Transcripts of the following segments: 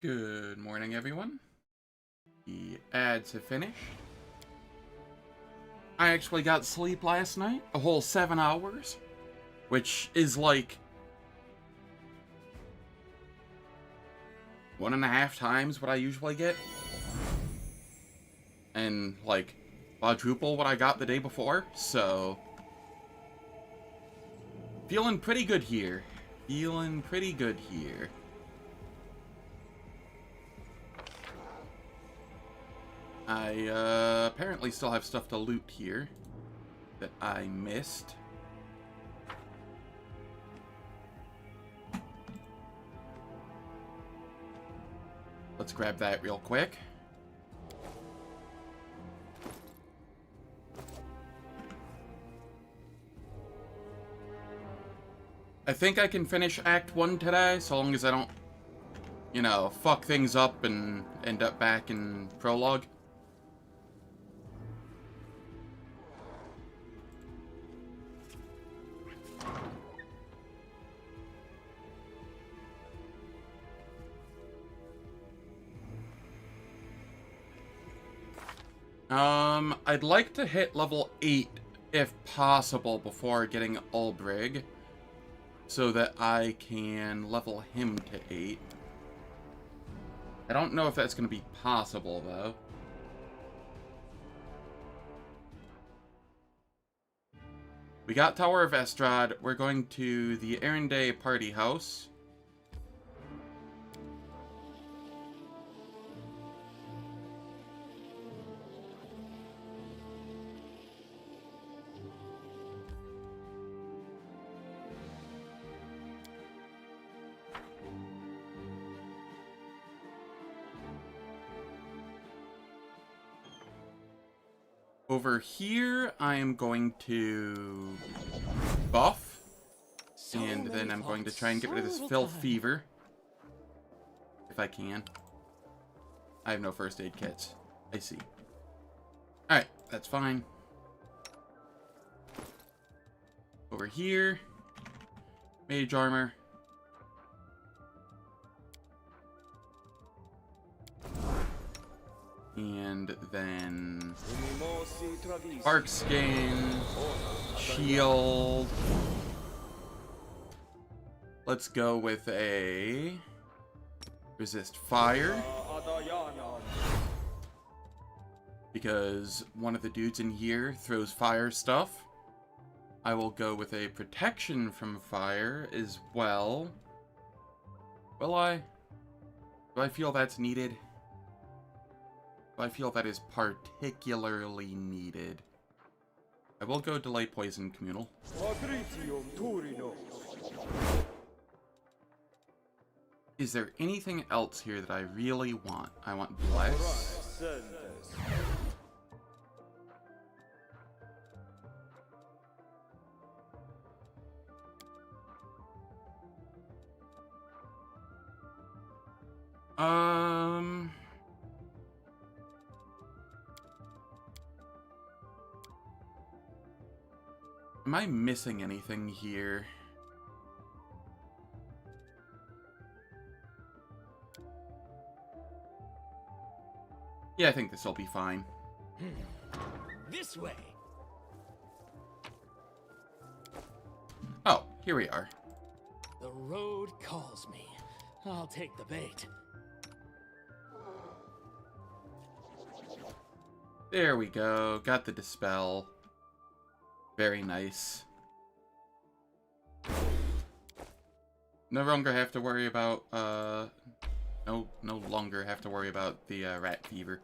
Good morning, everyone. The ads have finished. I actually got sleep last night, a whole 7 hours, which is like 1.5 times what I usually get, and like quadruple what I got the day before, so feeling pretty good here. Feeling pretty good here. I apparently still have stuff to loot here that I missed. Let's grab that real quick. I think I can finish Act 1 today, so long as I don't, you know, fuck things up and end up back in Prologue. I'd like to hit level 8, if possible, before getting Ulbrig, so that I can level him to 8. I don't know if that's going to be possible, though. We got Tower of Estrad. We're going to the Erinde Party House. Over here, I am going to buff, and then I'm going to try and get rid of this filth fever, if I can. I have no first aid kits. I see. Alright, that's fine. Over here, mage armor. And then bark skin, shield. Let's go with a resist fire, because one of the dudes in here throws fire stuff. I will go with a protection from fire as well. Will I? Do I feel that's needed? I feel that is particularly needed. I will go delay poison communal. Is there anything else here that I really want? I want bless. Am I missing anything here? Yeah, I think this will be fine. This way. Oh, here we are. The road calls me. I'll take the bait. There we go. Got the dispel. Very nice. No longer have to worry about, no longer have to worry about the, rat fever.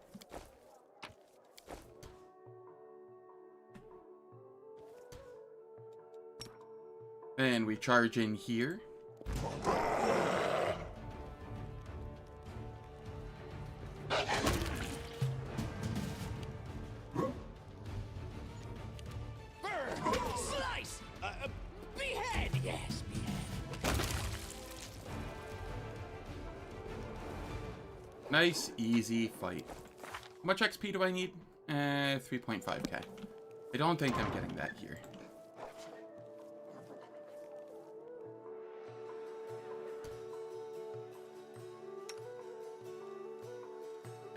Then we charge in here. Nice, easy fight. How much XP do I need? 3.5k. I don't think I'm getting that here.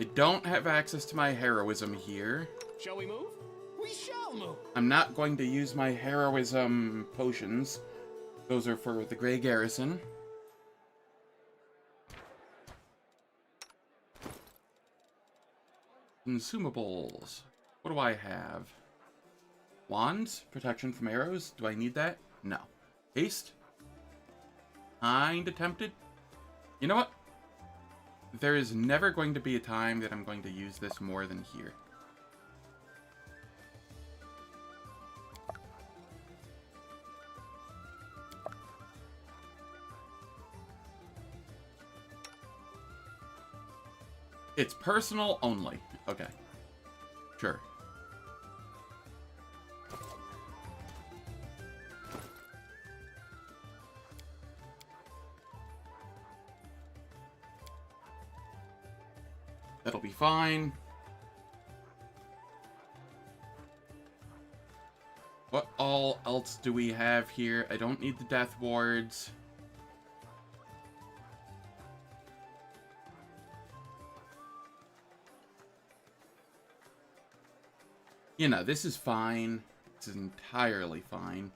I don't have access to my heroism here. Shall we move? We shall move. I'm not going to use my heroism potions. Those are for the Grey Garrison. Consumables. What do I have? Wands? Protection from arrows? Do I need that? No. Haste? Kinda tempted. You know what? There is never going to be a time that I'm going to use this more than here. It's personal only. Okay. Sure. That'll be fine. What all else do we have here? I don't need the death wards. You know, this is fine. This is entirely fine.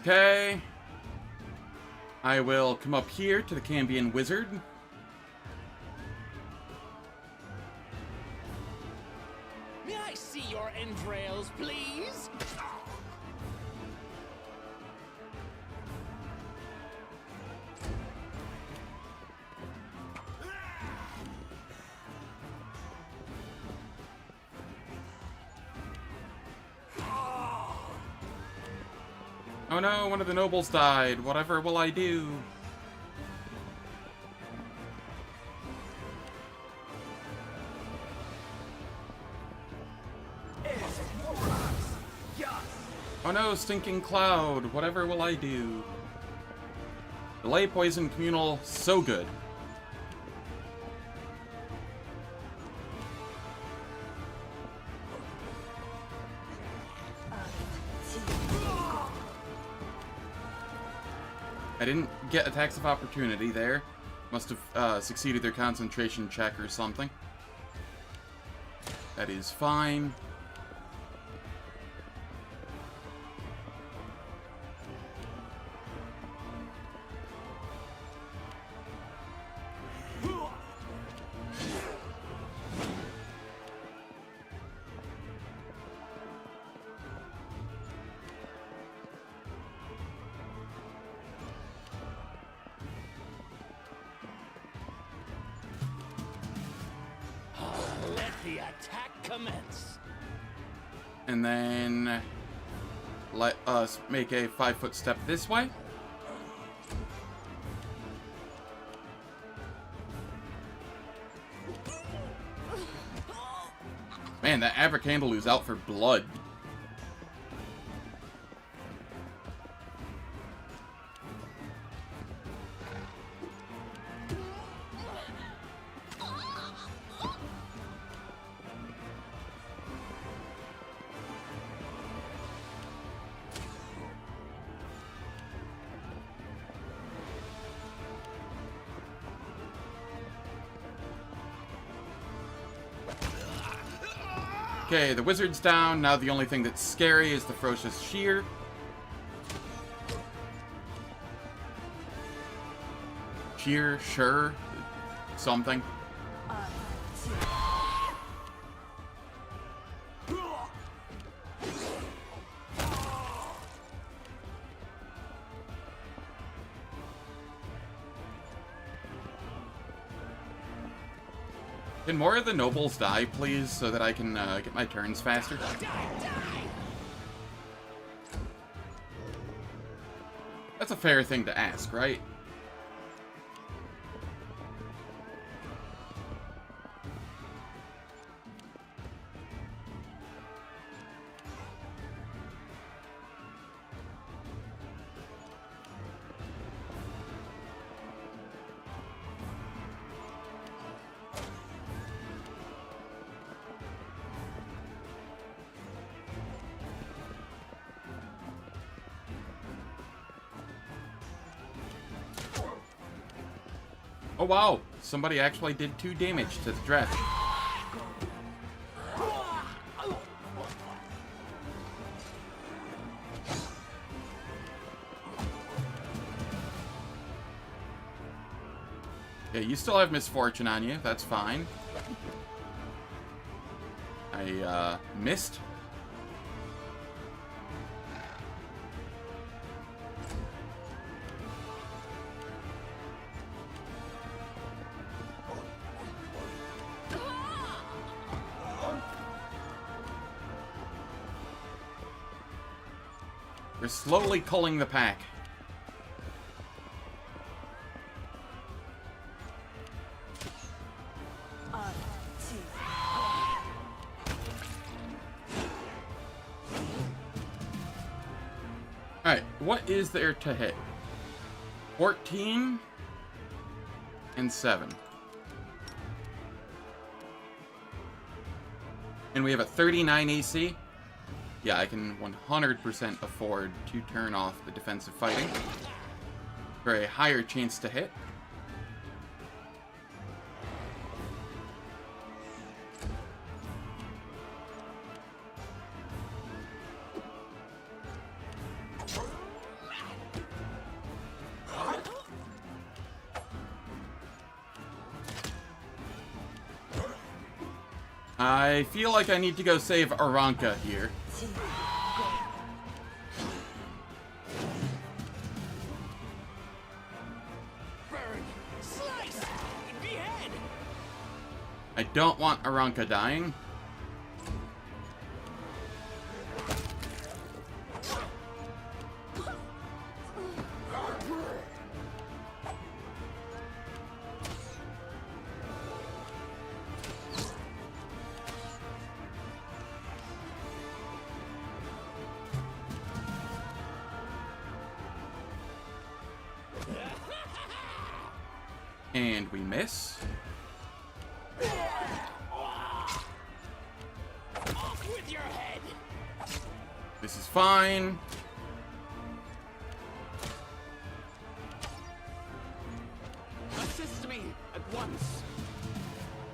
Okay. I will come up here to the Cambion Wizard. May I see your entrails, please? Oh no, one of the nobles died. Whatever will I do? Oh no, stinking cloud. Whatever will I do? Delay poison communal, so good. I didn't get attacks of opportunity there. Must have succeeded their concentration check or something. That is fine. Let the attack commence. And then let us make a 5-foot step this way. Man, that Abracandaloo's out for blood. Okay, the wizard's down. Now the only thing that's scary is the ferocious shear. Shear, sure, something. Can more of the nobles die, please, so that I can get my turns faster? That's a fair thing to ask, right? Oh wow, somebody actually did 2 damage to the draft. Yeah, you still have misfortune on you, that's fine. I missed. We're slowly culling the pack. Alright, what is there to hit? 14 and 7. And we have a 39 AC. Yeah, I can 100% afford to turn off the defensive fighting for a higher chance to hit. I feel like I need to go save Aranka here. I don't want Aranka dying. And we miss. Off with your head. This is fine. Assist me at once.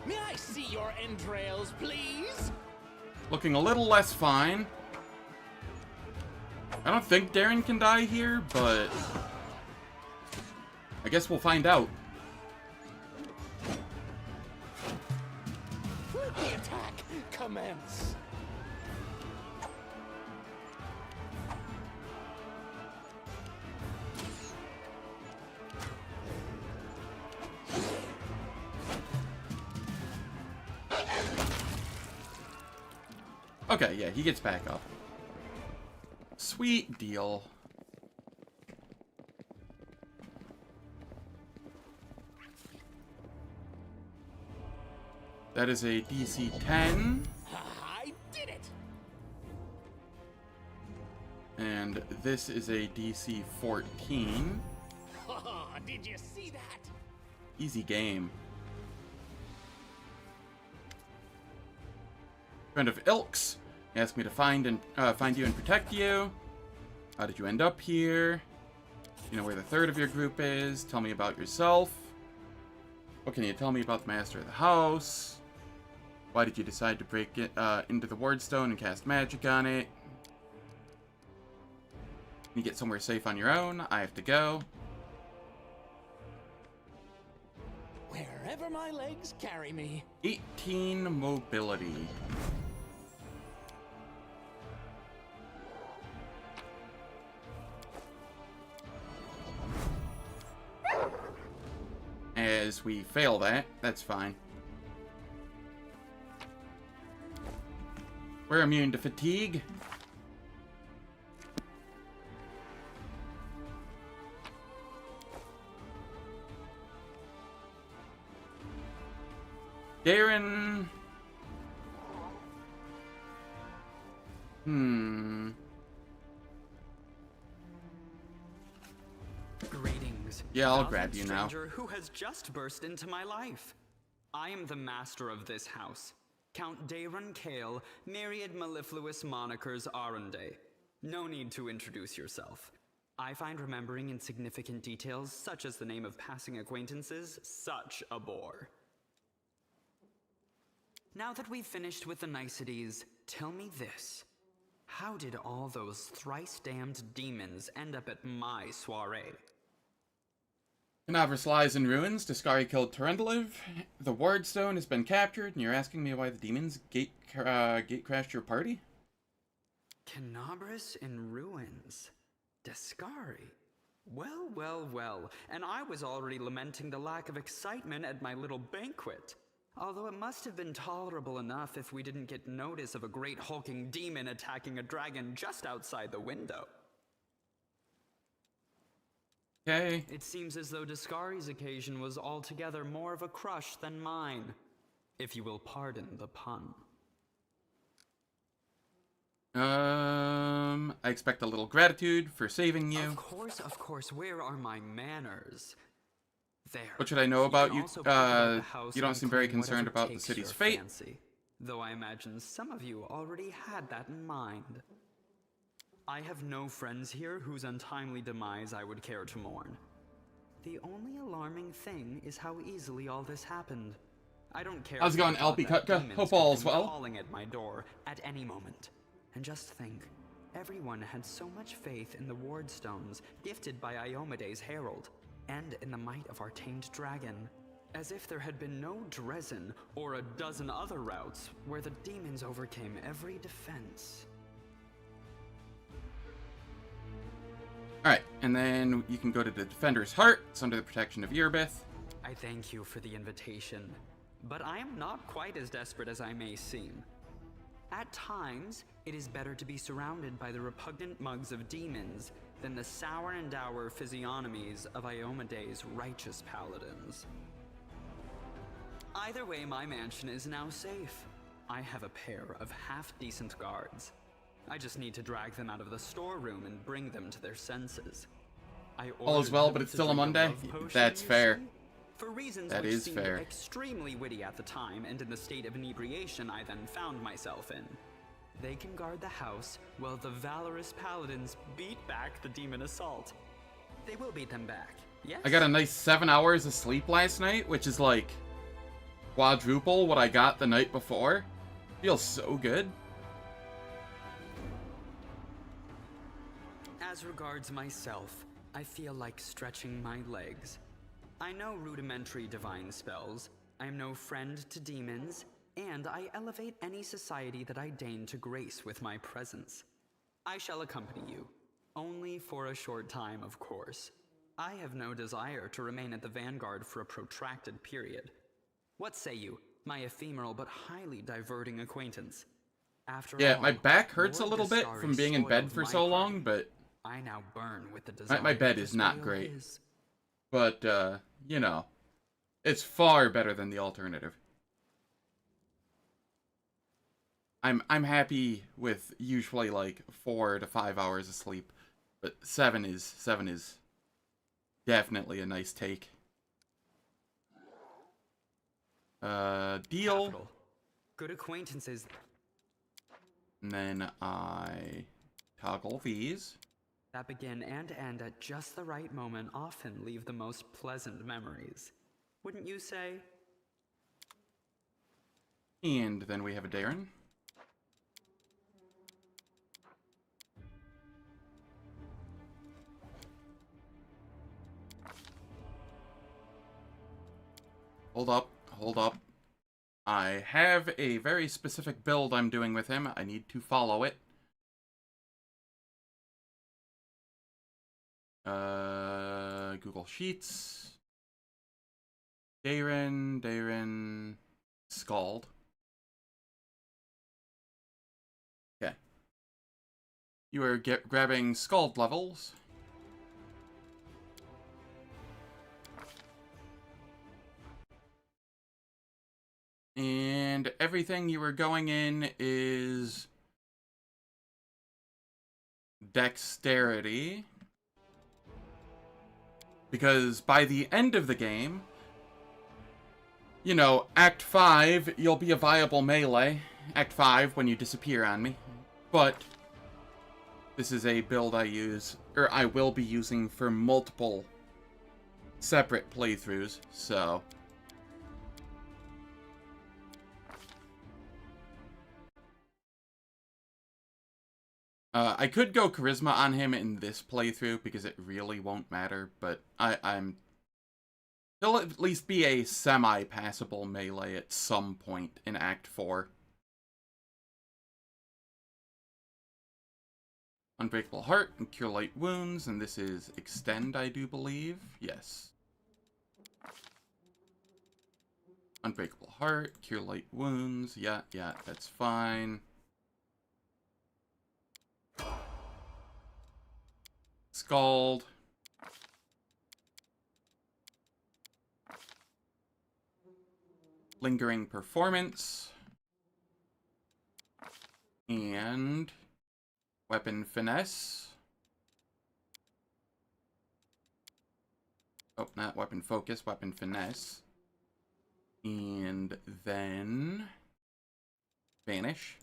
May I see your entrails, please? Looking a little less fine. I don't think Darren can die here, but I guess we'll find out. Let the attack commence. Okay, yeah, he gets back up. Sweet deal. That is a DC 10. I did it. And this is a DC 14. Did you see that? Easy game. Friend of Ilks. Asked me to find you and protect you. How did you end up here? You know where the third of your group is. Tell me about yourself. What can you tell me about the master of the house? Why did you decide to break it into the wardstone and cast magic on it? You get somewhere safe on your own. I have to go. Wherever my legs carry me. 18 mobility. As we fail that, that's fine. We're immune to fatigue. Darren. Greetings. Yeah, I'll valiant grab you now. stranger who has just burst into my life. I am the master of this house, Count Darren Kale, myriad mellifluous monikers Aronde. No need to introduce yourself. I find remembering insignificant details, such as the name of passing acquaintances, such a bore. Now that we've finished with the niceties, tell me this. How did all those thrice-damned demons end up at my soiree? Canaverous lies in ruins. Discari killed Terendeliv. The Wardstone has been captured, and you're asking me why the demons gate crashed your party? Canabris in ruins. Descari. Well, well, well. And I was already lamenting the lack of excitement at my little banquet. Although it must have been tolerable enough if we didn't get notice of a great hulking demon attacking a dragon just outside the window. Okay. It seems as though Descari's occasion was altogether more of a crush than mine, if you will pardon the pun. I expect a little gratitude for saving you. Of course, where are my manners? There. What should I know about you? You don't seem very claim concerned whatever about the takes city's your fate. fancy, though I imagine some of you already had that in mind. I have no friends here whose untimely demise I would care to mourn. The only alarming thing is how easily all this happened. I don't care. How's it going, LP Kutka? Hope all's well. Calling at my door at any moment. And just think, everyone had so much faith in the Wardstones gifted by Iomede's herald, and in the might of our tamed dragon, as if there had been no Dresden or a dozen other routes where the demons overcame every defense. Alright, and then you can go to the Defender's Heart. It's under the protection of Irbith. I thank you for the invitation, but I am not quite as desperate as I may seem. At times, it is better to be surrounded by the repugnant mugs of demons than the sour and dour physiognomies of Iomede's righteous paladins. Either way, my mansion is now safe. I have a pair of half-decent guards. I just need to drag them out of the storeroom and bring them to their senses. All is well, but it's still a Monday? That's fair. For reasons that which is seemed fair. extremely witty at the time and in the state of inebriation I then found myself in. They can guard the house while the valorous paladins beat back the demon assault. They will beat them back, yes? I got a nice 7 hours of sleep last night, which is like quadruple what I got the night before. Feels so good. As regards myself, I feel like stretching my legs. I know rudimentary divine spells, I am no friend to demons, and I elevate any society that I deign to grace with my presence. I shall accompany you, only for a short time, of course. I have no desire to remain at the vanguard for a protracted period. What say you, my ephemeral but highly diverting acquaintance? After Yeah, all, my back hurts a Lord little bit Descari from being in bed spoiled for my so long, party. but I now burn with the desire my bed to is not spoil great. his. But, you know, it's far better than the alternative. I'm happy with usually like 4 to 5 hours of sleep, but 7 is definitely a nice take. Deal. Capital. Good acquaintances. And then I toggle these. That begin and end at just the right moment often leave the most pleasant memories. Wouldn't you say? And then we have a Darren. Hold up, hold up. I have a very specific build I'm doing with him. I need to follow it. Google Sheets. Darren, Scald. You are grabbing Scald levels. And everything you were going in is Dexterity. Because by the end of the game, you know, Act 5, you'll be a viable melee. Act 5, when you disappear on me. But this is a build I use, or I will be using for multiple separate playthroughs, so... I could go Charisma on him in this playthrough, because it really won't matter, but he'll at least be a semi-passable melee at some point in Act 4. Unbreakable Heart and Cure Light Wounds, and this is Extend, I do believe. Yes. Unbreakable Heart, Cure Light Wounds. Yeah, that's fine. Scald. Lingering Performance. And Weapon Finesse. Oh, not Weapon Focus, Weapon Finesse. And then Vanish.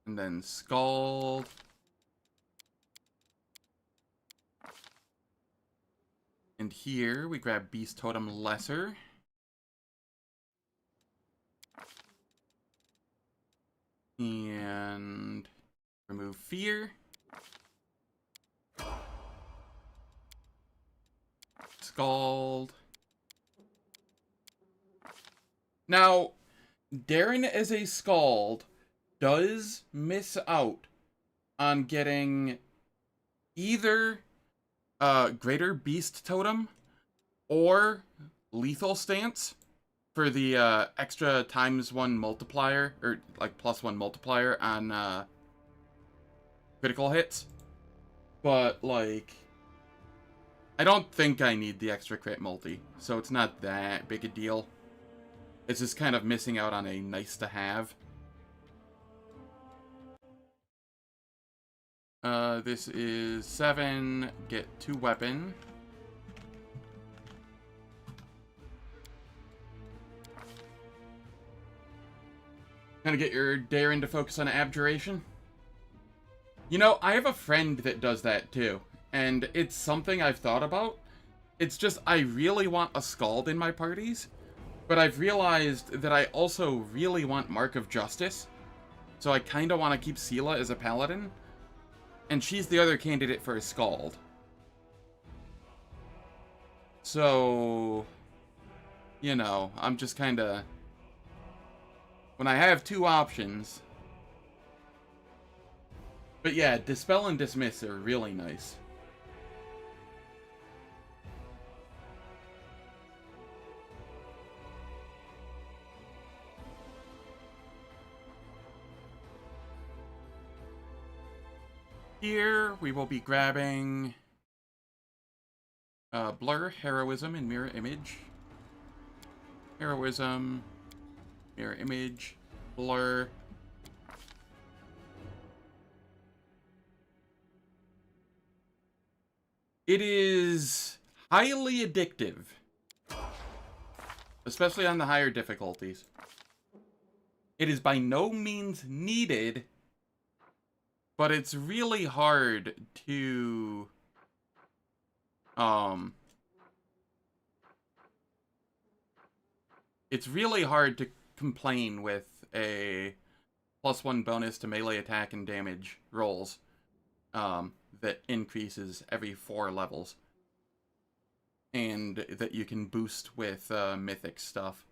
And then Scald. And here we grab Beast Totem Lesser. And remove Fear. Scald. Now, Darren as a Scald does miss out on getting either Greater Beast Totem or Lethal Stance for the extra ×1 multiplier, or like +1 multiplier on critical hits. But, like, I don't think I need the extra crit multi, so it's not that big a deal. It's just kind of missing out on a nice to have. This is 7, get 2 weapon. Kind of get your Darren to focus on abjuration. You know, I have a friend that does that too, and it's something I've thought about. It's just I really want a Scald in my parties, but I've realized that I also really want Mark of Justice, so I kind of want to keep Sela as a paladin, and she's the other candidate for a Scald. So, you know, I'm just kind of... When I have 2 options... But yeah, Dispel and Dismiss are really nice. Here, we will be grabbing Blur, Heroism, and Mirror Image. Heroism, Mirror Image, Blur. It is highly addictive, especially on the higher difficulties. It is by no means needed, but it's really hard to, it's really hard to complain with a +1 bonus to melee attack and damage rolls, that increases every 4 levels. And that you can boost with, mythic stuff.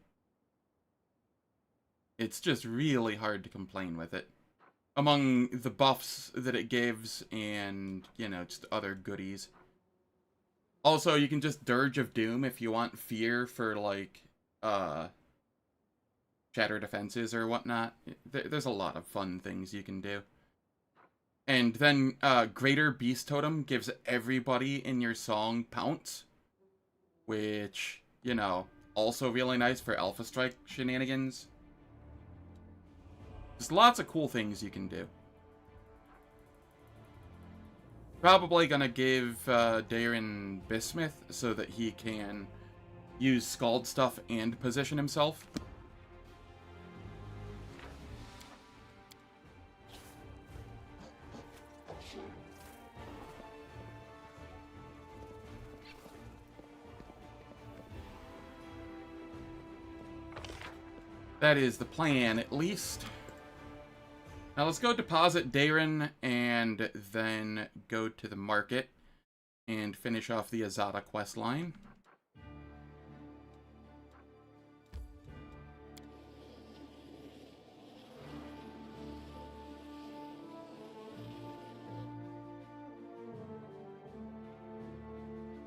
It's just really hard to complain with it. Among the buffs that it gives and, you know, just other goodies. Also, you can just Dirge of Doom if you want fear for, like, shatter defenses or whatnot. There's a lot of fun things you can do. And then Greater Beast Totem gives everybody in your song Pounce, which, you know, also really nice for Alpha Strike shenanigans. Just lots of cool things you can do. Probably gonna give Darren Bismuth so that he can use Scald stuff and position himself. That is the plan, at least. Now let's go deposit Darren and then go to the market and finish off the Azada quest line.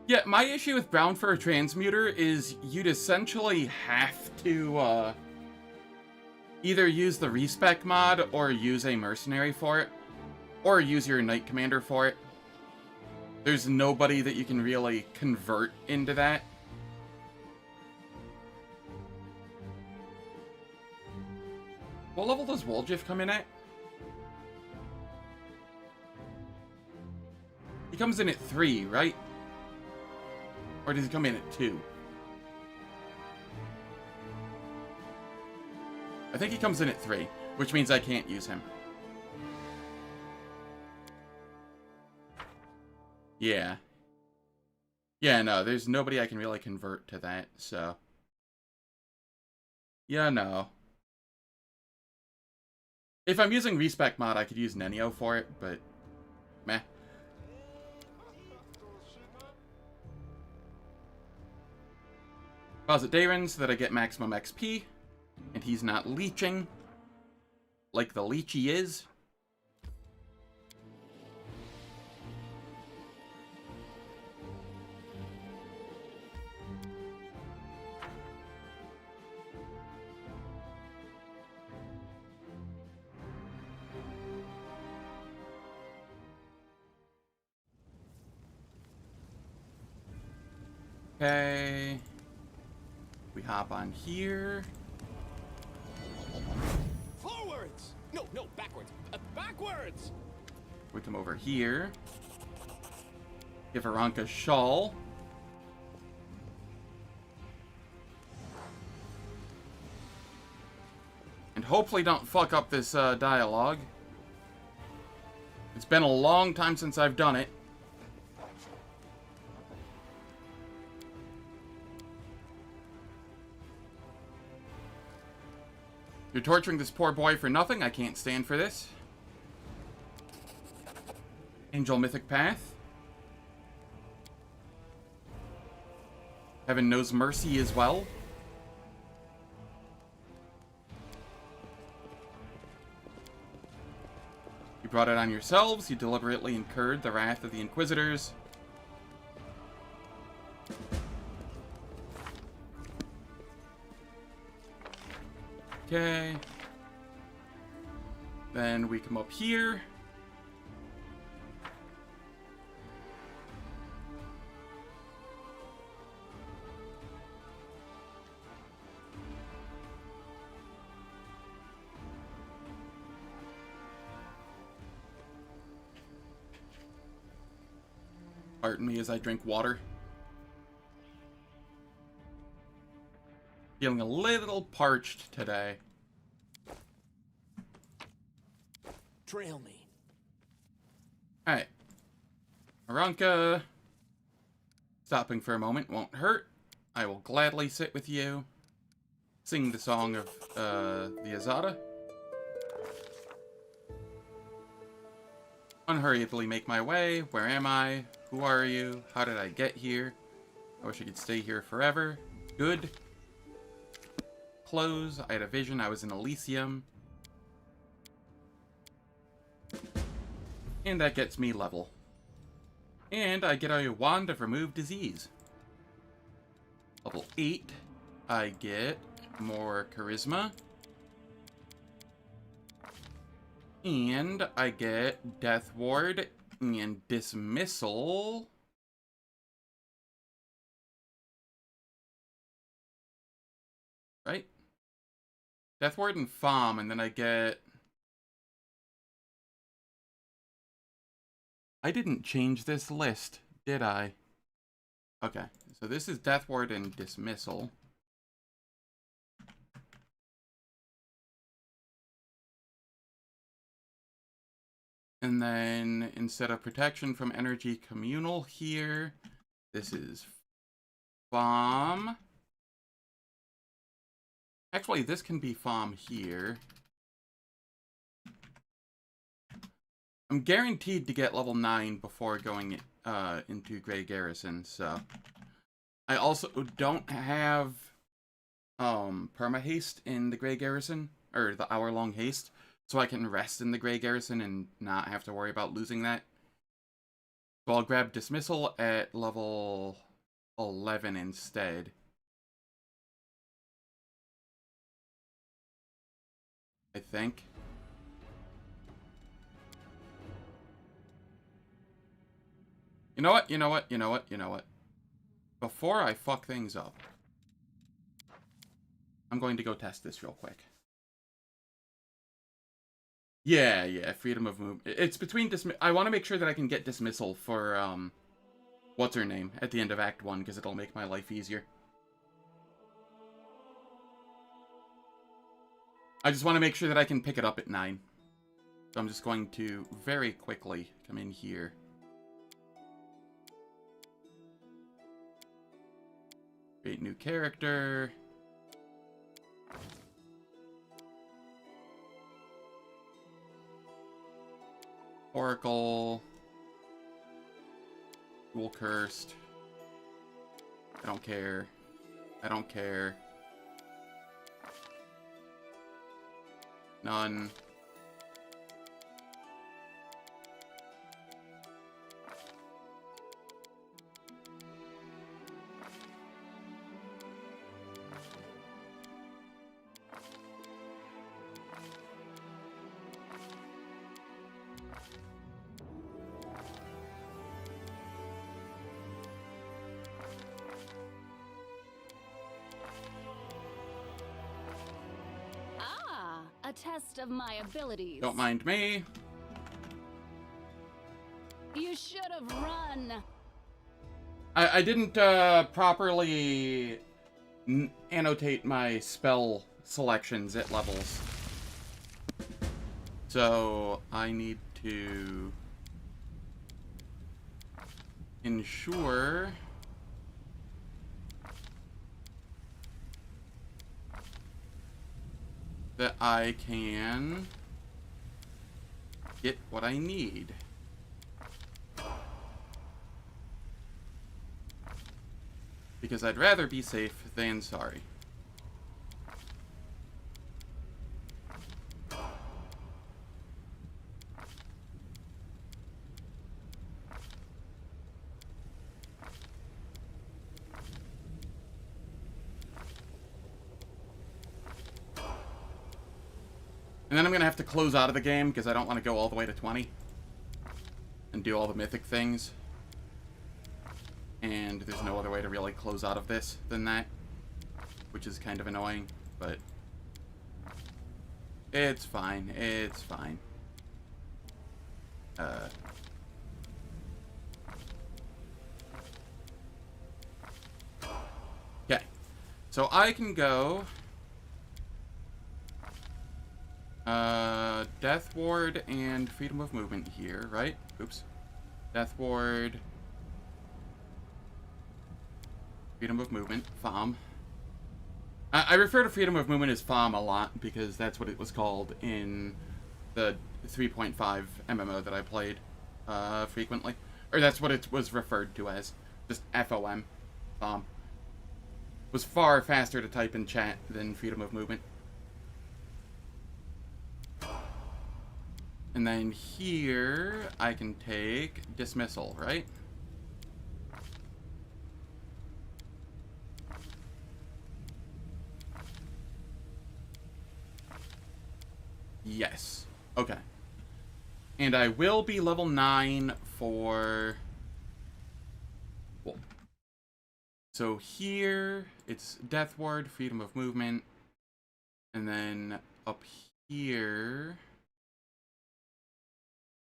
Yeah, my issue with Brown Fur Transmuter is you'd essentially have to, either use the respec mod, or use a mercenary for it, or use your Knight Commander for it. There's nobody that you can really convert into that. What level does Woljif come in at? He comes in at 3, right? Or does he come in at 2? I think he comes in at 3, which means I can't use him. Yeah. Yeah, no, there's nobody I can really convert to that, so. Yeah, no. If I'm using respec mod, I could use Nenio for it, but meh. Deposit Darren so that I get maximum XP. And he's not leeching like the leechy is. Okay. We hop on here. Forwards! No, no, backwards. Backwards! We come over here. Give Aranka Shawl. And hopefully don't fuck up this dialogue. It's been a long time since I've done it. You're torturing this poor boy for nothing. I can't stand for this. Angel Mythic Path. Heaven knows mercy as well. You brought it on yourselves. You deliberately incurred the wrath of the Inquisitors. Okay. Then we come up here. Pardon me as I drink water. Feeling a little parched today. Trail me. Alright. Aranka. Stopping for a moment won't hurt. I will gladly sit with you. Sing the song of the Azada. Unhurriedly make my way. Where am I? Who are you? How did I get here? I wish I could stay here forever. Good. Close. I had a vision. I was in Elysium. And that gets me level. And I get a Wand of Remove Disease. Level 8. I get more Charisma. And I get Death Ward and Dismissal. Right? Death Ward and Fom, and then I get... I didn't change this list, did I? Okay, so this is Death Ward and Dismissal. And then instead of Protection from Energy Communal here, this is Fom. Actually, this can be Fom here. I'm guaranteed to get level 9 before going into Grey Garrison, so... I also don't have perma-haste in the Grey Garrison, or the hour-long haste, so I can rest in the Grey Garrison and not have to worry about losing that. So I'll grab Dismissal at level 11 instead. I think. You know what? You know what? You know what? You know what? Before I fuck things up, I'm going to go test this real quick. Yeah, freedom of movement. It's between I want to make sure that I can get Dismissal for, what's her name at the end of Act 1, because it'll make my life easier. I just want to make sure that I can pick it up at 9. So I'm just going to very quickly come in here. Create new character. Oracle. Dual Cursed. I don't care. I don't care. None. A test of my abilities. Don't mind me. You should have run. I didn't properly annotate my spell selections at levels. So I need to ensure that I can get what I need. Because I'd rather be safe than sorry. And then I'm going to have to close out of the game because I don't want to go all the way to 20 and do all the mythic things. And there's no other way to really close out of this than that, which is kind of annoying, but it's fine. It's fine. Okay. So I can go Death Ward and freedom of movement here, right? Oops. Death Ward, freedom of movement, FOM. I refer to freedom of movement as FOM a lot because that's what it was called in the 3.5 MMO that I played frequently. Or that's what it was referred to as. Just FOM. FOM. It was far faster to type in chat than freedom of movement. And then here, I can take dismissal, right? Yes. Okay. And I will be level 9 for... Well, so here, it's Death Ward, Freedom of Movement. And then up here...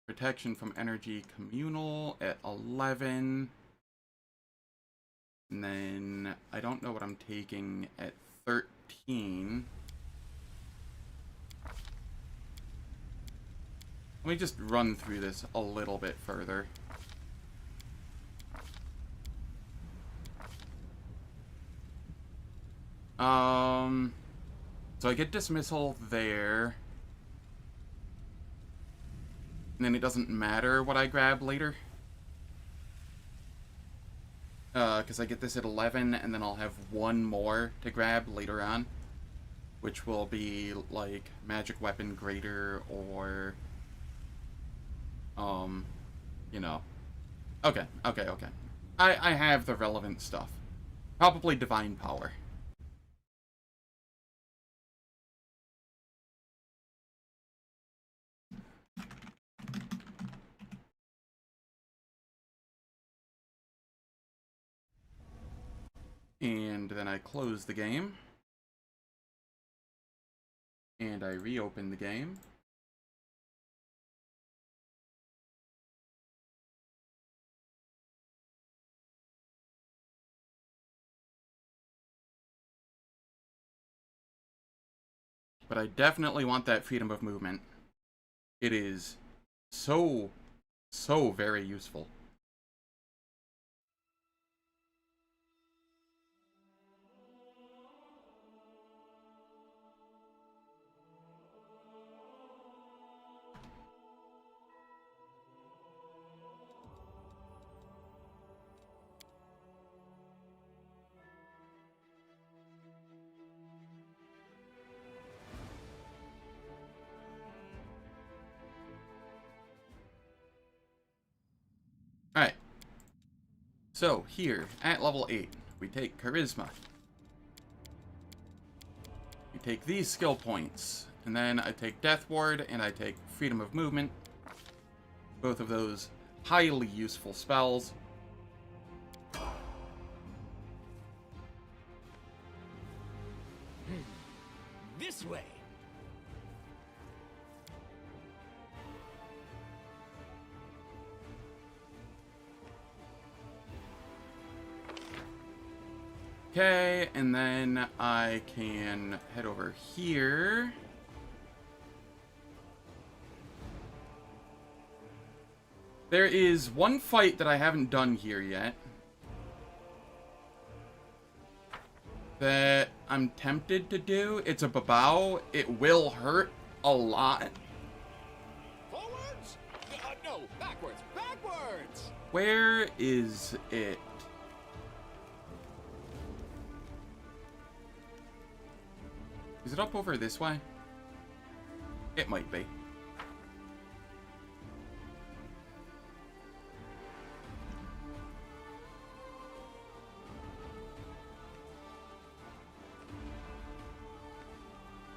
Protection from Energy Communal at 11. And then I don't know what I'm taking at 13. Let me just run through this a little bit further. So I get dismissal there. And then it doesn't matter what I grab later. Because I get this at 11, and then I'll have one more to grab later on. Which will be, like, Magic Weapon Greater, or... you know. Okay. I have the relevant stuff. Probably Divine Power. And then I close the game. And I reopen the game. But I definitely want that freedom of movement. It is so very useful. Alright. So, here, at level 8, we take Charisma. We take these skill points. And then I take Death Ward, and I take Freedom of Movement. Both of those highly useful spells. This way. Okay, and then I can head over here. There is one fight that I haven't done here yet that I'm tempted to do. It's a Babao. It will hurt a lot. Forwards? No, backwards. Backwards! Where is it? Is it up over this way? It might be.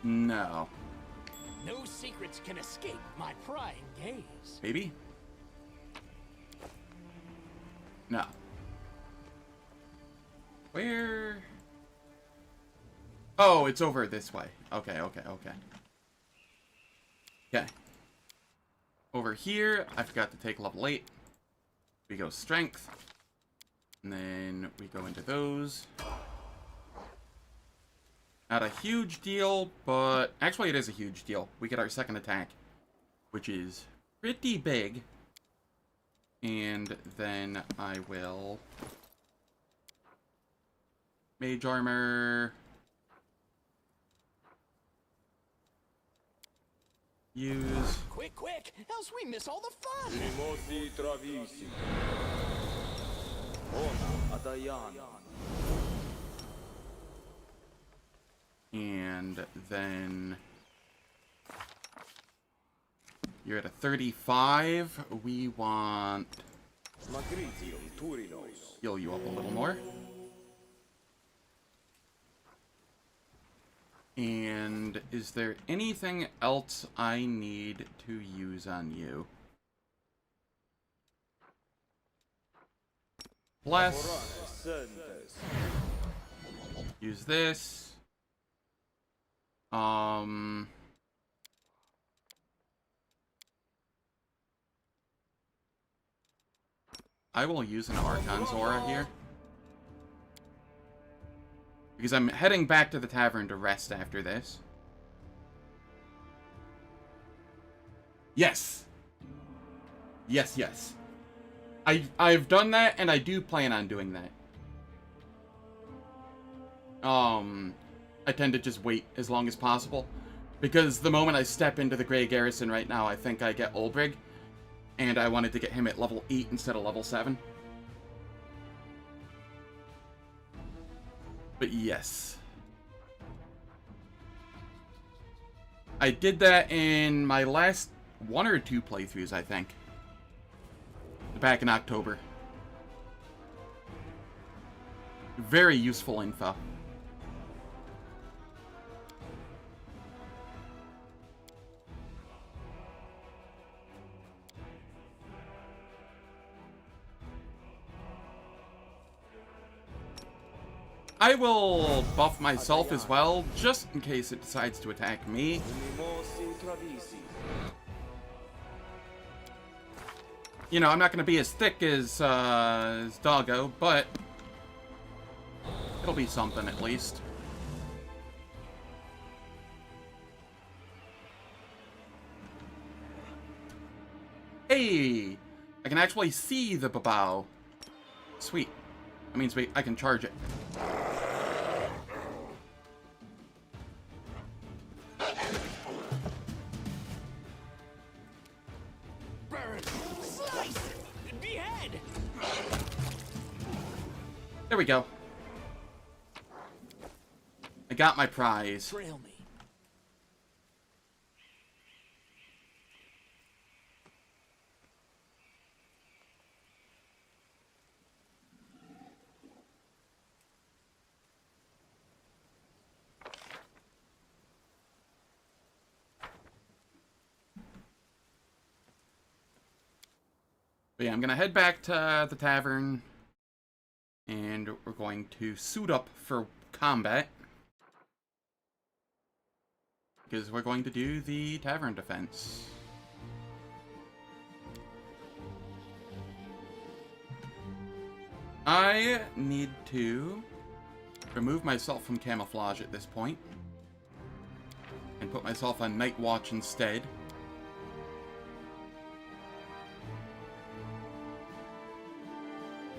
No. No secrets can escape my prying gaze. Maybe? No. Where? Oh, it's over this way. Okay. Okay. Over here, I forgot to take level 8. We go Strength. And then we go into those. Not a huge deal, but... Actually, it is a huge deal. We get our second attack, which is pretty big. And then I will... Mage Armor... Use... Quick, else we miss all the fun! Rimoti travisi. Ona adayana. And then... You're at a 35. We want... Magritium turinos. Heal you up a little more. And is there anything else I need to use on you? Bless. Sentes. Use this. I will use an Archon's Aura here. Because I'm heading back to the tavern to rest after this. Yes! Yes, yes. I've done that, and I do plan on doing that. I tend to just wait as long as possible. Because the moment I step into the Grey Garrison right now, I think I get Ulbrig. And I wanted to get him at level 8 instead of level 7. But yes. I did that in my last 1 or 2 playthroughs, I think. Back in October. Very useful info. I will buff myself as well, just in case it decides to attack me. Unimosi travisi. You know, I'm not going to be as thick as Doggo, but it'll be something at least. Hey! I can actually see the Babao. Sweet. That means I can charge it. Burn! Slice! Behead! There we go. I got my prize. Trail me. But yeah, I'm going to head back to the tavern. And we're going to suit up for combat. Because we're going to do the tavern defense. I need to remove myself from camouflage at this point. And put myself on Night Watch instead.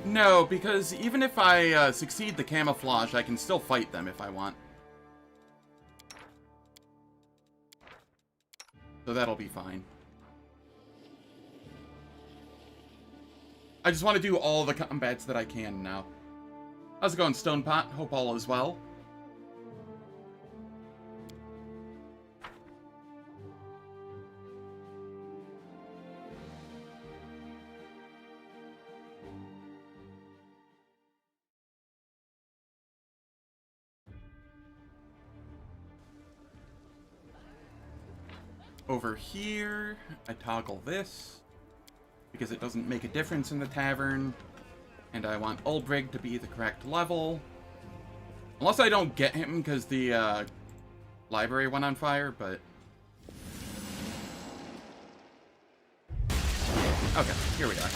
No, because even if I succeed the camouflage, I can still fight them if I want. So that'll be fine. I just want to do all the combats that I can now. How's it going, Stonepot? Hope all is well. Over here, I toggle this, because it doesn't make a difference in the tavern, and I want Ulbrig to be the correct level. Unless I don't get him because the library went on fire, but... Okay, here we are.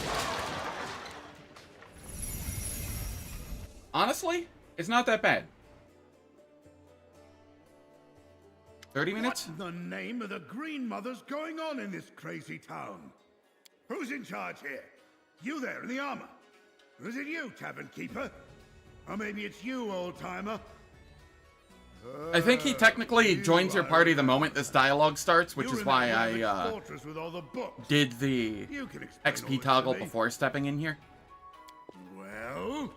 Honestly, it's not that bad. 30 minutes? What in the name of the Green Mother's going on in this crazy town? Who's in charge here? You there in the armor? Or is it you, Tavern Keeper? Or maybe it's you, old-timer? I think he technically joins your party the moment this dialogue starts, which You're is in why that relic I fortress with all the books. did the You can explain all XP this toggle to me. before stepping in here. Well,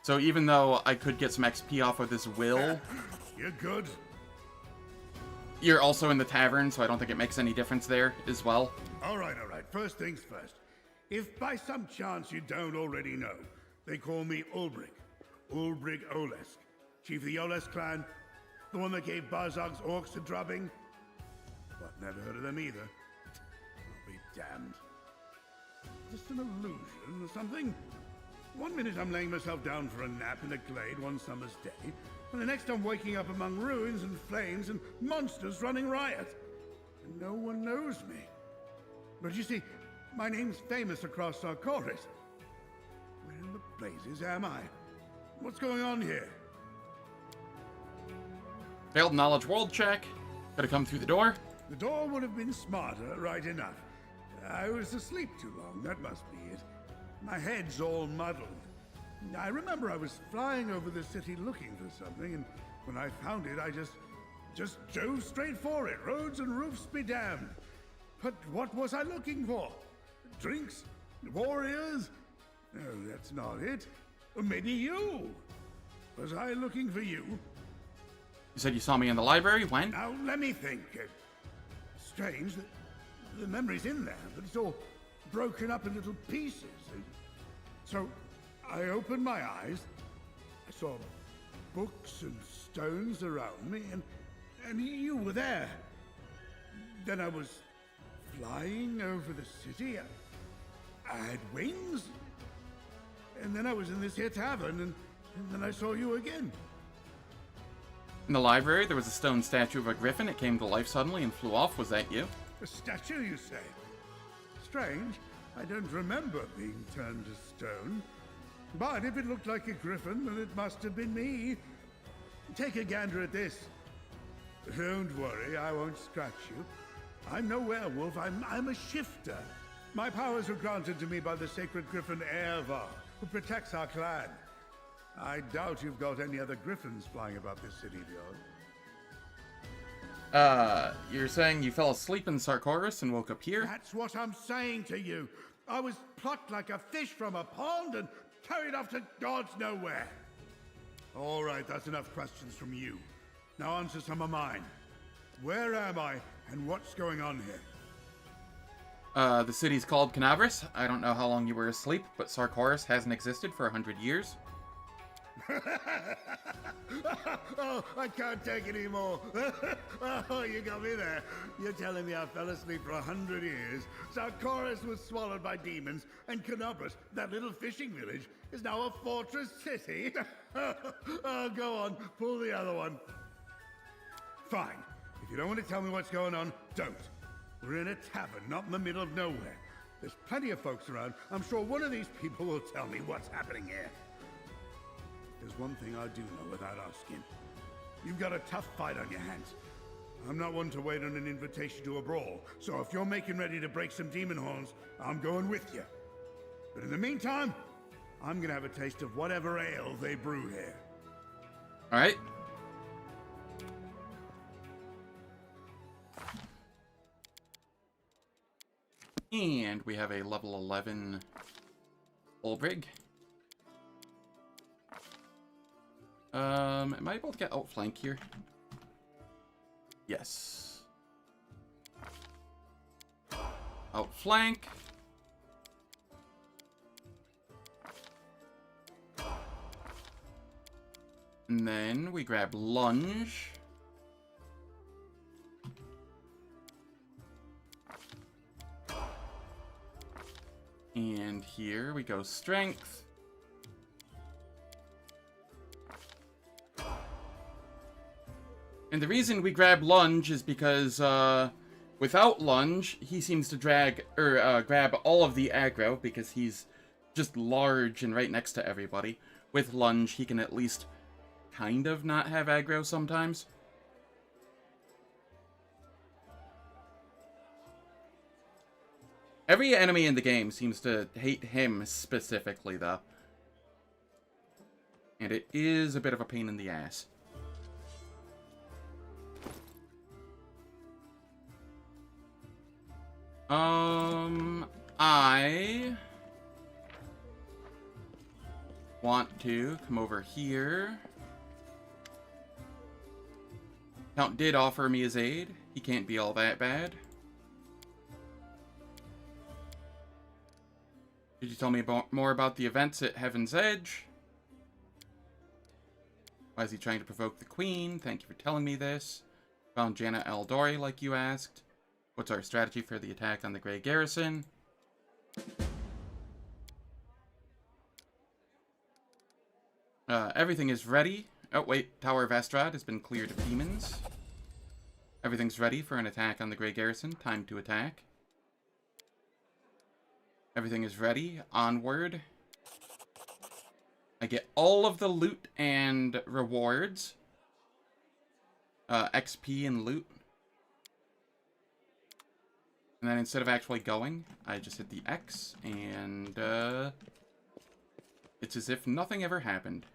So even though I could get some XP off of this will, you're good. you're also in the tavern, so I don't think it makes any difference there as well. All right, all right. First things first. If by some chance you don't already know, they call me Ulbrig. Ulbrig Olesk. Chief of the Olesk clan. The one that gave Barzog's orcs a drubbing. But never heard of them either. I'll be damned. Just an illusion or something? One minute I'm laying myself down for a nap in a glade one summer's day, and the next I'm waking up among ruins and flames and monsters running riot. And no one knows me. But you see, my name's famous across Sarkoris. Where in the blazes am I? What's going on here? Failed knowledge world check. Gotta come through the door. The door would have been smarter, right enough. I was asleep too long, that must be it. My head's all muddled. I remember I was flying over the city looking for something, and when I found it, I just drove straight for it. Roads and roofs be damned. But what was I looking for? Drinks? Warriors? No, that's not it. Or maybe you. Was I looking for you? You said you saw me in the library. When? Now, let me think. Strange that the memory's in there, but it's all broken up in little pieces. So, I opened my eyes. I saw books and stones around me, and you were there. Then I was flying over the city. I had wings. And then I was in this here tavern, and then I saw you again. In the library, there was a stone statue of a griffin. It came to life suddenly and flew off. Was that you? A statue, you say? Strange. I don't remember being turned to stone. But if it looked like a griffin, then it must have been me. Take a gander at this. Don't worry, I won't scratch you. I'm no werewolf, I'm a shifter. My powers were granted to me by the sacred griffin Ervar, who protects our clan. I doubt you've got any other griffins flying about this city, Bjorn. You're saying you fell asleep in Sarkoris and woke up here? That's what I'm saying to you. I was plucked like a fish from a pond and carried off to God's nowhere. All right, that's enough questions from you. Now answer some of mine. Where am I, and what's going on here? The city's called Canavris. I don't know how long you were asleep, but Sarkoris hasn't existed for 100 years. Oh, I can't take it anymore. Oh, you got me there. You're telling me I fell asleep for 100 years. Sarkoris was swallowed by demons, and Canavris, that little fishing village, is now a fortress city. Oh, go on, pull the other one. Fine. If you don't want to tell me what's going on, don't. We're in a tavern, not in the middle of nowhere. There's plenty of folks around. I'm sure one of these people will tell me what's happening here. There's one thing I do know without asking. You've got a tough fight on your hands. I'm not one to wait on an invitation to a brawl, so if you're making ready to break some demon horns, I'm going with you. But in the meantime, I'm gonna have a taste of whatever ale they brew here. Alright. And we have a level 11 Ulbrig. Am I able to get outflank here? Yes. Outflank. And then we grab lunge. And here we go strength. And the reason we grab lunge is because without lunge, he seems to grab all of the aggro because he's just large and right next to everybody. With lunge, he can at least kind of not have aggro sometimes. Every enemy in the game seems to hate him specifically, though. And it is a bit of a pain in the ass. I want to come over here. Count did offer me his aid. He can't be all that bad. Did you tell me more about the events at Heaven's Edge? Why is he trying to provoke the Queen? Thank you for telling me this. Found Jaina Eldori like you asked. What's our strategy for the attack on the Grey Garrison? Everything is ready. Oh, wait. Tower of Astrad has been cleared of demons. Everything's ready for an attack on the Grey Garrison. Time to attack. Everything is ready. Onward. I get all of the loot and rewards. XP and loot. And then instead of actually going, I just hit the X, and it's as if nothing ever happened.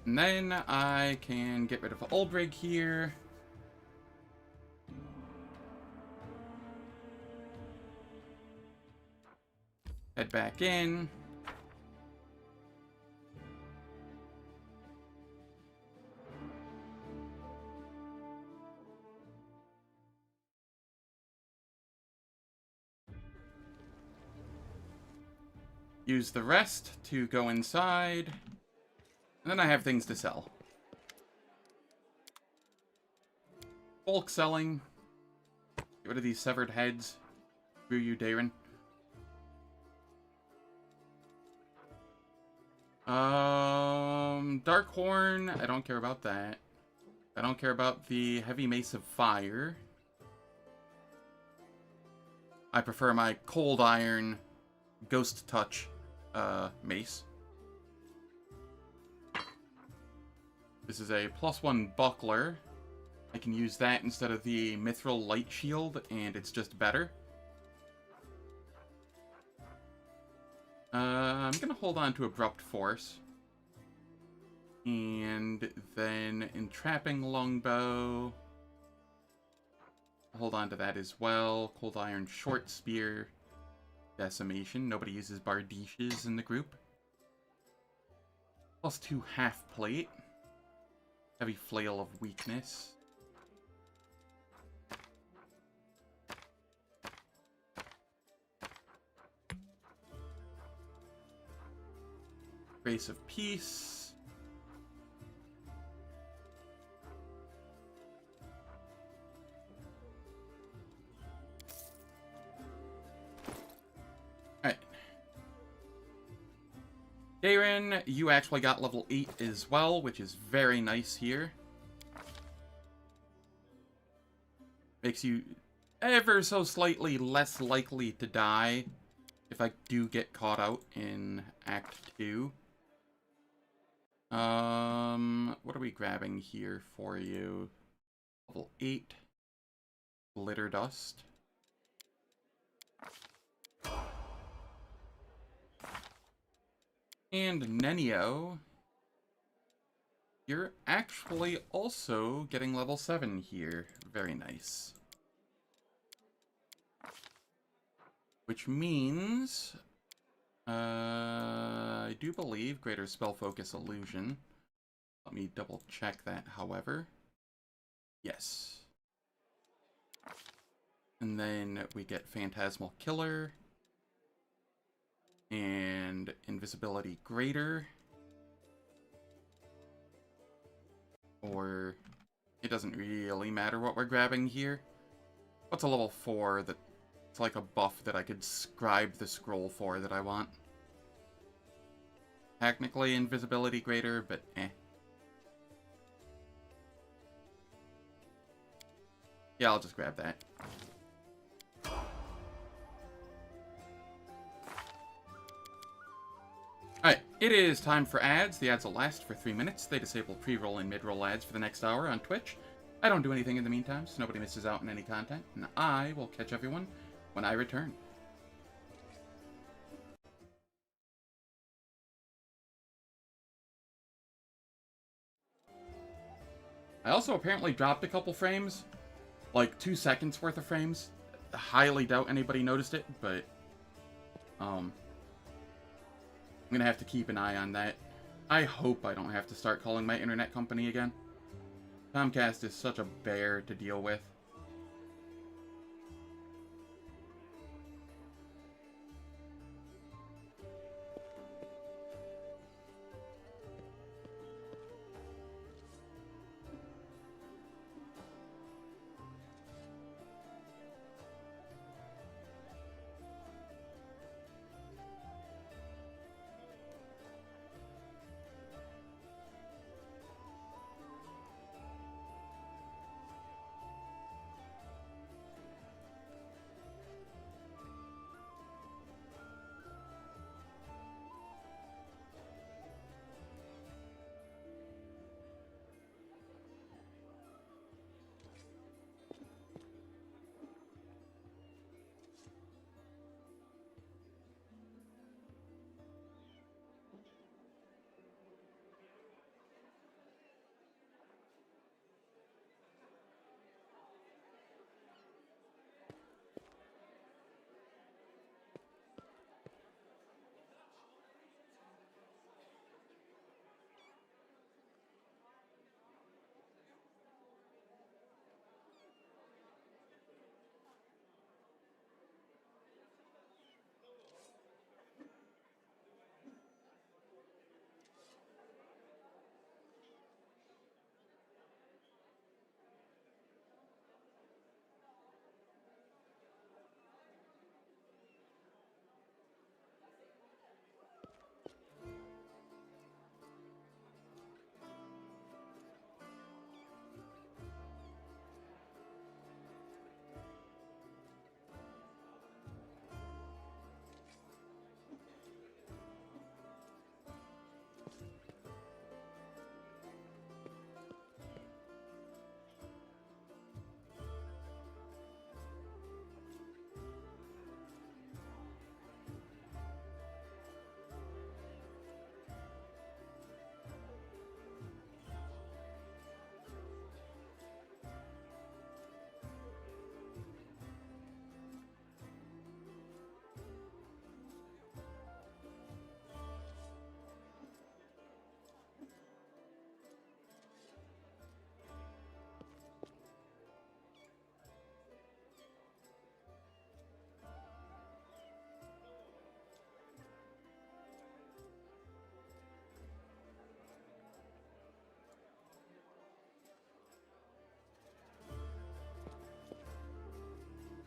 And then I can get rid of Ulbrig here. Head back in. Use the rest to go inside. And then I have things to sell. Bulk selling. Get rid of these severed heads. Screw you, Darren. Darkhorn. I don't care about that. I don't care about the Heavy Mace of Fire. I prefer my Cold Iron Ghost Touch mace. This is a +1 buckler. I can use that instead of the Mithril Light Shield, and it's just better. I'm gonna hold on to Abrupt Force. And then Entrapping Longbow. Hold on to that as well. Cold Iron Short Spear. Decimation. Nobody uses Bardishes in the group. +2 Half Plate. Heavy Flail of Weakness. Grace of Peace. Alright. Darren, you actually got level 8 as well, which is very nice here. Makes you ever so slightly less likely to die if I do get caught out in Act 2. What are we grabbing here for you? Level 8. Glitter Dust. And Nenio, you're actually also getting level 7 here. Very nice. Which means, I do believe Greater Spell Focus Illusion. Let me double check that, however. Yes. And then we get Phantasmal Killer. And Invisibility Greater. Or, it doesn't really matter what we're grabbing here. What's a level 4 that it's like a buff that I could scribe the scroll for that I want? Technically Invisibility Greater, but eh. Yeah, I'll just grab that. Alright, it is time for ads. The ads will last for 3 minutes. They disable pre-roll and mid-roll ads for the next hour on Twitch. I don't do anything in the meantime, so nobody misses out on any content, and I will catch everyone when I return. I also apparently dropped a couple frames, like 2 seconds worth of frames. I highly doubt anybody noticed it, but I'm gonna have to keep an eye on that. I hope I don't have to start calling my internet company again. Comcast is such a bear to deal with.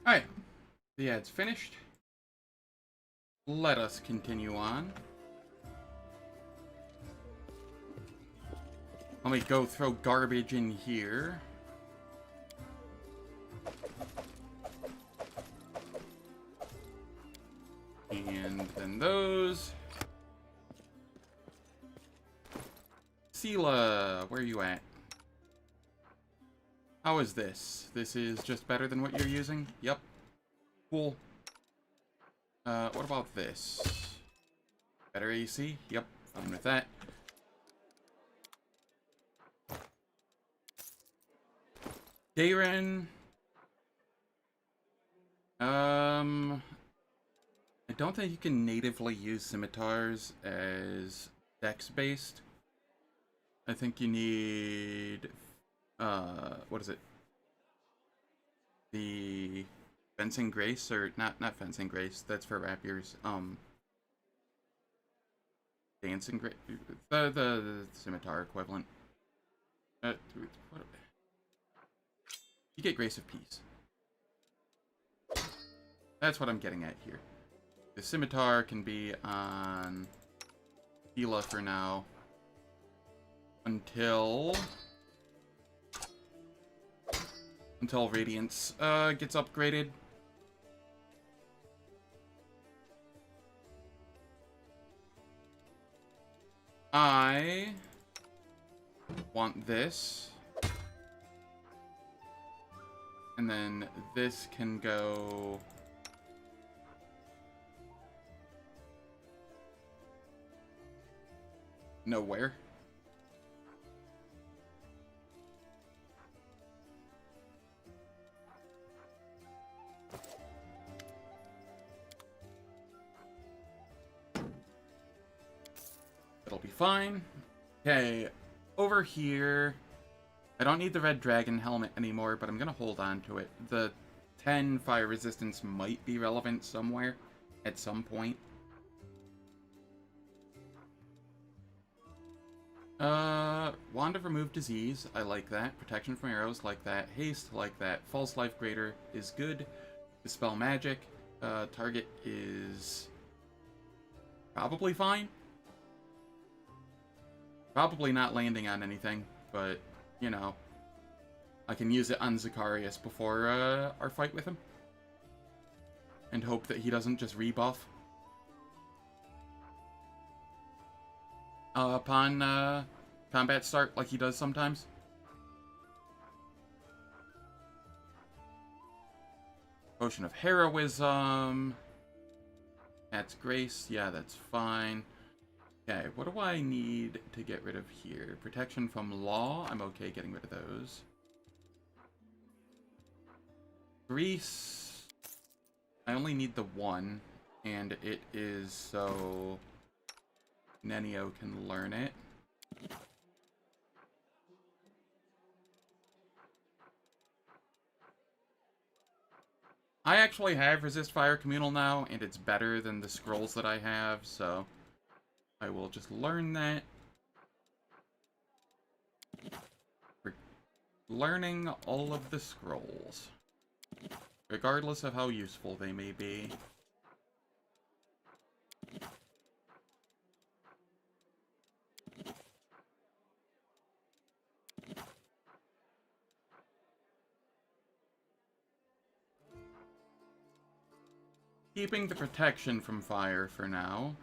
Alright. The ad's finished. Let us continue on. Let me go throw garbage in here. And then those. Sela, where are you at? How is this? This is just better than what you're using? Yep. Cool. What about this? Better AC? Yep, fine with that. Dayren. I don't think you can natively use scimitars as dex-based. I think you need, what is it? The fencing grace, or not fencing grace, that's for rapiers. Dancing grace, the scimitar equivalent. You get Grace of Peace. That's what I'm getting at here. The scimitar can be on Hela for now. Until Radiance gets upgraded. I want this. And then this can go nowhere. It'll be fine. Okay, over here. I don't need the red dragon helmet anymore, but I'm gonna hold on to it. The 10 fire resistance might be relevant somewhere at some point. Wand of Remove Disease, I like that. Protection from arrows, like that. Haste, like that. False Life Greater is good. Dispel Magic, target is probably fine. Probably not landing on anything, but, you know, I can use it on Zacharias before our fight with him. And hope that he doesn't just rebuff. Upon combat start, like he does sometimes. Potion of Heroism. That's Grace. Yeah, that's fine. Okay, what do I need to get rid of here? Protection from Law. I'm okay getting rid of those. Grease. I only need the one, and it is so Nenio can learn it. I actually have Resist Fire Communal now, and it's better than the scrolls that I have, so I will just learn that. We're learning all of the scrolls, regardless of how useful they may be. Keeping the protection from fire for now.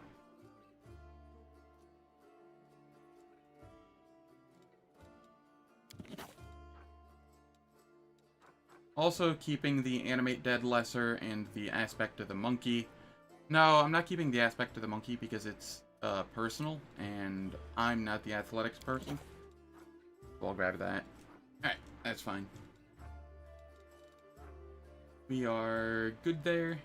Also keeping the Animate Dead Lesser and the Aspect of the Monkey. No, I'm not keeping the Aspect of the Monkey because it's personal, and I'm not the athletics person. So I'll grab that. Alright, that's fine. We are good there.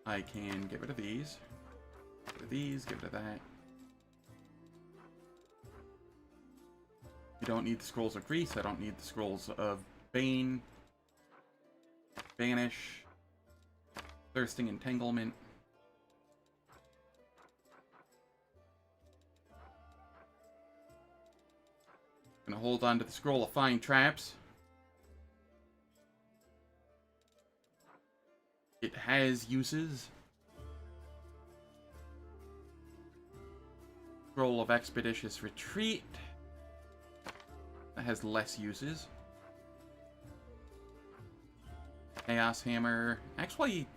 I can get rid of these. Get rid of these, get rid of that. You don't need the scrolls of Grease. I don't need the scrolls of Bane. Banish. Thirsting Entanglement. Gonna hold on to the scroll of Fine Traps. It has uses. Scroll of Expeditious Retreat. That has less uses. Chaos Hammer. Actually...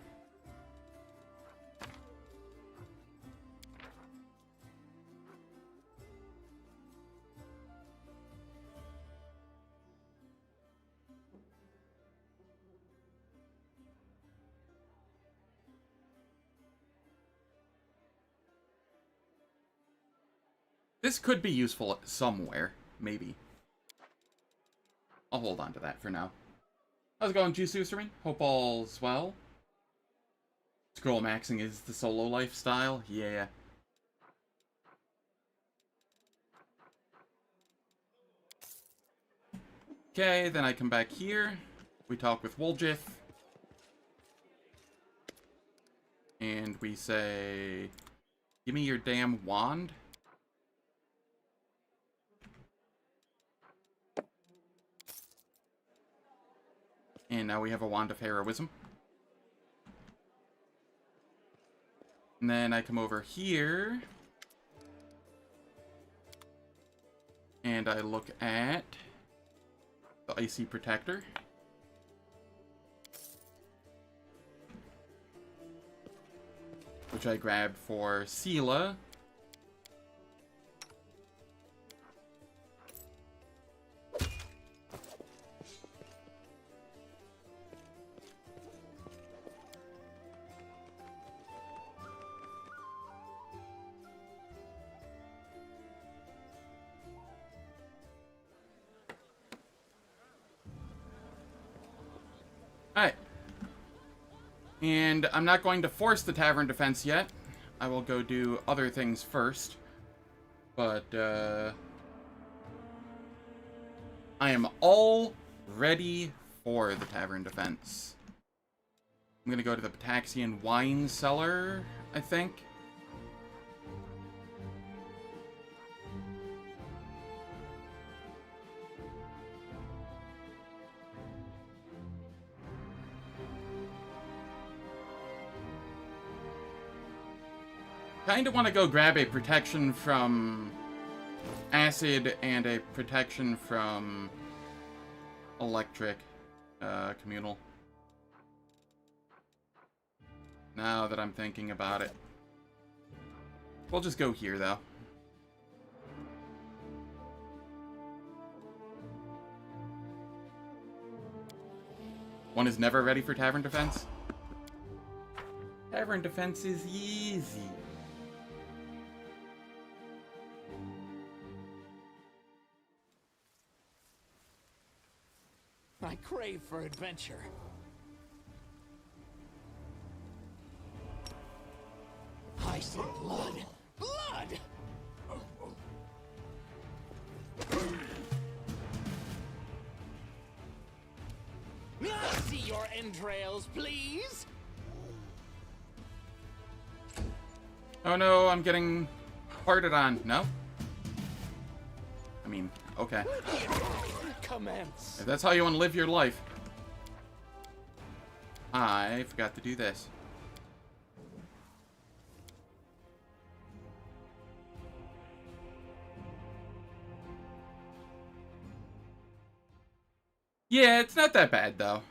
this could be useful somewhere, maybe. I'll hold on to that for now. How's it going, Juice-Userin? Hope all's well. Scroll maxing is the solo lifestyle? Yeah. Okay, then I come back here. We talk with Woljith. And we say, give me your damn wand. And now we have a Wand of Heroism. And then I come over here. And I look at the Icy Protector. Which I grabbed for Sela. Alright. And I'm not going to force the tavern defense yet. I will go do other things first. But, I am all ready for the tavern defense. I'm gonna go to the Pataxian wine cellar, I think. Kinda want to go grab a protection from acid and a protection from electric communal. Now that I'm thinking about it. We'll just go here, though. One is never ready for tavern defense. Tavern defense is easy. I crave for adventure. I see blood. Blood! May I see your entrails, please? Oh no, I'm getting parted on. No? I mean, okay. Commence. If that's how you want to live your life. I forgot to do this. Yeah, it's not that bad, though.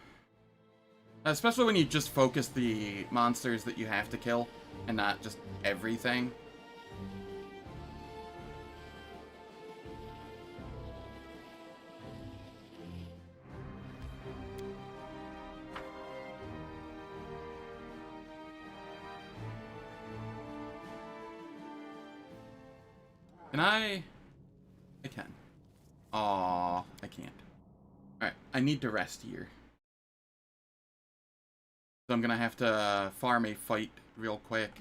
Especially when you just focus the monsters that you have to kill, and not just everything. Can I can. Aw, I can't. Alright, I need to rest here. So I'm gonna have to farm a fight real quick.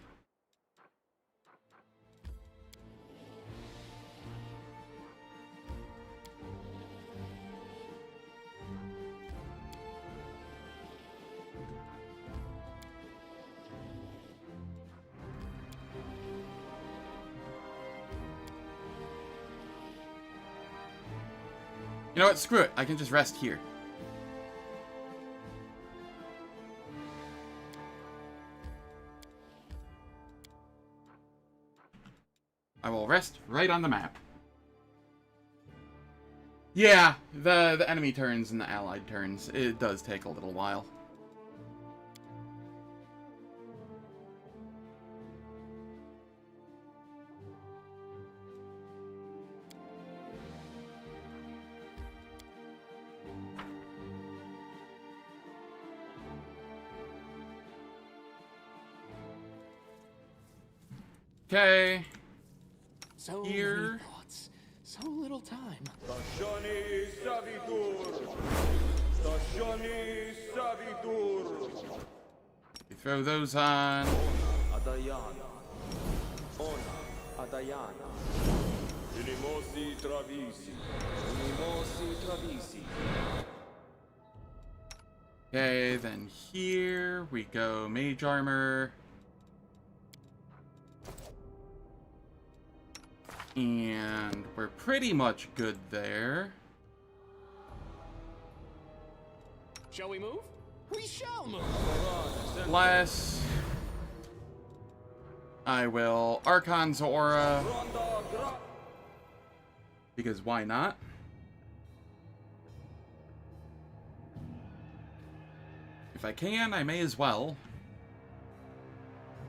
You know what? Screw it. I can just rest here. will rest right on the map. Yeah, the enemy turns and the allied turns, it does take a little while. Okay. So Here. many thoughts, so little time. Stasioni Savitur! Stasioni Savitur! We throw those on. Adayana. Ona Adayana. Unimosi Travisi. Unimosi Travisi. Okay, then here we go mage armor. And we're pretty much good there. Shall we move? We shall move. Less. I will Archon's Aura. Because why not? If I can, I may as well.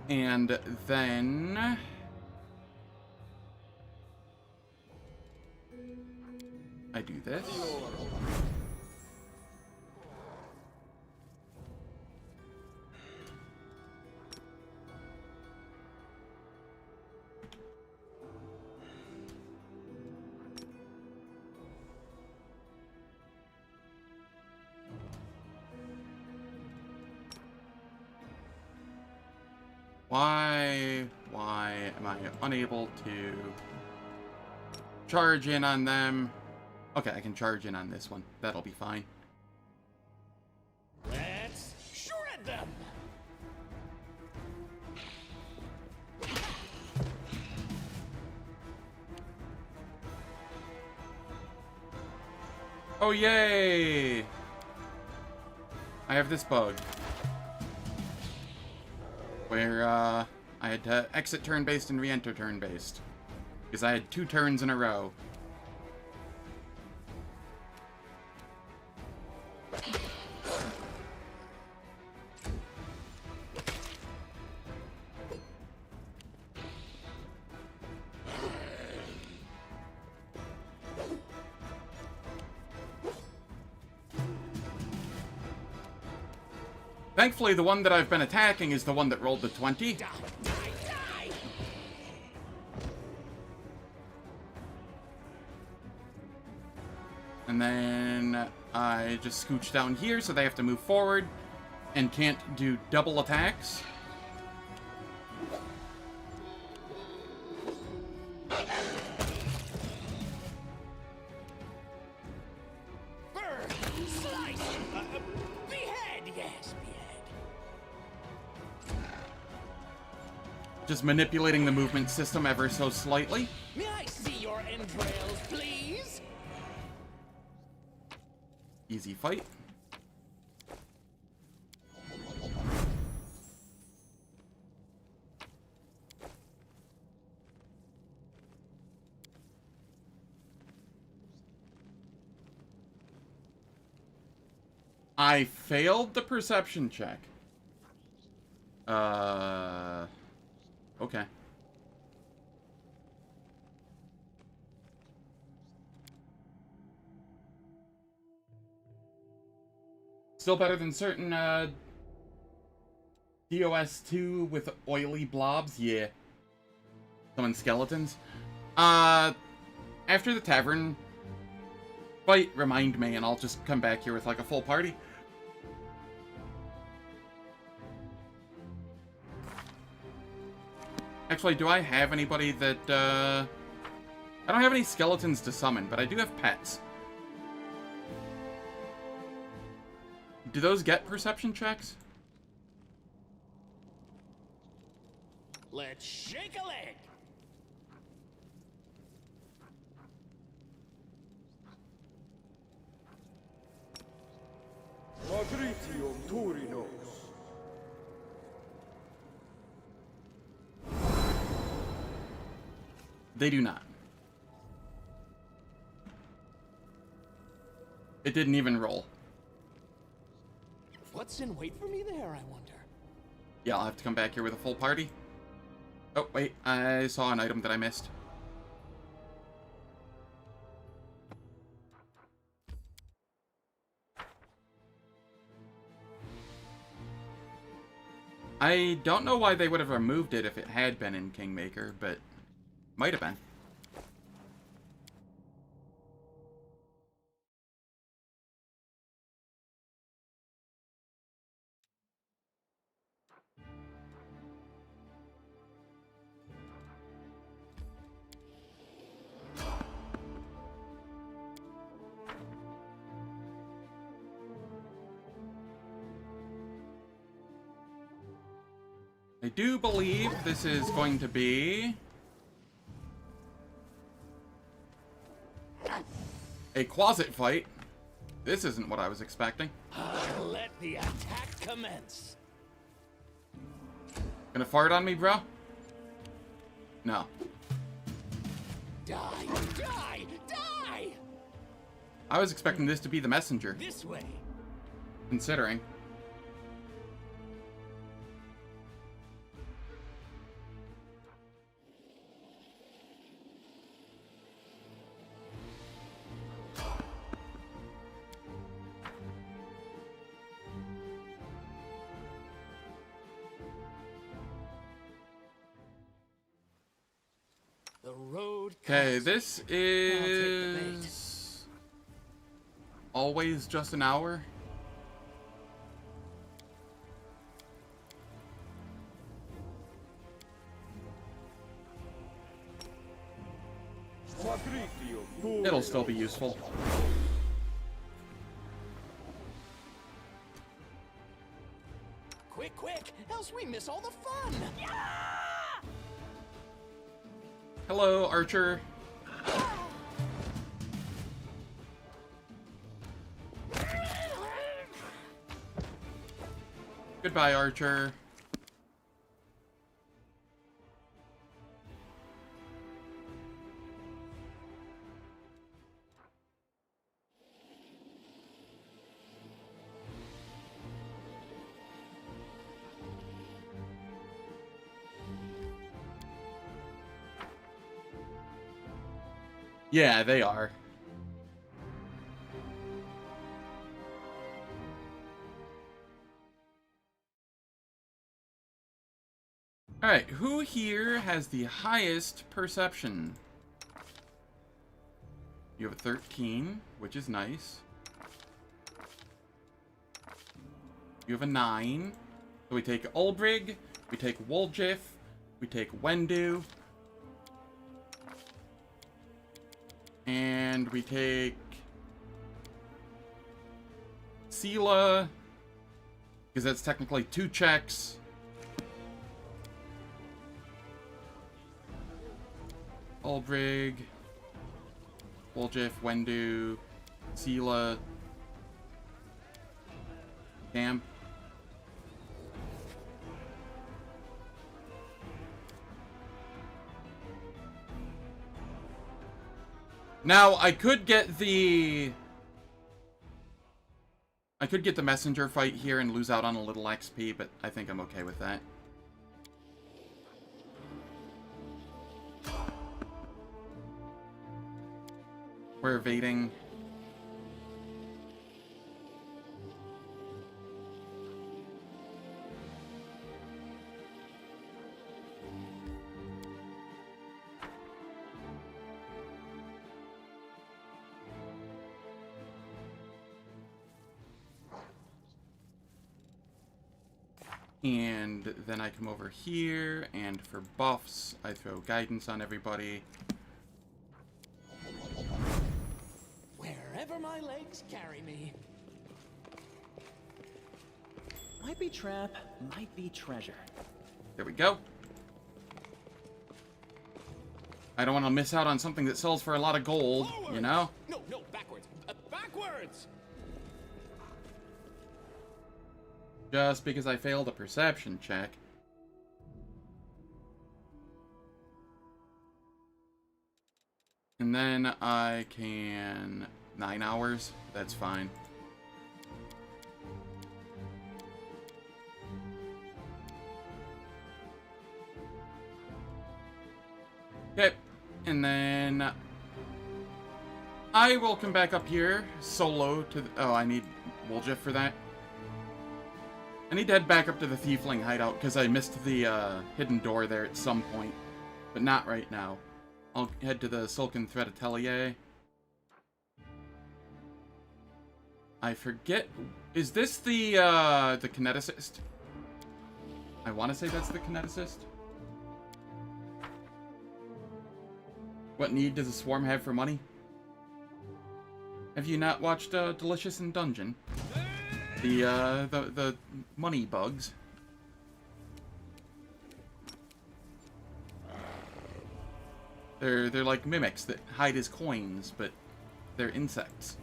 And then I do this. Why am I unable to charge in on them? Okay, I can charge in on this one. That'll be fine. Let's shred them. Oh, yay! I have this bug. Where, I had to exit turn-based and re-enter turn-based. Because I had 2 turns in a row. Thankfully, the one that I've been attacking is the one that rolled the 20. Die, die, die. And then I just scooch down here, so they have to move forward and can't do double attacks. Burn, slice, behead, yes, behead. Just manipulating the movement system ever so slightly. May I see your entrails, please? Easy fight. I failed the perception check. Okay. Still better than certain, DOS2 with oily blobs? Yeah. Summon skeletons. After the tavern fight, remind me, and I'll just come back here with, like, a full party. Actually, do I have anybody that, I don't have any skeletons to summon, but I do have pets. Do those get perception checks? Let's shake a leg. Magritium Turinos. They do not. It didn't even roll. What's in wait for me there, I wonder? Yeah, I'll have to come back here with a full party. Oh, wait. I saw an item that I missed. I don't know why they would have removed it if it had been in Kingmaker, but might have been. I do believe this is going to be a closet fight. This isn't what I was expecting. Let the attack commence. Gonna fart on me, bro? No. Die, die, die! I was expecting this to be the messenger, This way. considering. The road. Okay, this is always just an hour. It'll still be useful. Quick, quick, else we miss all the fun. Hello, Archer. Goodbye, Archer. Yeah, they are. Alright, who here has the highest perception? You have a 13, which is nice. You have a 9. So we take Ulbrig, we take Woljif, we take Wendu, and we take Sela, because that's technically 2 checks. Ulbrig, Woljif, Wendu, Sela, Camp. Now, I could get the messenger fight here and lose out on a little XP, but I think I'm okay with that. We're evading. And then I come over here, and for buffs, I throw guidance on everybody. Wherever my legs carry me. Might be trap, might be treasure. There we go. I don't want to miss out on something that sells for a lot of gold, you know? No, no, backwards. Backwards! Just because I failed a perception check. And then I can... 9 hours? That's fine. Okay, and then... I will come back up here, solo to the... Oh, I need Woljif for that. I need to head back up to the Thiefling hideout, because I missed the hidden door there at some point. But not right now. I'll head to the Silken Thread Atelier. I forget... Is this the kineticist? I want to say that's the kineticist. What need does a swarm have for money? Have you not watched Delicious in Dungeon? The money bugs. They're like mimics that hide as coins, but they're insects.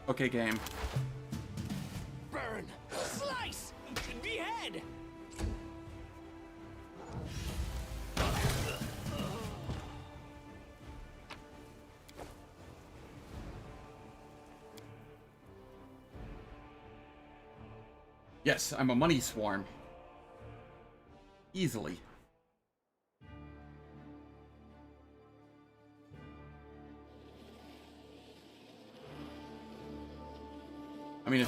Okay, game. Burn! Slice! Behead! Yes, I'm a money swarm. Easily. I mean,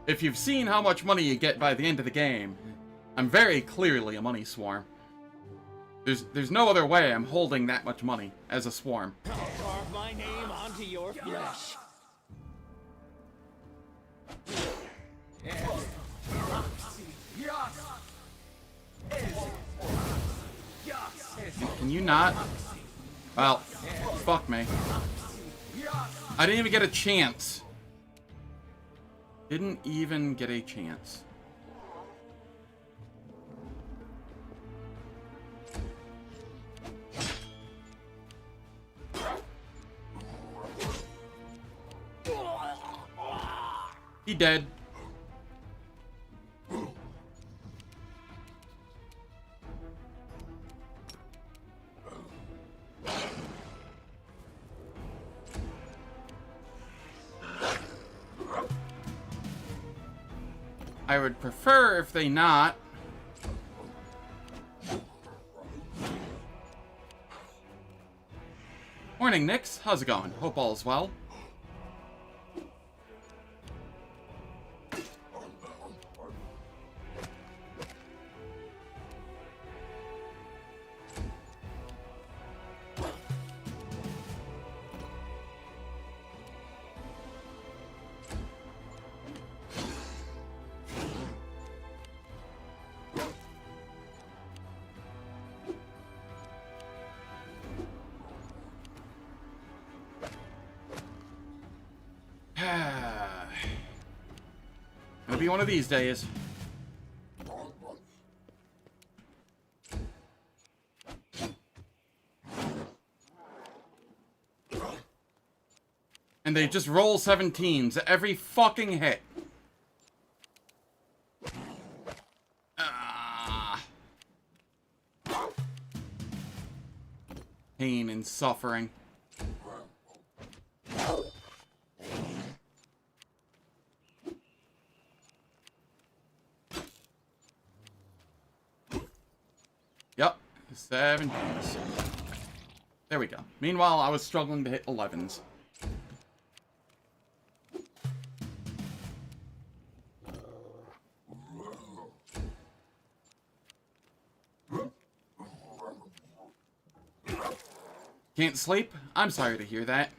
if you've seen how much money you get by the end of the game, I'm very clearly a money swarm. There's no other way I'm holding that much money as a swarm. I'll carve my name onto your flesh. Can you not? Well, fuck me. I didn't even get a chance. Didn't even get a chance. He dead. I would prefer if they not. Morning, Nix. How's it going? Hope all is well. It'll be one of these days. And they just roll 17s every fucking hit. Pain and suffering. Yep, 17s. There we go. Meanwhile, I was struggling to hit 11s. Can't sleep? I'm sorry to hear that.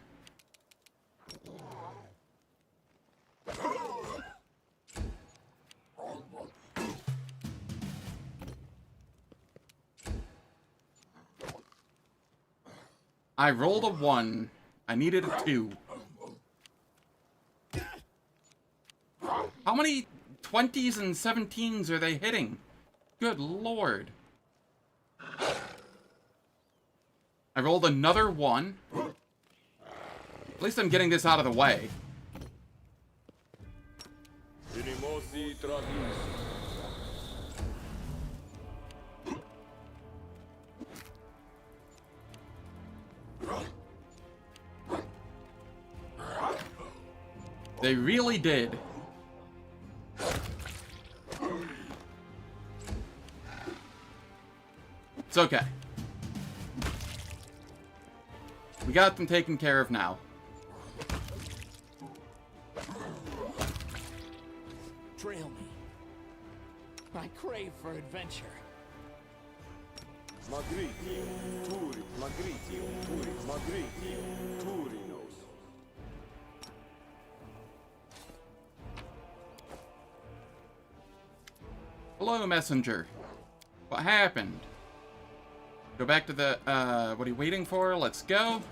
I rolled a 1. I needed a 2. How many 20s and 17s are they hitting? Good lord. I rolled another 1. At least I'm getting this out of the way. Inimosi Travisi. They really did. It's okay. We got them taken care of now. Trail me. I crave for adventure. Magritio, Turi, Magritio, Turi, Magritio, Turinos. Hello, messenger. What happened? Go back to the, what are you waiting for? Let's go.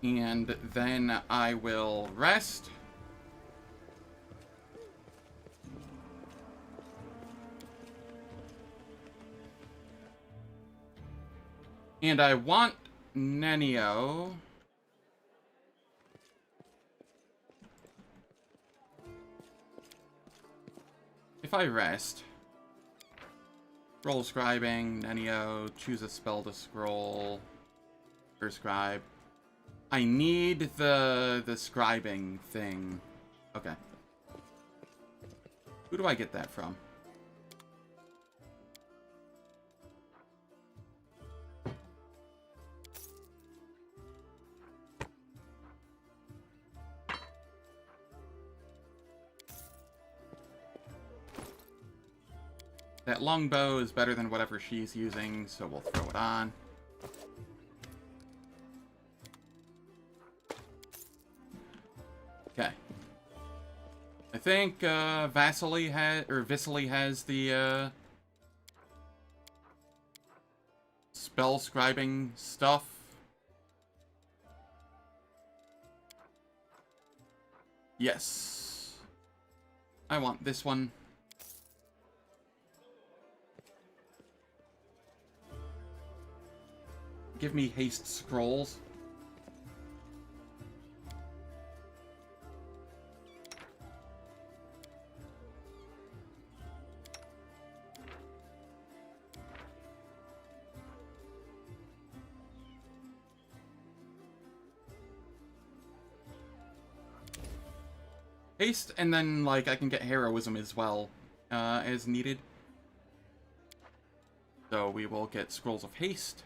And then I will rest. And I want Nenio. If I rest, roll scribing, Nenio, choose a spell to scroll, or scribe. I need the scribing thing. Okay. Who do I get that from? That longbow is better than whatever she's using, so we'll throw it on. Okay. I think Vasily has the spell scribing stuff. Yes. I want this one. Give me haste scrolls. Haste, and then, like, I can get heroism as well, as needed. So we will get scrolls of haste.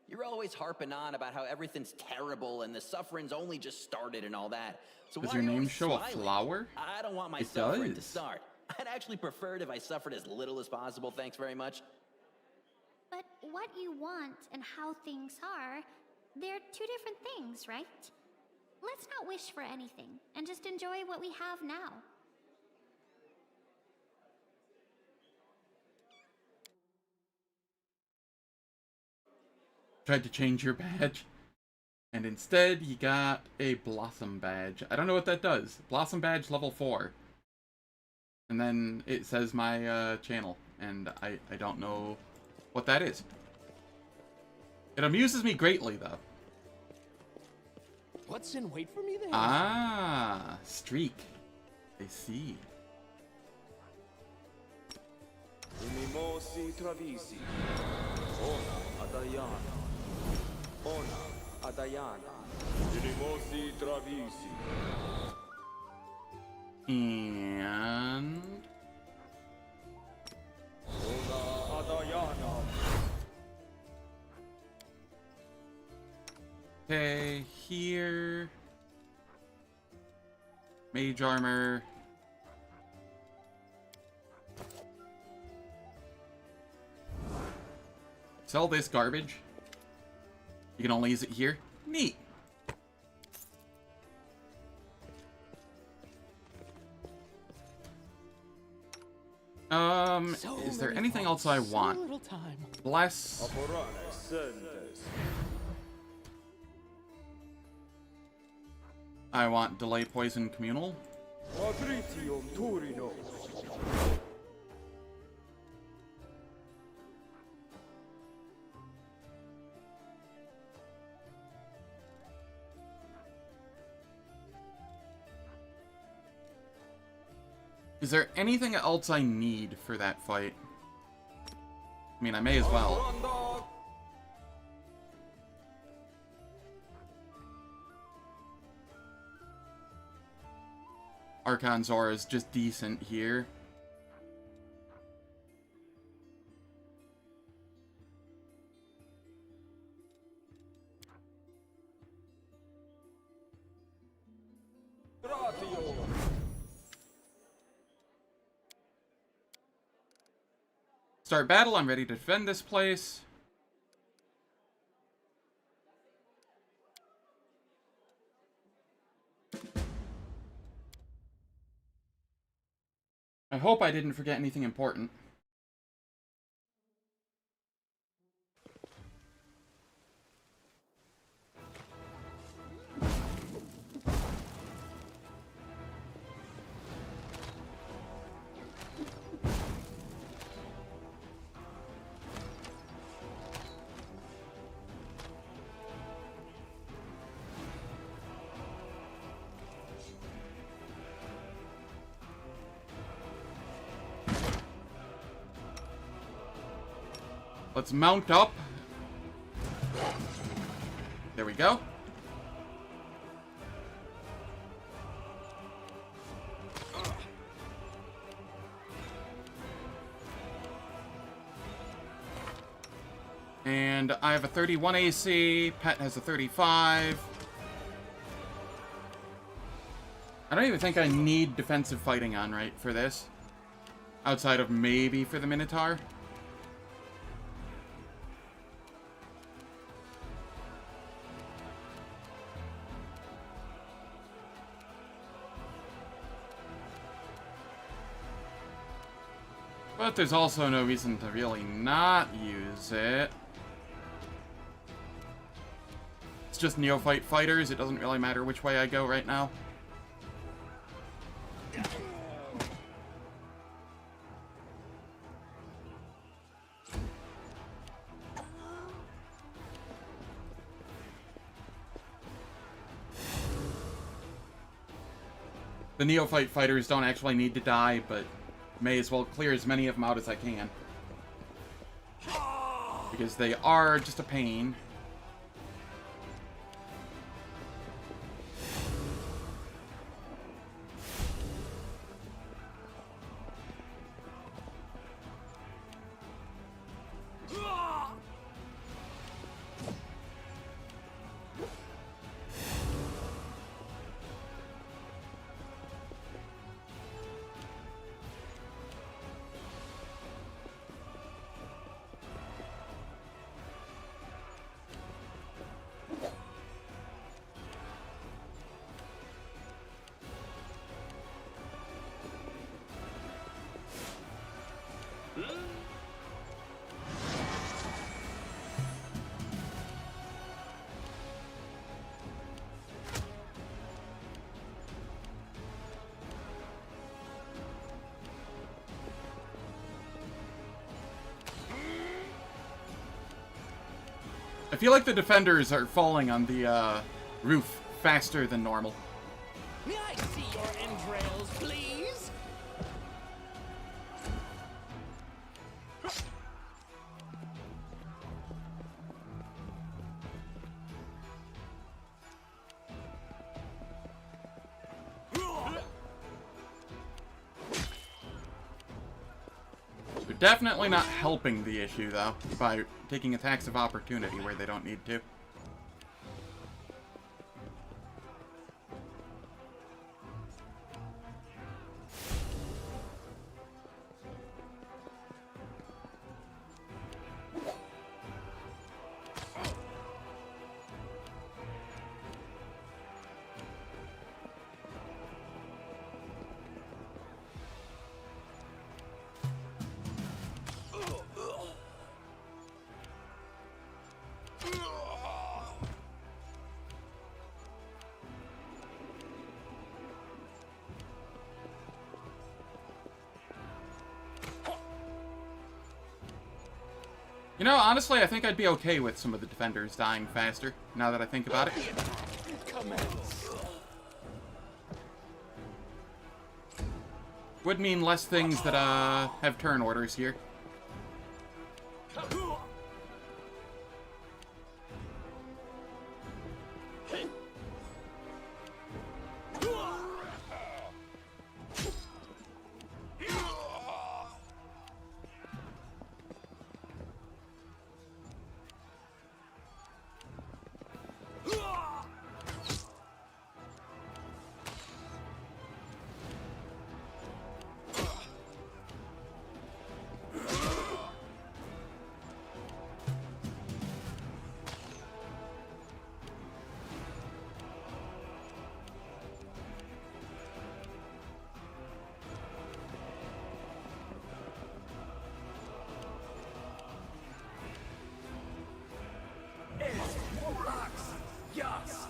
You're always harping on about how everything's terrible and the suffering's only just started and all that. So Does why your are you name always show a smiling? flower? I don't want my It suffering to does. start. I'd actually prefer it if I suffered as little as possible, thanks very much. But what you want and how things are, they're two different things, right? Let's not wish for anything and just enjoy what we have now. Tried to change your badge, and instead you got a Blossom badge. I don't know what that does. Blossom badge level 4. And then it says my channel, and I don't know what that is. It amuses me greatly, though. What's in wait for me there? Ah, streak. I see. Inimosi Travisi. Ona Adayana. Ona Adayana. Inimosi Travisi. And Ona Adayana. okay, here. Mage armor. Sell this garbage. You can only use it here. Neat. Is there anything else I want? little time. Bless. Apporare sentes. I want delay poison communal. Matritium turino. Is there anything else I need for that fight? I mean, I may as well. Ronda. Archon Zora is just decent here. Ratio. Start battle, I'm ready to defend this place. I hope I didn't forget anything important. Let's mount up. There we go. And I have a 31 AC. Pet has a 35. I don't even think I need defensive fighting on, right, for this. Outside of maybe for the Minotaur. But there's also no reason to really not use it. It's just neophyte fighters. It doesn't really matter which way I go right now. The neophyte fighters don't actually need to die, but may as well clear as many of them out as I can. Because they are just a pain. I feel like the defenders are falling on the roof faster than normal. May I see your entrails, please? They're definitely not helping the issue, though, by taking attacks of opportunity where they don't need to. You know, honestly, I think I'd be okay with some of the defenders dying faster, now that I think about it. Commence. Would mean less things that, have turn orders here.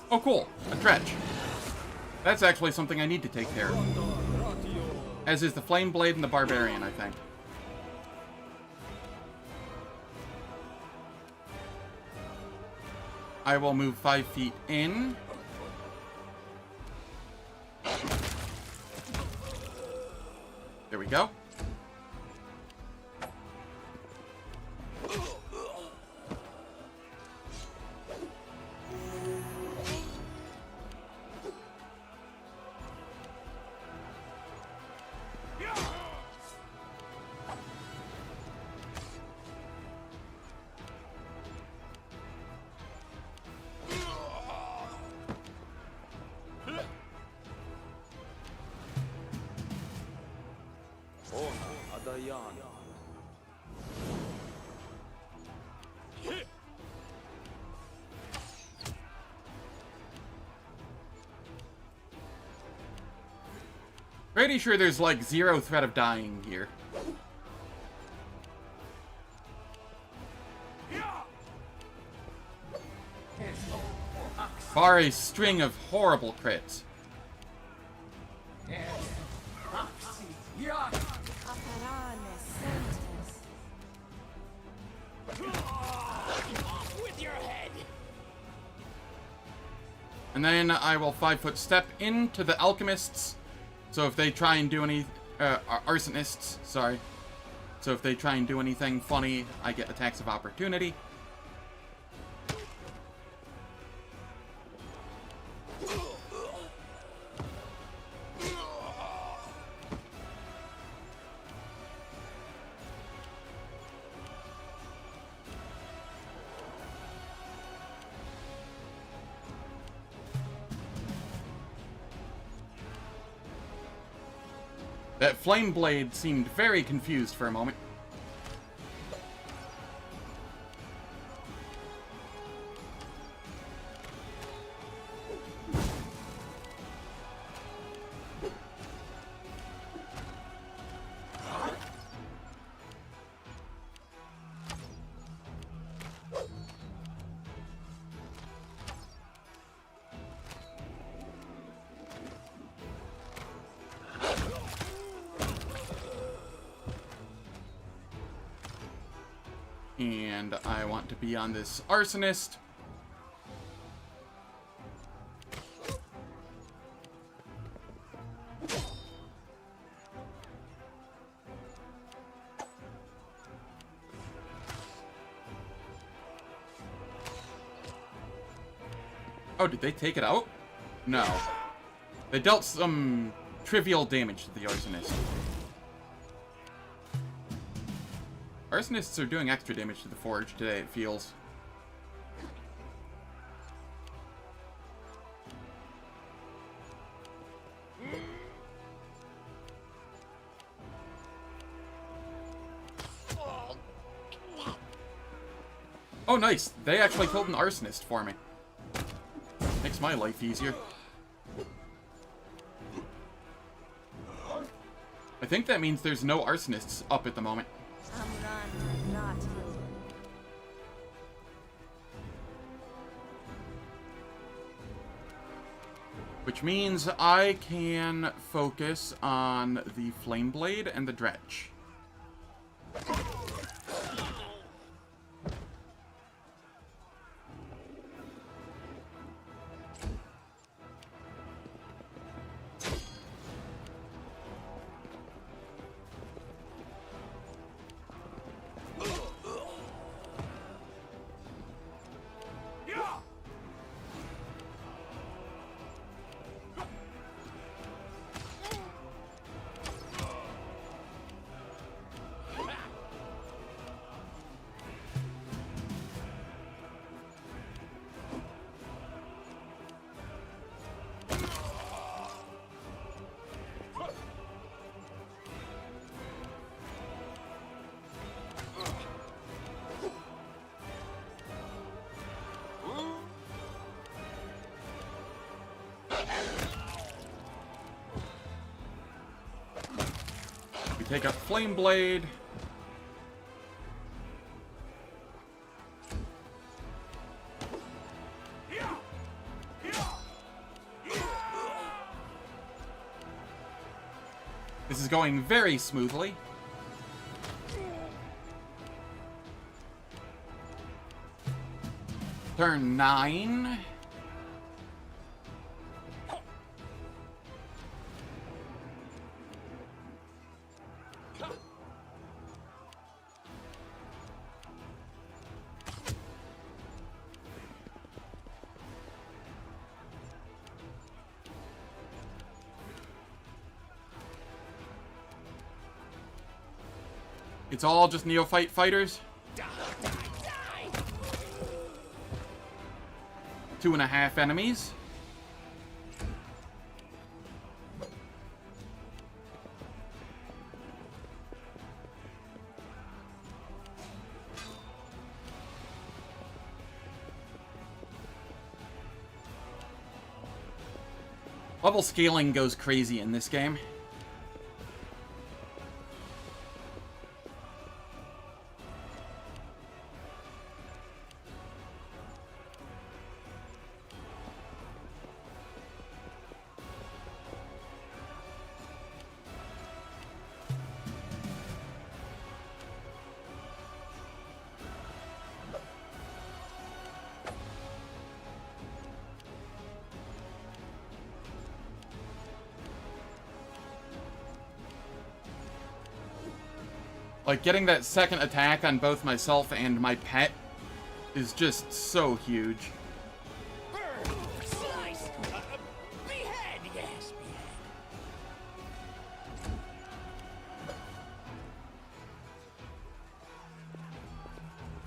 Oh, cool. A dredge. That's actually something I need to take care of. As is the Flame Blade and the Barbarian, I think. I will move 5 feet in. There we go. Pretty sure there's like 0 threat of dying here. Bar a string of horrible crits. With your head. And then I will 5-foot step into the alchemists. So if they try and do any, arsonists, sorry. So if they try and do anything funny, I get attacks of opportunity. That Flame Blade seemed very confused for a moment. And I want to be on this arsonist. Oh, did they take it out? No. They dealt some trivial damage to the arsonist. Arsonists are doing extra damage to the forge today, it feels. Oh, nice. They actually killed an arsonist for me. Makes my life easier. I think that means there's no arsonists up at the moment. Which means I can focus on the Flame Blade and the Dredge. Take up Flame Blade. This is going very smoothly. Turn 9. It's all just neophyte fighters. 2.5 enemies. Level scaling goes crazy in this game. Like, getting that second attack on both myself and my pet is just so huge. Burn! Slice! Behead! Yes,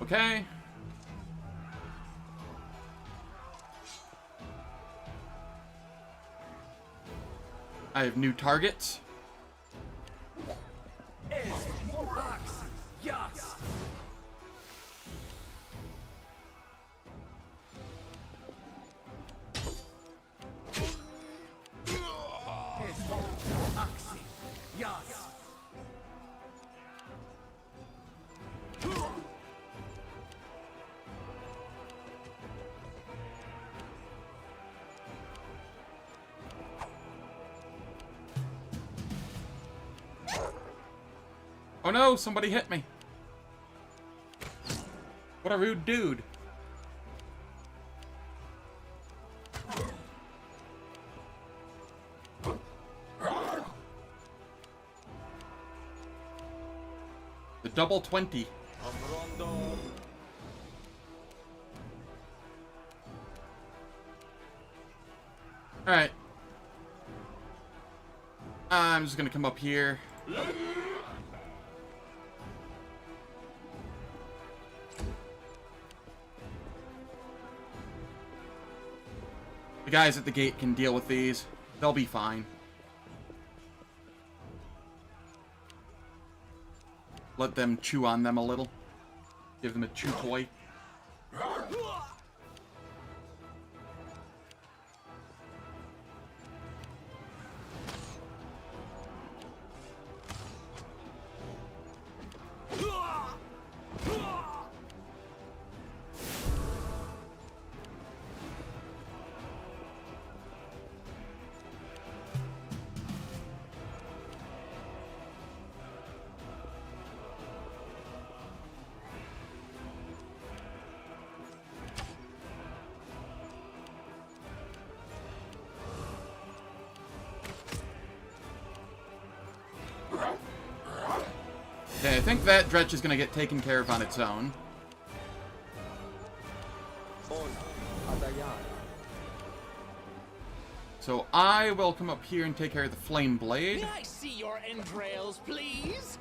behead. Okay. I have new targets. Oh no, somebody hit me. What a rude dude. The double 20. Alright. I'm just gonna come up here. The guys at the gate can deal with these. They'll be fine. Let them chew on them a little. Give them a chew toy. Okay, I think that dretch is gonna get taken care of on its own. So I will come up here and take care of the flame blade. May I see your entrails, please?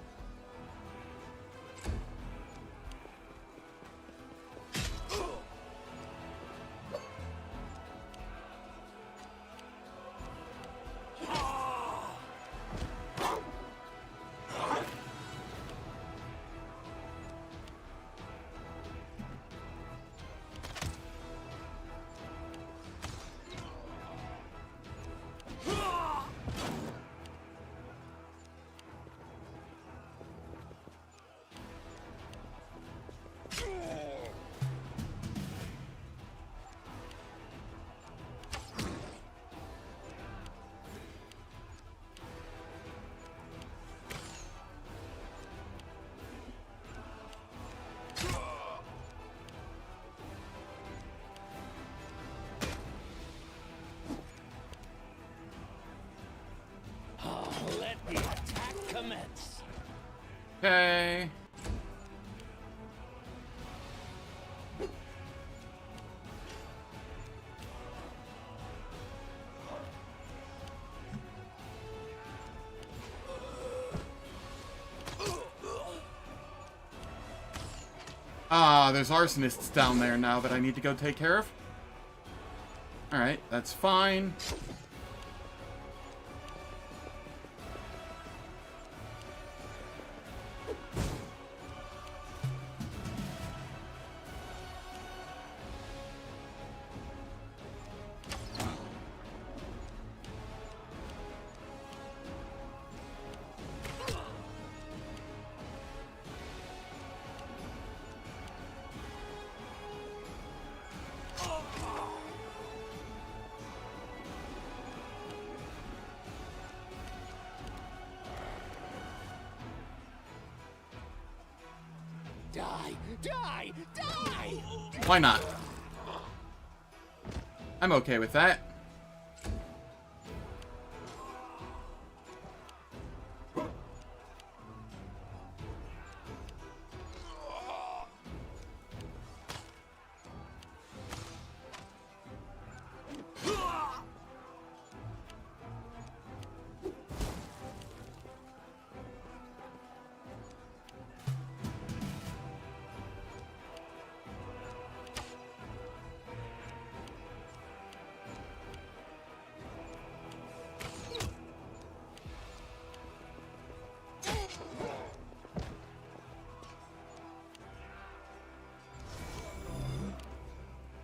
Okay. Ah, there's arsonists down there now that I need to go take care of. Alright, that's fine. Die! Die! Die! Why not? I'm okay with that.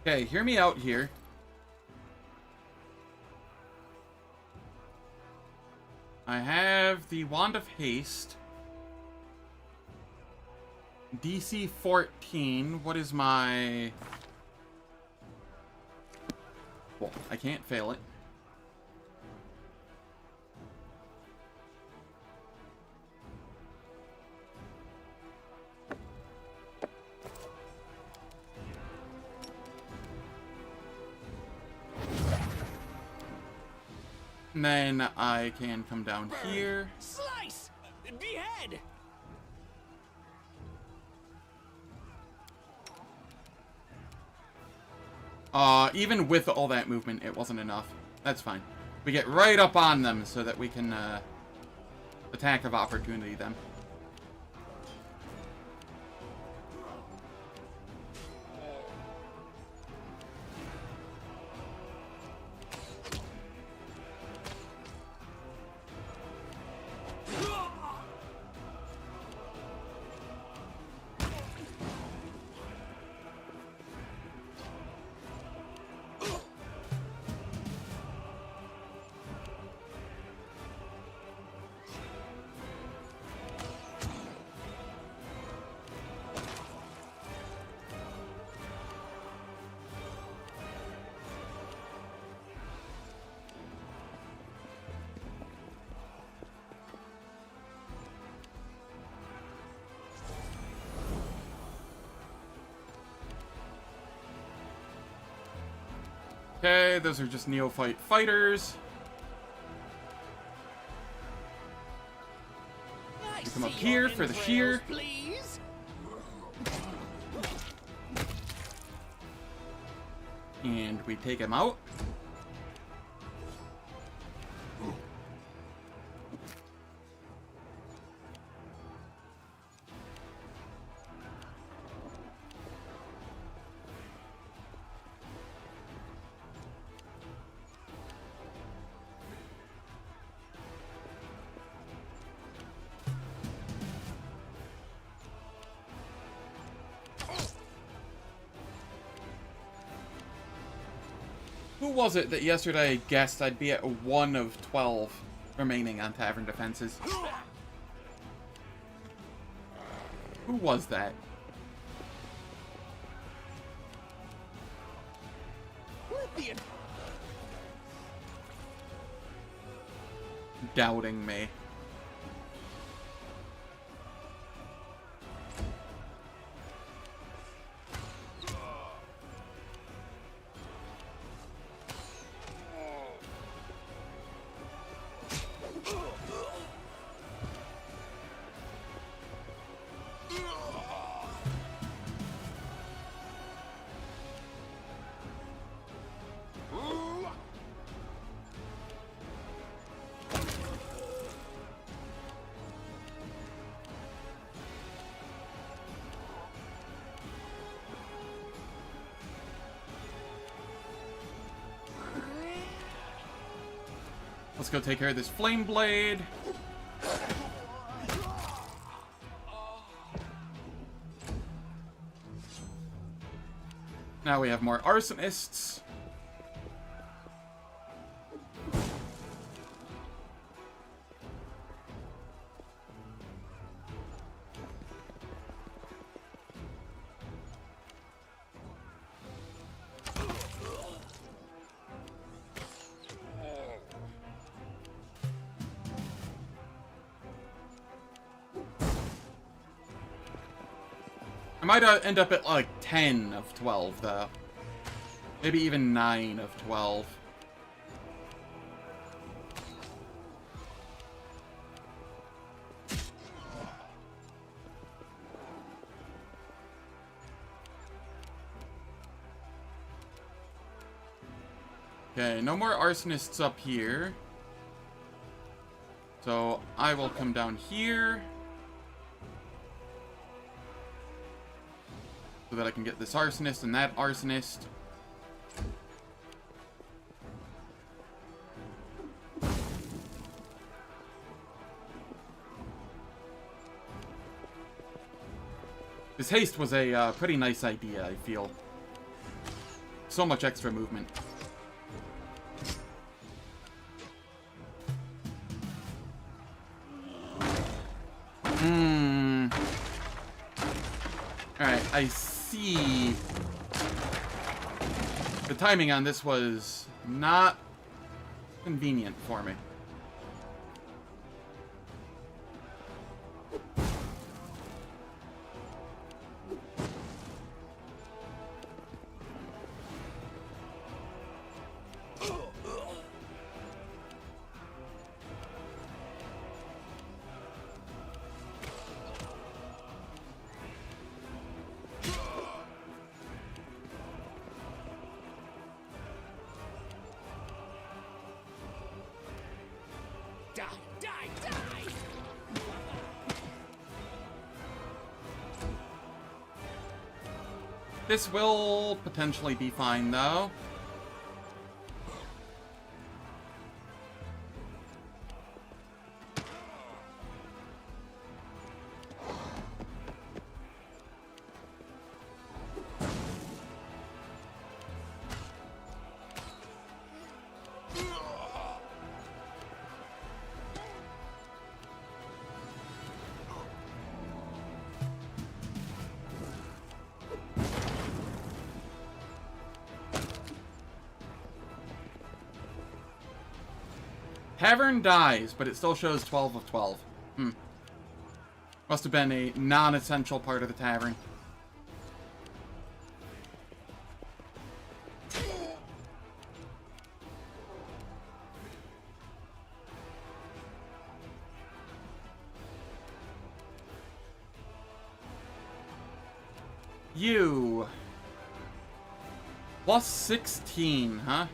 Okay, hear me out here. I have the Wand of Haste. DC 14. What is my... Well, I can't fail it. And then I can come down here. Slice! Behead! Even with all that movement, it wasn't enough. That's fine. We get right up on them so that we can, attack of opportunity them. Okay, those are just neophyte fighters. We come up here for the shear. Please? And we take him out. Who was it that yesterday guessed I'd be at 1 of 12 remaining on Tavern defenses? Who was that? What the... Doubting me. Let's go take care of this flame blade. Now we have more arsonists. I might end up at like 10 of 12 though. Maybe even 9 of 12. Okay, no more arsonists up here. So I will come down here. So that I can get this arsonist and that arsonist. This haste was a pretty nice idea, I feel. So much extra movement. Alright, I see. The timing on this was not convenient for me. Die, die, die! This will potentially be fine, though. Tavern dies, but it still shows 12 of 12. Must have been a non-essential part of the tavern. You. Plus 16, huh?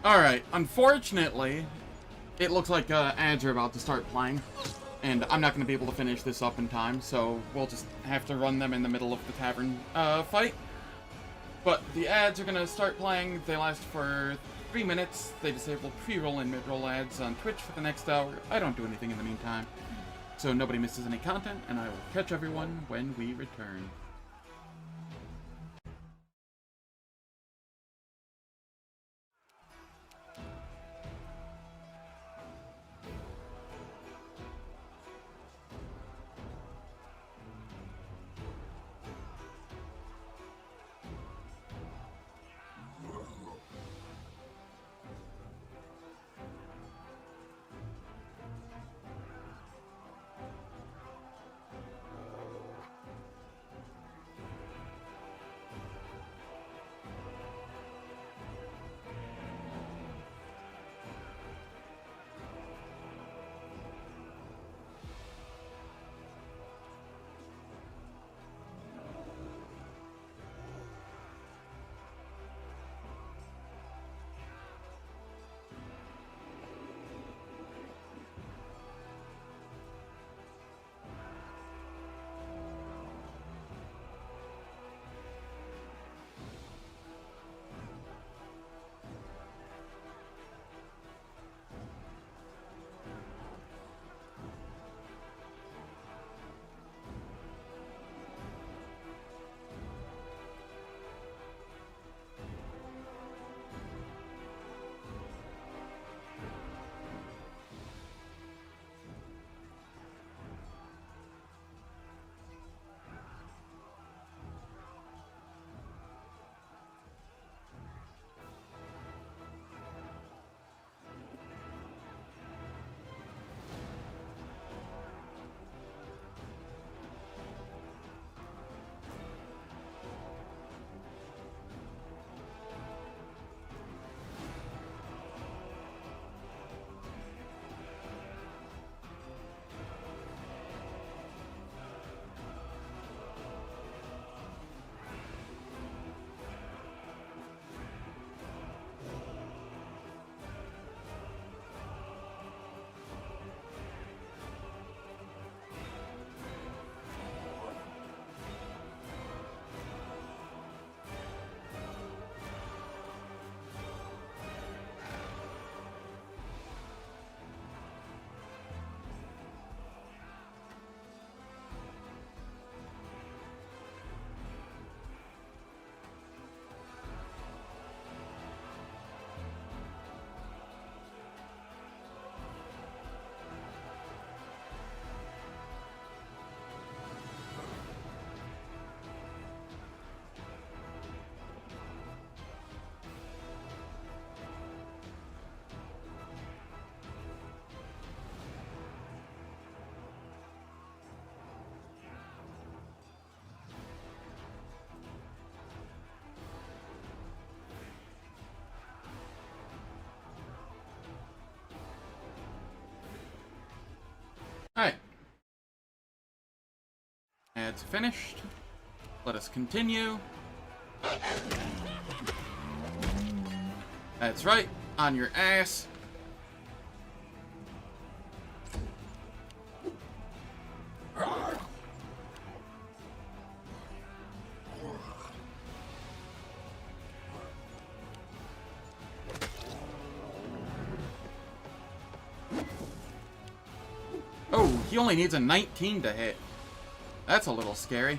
Alright, unfortunately, it looks like ads are about to start playing, and I'm not going to be able to finish this up in time, so we'll just have to run them in the middle of the tavern fight. But the ads are going to start playing. They last for 3 minutes. They disable pre-roll and mid-roll ads on Twitch for the next hour. I don't do anything in the meantime, so nobody misses any content, and I will catch everyone when we return. that's finished. Let us continue. That's right, on your ass. Oh, he only needs a 19 to hit. That's a little scary.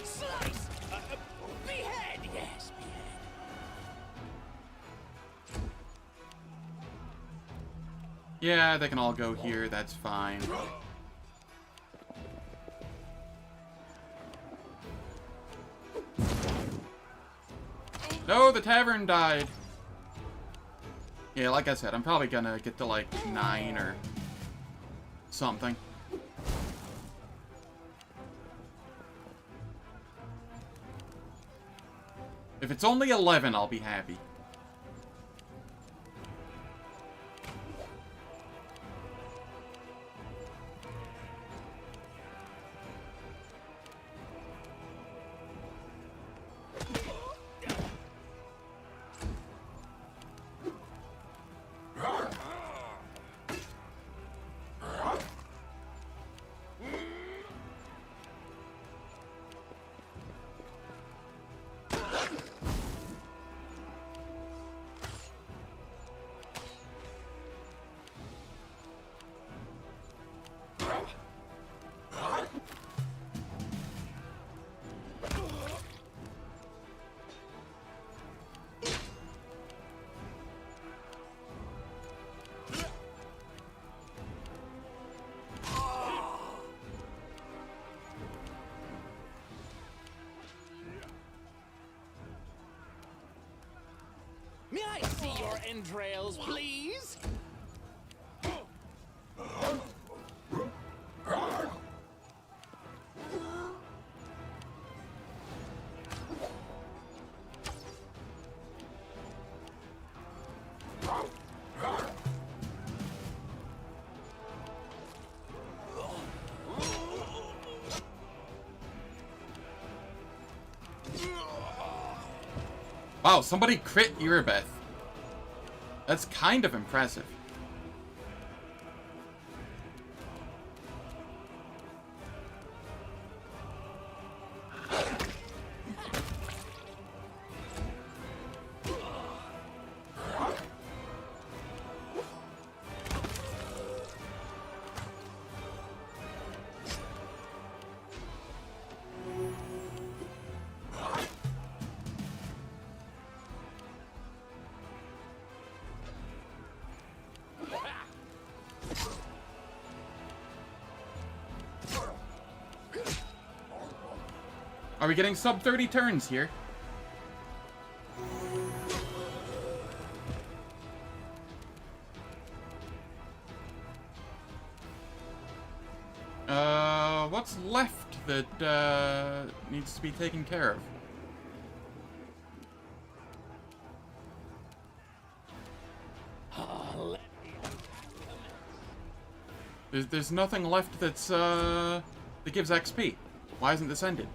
Slice! Behead! Yes, behead. Yeah, they can all go here, that's fine. No, the tavern died! Yeah, like I said, I'm probably gonna get to like 9 or something. If it's only 11, I'll be happy. May I see your entrails, please? Wow, somebody crit Erebeth. That's kind of impressive. Are we getting sub 30 turns here? What's left that needs to be taken care of? There's nothing left that's that gives XP. Why isn't this ended?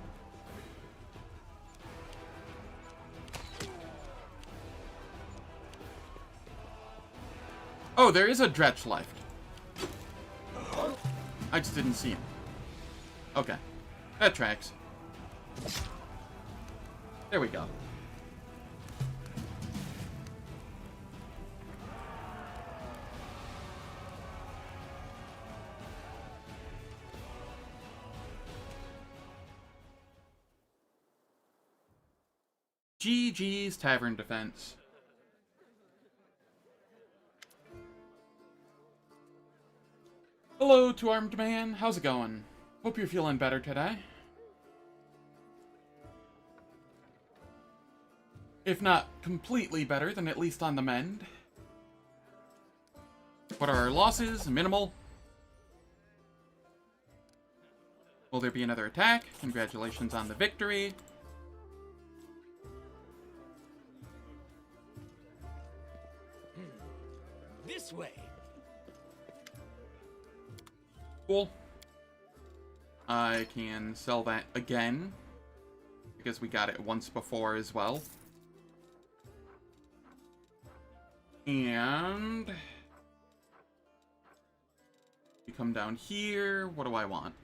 Oh, there is a Dretch left. I just didn't see him. Okay. That tracks. There we go. GG's Tavern Defense. Hello, two-armed man. How's it going? Hope you're feeling better today. If not completely better, then at least on the mend. What are our losses? Minimal. Will there be another attack? Congratulations on the victory. This way. Cool. I can sell that again, because we got it once before as well. And we come down here. What do I want?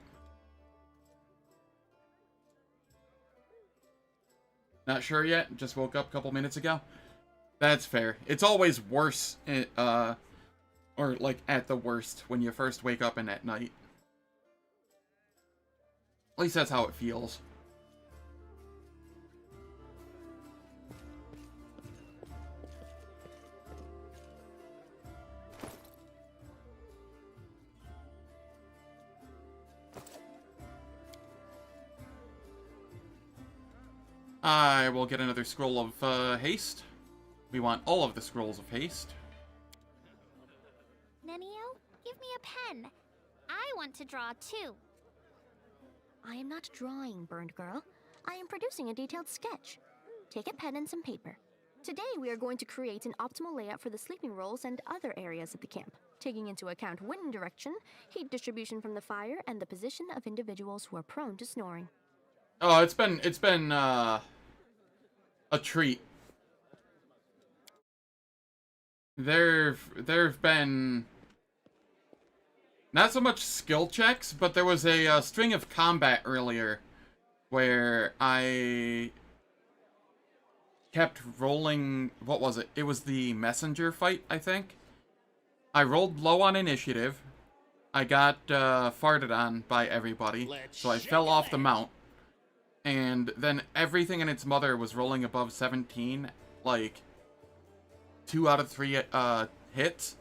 Not sure yet. Just woke up a couple minutes ago. That's fair. It's always worse, or like at the worst when you first wake up and at night. At least that's how it feels. I will get another scroll of haste. We want all of the scrolls of haste. Nenio, give me a pen. I want to draw too. I am not drawing, Burned Girl. I am producing a detailed sketch. Take a pen and some paper. Today we are going to create an optimal layout for the sleeping rolls and other areas of the camp, taking into account wind direction, heat distribution from the fire, and the position of individuals who are prone to snoring. Oh, it's been a treat. There've been not so much skill checks, but there was a string of combat earlier where I kept rolling. What was it? It was the messenger fight, I think. I rolled low on initiative. I got farted on by everybody, so I fell off the mount. And then everything and its mother was rolling above 17, like 2 out of 3 hits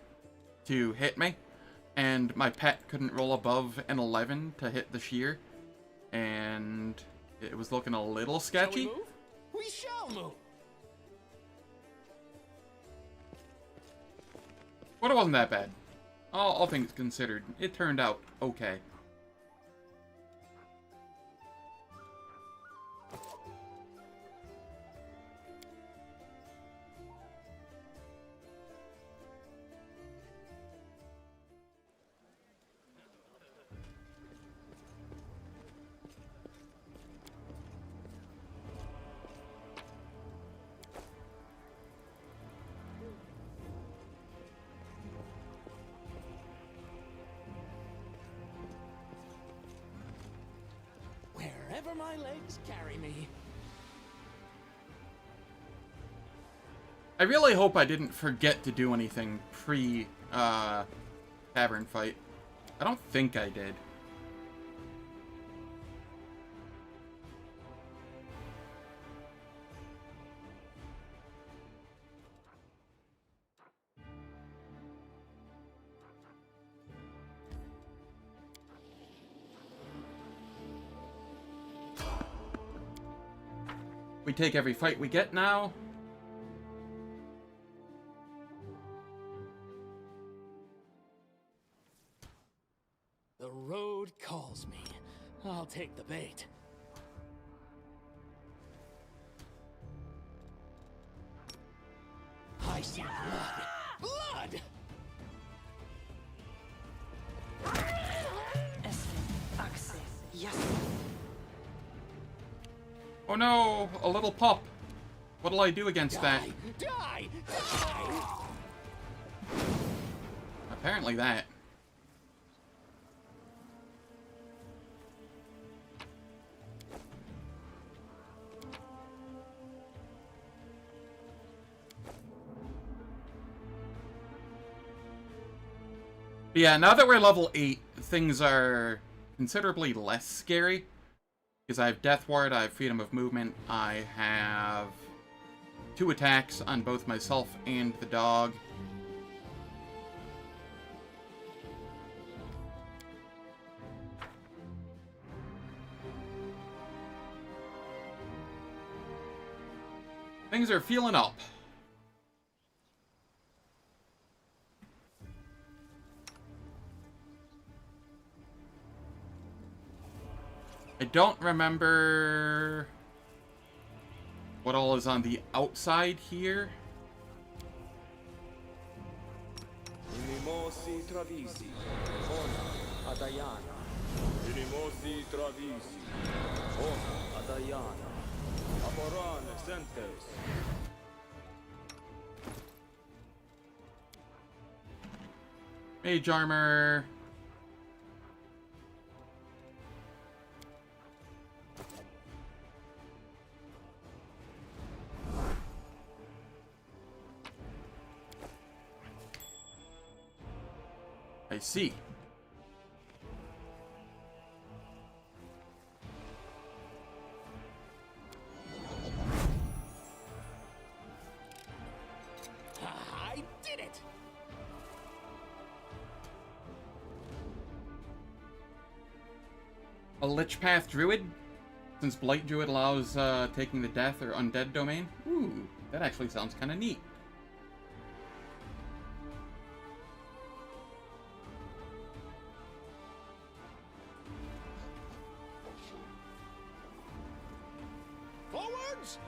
to hit me. And my pet couldn't roll above an 11 to hit the shear. And it was looking a little sketchy. Shall we move? We shall move. But it wasn't that bad. All things considered, it turned out okay. Wherever my legs carry me. I really hope I didn't forget to do anything tavern fight. I don't think I did. We take every fight we get now. The road calls me. I'll take the bait. I see blood. Blood! Oh no, a little pup. What'll I do against that? Die! Die! Apparently that. But yeah, now that we're level 8, things are considerably less scary. Because I have Death Ward, I have Freedom of Movement, I have 2 attacks on both myself and the dog. Things are feeling up. I don't remember what all is on the outside here. Unimosi Travisi, Ona Adayana. Unimosi Travisi, Ona Adayana. Aporane Sentes. Mage armor. I see. I did it! A Lich Path Druid? Since Blight Druid allows taking the Death or Undead domain? Ooh, that actually sounds kind of neat. Forwards?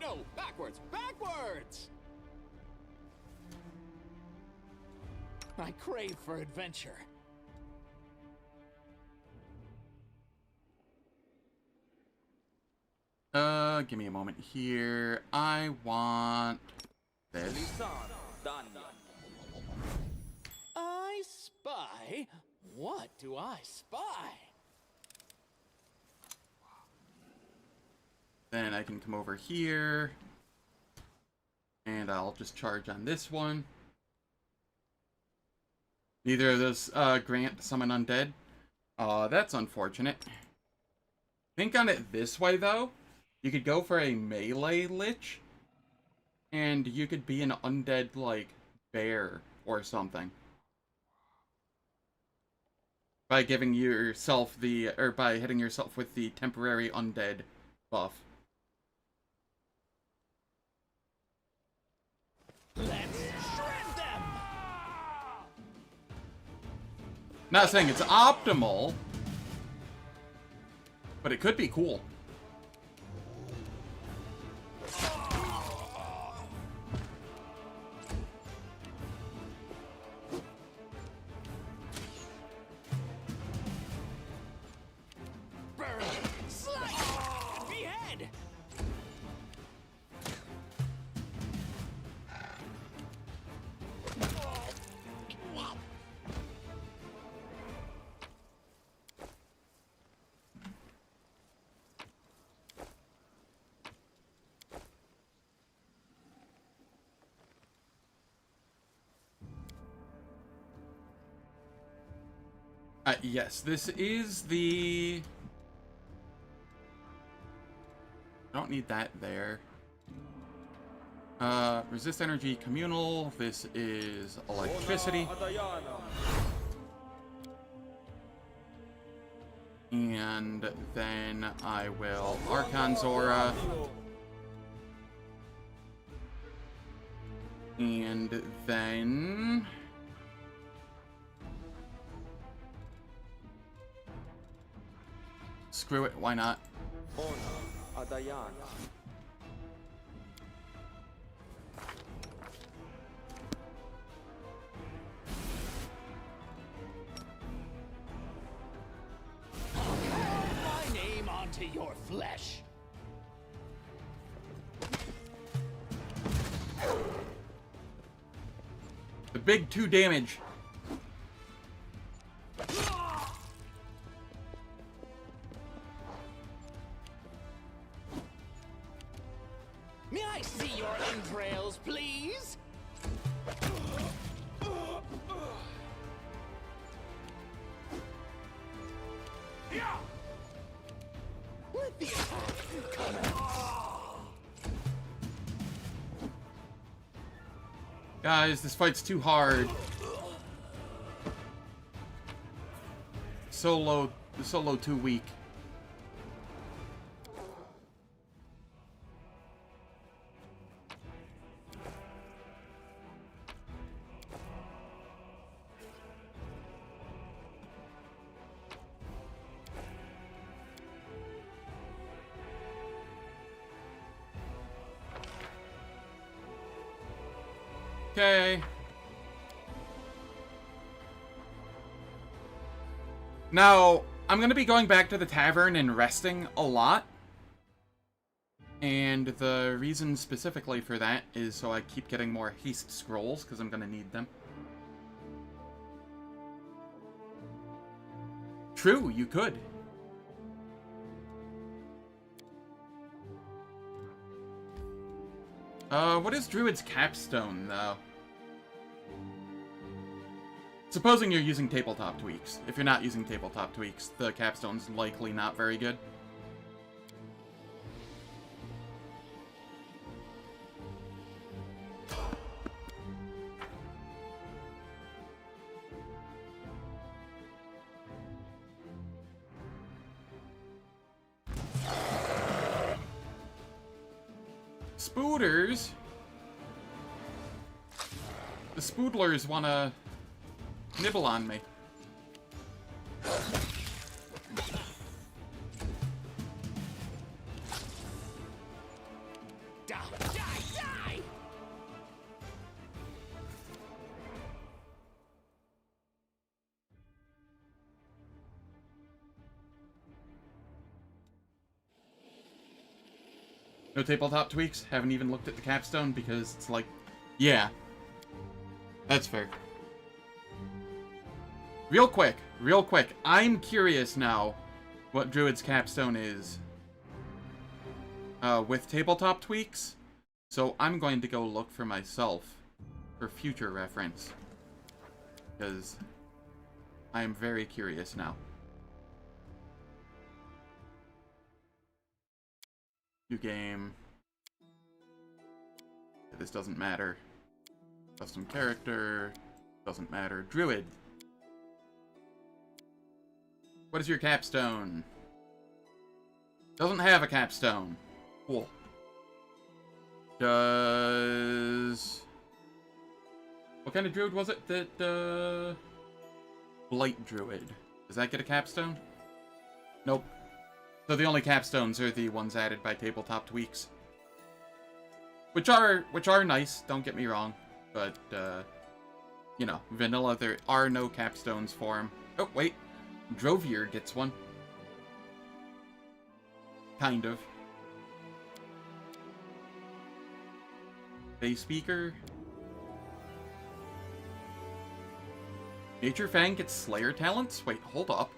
No, backwards! Backwards! I crave for adventure. Give me a moment here. I want this. Lisana, Danya. I spy? What do I spy? Then I can come over here. And I'll just charge on this one. Neither of those grant summon undead. That's unfortunate. Think on it this way, though. You could go for a melee lich. And you could be an undead, like, bear or something. By giving yourself the... or by hitting yourself with the temporary undead buff. Let's shred them! Not saying it's optimal, but it could be cool. Burn! Slice! Behead! Yes, this is the... I don't need that there. Resist energy communal. This is electricity. Ona Adayana. And then I will Archon Zora. And then... screw it, why not? Ona Adayana. My name onto your flesh. The big 2 damage. May I see your entrails, please? Let the attack commence. Guys, this fight's too hard. Solo too weak. Okay. Now, I'm going to be going back to the tavern and resting a lot. And the reason specifically for that is so I keep getting more haste scrolls, because I'm going to need them. True, you could. What is Druid's capstone, though? Supposing you're using tabletop tweaks. If you're not using tabletop tweaks, the capstone's likely not very good. Spooders? The Spoodlers wanna nibble on me. Die! Die! No tabletop tweaks? Haven't even looked at the capstone because it's like, yeah. That's fair. Real quick. I'm curious now what Druid's capstone is with tabletop tweaks. So I'm going to go look for myself for future reference. Because I am very curious now. New game. This doesn't matter. Custom character. Doesn't matter. Druid. What is your capstone? Doesn't have a capstone. Cool. Does... What kind of druid was it that, Blight Druid. Does that get a capstone? Nope. So the only capstones are the ones added by tabletop tweaks. Which are nice, don't get me wrong. But, you know, vanilla, there are no capstones for him. Oh, wait. Drovier gets one. Kind of. Bass Speaker. Nature Fang gets Slayer talents? Wait, hold up.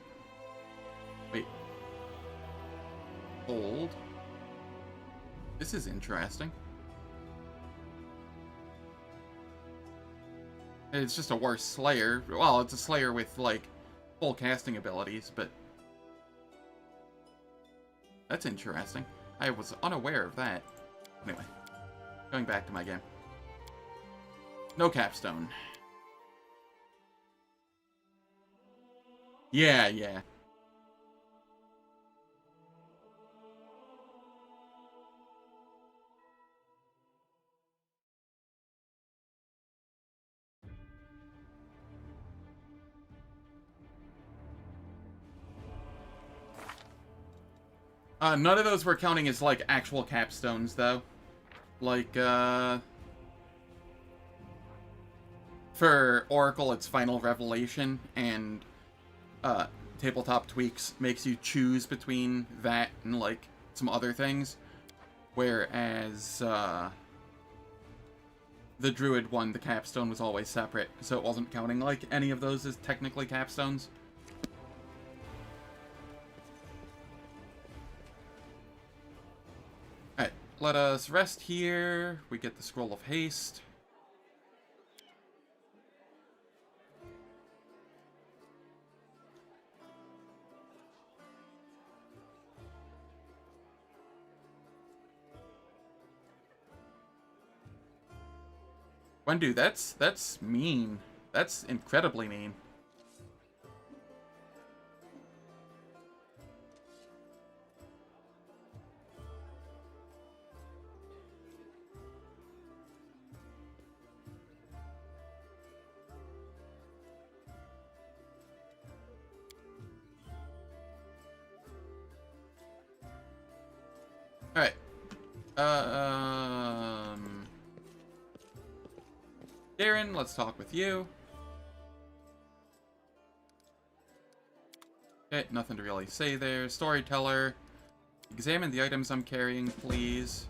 Wait. Hold. This is interesting. It's just a worse Slayer. Well, it's a Slayer with, like, full casting abilities, but... That's interesting. I was unaware of that. Anyway. Going back to my game. No capstone. Yeah. None of those were counting as, like, actual capstones, though. Like, for Oracle, it's Final Revelation, and, Tabletop Tweaks makes you choose between that and, like, some other things. Whereas, the Druid one, the capstone was always separate, so it wasn't counting, like, any of those as technically capstones. Alright, let us rest here. We get the Scroll of Haste. Wendu, that's mean. That's incredibly mean. Alright. Darren, let's talk with you. Okay, nothing to really say there. Storyteller, examine the items I'm carrying, please.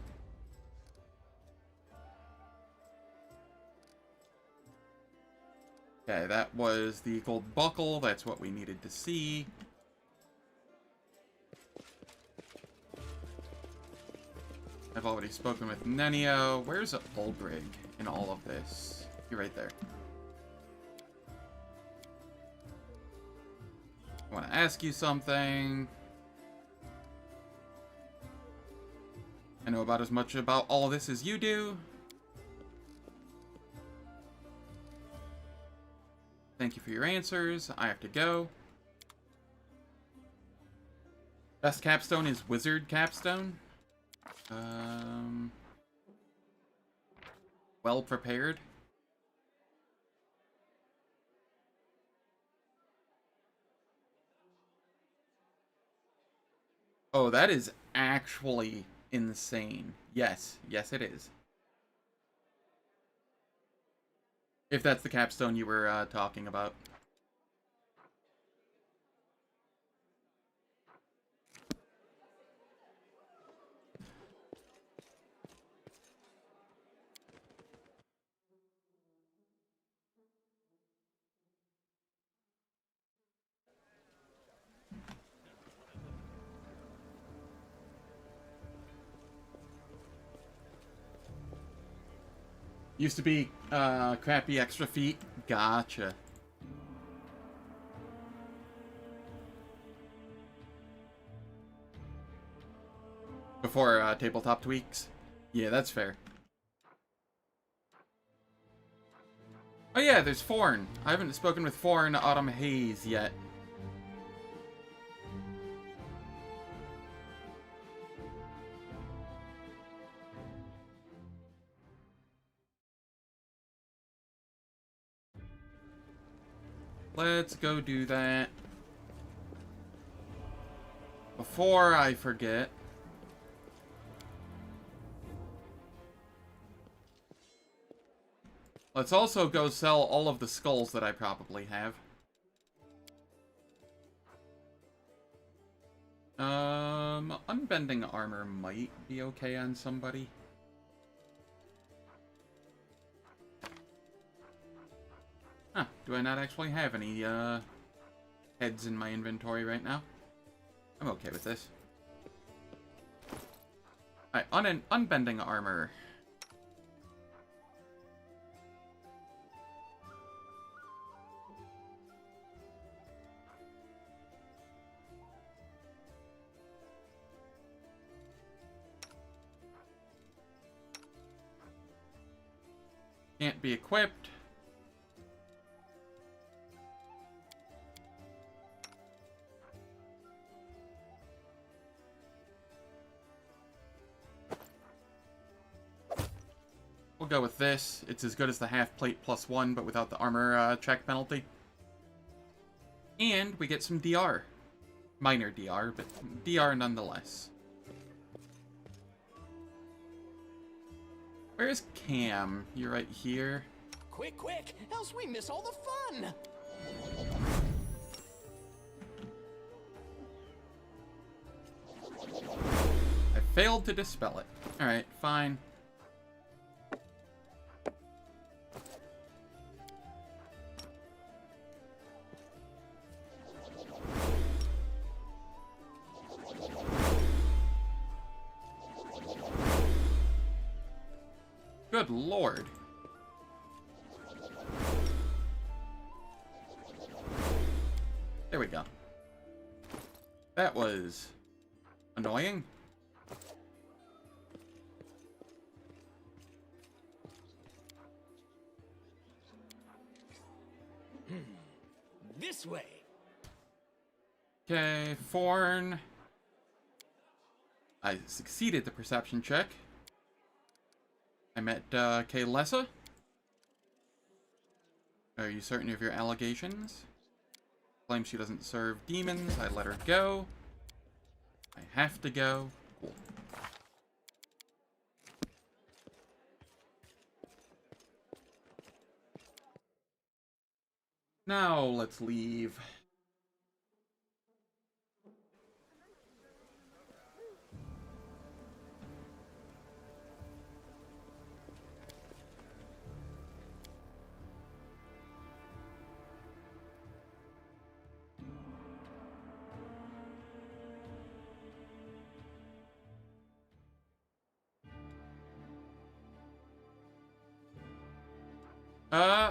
Okay, that was the gold buckle. That's what we needed to see. I've already spoken with Nenio. Where's Ulbrig in all of this? You're right there. I want to ask you something. I know about as much about all this as you do. Thank you for your answers. I have to go. Best capstone is Wizard Capstone. Well prepared. Oh, that is actually insane. Yes, yes it is. If that's the capstone you were talking about. Used to be crappy extra feet. Gotcha. Before tabletop tweaks. Yeah, that's fair. Oh yeah, there's Forn. I haven't spoken with Forn Autumn Haze yet. Let's go do that. Before I forget. Let's also go sell all of the skulls that I probably have. Unbending armor might be okay on somebody. Huh, do I not actually have any, heads in my inventory right now? I'm okay with this. Alright, unbending armor. Can't be equipped. We'll go with this. It's as good as the half plate +1, but without the armor check penalty. And we get some DR. Minor DR, but DR nonetheless. Where's Cam? You're right here. Quick, quick, else we miss all the fun! I failed to dispel it. Alright, fine. Good lord. There we go. That was annoying. This way. Okay, Forn. I succeeded the perception check. I met Kaylessa. Are you certain of your allegations? Claims she doesn't serve demons. I let her go. I have to go. Cool. Now let's leave.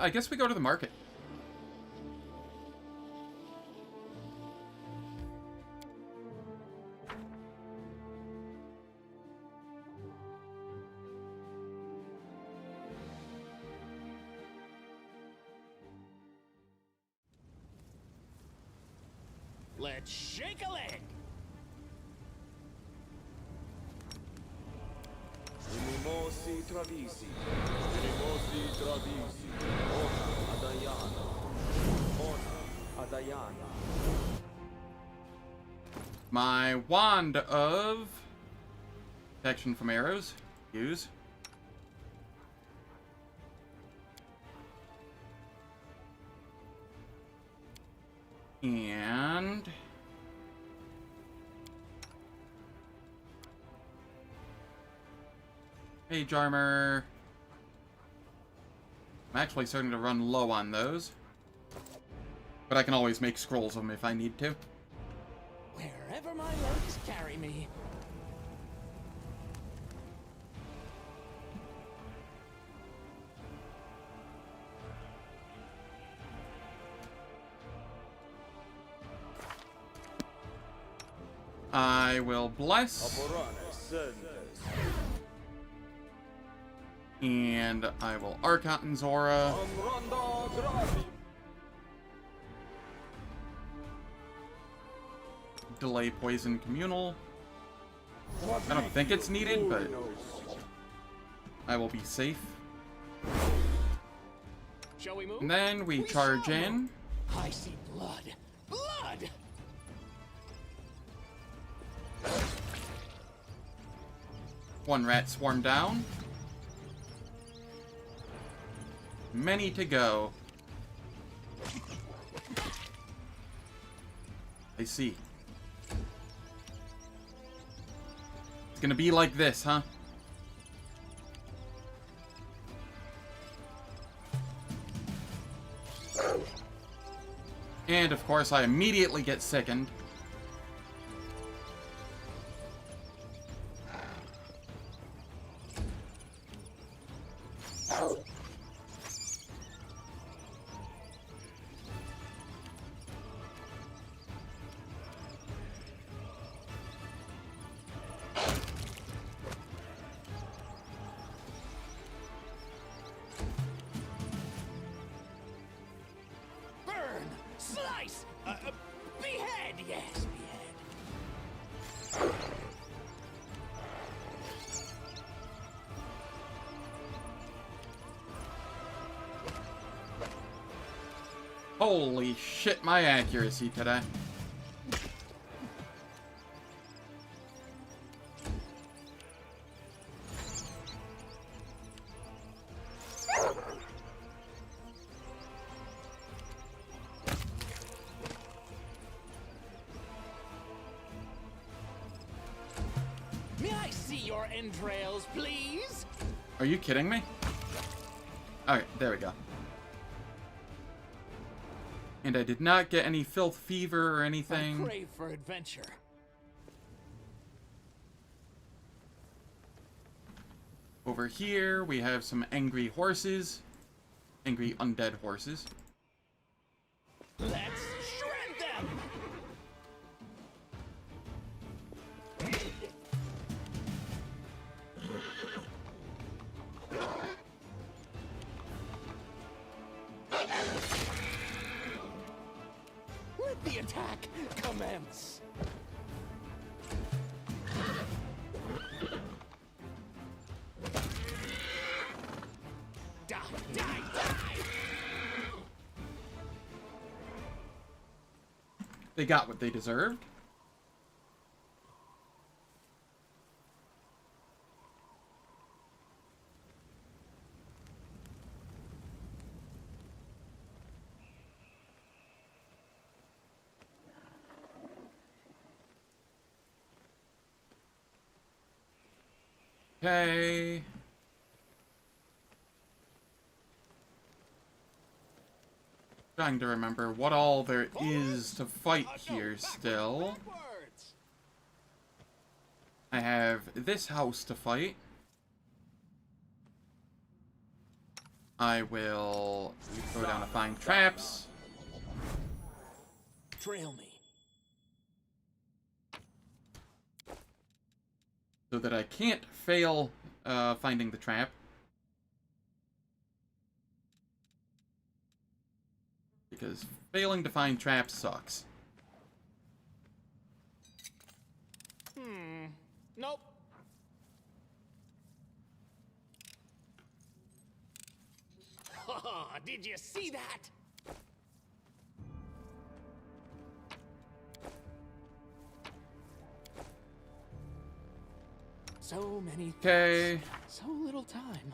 I guess we go to the market. Let's shake a leg. Unimosi travisi. Unimosi travisi. Ona Adayana. Ona Adayana. My wand of protection from arrows. Use. And page armor. I'm actually starting to run low on those, but I can always make scrolls of them if I need to. Wherever my legs carry me. I will bless, Aporane sentes. and I will Archon Zora. Amranda travi. Delay poison communal. I don't think it's needed, but I will be safe. Shall we move? And then we charge shall in. move. I see blood. Blood! One rat swarm down. Many to go. I see. It's gonna be like this, huh? And of course, I immediately get sickened. Burn! Slice! Behead! Yes, behead. Holy shit, my accuracy today. May I see your entrails, please? Are you kidding me? Alright, there we go. And I did not get any filth fever or I anything. crave for adventure. Over here, we have some angry horses. Angry undead horses. Let's shred them! Let the attack commence! Die, die, die! They got what they deserved. Okay. Trying to remember what all there is to fight here still. I have this house to fight. I will go down to find traps. Trail me. So that I can't fail finding the trap. Because failing to find traps sucks. Nope. Did you see that? So many things. Okay. So little time.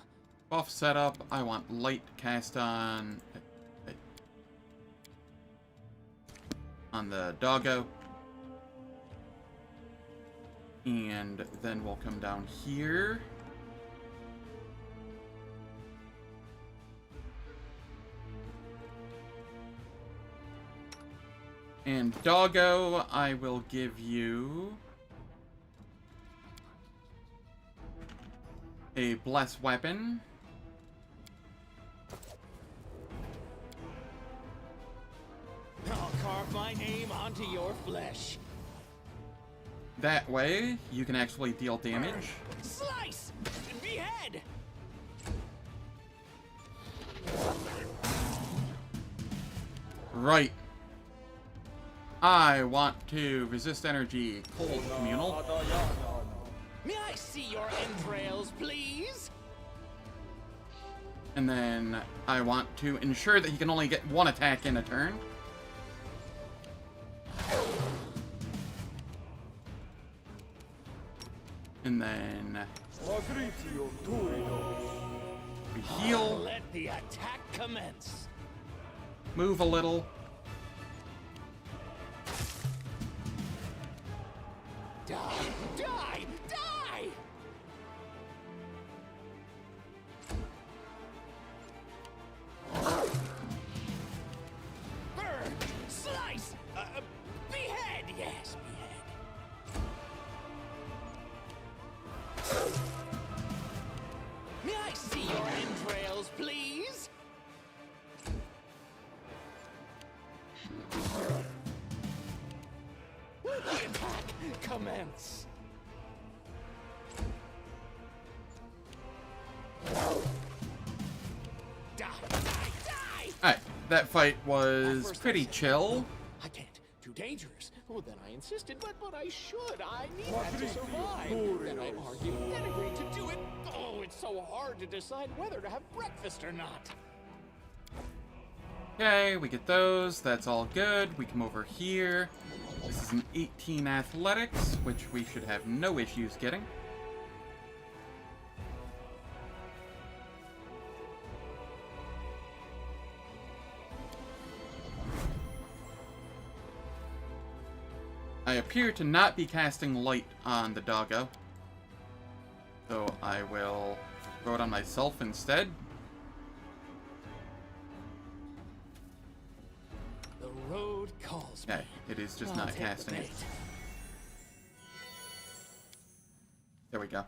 Buff setup. I want light cast on the doggo. And then we'll come down here. And doggo, I will give you a blessed weapon. I'll carve my name onto your flesh. That way, you can actually deal damage. Slice! Behead! Right. I want to resist energy, cold communal. May I see your entrails, please? And then I want to ensure that he can only get one attack in a turn. And then we heal, Let the attack commence. move a little. Die! Die! Die! Burn! Slice! Behead! Yes, behead. May I see your entrails, please? Let the attack commence. Die! Die! Die! Alright, that fight was First I pretty said, chill. "No, I can't. Too dangerous." Well, then I insisted, but I should. I need that to survive. Then I argued, then agreed to do it. Oh, it's so hard to decide whether to have breakfast or not. Okay, we get those. That's all good. We come over here. This is an 18 athletics, which we should have no issues getting. I appear to not be casting light on the doggo, so I will throw it on myself instead. The road calls me. Okay, it is just I'll not take the casting it. bait. There we go.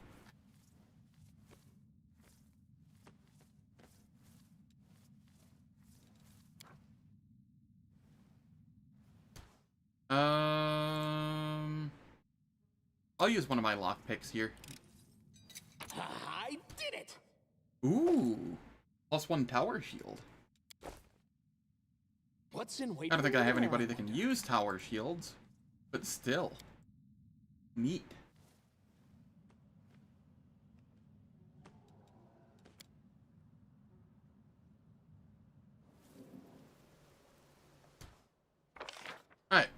I'll use one of my lockpicks here. I did it. Ooh, +1 tower shield. What's in wait? I don't think for I have more, anybody that can wonder? use tower shields, but still. Neat. Alright.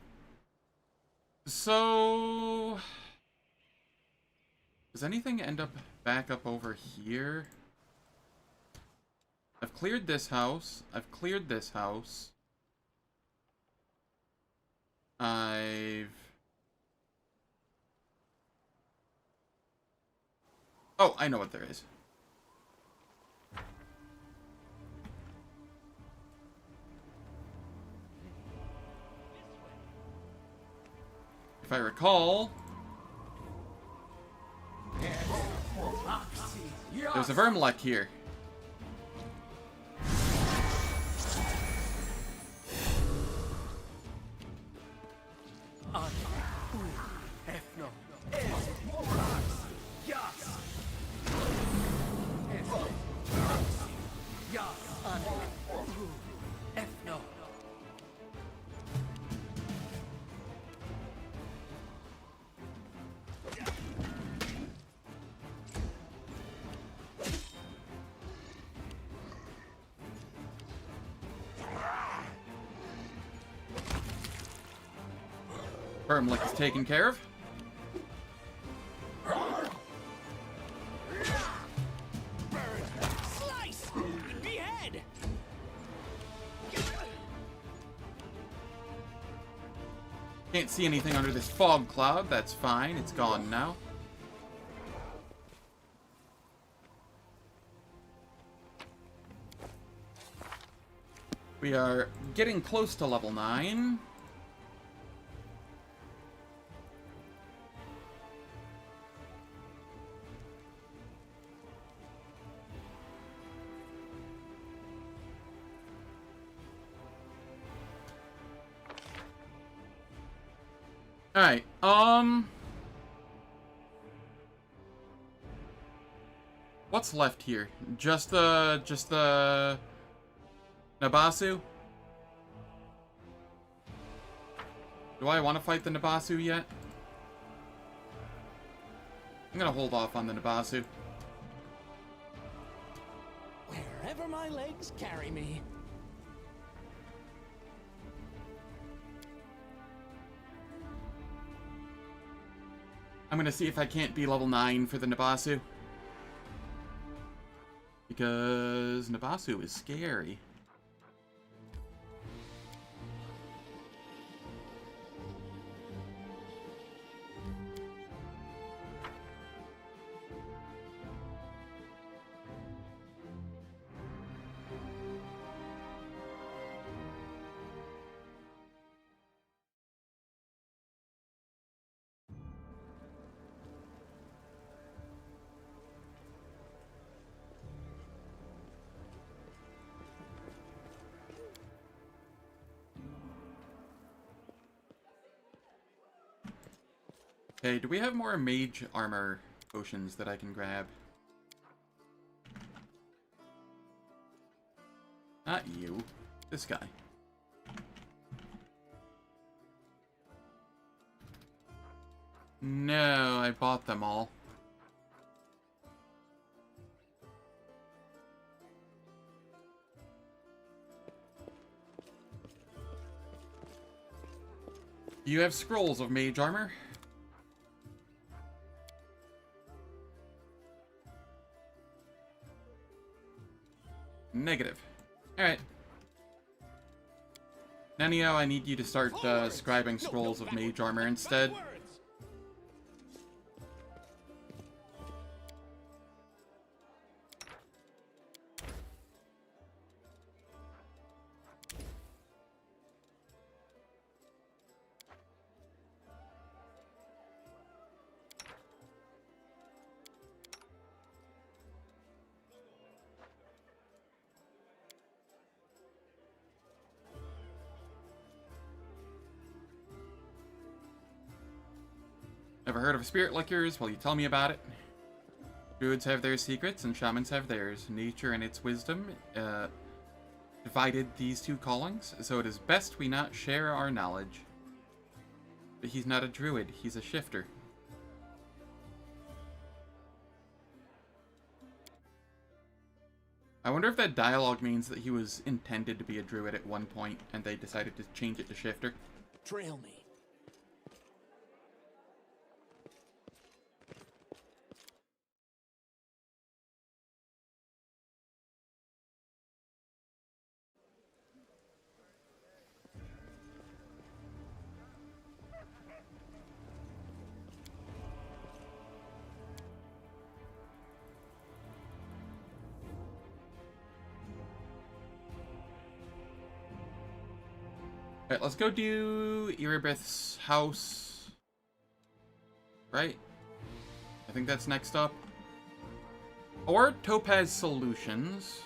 So... does anything end up back up over here? I've cleared this house. I've cleared this house. I've... Oh, I know what there is. If I recall, there's a Vermlek here. Vermlek is taken care of. Slice! Behead! Can't see anything under this fog cloud. That's fine. It's gone now. We are getting close to level 9. Alright, what's left here? Just the Nabasu? Do I want to fight the Nabasu yet? I'm gonna hold off on the Nabasu. Wherever my legs carry me. I'm gonna see if I can't be level 9 for the Nabasu. Because Nabasu is scary. Okay, do we have more mage armor potions that I can grab? Not you. This guy. No, I bought them all. You have scrolls of mage armor? Negative. Alright. Nenio, I need you to start scribing scrolls of mage armor instead. Never heard of a spirit like yours? Well, you tell me about it. Druids have their secrets, and shamans have theirs. Nature and its wisdom divided these two callings, so it is best we not share our knowledge. But he's not a druid, he's a shifter. I wonder if that dialogue means that he was intended to be a druid at one point, and they decided to change it to shifter. Trail me. Alright, let's go do Erebith's house. Right? I think that's next up. Or Topaz Solutions.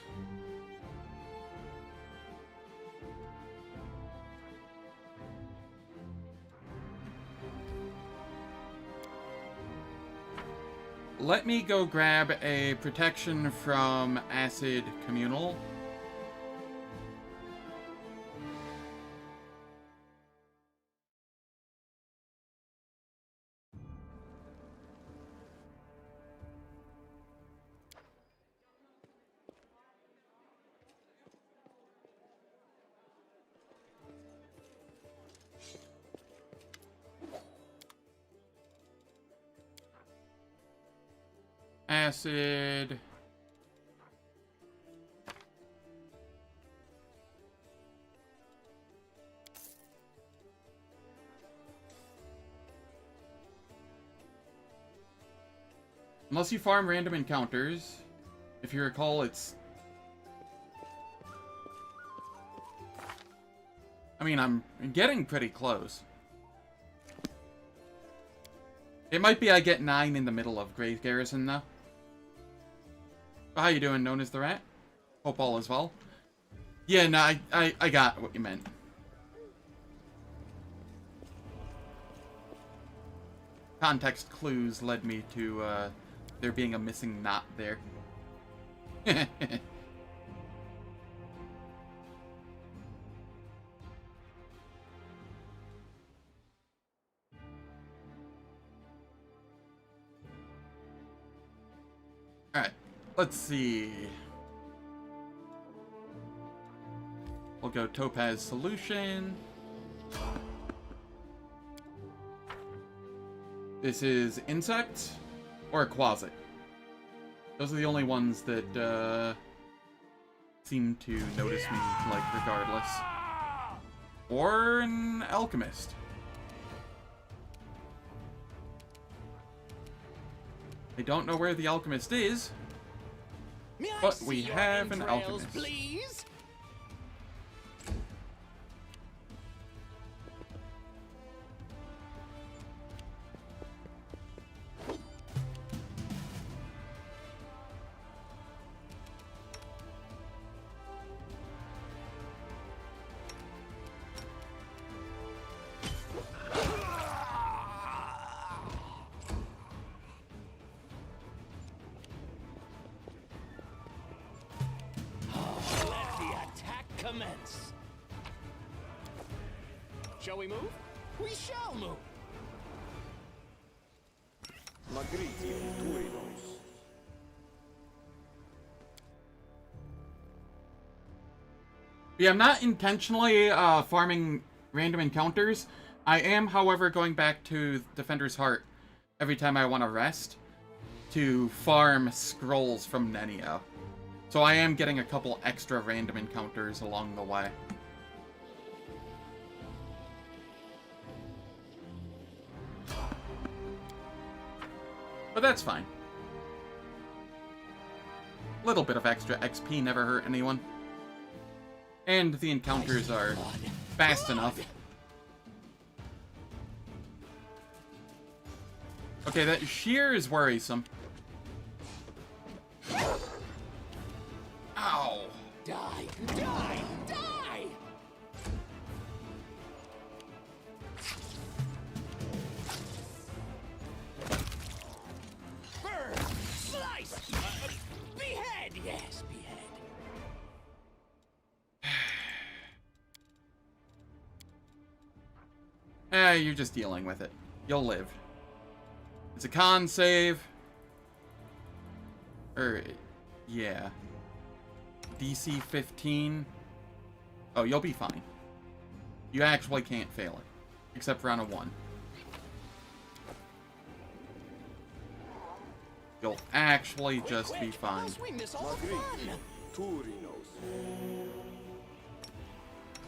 Let me go grab a protection from Acid Communal. Acid. Unless you farm random encounters. If you recall, it's... I mean, I'm getting pretty close. It might be I get 9 in the middle of Grave Garrison, though. How you doing, known as the Rat? Hope all is well. Yeah, no, I got what you meant. Context clues led me to, there being a missing knot there. Alright, let's see. We'll go Topaz Solution. This is Insect or Quasit. Those are the only ones that seem to notice me, like, regardless. Or an Alchemist. I don't know where the Alchemist is, but we have an Alchemist. Please? Commence. Shall we move? We shall move. Magritium Turinos. Yeah, I'm not intentionally farming random encounters. I am, however, going back to Defender's Heart every time I want to rest to farm scrolls from Nenio. So I am getting a couple extra random encounters along the way. But that's fine. Little bit of extra XP never hurt anyone. And the encounters are fast enough. Okay, that shear is worrisome. Ow! Die! Die! Die! Burn! Slice! Behead! Yes, behead. You're just dealing with it. You'll live. It's a con save. Yeah. DC 15. Oh, you'll be fine. You actually can't fail it. Except for on a 1. You'll actually just be fine. Magritium Turinos.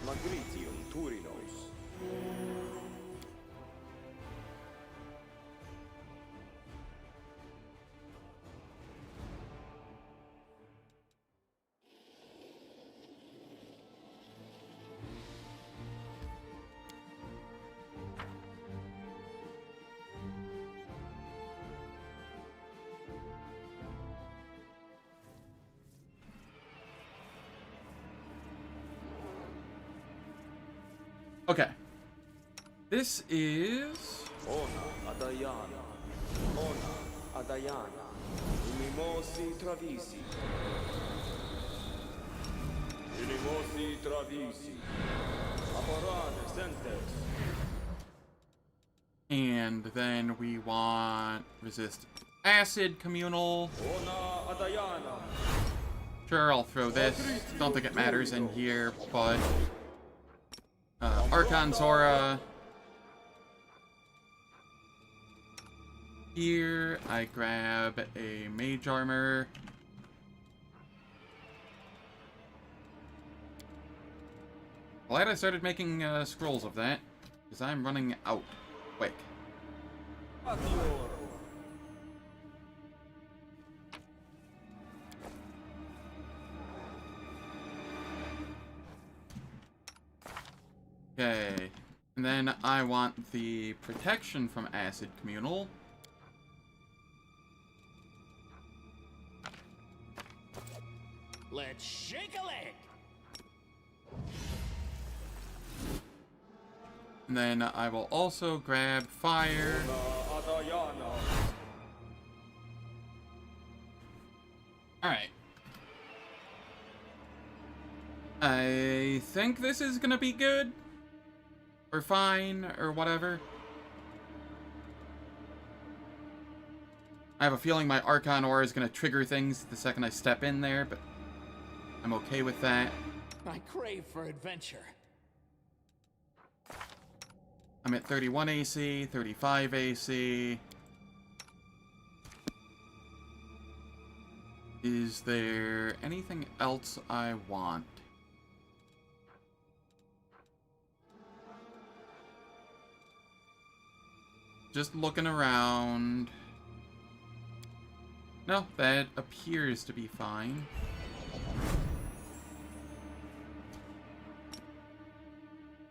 Magritium Turinos. Okay. This is... Ona Adayana. Ona Adayana. Unimosi Travisi. Unimosi Travisi. Apparane Sentes. And then we want resist acid communal. Ona Adayana. Sure, I'll throw this. Don't think it matters in here, but Archon Zora. Here, I grab a mage armor. Glad I started making scrolls of that, because I'm running out quick. Okay, and then I want the protection from acid communal. Let's shake a leg. And then I will also grab fire. Alright. I think this is gonna be good. Or fine, or whatever. I have a feeling my Archon Aura is gonna trigger things the second I step in there, but I'm okay with that. I crave for adventure. I'm at 31 AC, 35 AC. Is there anything else I want? Just looking around. No, that appears to be fine.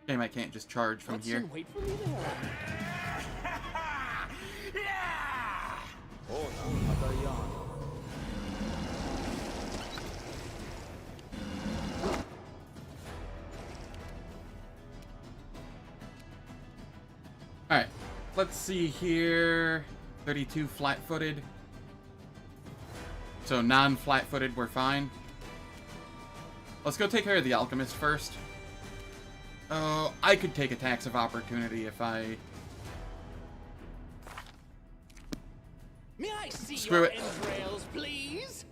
Game, I can't just charge from here. Wait for me there. Ona Adayana. Alright, let's see here. 32 flat-footed. So non-flat-footed, we're fine. Let's go take care of the alchemist first. Oh, I could take attacks of opportunity if I... May I see Screw your it. entrails, please?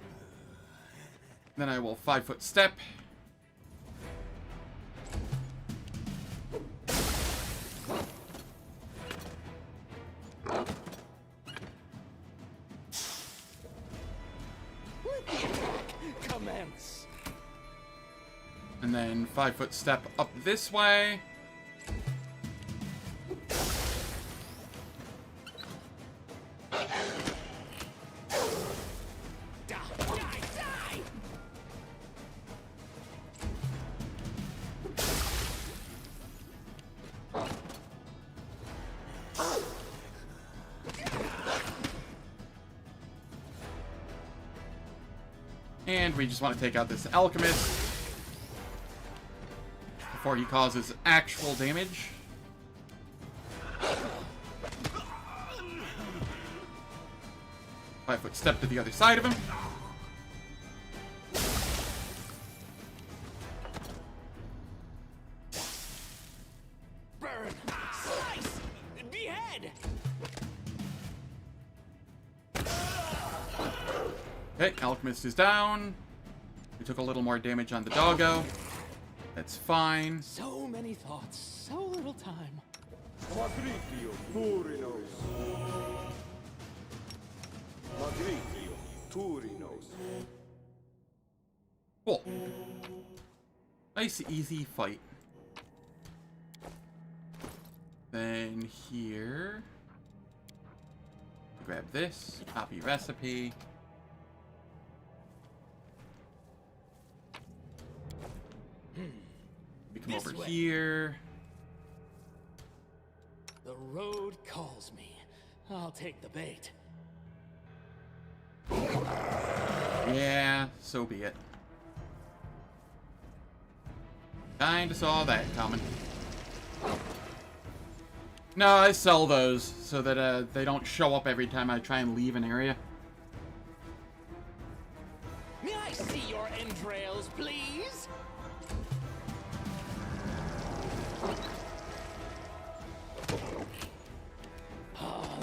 Then I will 5-foot step. Let the attack commence. And then 5-foot step up this way. Die, die, die! And we just want to take out this alchemist before he causes actual damage. Five-foot step to the other side of him. Burn! Slice! Behead! Okay, alchemist is down. We took a little more damage on the doggo. That's fine. So many thoughts, so little time. Magritio Turinos. Magritio Turinos. Cool. Nice, easy fight. Then here... grab this, copy recipe. We come This over way. here. The road calls me. I'll take the bait. Yeah, so be it. Kinda saw that coming. No, I sell those so that they don't show up every time I try and leave an area. May I see your entrails, please?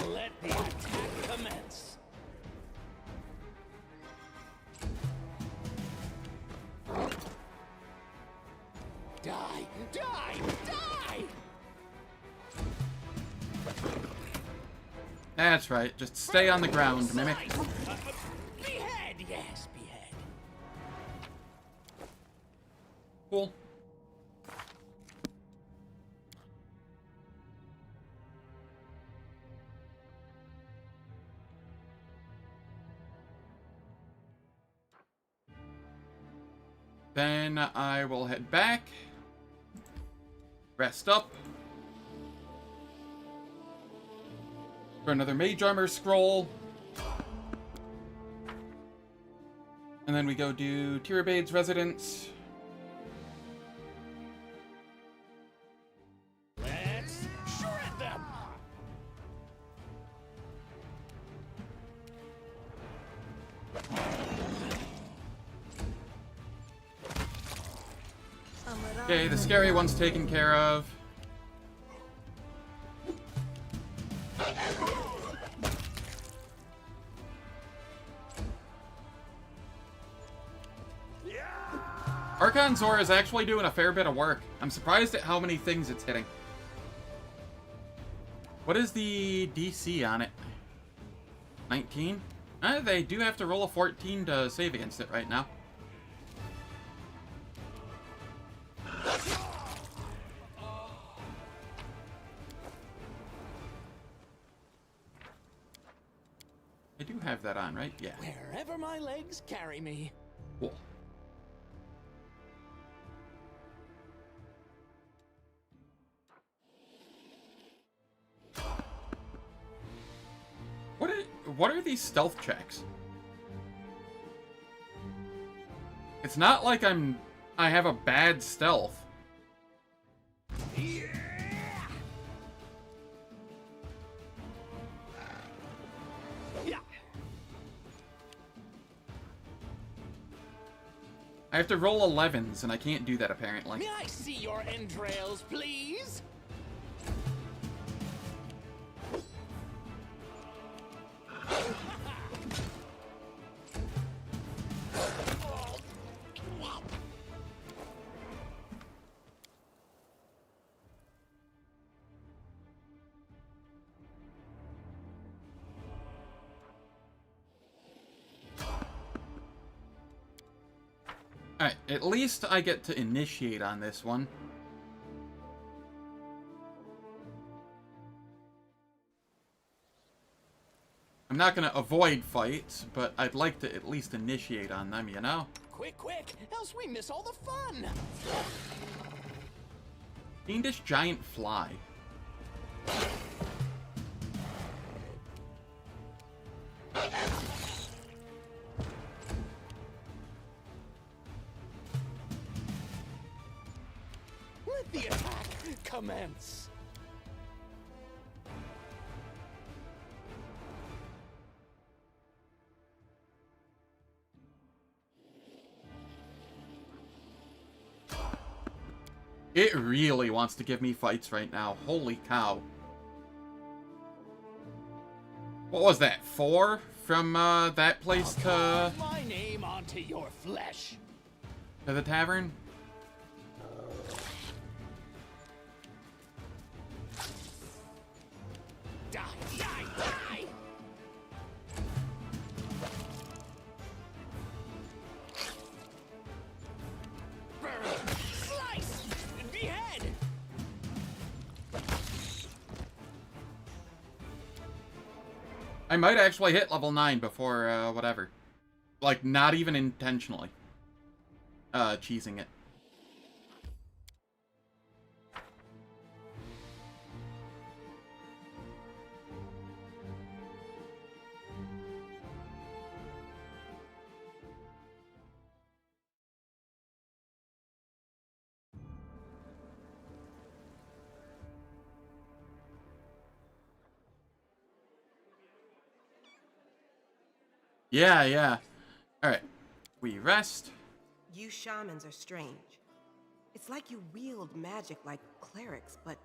Let the attack commence. Die! Die! Die! That's right. Just stay on the ground, Mimic. Behead! Yes, behead. Cool. Then I will head back. Rest up. For another Mage Armor scroll. And then we go do Tirabade's residence. Let's shred them! Okay, the scary one's taken care of. Archon Zora is actually doing a fair bit of work. I'm surprised at how many things it's hitting. What is the DC on it? 19? They do have to roll a 14 to save against it right now. I do have that on, right? Yeah. Wherever my legs carry me. Cool. What are these stealth checks? It's not like I have a bad stealth. Yeah. I have to roll 11s, and I can't do that apparently. May I see your entrails, please? Alright, at least I get to initiate on this one. I'm not gonna avoid fights, but I'd like to at least initiate on them, you know? Quick, quick, else we miss all the fun! Fiendish giant fly. Let the attack commence! It really wants to give me fights right now. Holy cow. What was that? 4 from that place to Carve my name onto your flesh. the tavern? Die, die, die! Burn, slice, behead! I might actually hit level 9 before, whatever. Like, not even intentionally. Cheesing it. Yeah, yeah. Alright. We rest. You shamans are strange. It's like you wield magic like clerics, but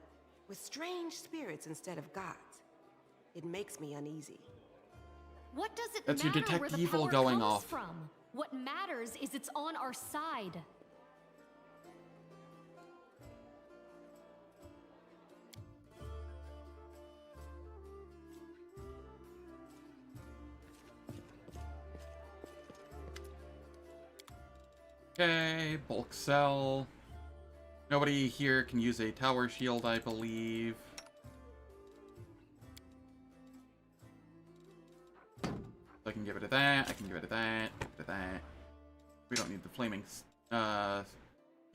with strange spirits instead of gods. It makes me uneasy. What does it That's your matter detect where the evil power going comes off. from? What matters is it's on our side. Okay, bulk cell. Nobody here can use a tower shield, I believe. So I can get rid of that, I can get rid of that, get rid of that. We don't need the flaming, yeah,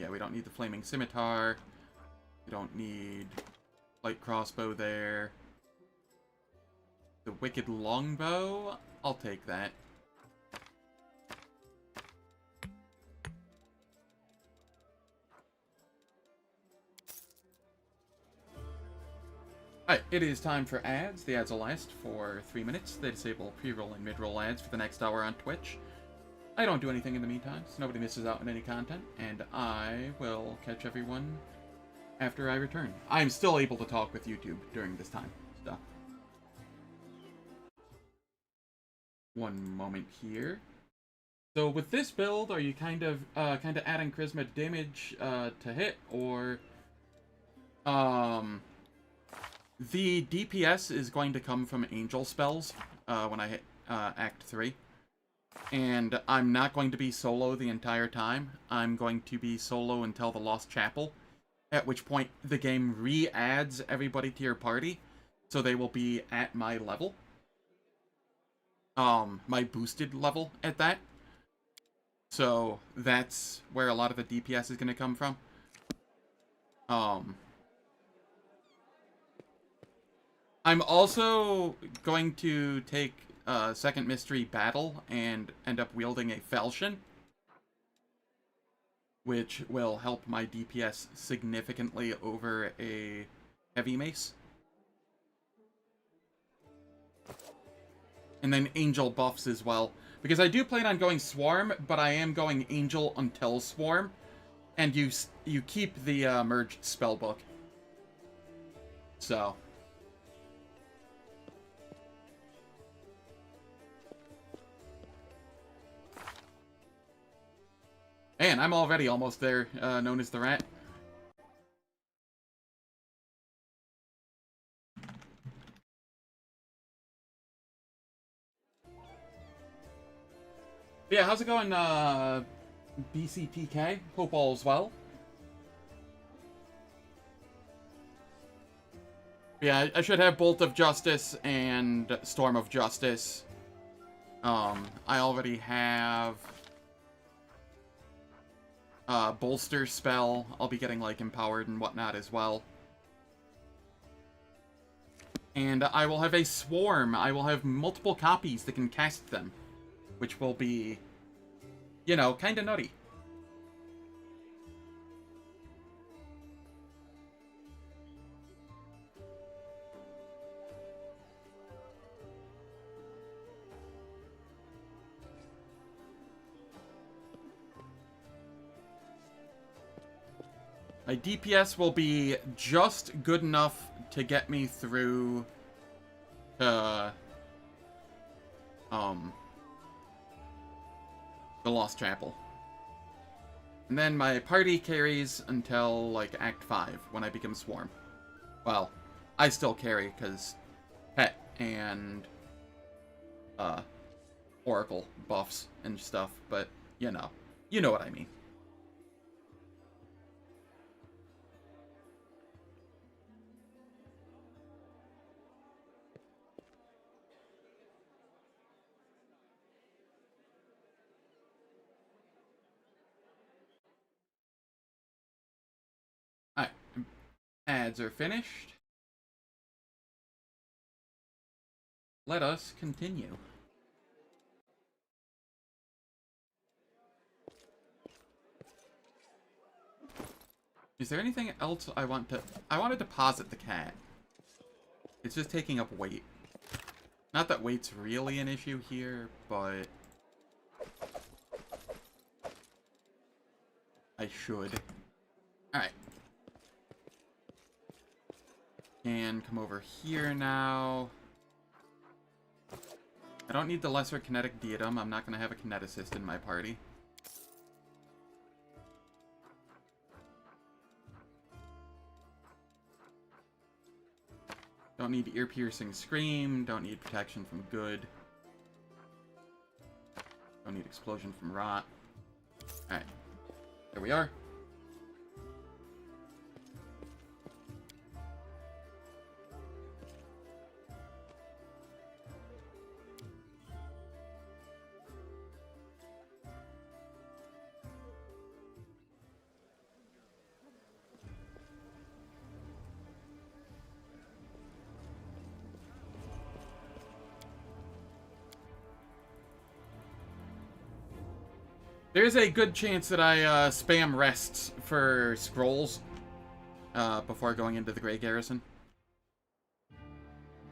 we don't need the flaming scimitar. We don't need light crossbow there. The wicked longbow, I'll take that. Alright, it is time for ads. The ads will last for 3 minutes. They disable pre-roll and mid-roll ads for the next hour on Twitch. I don't do anything in the meantime, so nobody misses out on any content, and I will catch everyone after I return. I'm still able to talk with YouTube during this time, so. One moment here. So with this build, are you kind of adding charisma damage to hit, or the DPS is going to come from angel spells when I hit Act 3. And I'm not going to be solo the entire time. I'm going to be solo until the Lost Chapel, at which point the game re-adds everybody to your party, so they will be at my level. My boosted level at that. So that's where a lot of the DPS is going to come from. I'm also going to take Second Mystery Battle and end up wielding a falchion, which will help my DPS significantly over a heavy mace. And then angel buffs as well, because I do plan on going Swarm, but I am going Angel until Swarm, and you keep the merged spellbook. So. Man, I'm already almost there, known as the Rat. Yeah, how's it going, BCPK? Hope all's well. Yeah, I should have Bolt of Justice and Storm of Justice. I already have Bolster spell. I'll be getting, like, empowered and whatnot as well. And I will have a Swarm. I will have multiple copies that can cast them, which will be, you know, kinda nutty. My DPS will be just good enough to get me through the Lost Chapel. And then my party carries until, like, Act 5, when I become Swarm. Well, I still carry, because Pet and Oracle buffs and stuff, but, you know what I mean. Alright, ads are finished. Let us continue. Is there anything else I want to... I want to deposit the cat. It's just taking up weight. Not that weight's really an issue here, but I should. Alright. And come over here now. I don't need the lesser kinetic diadem. I'm not going to have a kineticist in my party. Don't need ear-piercing scream. Don't need protection from good. Don't need explosion from rot. Alright. There we are. There's a good chance that I spam rests for scrolls before going into the Grey Garrison.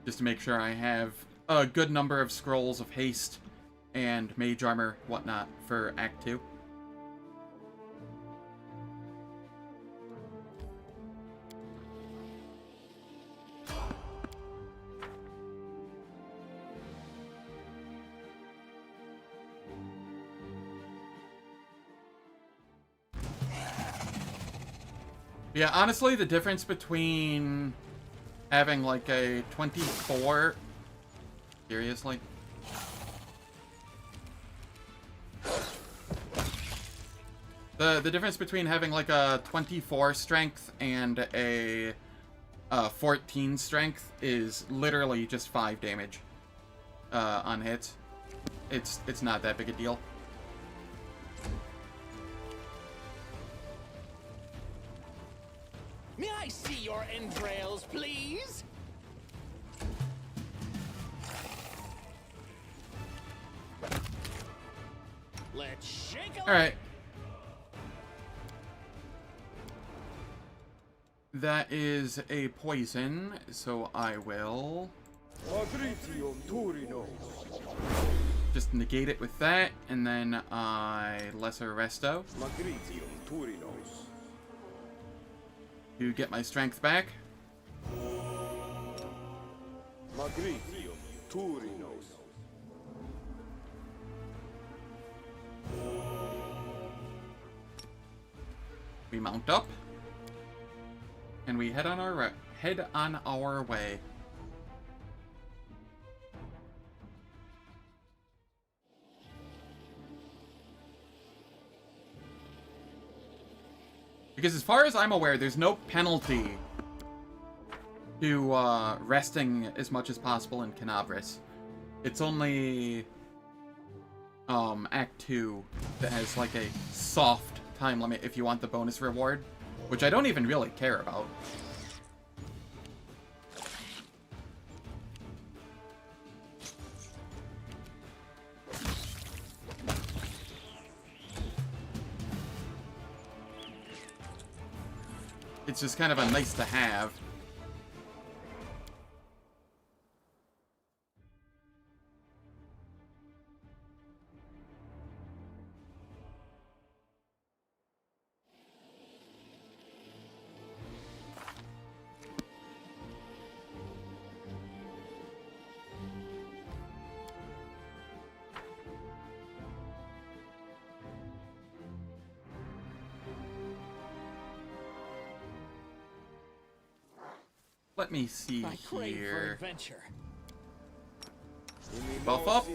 Just to make sure I have a good number of scrolls of haste and mage armor, whatnot, for Act 2. Yeah, honestly, the difference between having like a 24... Seriously? The difference between having like a 24 strength and a 14 strength is literally just 5 damage on hits. It's not that big a deal. May I see your entrails, please? Let's shake 'em. All right. That is a poison, so I will just negate it with that, and then I lesser resto to get my strength back. We mount up, and we head on our way. Because as far as I'm aware, there's no penalty to resting as much as possible in Canabris. It's only Act 2 that has like a soft time limit if you want the bonus reward, which I don't even really care about. It's just kind of a nice to have. Let me see I crave for here. adventure. Buff up.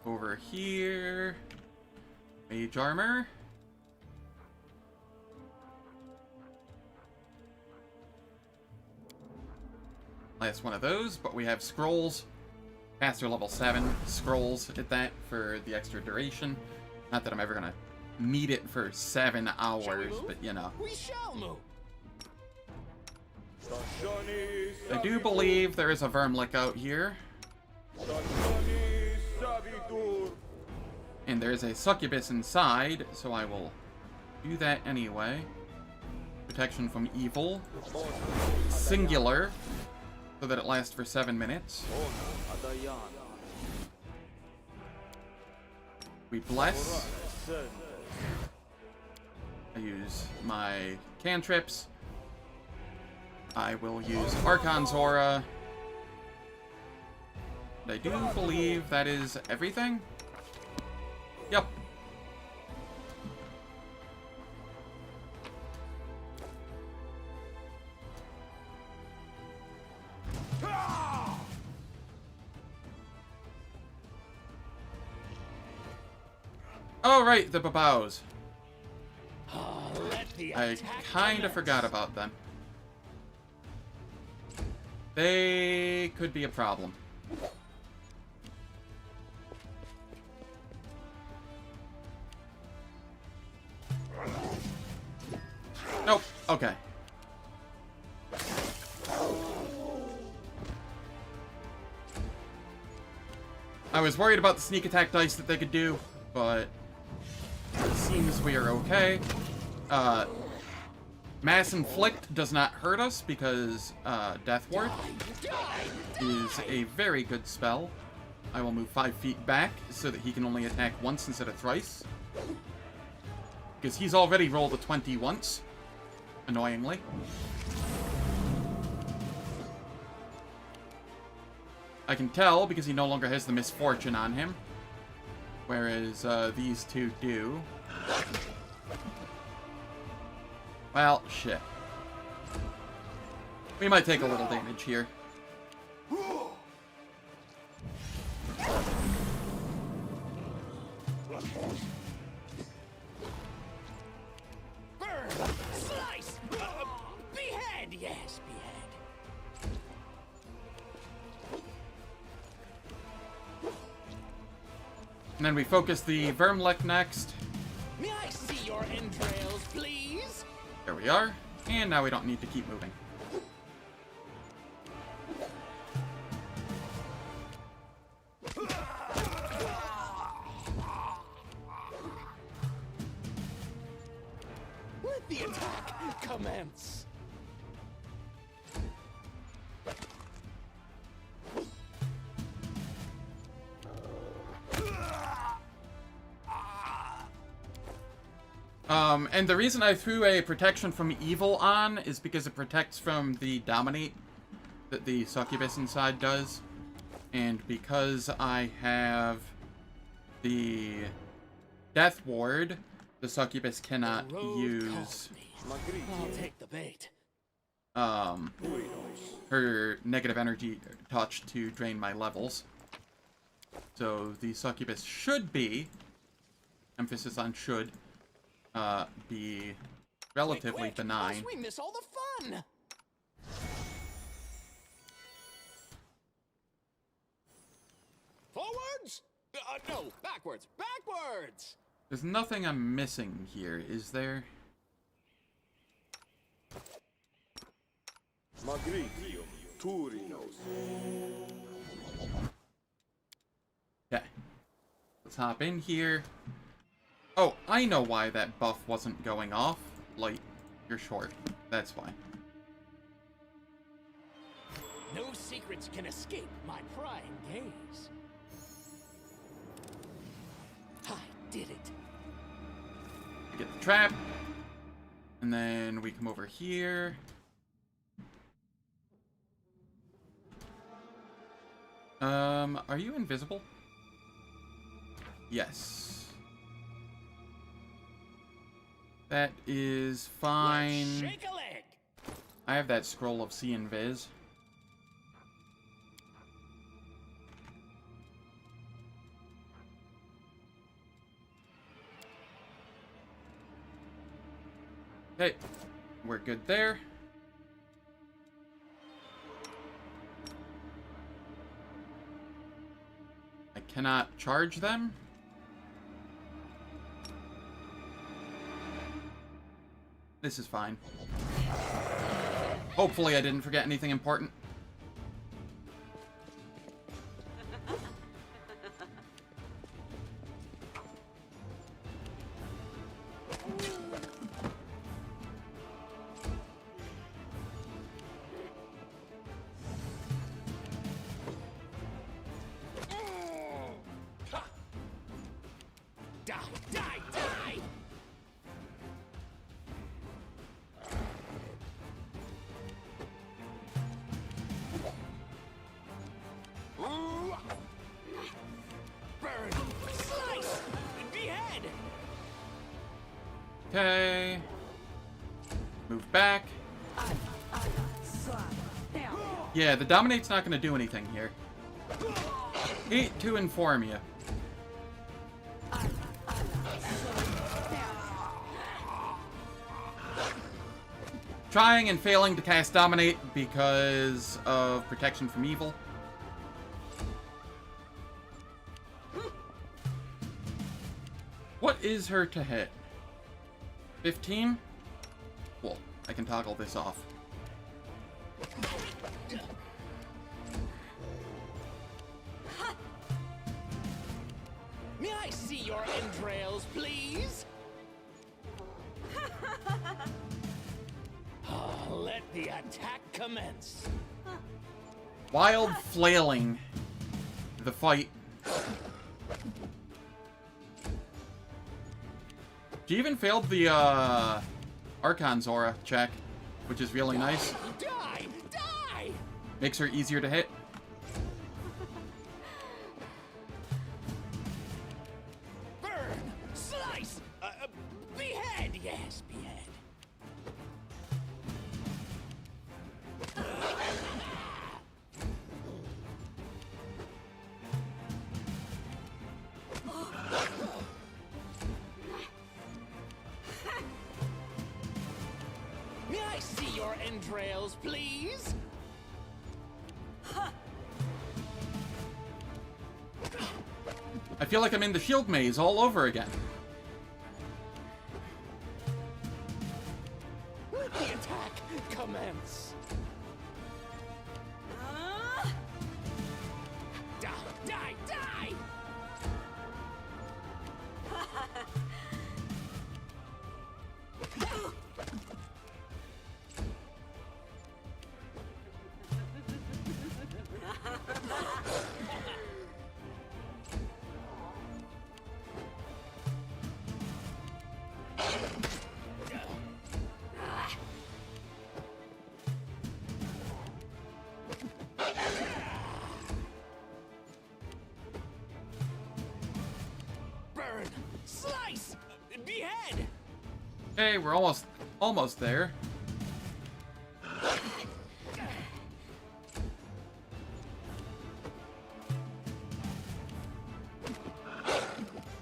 Over here. Mage armor. Last one of those, but we have scrolls. Caster level 7 scrolls at that for the extra duration. Not that I'm ever gonna need it for 7 hours, but you know. We shall move. I do believe there is a Vermlick out here. And there's a succubus inside, so I will do that anyway. Protection from evil. Singular, so that it lasts for 7 minutes. We bless. I use my cantrips. I will use Archon's Aura. I do believe that is everything. Yep. Oh, right, the babaos. I kind of forgot about them. They could be a problem. Nope. Okay. I was worried about the sneak attack dice that they could do, but it seems we are okay. Mass Inflict does not hurt us because Death Ward is a very good spell. I will move 5 feet back so that he can only attack once instead of thrice. Because he's already rolled a 20 once, annoyingly. I can tell because he no longer has the misfortune on him. Whereas these two do. Well, shit. We might take a little damage here. Burn! Slice! Behead! Yes, behead. And then we focus the Vermlek next. May I see your entrails, please? There we are. And now we don't need to keep moving. Let the attack commence. And the reason I threw a protection from evil on is because it protects from the dominate that the succubus inside does. And because I have the death ward, the succubus cannot use I'll take the bait. her negative energy touch to drain my levels. So the succubus should be, emphasis on should, be relatively Quick, benign. else we miss all the fun. Forwards? No, backwards. Backwards! There's nothing I'm missing here, is there? Magritium Turinos. Okay. Let's hop in here. Oh, I know why that buff wasn't going off. Light, you're short. That's why. No secrets can escape my prying gaze. I did it. We get the trap. And then we come over here. Are you invisible? Yes. That is fine. Shake a leg. I have that scroll of see invis. Okay, we're good there. I cannot charge them. This is fine. Hopefully I didn't forget anything important. Die, die, die! Ooh. Burn! Slice! Behead! Okay. Move back. Yeah, the Dominate's not going to do anything here. Hate to inform you. Trying and failing to cast Dominate because of protection from evil. What is her to hit? 15? Cool. I can toggle this off. May I see your entrails, please? Let the attack commence. Wild flailing. The fight. She even failed the Archon's aura check, which is really nice. Die! Die! Makes her easier to hit. Burn! Slice! Behead! Yes, behead. May I see your entrails, please? I feel like I'm in the shield maze all over again. Let the attack commence. Die! Die! Die! Burn! Slice! Behead! Hey, we're almost there.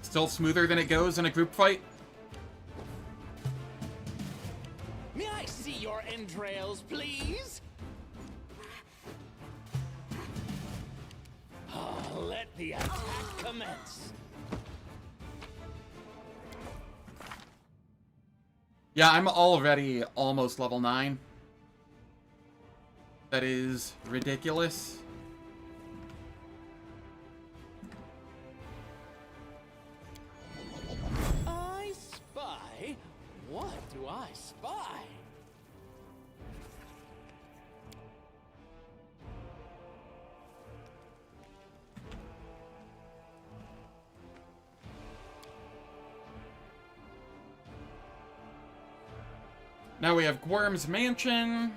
Still smoother than it goes in a group fight. May I see your entrails, please? Let the attack commence. Yeah, I'm already almost level 9. That is ridiculous. I spy? What do I spy? Now we have Gwyrm's Mansion.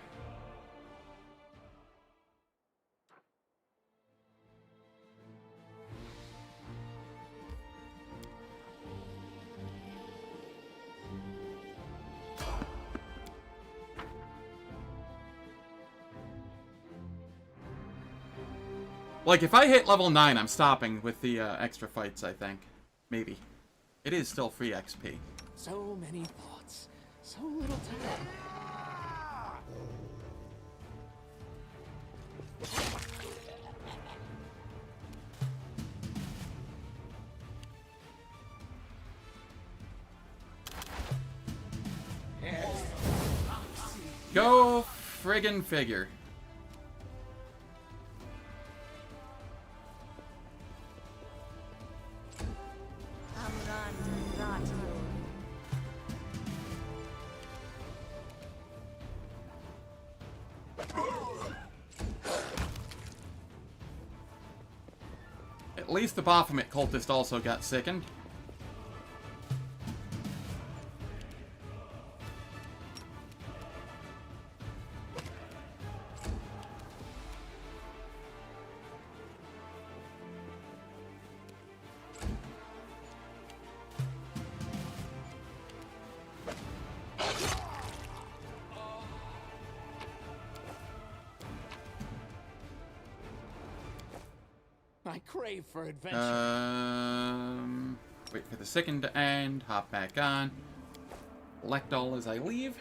Like, if I hit level 9, I'm stopping with the extra fights, I think. Maybe. It is still free XP. So many thoughts, so little time. Go friggin' figure. At least the Baphomet cultist also got sickened. I crave for adventure. Wait for the second to end. Hop back on. Collect all as I leave.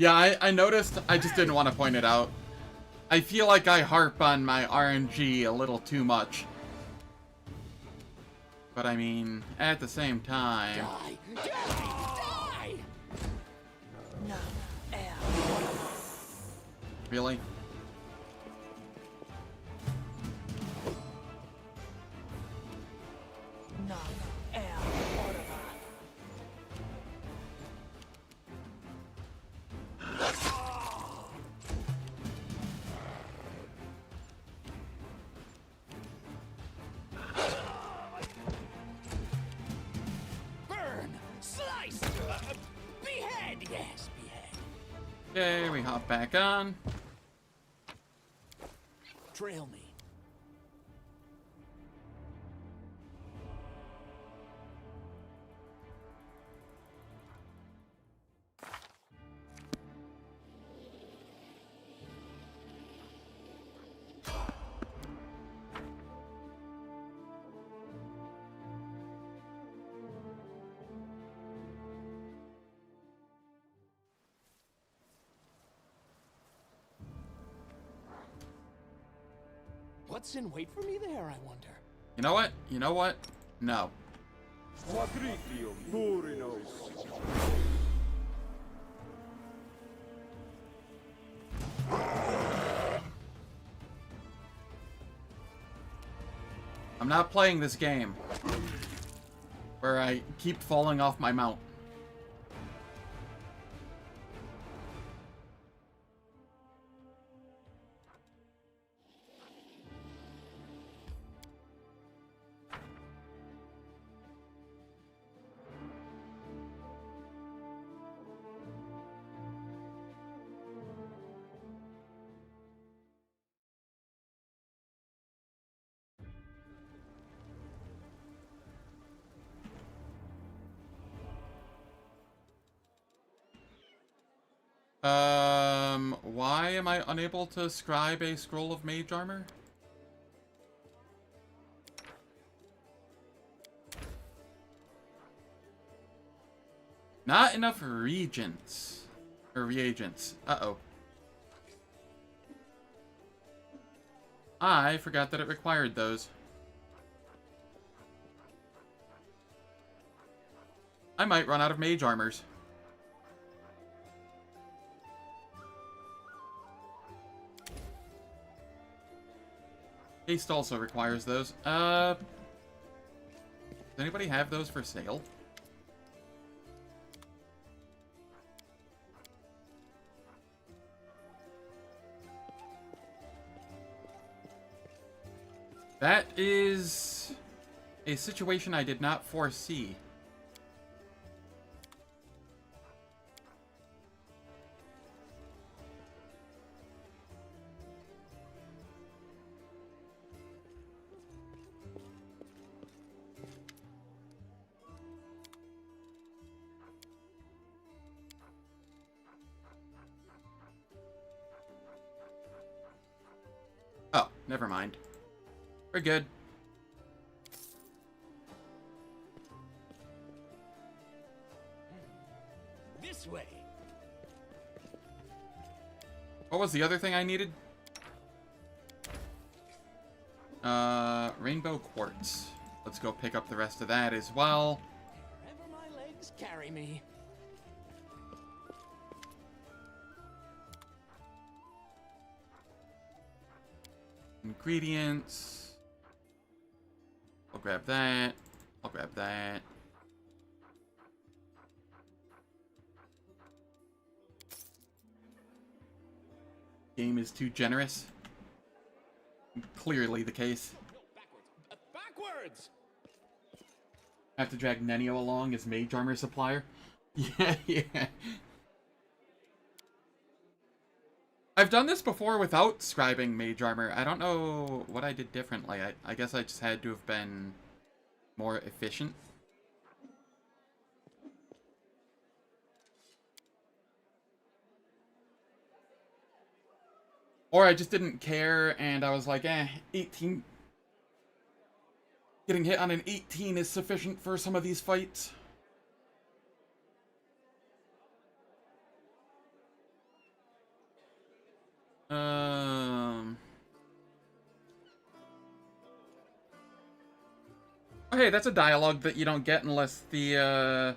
Yeah, I noticed. I just didn't want to point it out. I feel like I harp on my RNG a little too much. But I mean, at the same time... Die! Die! Die! Really? Burn! Slice! Behead! Yes, behead. Okay, we hop back on. Trail me. What's in wait for me there, I wonder? You know what? You know what? No. Quadritium Turinos. I'm not playing this game where I keep falling off my mount. Why am I unable to scribe a scroll of mage armor? Not enough regents. Or reagents. Uh-oh. I forgot that it required those. I might run out of mage armors. Haste also requires those. Does anybody have those for sale? That is a situation I did not foresee. Oh, never mind. We're good. This way. What was the other thing I needed? Rainbow quartz. Let's go pick up the rest of that as well. Wherever my legs carry me. Ingredients. I'll grab that. I'll grab that. Game is too generous. Clearly the case. No, backwards! Backwards! I have to drag Nenio along as mage armor supplier. Yeah, yeah. I've done this before without scribing mage armor. I don't know what I did differently. I guess I just had to have been more efficient. Or I just didn't care and I was like, 18. Getting hit on an 18 is sufficient for some of these fights. Okay, that's a dialogue that you don't get unless the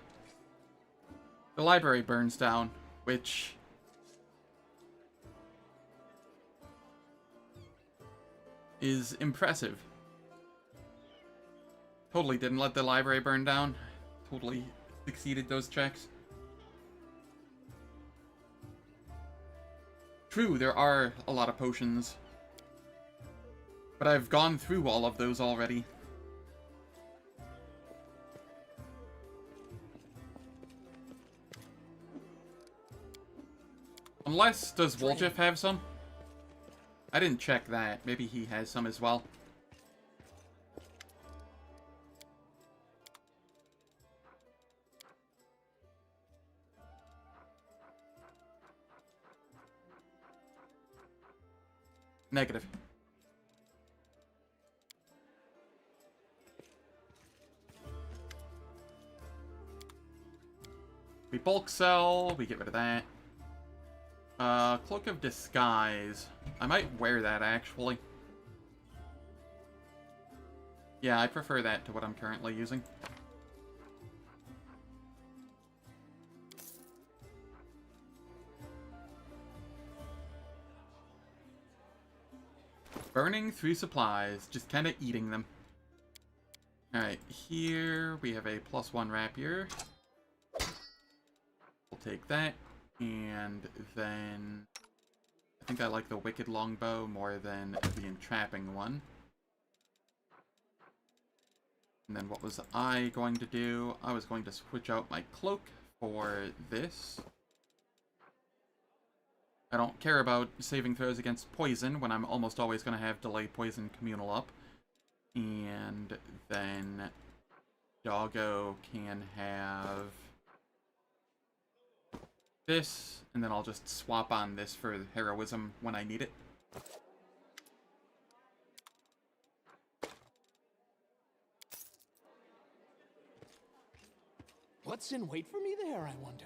library burns down, which is impressive. Totally didn't let the library burn down. Totally succeeded those checks. True, there are a lot of potions. But I've gone through all of those already. Unless, does Woljif have some? I didn't check that. Maybe he has some as well. Negative. We bulk sell, we get rid of that. Cloak of Disguise. I might wear that, actually. Yeah, I prefer that to what I'm currently using. Burning through supplies, just kind of eating them. Alright, here we have a +1 rapier. We'll take that. And then I think I like the Wicked Longbow more than the Entrapping one. And then what was I going to do? I was going to switch out my cloak for this. I don't care about saving throws against poison when I'm almost always going to have delay poison communal up. And then Doggo can have this, and then I'll just swap on this for heroism when I need it. What's in wait for me there, I wonder?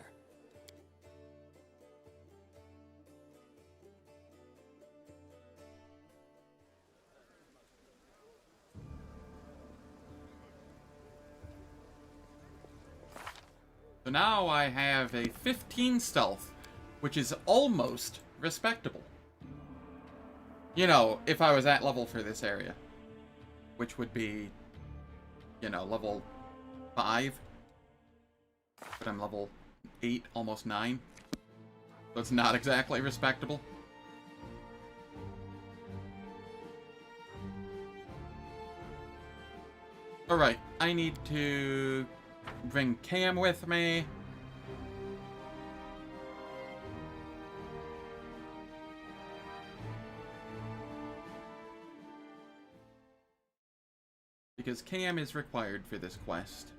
So now I have a 15 stealth, which is almost respectable. You know, if I was at level for this area. Which would be, you know, level 5. But I'm level 8, almost 9. So it's not exactly respectable. Alright, I need to bring Cam with me. Because Cam is required for this quest.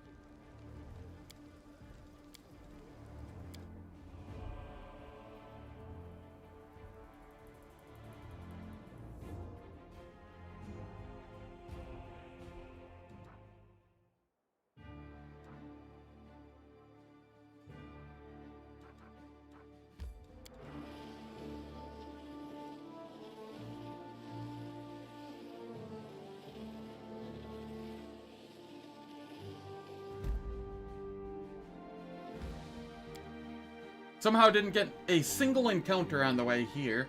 Somehow didn't get a single encounter on the way here.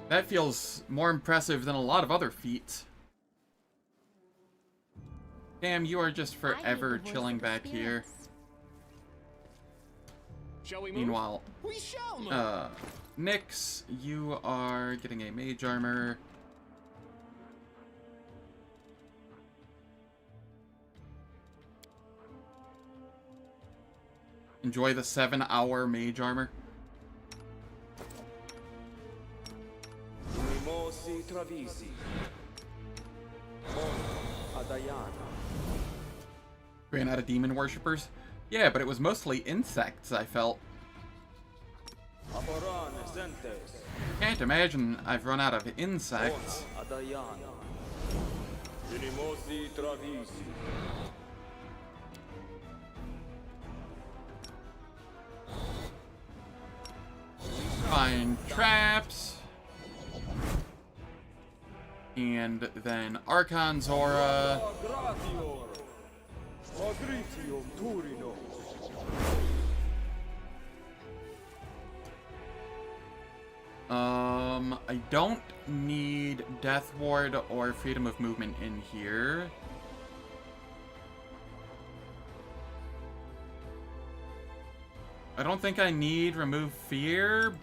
That feels more impressive than a lot of other feats. Damn, you are just forever chilling back here. Shall we move? Meanwhile, We shall move. Nyx, you are getting a mage armor. Enjoy the 7-hour mage armor. Mimosi Travisi. Adayana. Ran out of demon worshippers? Yeah, but it was mostly insects, I felt. Aporane Zentes. Can't imagine I've run out of insects. Adayana. Mimosi Travisi. Find traps. And then Archon Zora. Gratior. Madritium Turino. I don't need Death Ward or Freedom of Movement in here. I don't think I need Remove Fear,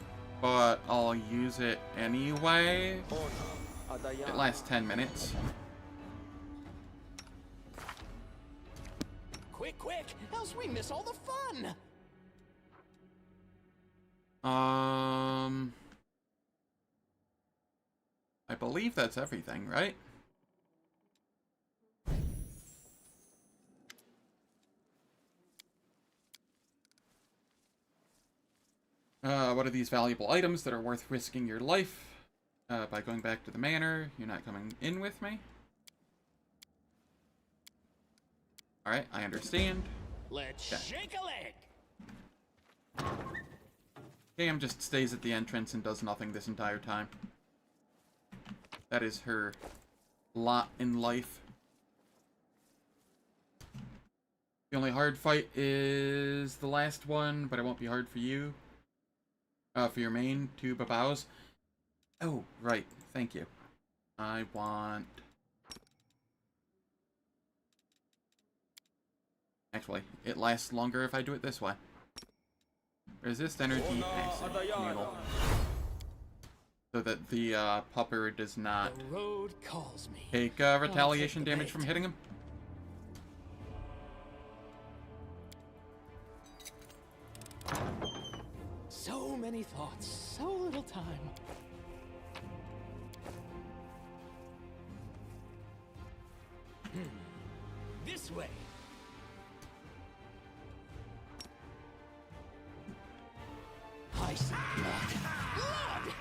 but I'll use it anyway. It lasts 10 minutes. Quick, quick, else we miss all the fun. I believe that's everything, right? What are these valuable items that are worth risking your life? By going back to the manor, you're not coming in with me. Alright, I understand. Let's shake a leg. Cam just stays at the entrance and does nothing this entire time. That is her lot in life. The only hard fight is the last one, but it won't be hard for you. For your main, 2 babaos. Oh, right. Thank you. I want... Actually, it lasts longer if I do it this way. Resist energy acid needle. So that the pupper does not The road calls me. take retaliation damage from hitting him. So many thoughts, so little time. This way. I see blood. Blood!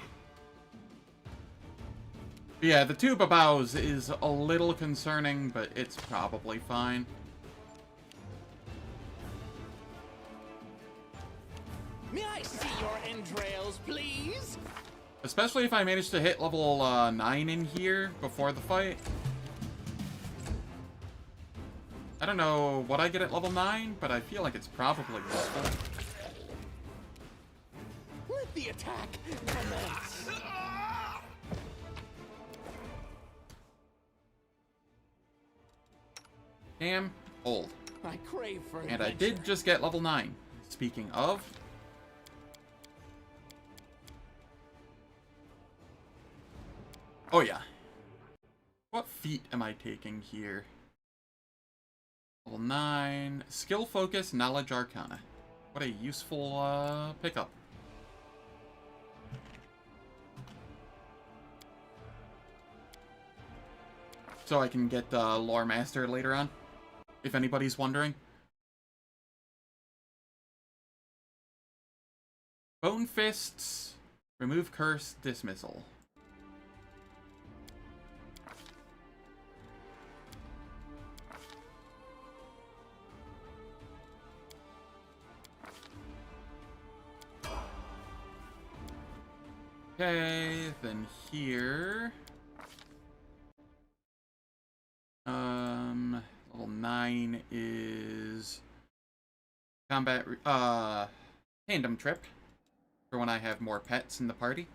Yeah, the 2 babaos is a little concerning, but it's probably fine. May I see your entrails, please? Especially if I manage to hit level 9 in here before the fight. I don't know what I get at level 9, but I feel like it's probably useful. Let the attack commence. Damn, old. I crave for And I adventure. did just get level 9. Speaking of... Oh yeah. What feat am I taking here? Level 9. Skill Focus, Knowledge Arcana. What a useful pickup. So I can get Lore Master later on, if anybody's wondering. Bone Fists, remove Curse, Dismissal. Okay, then here... level 9 is... Combat, Tandem Trip, for when I have more pets in the party.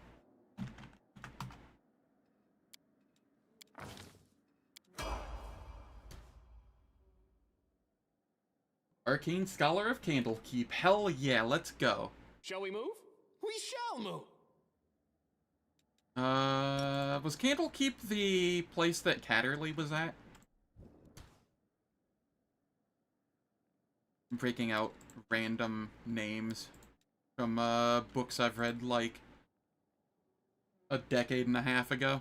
Arcane Scholar of Candlekeep, hell yeah, let's go. Shall we move? We shall move. Was Candlekeep the place that Catterley was at? breaking out random names from books I've read like a decade and a half ago.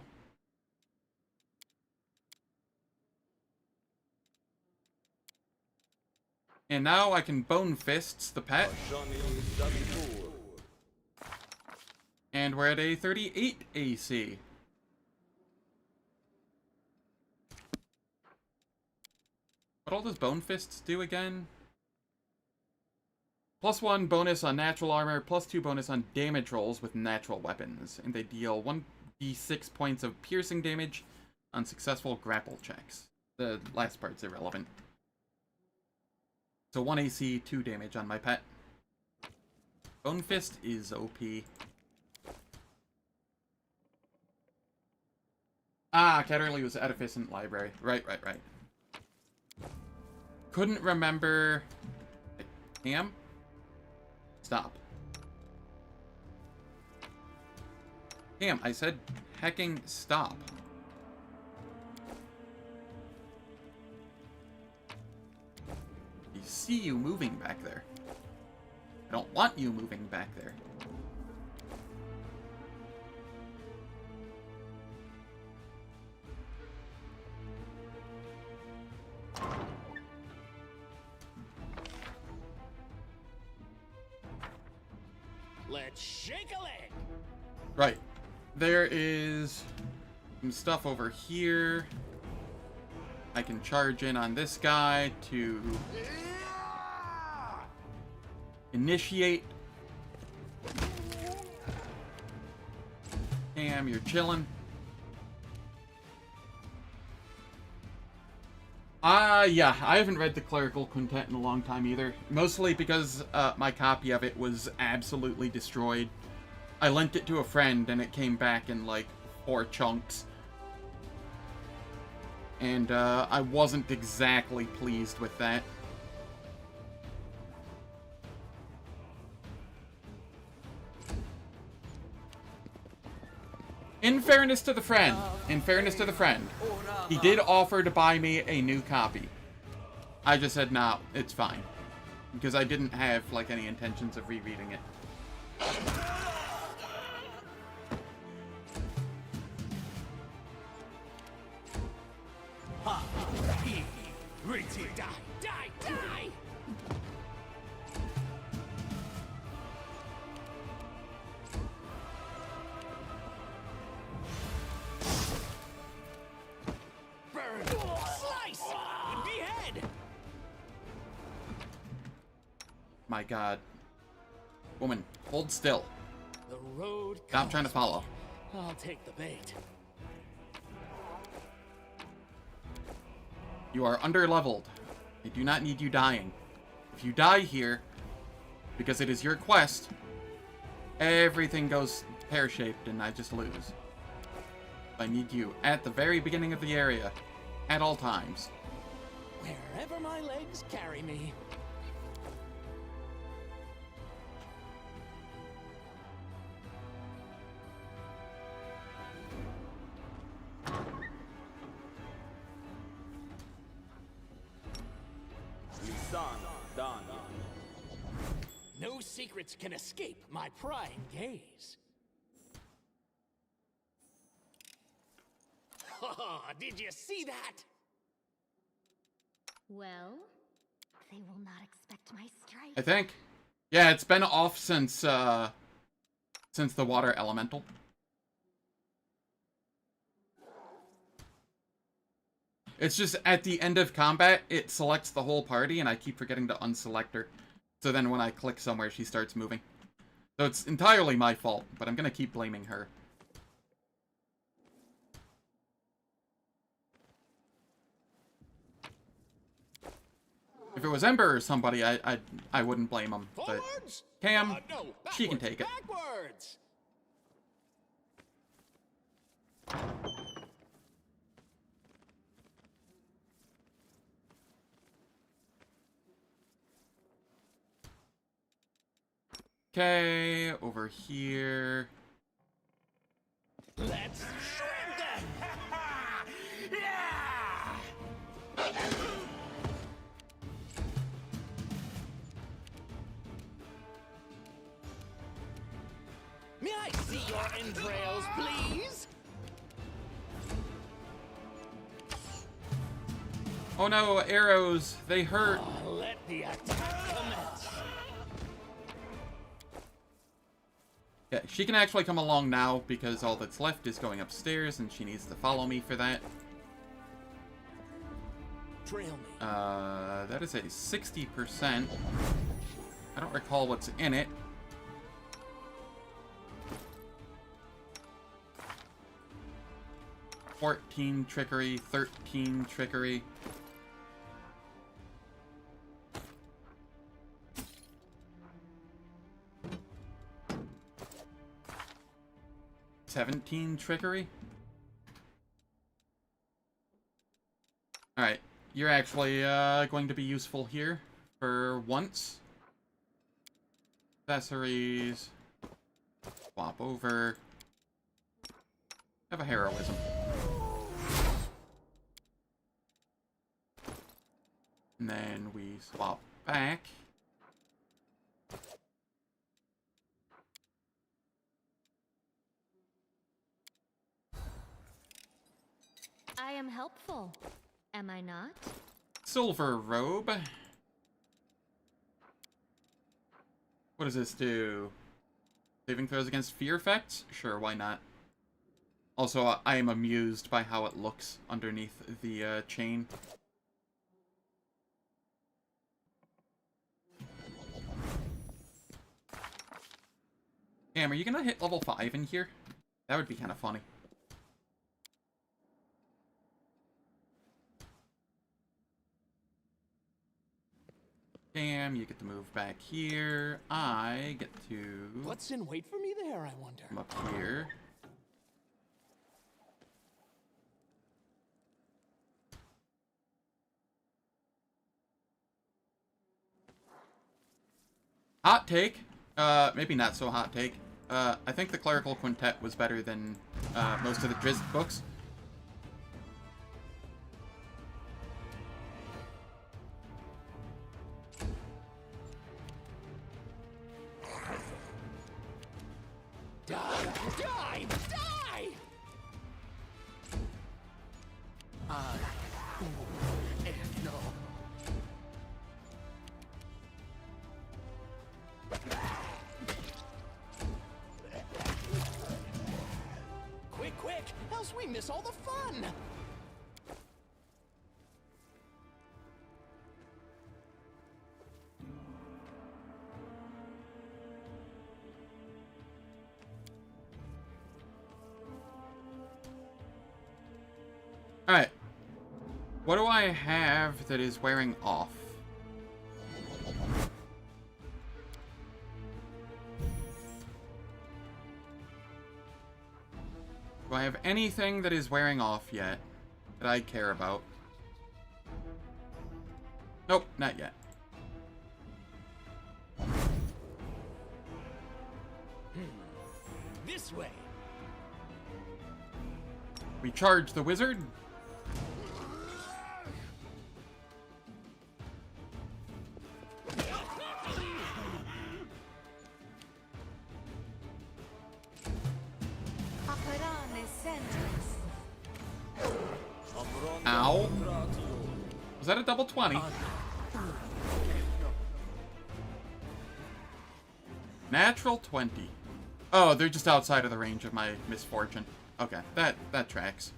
And now I can Bone Fists the pet. And we're at a 38 AC. What all does Bone Fists do again? +1 bonus on natural armor, +2 bonus on damage rolls with natural weapons. And they deal 1d6 points of piercing damage on successful grapple checks. The last part's irrelevant. So 1 AC, 2 damage on my pet. Bone Fist is OP. Ah, Catterley was Edificent Library. Right. Couldn't remember... Ham? Stop. Ham, I said hecking stop. You see you moving back there. I don't want you moving back there. Let's shake a leg. Right. There is some stuff over here. I can charge in on this guy to initiate. Damn, you're chilling. Yeah, I haven't read the Clerical Quintet in a long time either. Mostly because my copy of it was absolutely destroyed. I lent it to a friend and it came back in like 4 chunks. And I wasn't exactly pleased with that. In fairness to the friend, he did offer to buy me a new copy. I just said, nah, it's fine. Because I didn't have, like, any intentions of rereading it. Die! Burn! Slice! Behead! My god. Woman, hold still. The road. Stop trying to follow. I'll take the bait. You are underleveled. I do not need you dying. If you die here, because it is your quest, everything goes pear-shaped and I just lose. I need you at the very beginning of the area, at all times. Wherever my legs carry me. No secrets can escape my prying gaze. Did you see that? Well, they will not expect my strike. I think. Yeah, it's been off since the water elemental. It's just at the end of combat, it selects the whole party, and I keep forgetting to unselect her. So then when I click somewhere, she starts moving. So it's entirely my fault, but I'm gonna keep blaming her. If it was Ember or somebody, I wouldn't blame him. But Cam, no, she can take it. Backwards! Okay, over here. Let's shred them! yeah! May I see your entrails, please? Oh no, arrows! They hurt! Let the attack commence. Yeah, she can actually come along now because all that's left is going upstairs and she needs to follow me for that. Trail me. That is a 60%. I don't recall what's in it. "14 trickery, 13 trickery." "17 trickery." Alright, you're actually going to be useful here for once. Accessories. Swap over. Have a heroism. And then we swap back. I am helpful, am I not? Silver robe. What does this do? Saving throws against fear effects? Sure, why not? Also, I am amused by how it looks underneath the chain. Cam, are you gonna hit level 5 in here? That would be kind of funny. Cam, you get to move back here. I get to... What's in wait for me there, I wonder? come up here. Hot take. Maybe not so hot take. I think the Clerical Quintet was better than most of the Drizzt books. Die! Die! Die! No. Quick, quick! Else we miss all the fun! Alright. What do I have that is wearing off? Do I have anything that is wearing off yet that I care about? Nope, not yet. This way! We charge the wizard. Ow. Was that a double 20? Natural 20. Oh, they're just outside of the range of my misfortune. Okay, that tracks.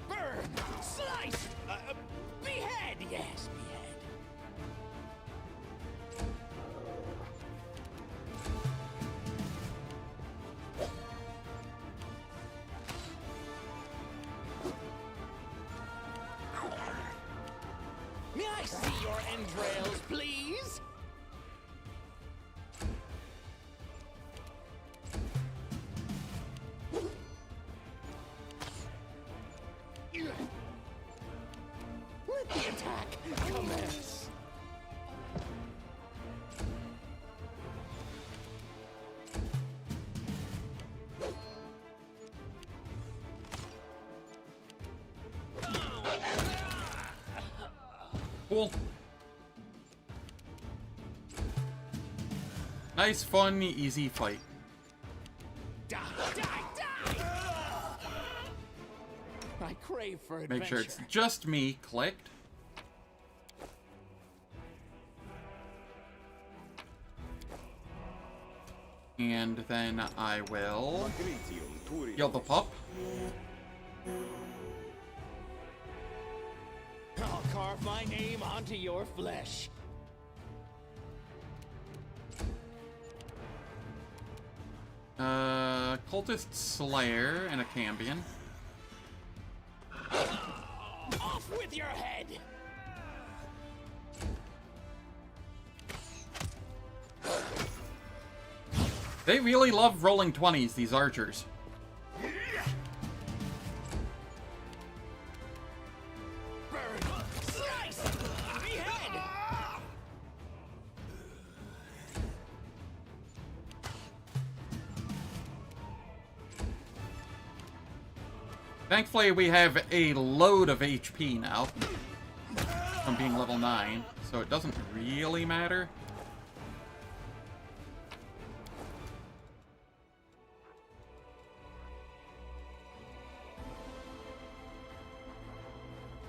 Burn! Slice! Behead! Yes, behead. May I see your entrails, please? Let the attack commence. Cool. Nice, fun, easy fight. Die, die, die! I crave for adventure. Make sure it's just me clicked. And then I will heal the pup. I'll carve my name onto your flesh. Cultist Slayer and a Cambion. Off with your head! They really love rolling 20s, these archers. Burn! Slice! Behead! Thankfully, we have a load of HP now from being level 9, so it doesn't really matter.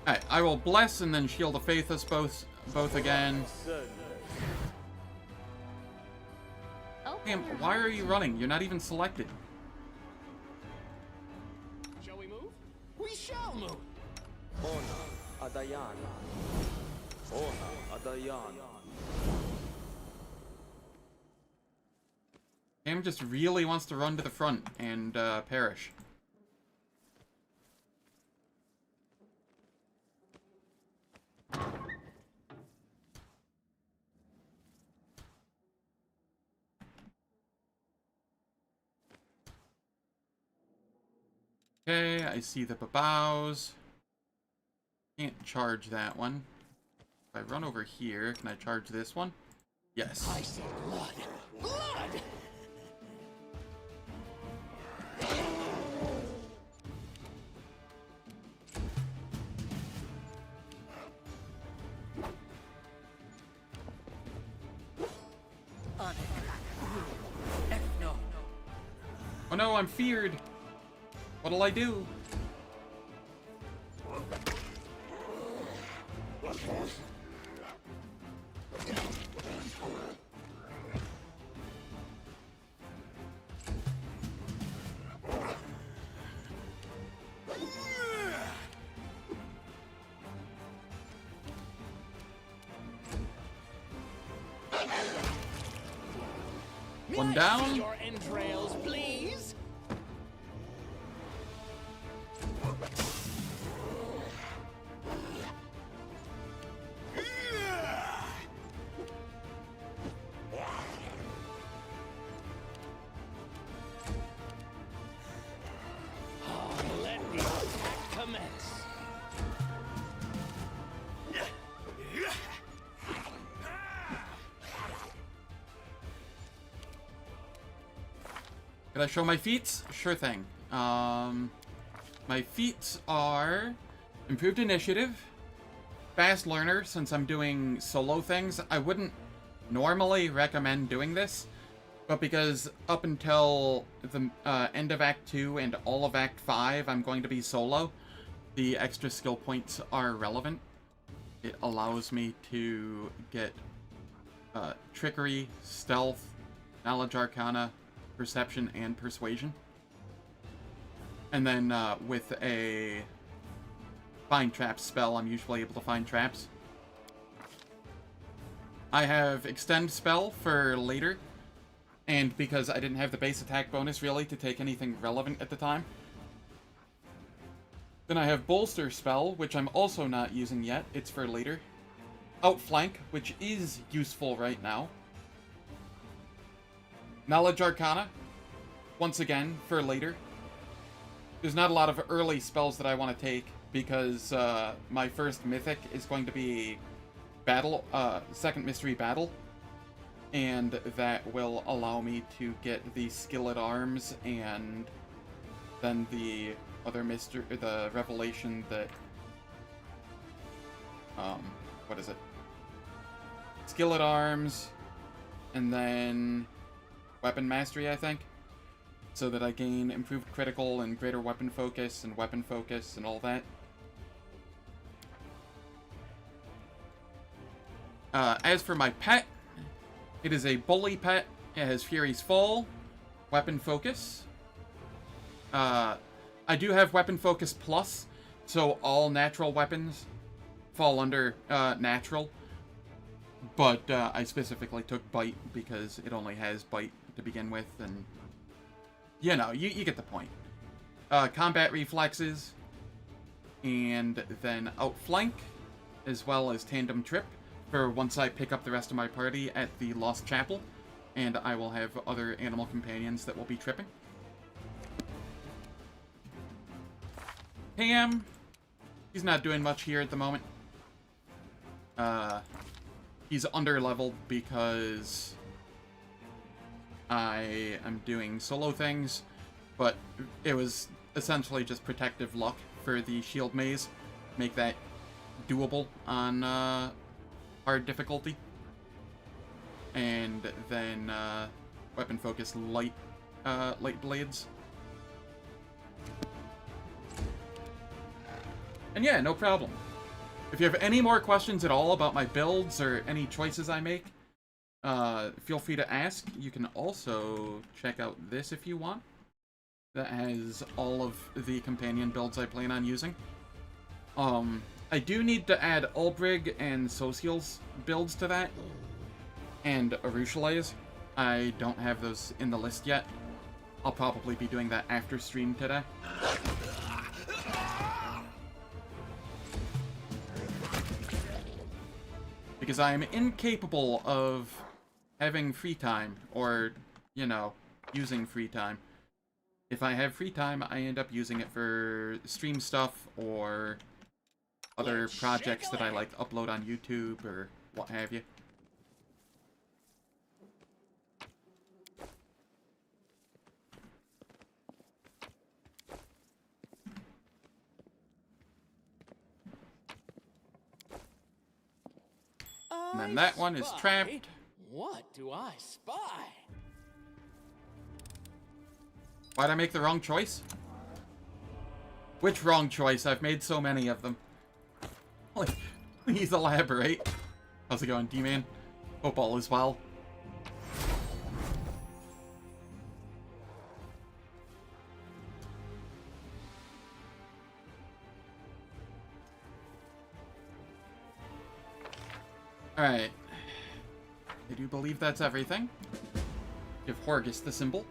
Alright, I will bless and then Shield of Faith us both again. Damn, why are you running? You're not even selected. Shall we move? We shall move! Ona Adayana. Ona Adayana. Cam just really wants to run to the front and perish. Okay, I see the babaus. Can't charge that one. If I run over here, can I charge this one? Yes. I see blood. Blood! Oh no, I'm feared. What'll I do? One down. Your entrails, please. Let the attack commence. Could I show my feats? Sure thing. My feats are improved initiative, fast learner. Since I'm doing solo things, I wouldn't normally recommend doing this, but because up until the end of Act 2 and all of Act 5, I'm going to be solo, the extra skill points are relevant. It allows me to get trickery, stealth, knowledge arcana, perception, and persuasion. And then with a find traps spell, I'm usually able to find traps. I have extend spell for later, and because I didn't have the base attack bonus really to take anything relevant at the time. Then I have bolster spell, which I'm also not using yet. It's for later. Outflank, which is useful right now. Knowledge Arcana, once again, for later. There's not a lot of early spells that I want to take, because my first mythic is going to be battle, second mystery battle, and that will allow me to get the skill at arms and then the other mystery, the revelation that what is it? Skill at arms, and then weapon mastery, I think. So that I gain improved critical and greater weapon focus and all that. As for my pet, it is a bully pet. It has Fury's Fall, weapon focus. I do have weapon focus plus, so all natural weapons fall under natural. But I specifically took bite because it only has bite to begin with, and you know, you get the point. Combat reflexes, and then outflank, as well as tandem trip, for once I pick up the rest of my party at the Lost Chapel, and I will have other animal companions that will be tripping. Pam, he's not doing much here at the moment. He's under-leveled because I am doing solo things, but it was essentially just protective luck for the shield maze. Make that doable on hard difficulty. And then weapon focus light blades. And yeah, no problem. If you have any more questions at all about my builds or any choices I make, feel free to ask. You can also check out this if you want. That has all of the companion builds I plan on using. I do need to add Ulbrig and Social's builds to that. And Arushale's. I don't have those in the list yet. I'll probably be doing that after stream today. Because I am incapable of having free time, or, you know, using free time. If I have free time, I end up using it for stream stuff, or other projects that I like to upload on YouTube, or what have you. And then that one is trapped. What do I spy? Why'd I make the wrong choice? Which wrong choice? I've made so many of them. Like, please elaborate. How's it going, D-Man? Hope all is well. Alright. I do believe that's everything. Give Horgus the symbol.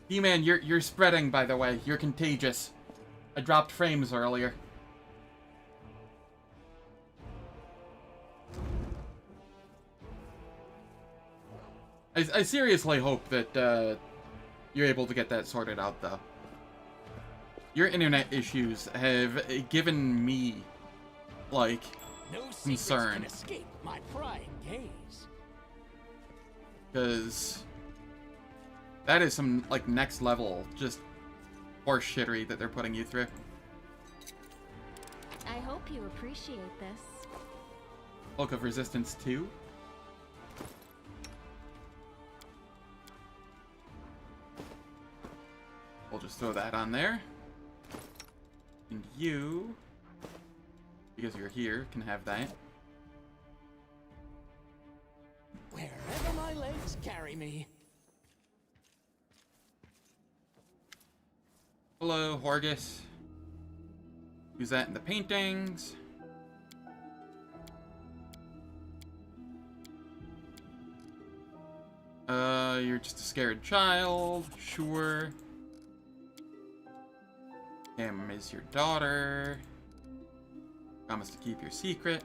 D-Man, you're spreading, by the way. You're contagious. I dropped frames earlier. I seriously hope that you're able to get that sorted out, though. Your internet issues have given me, like, concern. Can escape my prying gaze. Because that is some, like, next level, just horse shittery that they're putting you through. I hope you appreciate this. Cloak of Resistance 2. We'll just throw that on there. And you, because you're here, can have that. Wherever my legs carry me. Hello, Horgus. Use that in the paintings. You're just a scared child. Sure. Kim is your daughter. Promise to keep your secret.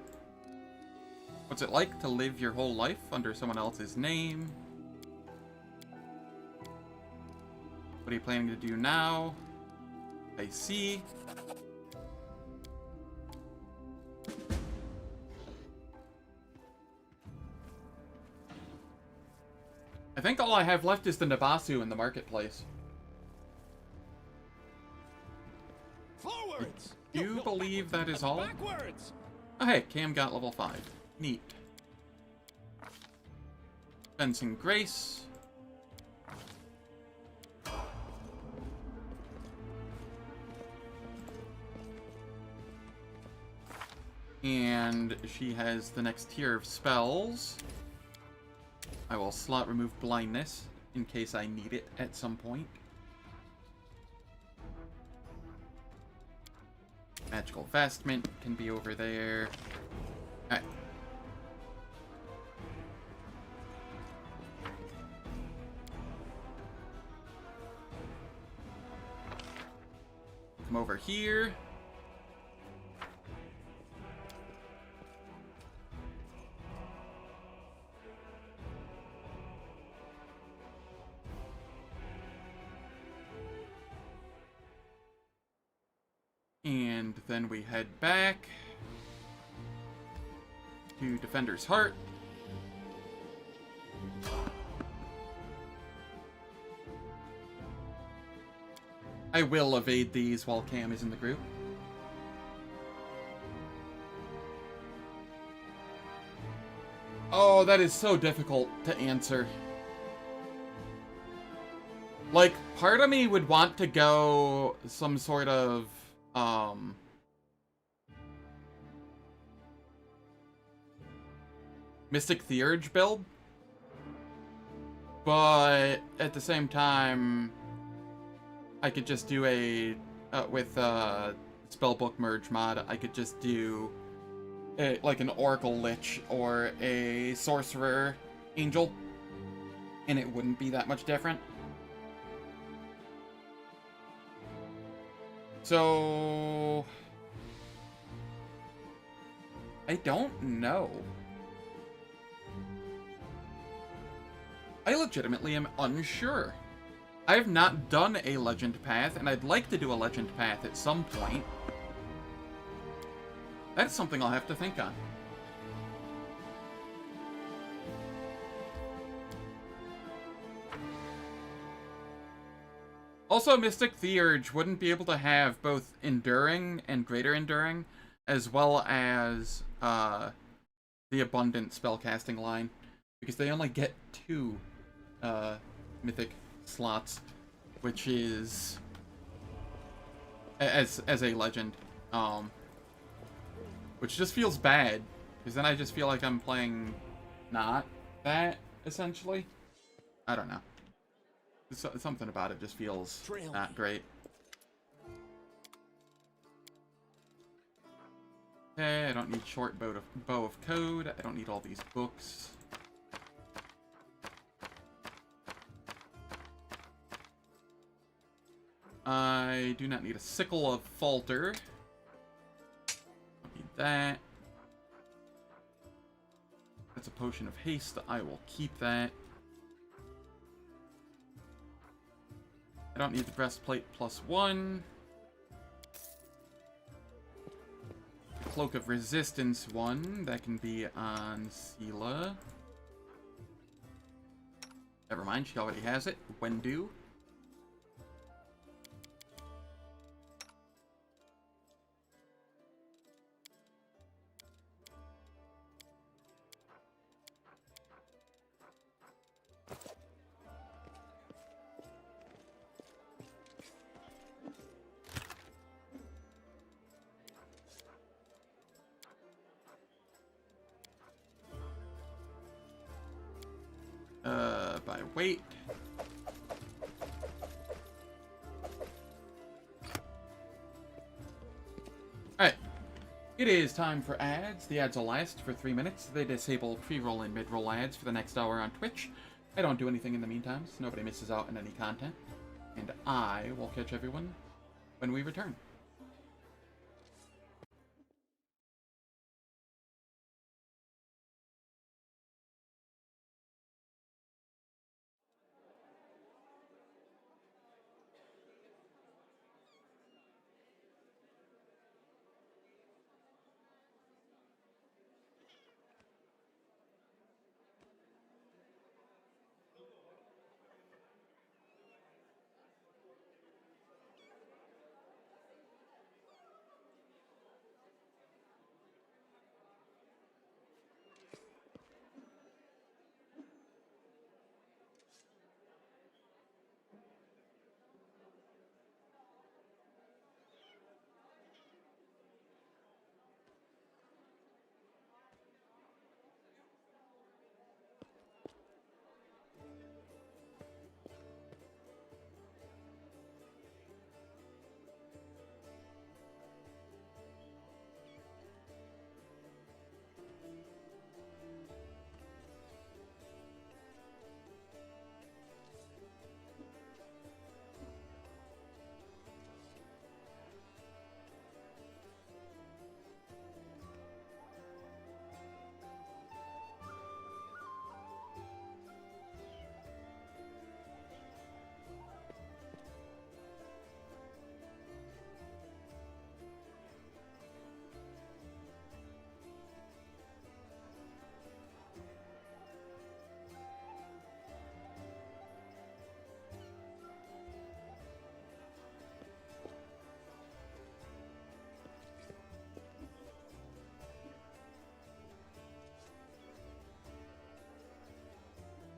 What's it like to live your whole life under someone else's name? What are you planning to do now? I see. I think all I have left is the Nabasu in the marketplace. believe that is all. Backwards! Oh, hey, Cam got level 5. Neat. Fencing Grace. And she has the next tier of spells. I will slot remove blindness in case I need it at some point. Magical vestment can be over there. Alright. Come over here. And then we head back to Defender's Heart. I will evade these while Cam is in the group. Oh, that is so difficult to answer. Like, part of me would want to go some sort of, Mystic Theurge build. But, at the same time, I could just do a, with, Spellbook Merge mod, I could just do, like an Oracle Lich or a Sorcerer Angel. And it wouldn't be that much different. So, I don't know. I legitimately am unsure. I have not done a legend path, and I'd like to do a legend path at some point. That's something I'll have to think on. Also, Mystic Theurge wouldn't be able to have both Enduring and Greater Enduring, as well as the Abundant spellcasting line, because they only get 2 Mythic slots, which is as a legend, which just feels bad, because then I just feel like I'm playing not that, essentially. I don't know. Something about it just feels not great. Okay, I don't need short bow of code. I don't need all these books. I do not need a sickle of falter. Don't need that. That's a potion of haste. I will keep that. I don't need the breastplate +1. Cloak of Resistance 1. That can be on Sela. Never mind, she already has it. Wendu. By weight. Alright. It is time for ads. The ads will last for 3 minutes. They disable pre-roll and mid-roll ads for the next hour on Twitch. I don't do anything in the meantime, so nobody misses out on any content. And I will catch everyone when we return.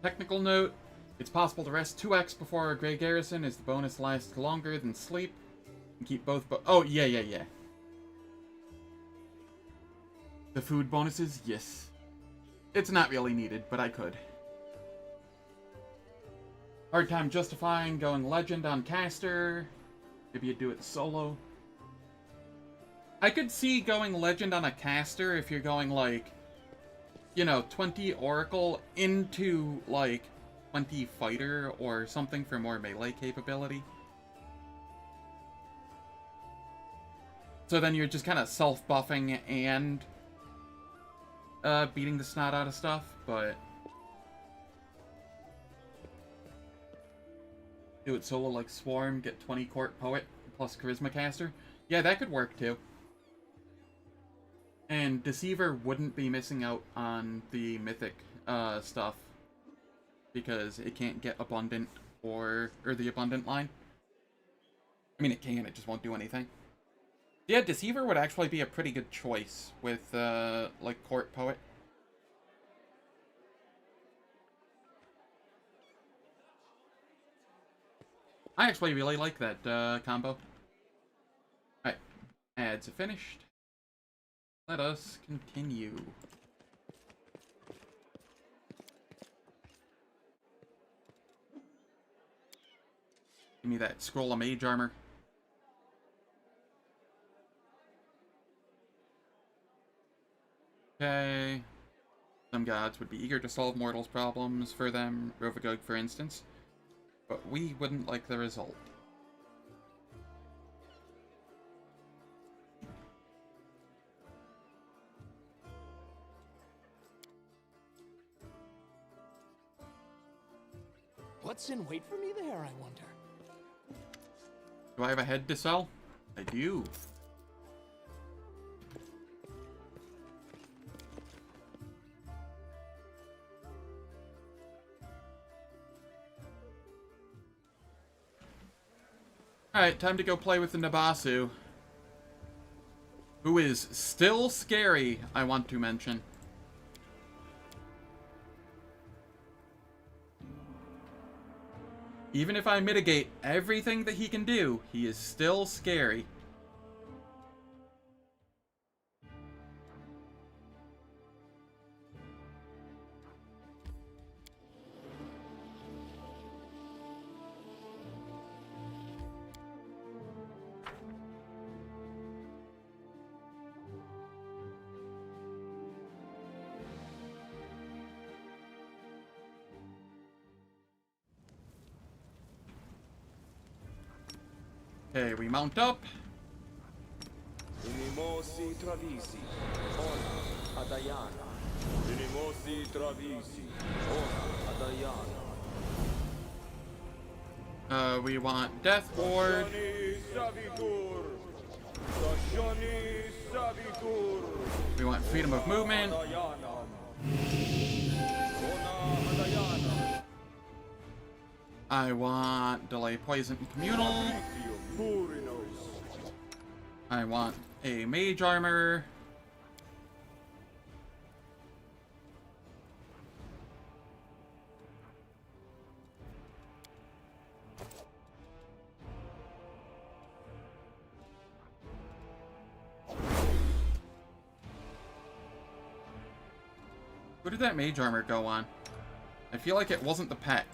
Technical note, it's possible to rest 2x before a Grey Garrison as the bonus lasts longer than sleep. And keep both oh, yeah. The food bonuses, yes. It's not really needed, but I could. Hard time justifying going Legend on Caster. Maybe you'd do it solo. I could see going Legend on a Caster if you're going, like, you know, 20 Oracle into, like, 20 Fighter or something for more melee capability. So then you're just kind of self-buffing and beating the snot out of stuff, but do it solo like Swarm, get 20 Court Poet plus Charisma Caster. Yeah, that could work too. And Deceiver wouldn't be missing out on the Mythic stuff because it can't get Abundant or the Abundant line. I mean, it can, it just won't do anything. Yeah, Deceiver would actually be a pretty good choice with, like, Court Poet. I actually really like that, combo. Alright, ads are finished. Let us continue. Give me that Scroll of Mage Armor. Okay. Some gods would be eager to solve mortals' problems for them, Rovagog for instance, but we wouldn't like the result. What's in wait for me there, I wonder? Do I have a head to sell? I do. Alright, time to go play with the Nabasu. Who is still scary, I want to mention. Even if I mitigate everything that he can do, he is still scary. Okay, we mount up. Inimosi Travisi, Ona Adayana. Inimosi Travisi, Ona Adayana. We want Death Ward. We want freedom of movement. I want delay poison communal. I want a mage armor. Who did that mage armor go on? I feel like it wasn't the pet.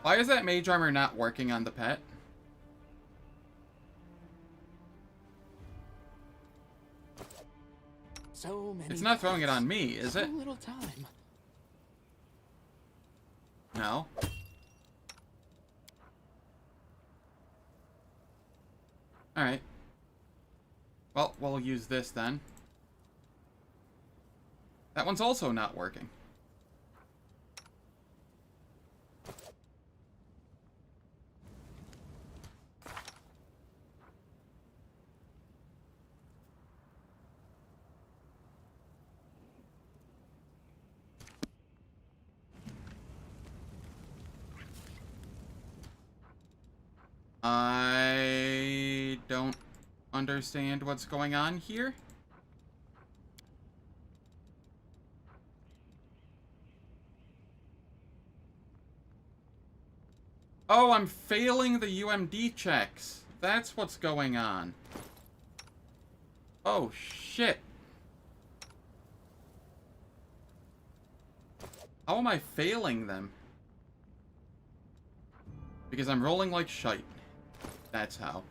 Why is that mage armor not working on the pet? So many. It's not throwing it on me, is it? So little time. No. Alright. Well, we'll use this then. That one's also not working. I don't understand what's going on here. Oh, I'm failing the UMD checks. That's what's going on. Oh, shit. How am I failing them? Because I'm rolling like shite. That's how.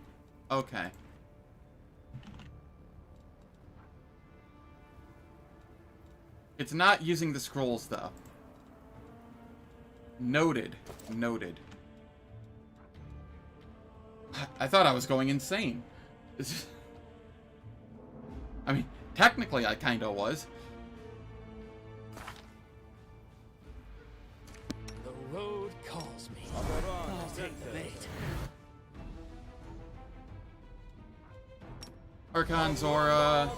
Okay. It's not using the scrolls, though. Noted. Noted. I thought I was going insane. I mean, technically I kinda was. The road calls me. I'll take the bait. Archon Zora.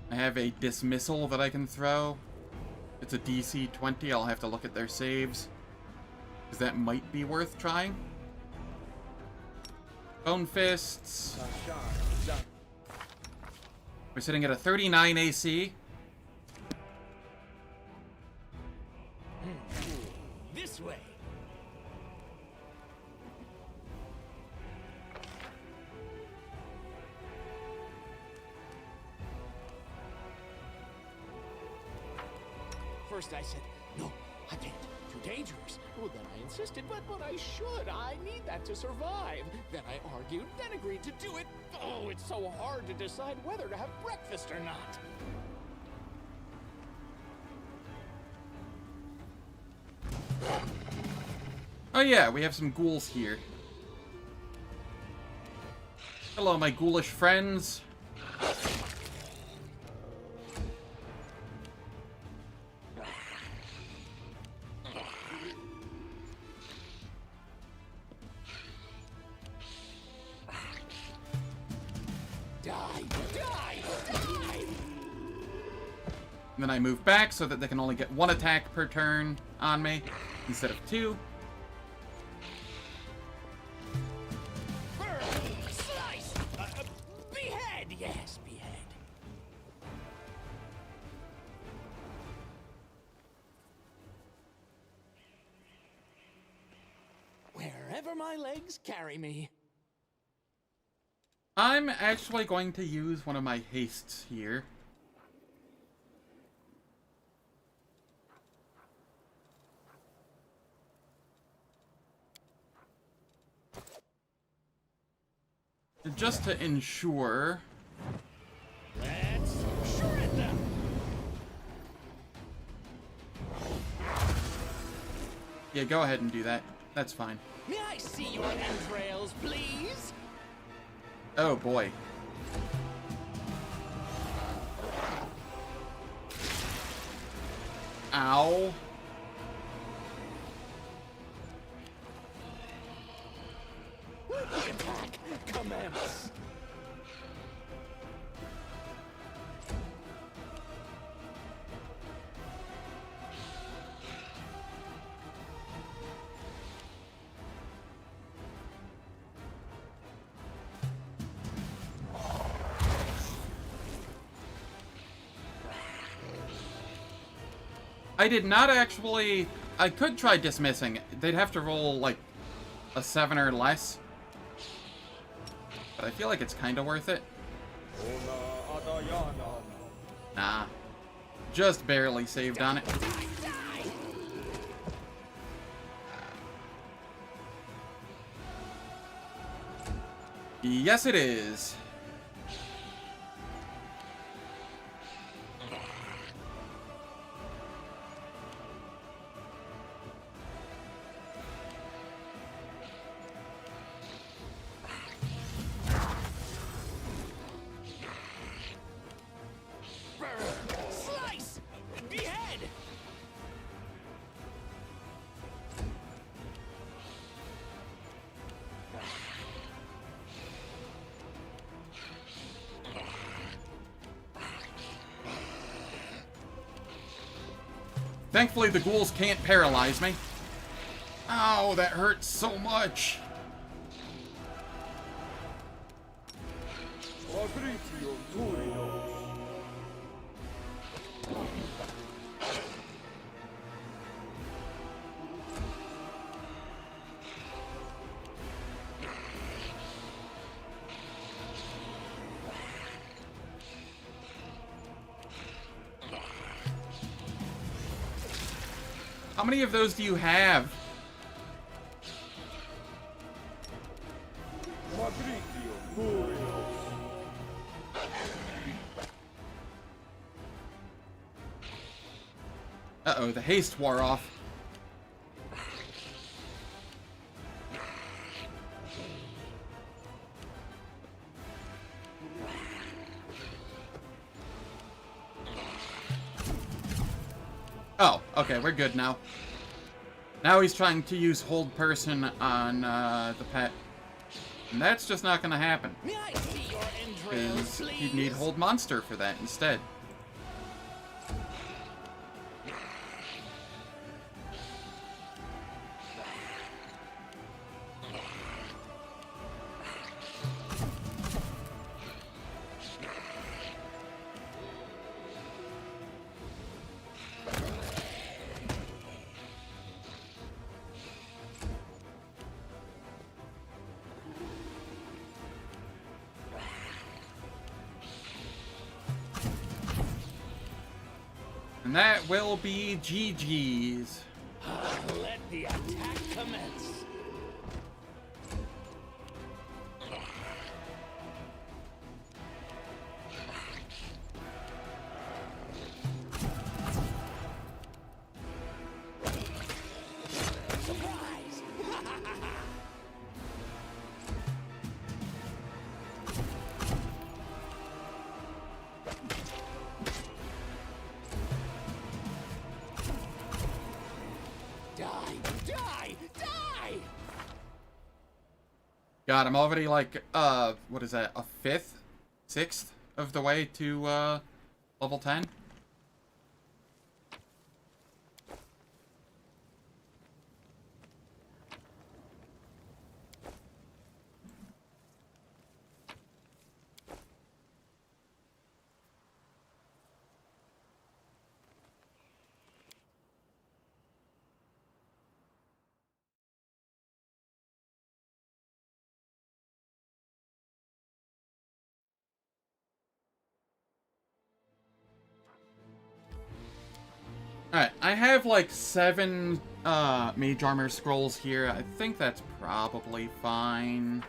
I have a dismissal that I can throw. It's a DC 20. I'll have to look at their saves. Because that might be worth trying. Bone Fists. We're sitting at a 39 AC. This way. First I said, no, I can't. Too dangerous. Well, then I insisted, but I should. I need that to survive. Then I argued, then agreed to do it. Oh, it's so hard to decide whether to have breakfast or not. Oh yeah, we have some ghouls here. Hello, my ghoulish friends. And then I move back so that they can only get one attack per turn on me instead of two. Slice! Behead! Yes, behead. Wherever my legs carry me. I'm actually going to use one of my hastes here. Just to ensure. Let's shred them. Yeah, go ahead and do that. That's fine. May I see your entrails, please? Oh boy. Ow. Let the attack commence. I did not actually... I could try dismissing. They'd have to roll, like, a 7 or less. But I feel like it's kind of worth it. Nah. Just barely saved on it. Yes, it is. Slice! Behead! Thankfully, the ghouls can't paralyze me. Ow, that hurts so much. Fabrizio Turino. How many of those do you have? Fabrizio Turino. Uh-oh, the haste wore off. Oh, okay, we're good now. Now he's trying to use hold person on the pet. And that's just not gonna happen. May I see your entrails, Because he'd need please? hold monster for that instead. And that will be GG's. Let the attack commence. Surprise! Die! God, I'm already like, what is that, a fifth? Sixth of the way to, level 10? Alright, I have like 7 mage armor scrolls here. I think that's probably fine.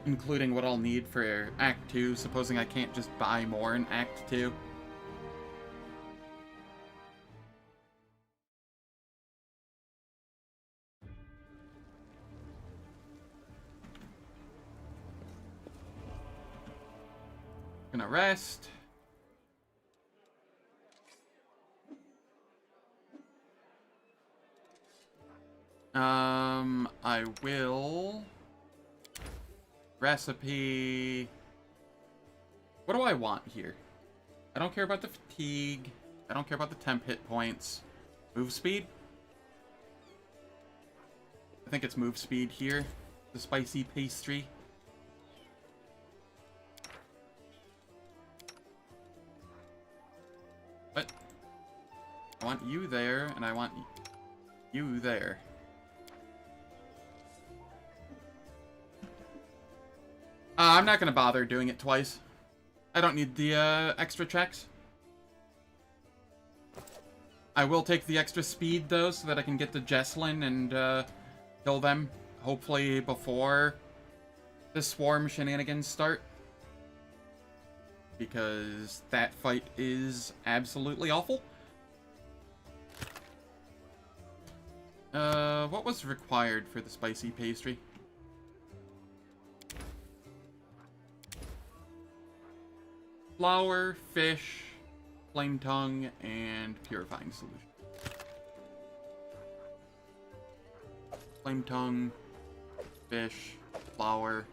Including what I'll need for Act 2, supposing I can't just buy more in Act 2. Gonna rest. I will... Recipe... What do I want here? I don't care about the fatigue. I don't care about the temp hit points. Move speed? I think it's move speed here. The spicy pastry. What? I want you there, and I want you there. I'm not gonna bother doing it twice. I don't need the extra checks. I will take the extra speed, though, so that I can get to Jesslyn and kill them, hopefully before the swarm shenanigans start. Because that fight is absolutely awful. What was required for the spicy pastry? Flour, fish, flame tongue, and purifying solution. Flame tongue, fish, flour,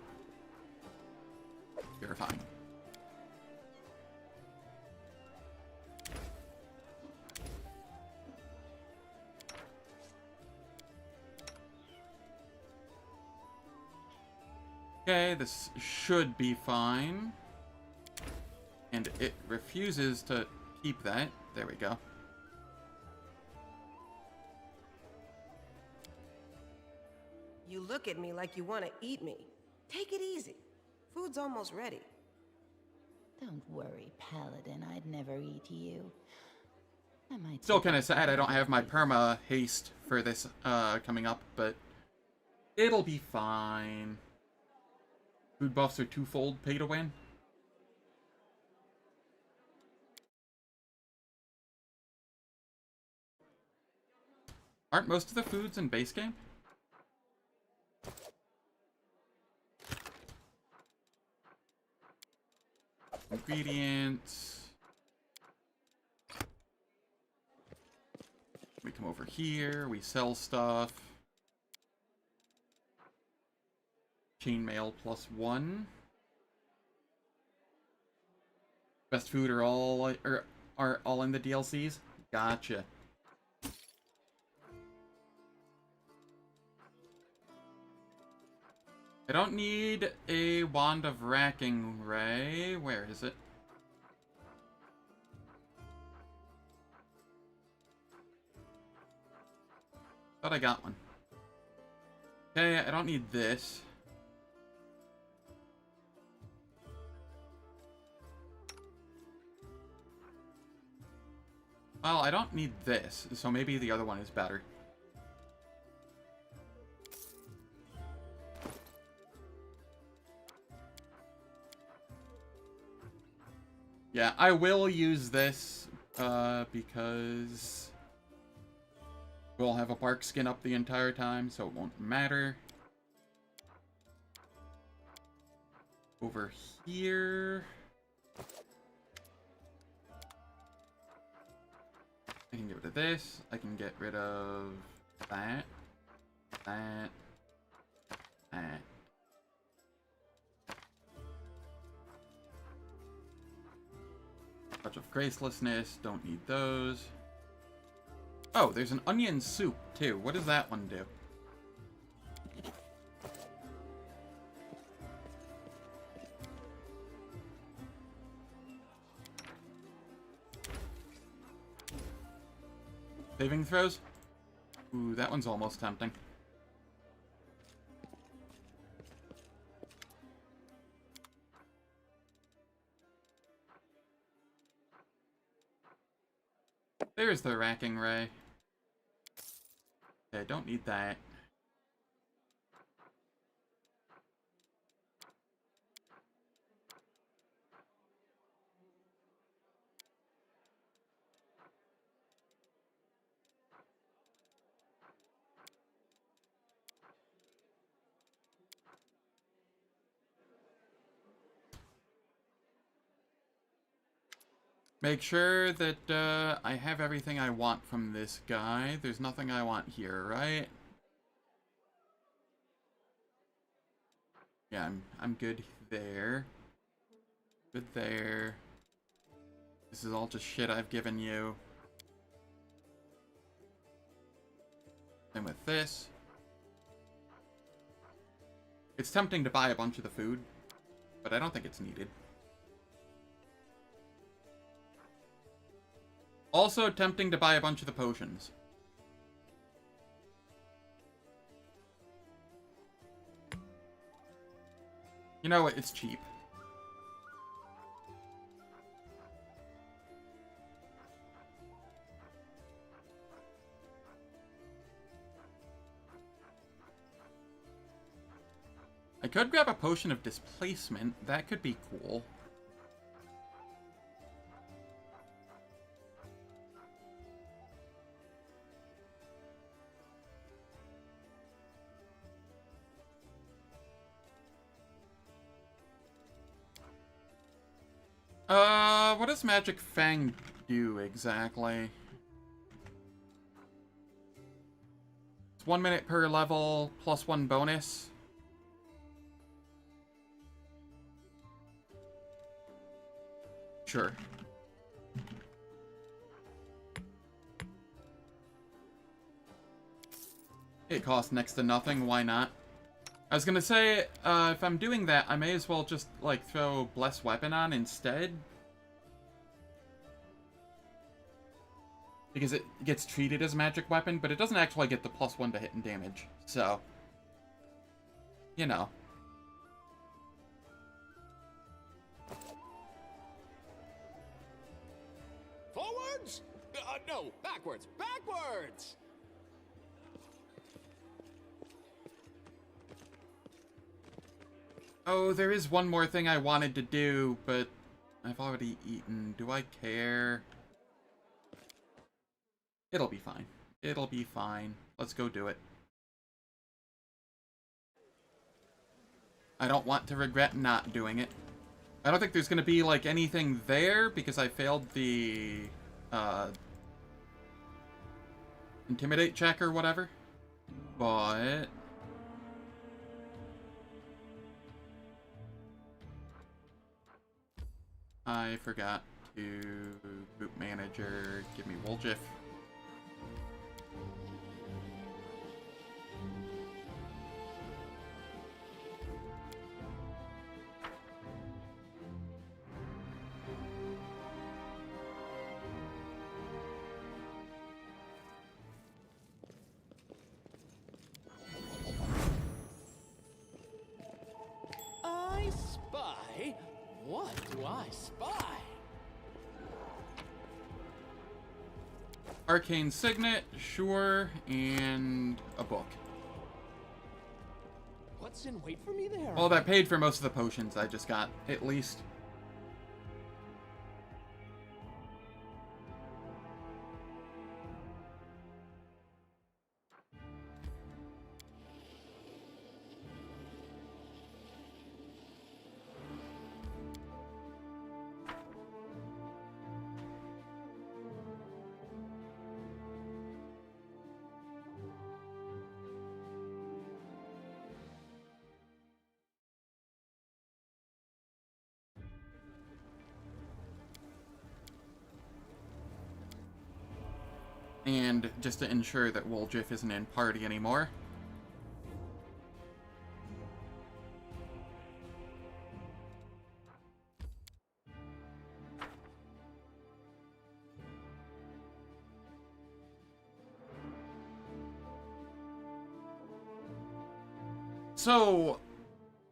purifying. Okay, this should be fine. And it refuses to keep that. There we go. You look at me like you want to eat me. Take it easy. Food's almost ready. Don't worry, Paladin. I'd never eat you. I might Still kind of sad I don't have my perma haste for this coming up, but it'll be fine. Food buffs are twofold pay to win. Aren't most of the foods in base game? Ingredients. We come over here, we sell stuff. Chainmail +1. Best food are all in the DLCs? Gotcha. I don't need a Wand of Racking Ray. Where is it? Thought I got one. Okay, I don't need this. Well, I don't need this, so maybe the other one is better. Yeah, I will use this, because we'll have a bark skin up the entire time, so it won't matter. Over here... I can get rid of this, I can get rid of that, that. Touch of Gracelessness, don't need those. Oh, there's an onion soup, too. What does that one do? Saving throws? Ooh, that one's almost tempting. There's the Racking Ray. Okay, don't need that. Make sure that I have everything I want from this guy. There's nothing I want here, right? Yeah, I'm good there. Good there. This is all just shit I've given you. And with this. It's tempting to buy a bunch of the food, but I don't think it's needed. Also tempting to buy a bunch of the potions. You know what? It's cheap. I could grab a potion of displacement. That could be cool. What does Magic Fang do exactly? It's 1 minute per level, +1 bonus. Sure. It costs next to nothing, why not? I was gonna say, if I'm doing that, I may as well just, like, throw Blessed Weapon on instead. Because it gets treated as a magic weapon, but it doesn't actually get the +1 to hit and damage. So, you know. Forwards? No, backwards. Backwards! Oh, there is one more thing I wanted to do, but I've already eaten. Do I care? It'll be fine. It'll be fine. Let's go do it. I don't want to regret not doing it. I don't think there's going to be, like, anything there because I failed the, Intimidate check or whatever. But I forgot to boot manager, give me Woljif. I spy? What do I spy? Arcane Signet, sure, and a book. What's in wait for me there? Well, that paid for most of the potions I just got, at least. And just to ensure that Woljif isn't in party anymore. So,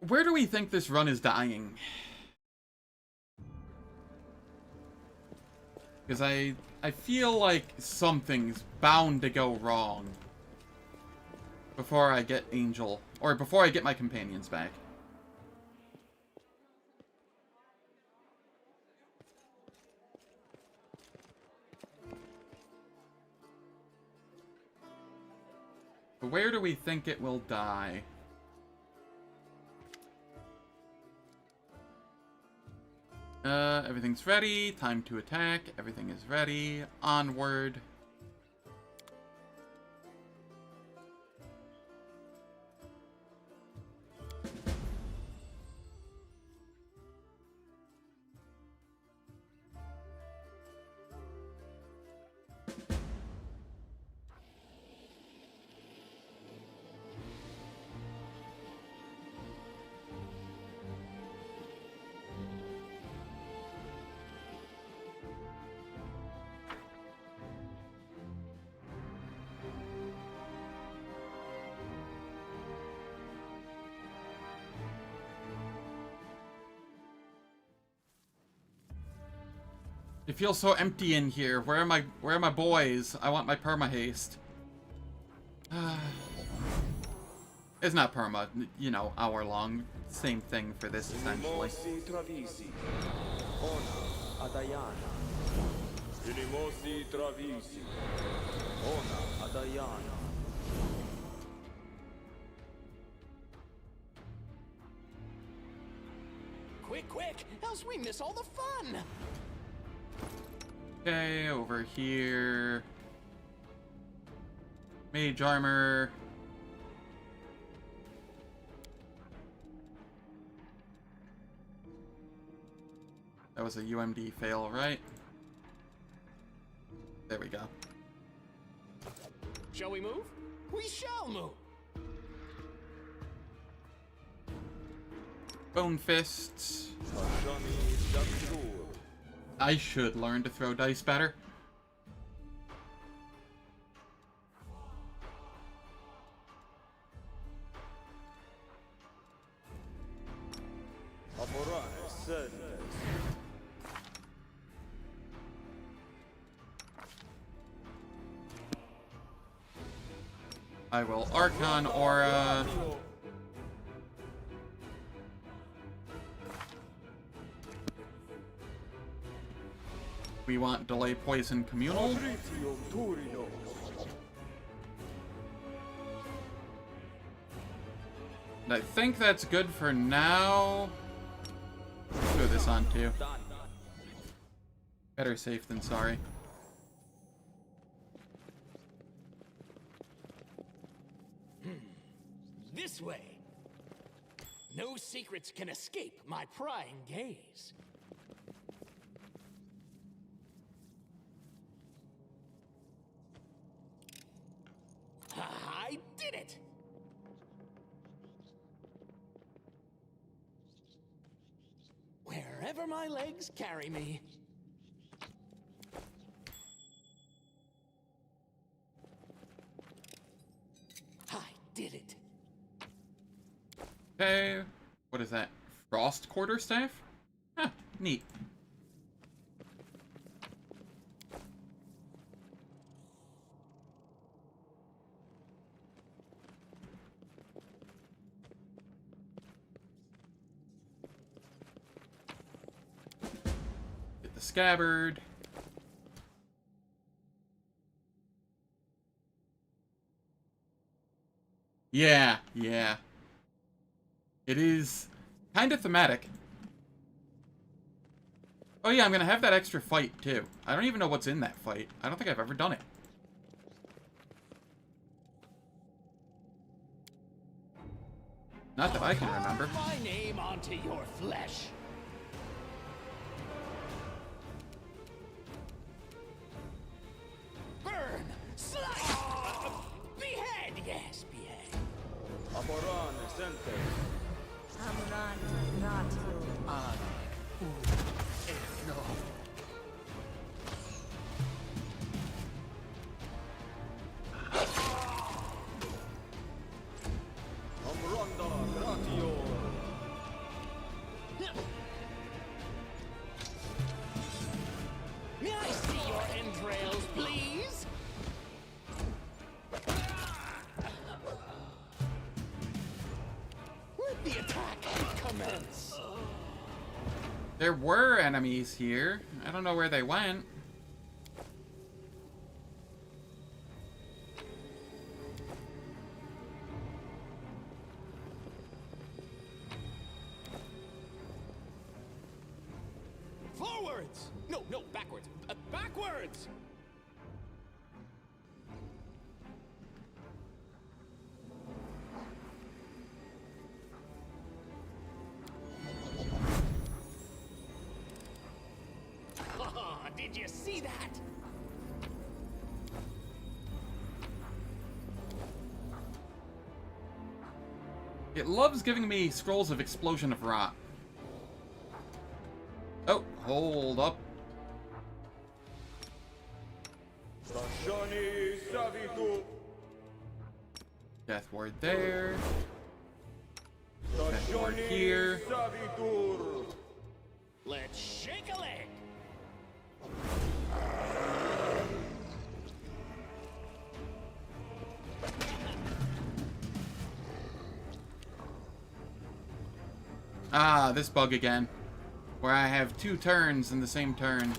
where do we think this run is dying? Because I feel like something's bound to go wrong before I get Angel, or before I get my companions back. But where do we think it will die? Everything's ready. Time to attack. Everything is ready. Onward. It feels so empty in here. Where are my boys? I want my perma haste. It's not perma, you know, hour long. Same thing for this essentially. Quick, quick, else we miss all the fun. Okay, over here. Mage armor. That was a UMD fail, right? There we go. Shall we move? We shall move. Bone fists. I should learn to throw dice better. I will Archon Aura. We want Delay Poison Communal. And I think that's good for now. Throw this on too. Better safe than sorry. This way. No secrets can escape my prying gaze. I did it! Wherever my legs carry me. I did it. Okay. What is that? Frost Quarterstaff? Huh, neat. Get the scabbard. Yeah. It is kind of thematic. Oh yeah, I'm gonna have that extra fight too. I don't even know what's in that fight. I don't think I've ever done it. Not that I can remember. My name onto your flesh. Burn! Slice! Behead! Yes, behead. No. May I see your entrails, please? Let the attack commence. There were enemies here. I don't know where they went. Forwards! No, backwards. Backwards! Did you see that? It loves giving me scrolls of Explosion of Rot. Oh, hold up. Death ward there. Death ward here. Let's shake a leg. Ah, this bug again. Where I have 2 turns in the same turn.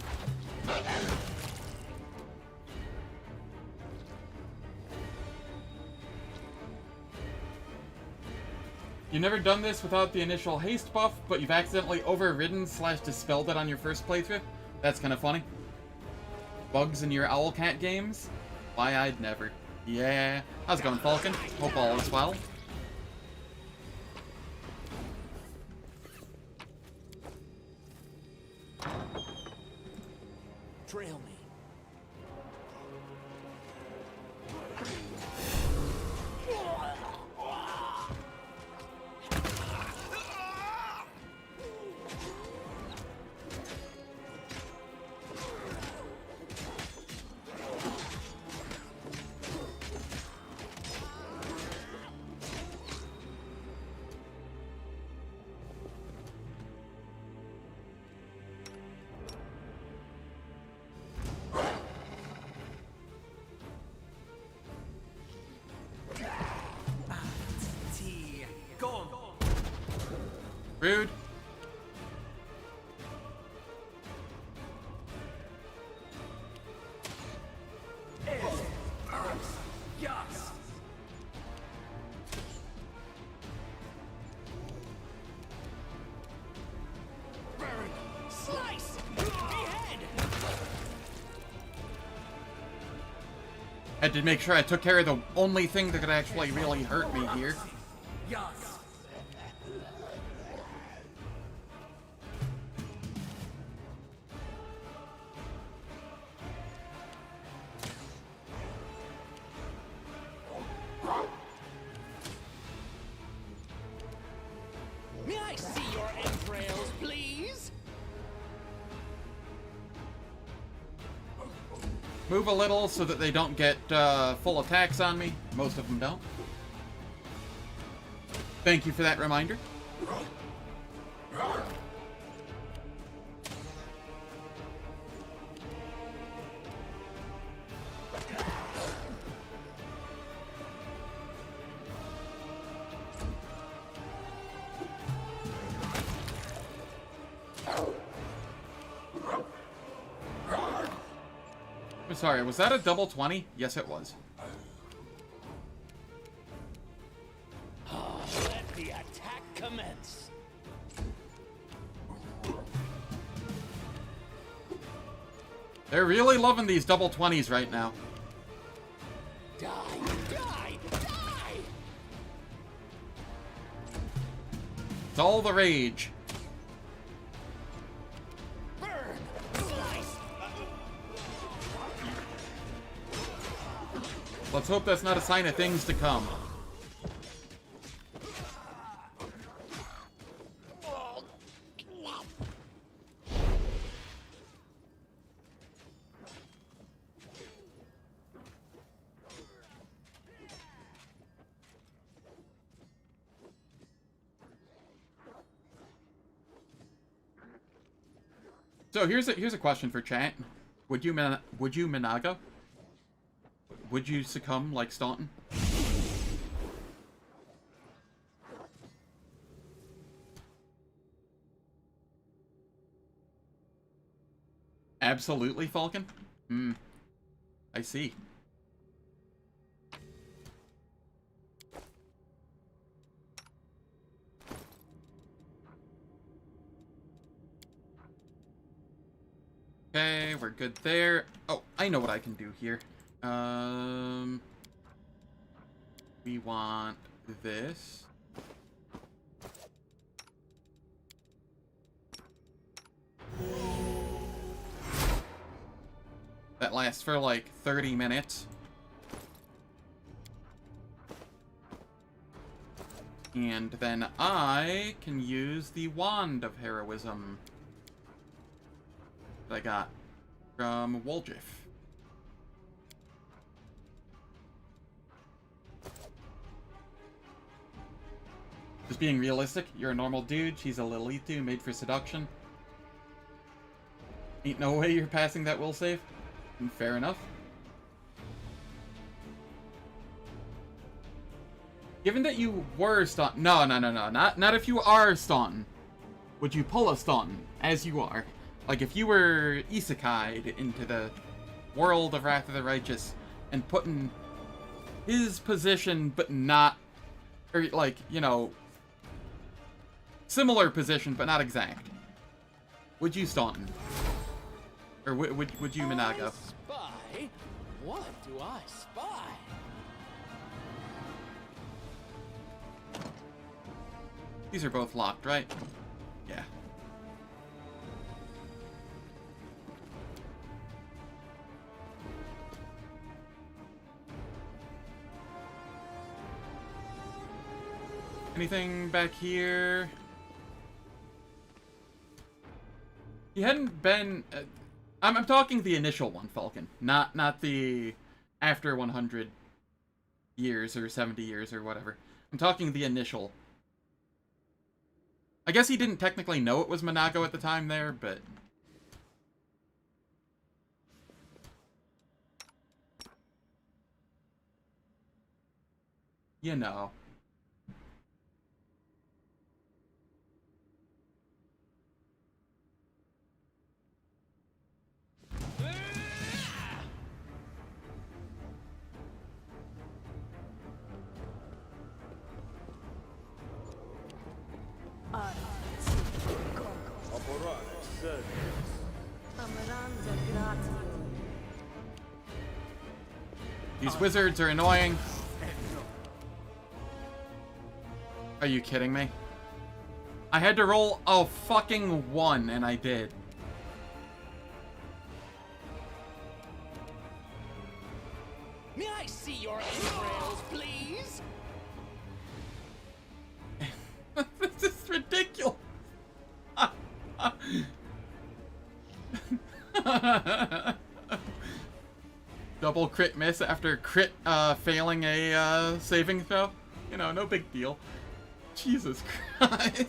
You've never done this without the initial haste buff, but you've accidentally overridden/dispelled it on your first playthrough? That's kind of funny. Bugs in your Owlcat games? Why, I'd never. Yeah. How's it going, Falcon? Hope all is well. Trail me. Rude. Slice! Behead! Had to make sure I took care of the only thing that could actually really hurt me here. May I see your entrails, please? Move a little so that they don't get full attacks on me. Most of them don't. Thank you for that reminder. Sorry, was that a double 20? Yes, it was. Let the attack commence. They're really loving these double 20s right now. Die! Die! Die! It's all the rage. Burn! Slice! Let's hope that's not a sign of things to come. So here's a question for chat. Would you Minaga? Would you succumb like Staunton? Absolutely, Falcon? I see. Okay, we're good there. Oh, I know what I can do here. We want this. That lasts for like 30 minutes. And then I can use the Wand of Heroism that I got from Woljif. Just being realistic, you're a normal dude, she's a Lilithu made for seduction. Ain't no way you're passing that will save. Fair enough. Given that you were Staunton... No. Not if you are Staunton. Would you pull a Staunton, as you are? Like, if you were isekai'd into the world of Wrath of the Righteous and put in his position, but not... Or, like, you know... Similar position, but not exact. Would you Staunton? Or would you Minaga? I spy? What do I spy? These are both locked, right? Yeah. Anything back here? He hadn't been... I'm talking the initial one, Falcon. Not the after 100 years or 70 years or whatever. I'm talking the initial. I guess he didn't technically know it was Minago at the time there, but... You know. These wizards are annoying. Are you kidding me? I had to roll a fucking 1, and I did. May I see your entrails, please? This is ridiculous. Double crit miss after crit failing a saving throw. You know, no big deal. Jesus Christ.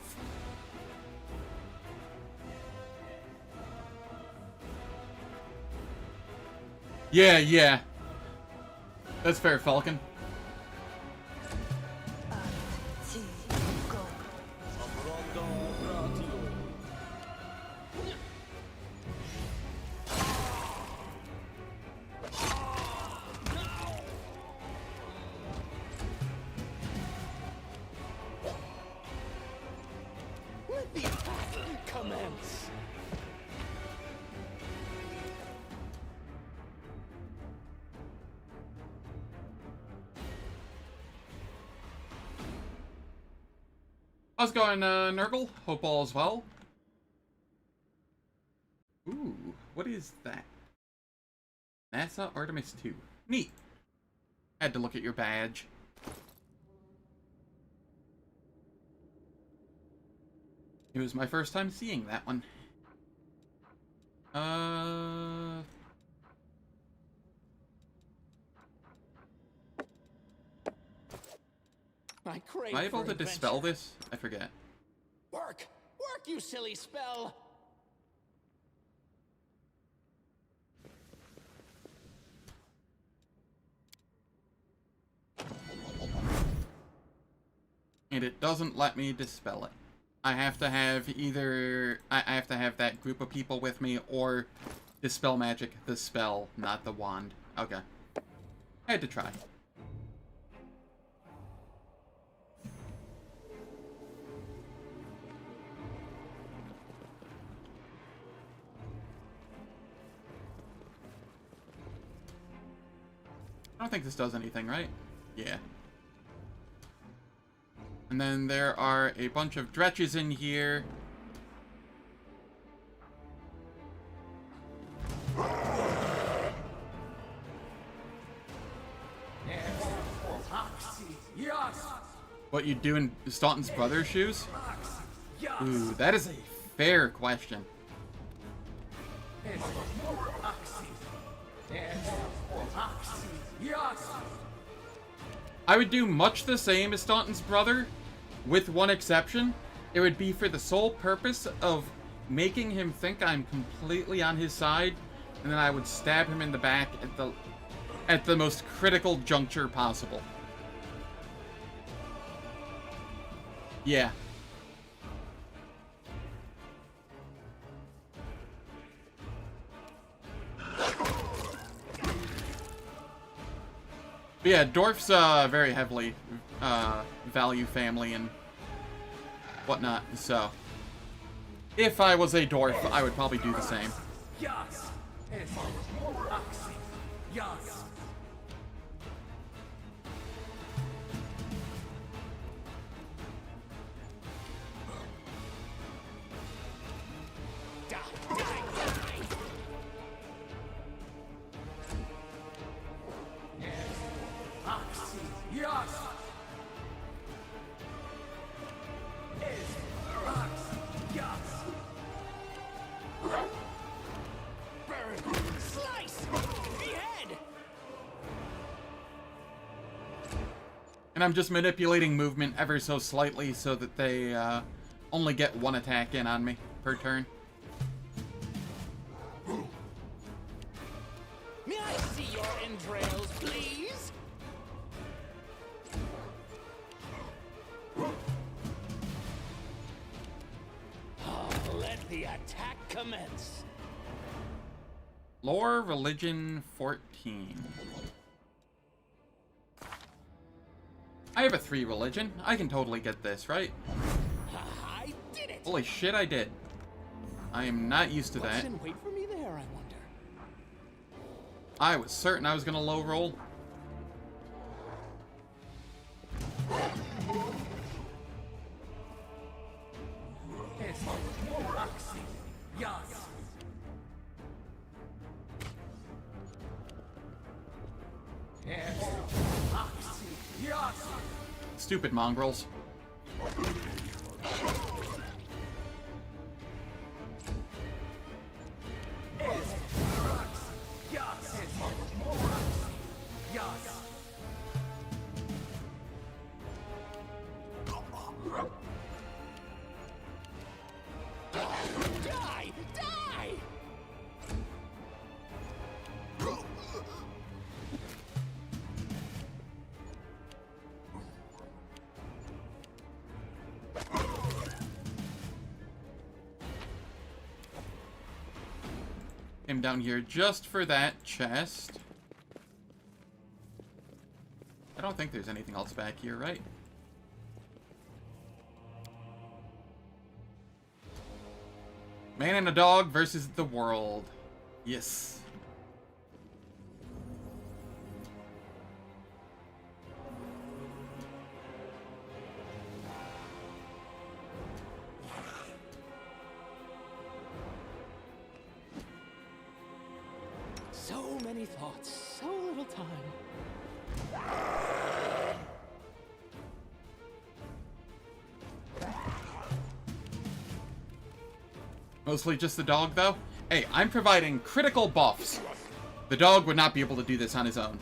Yeah. That's fair, Falcon. Let the battle commence. How's it going, Nurgle? Hope all is well. Ooh, what is that? NASA Artemis 2. Neat. Had to look at your badge. It was my first time seeing that one. I crave Am I able for to dispel adventure. this? I forget. Work! Work, you silly spell! And it doesn't let me dispel it. I have to have either... I have to have that group of people with me, or dispel magic, the spell, not the wand. Okay. I had to try. I don't think this does anything, right? Yeah. And then there are a bunch of dretches in here. What you do in Staunton's brother's shoes? Ooh, that is a fair question. I would do much the same as Staunton's brother, with one exception. It would be for the sole purpose of making him think I'm completely on his side, and then I would stab him in the back at the most critical juncture possible. Yeah. But yeah, Dwarf's very heavily value family and whatnot, so if I was a dwarf, I would probably do the same. And I'm just manipulating movement ever so slightly so that they only get one attack in on me per turn. May I see your entrails, please? Oh, let the attack commence. Lore Religion 14. I have a 3 religion. I can totally get this, right? I did it. Holy shit, I did. I am not used to What's that. in wait for me there, I wonder? I was certain I was gonna low roll. Stupid mongrels. Die! Die! Came down here just for that chest. I don't think there's anything else back here, right? Man and a dog versus the world. Yes. So many thoughts, so little time. Mostly just the dog, though? Hey, I'm providing critical buffs. The dog would not be able to do this on his own.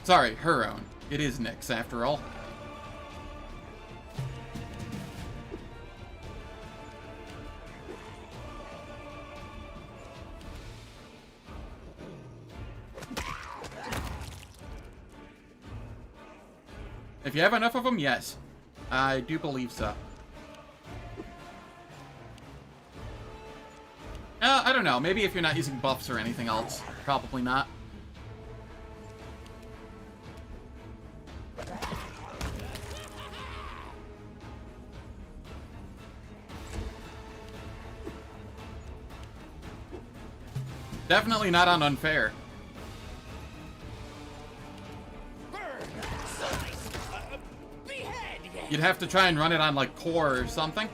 Sorry, her own. It is Nick's, after all. If you have enough of them, yes. I do believe so. I don't know. Maybe if you're not using buffs or anything else. Probably not. Definitely not on unfair. You'd have to try and run it on, like, core or something.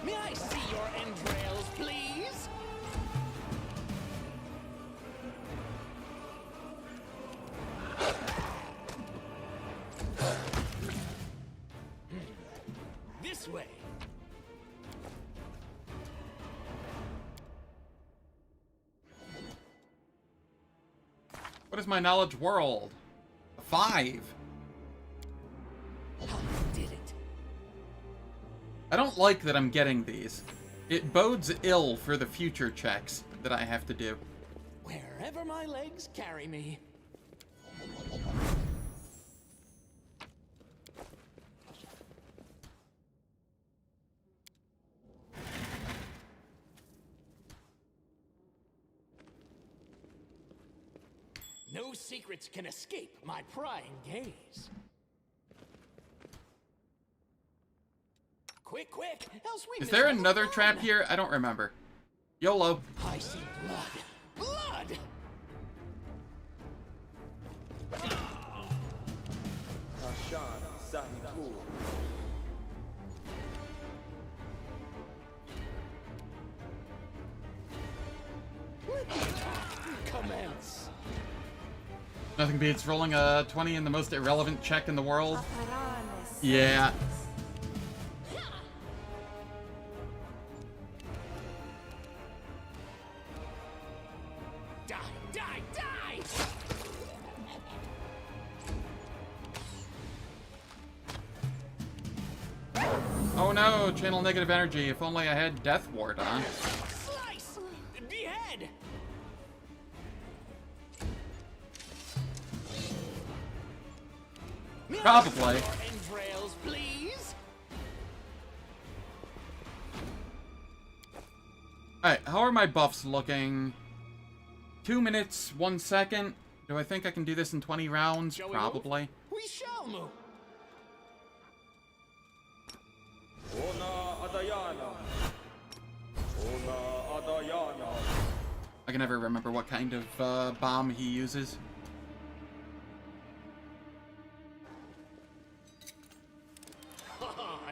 May I see your entrails, please? This way. What is my knowledge world? A 5. Did it. I don't like that I'm getting these. It bodes ill for the future checks that I have to do. Wherever my legs carry me. No secrets can escape my prying gaze. Quick, quick! Else we Is there miss another the trap fun. here? I don't remember. YOLO. I see blood. Blood! Let the attack commence. Nothing beats rolling a 20 in the most irrelevant check in the world. Yeah. Die, die, die! Oh no, channel negative energy. If only I had Death Ward on. Slice! Behead! Probably. Entrails, please. how are my buffs looking? 2 minutes, 1 second. Do I think I can do this in 20 rounds? Shall we Probably. move? We shall move. Ona Adayana. Ona Adayana. I can never remember what kind of bomb he uses.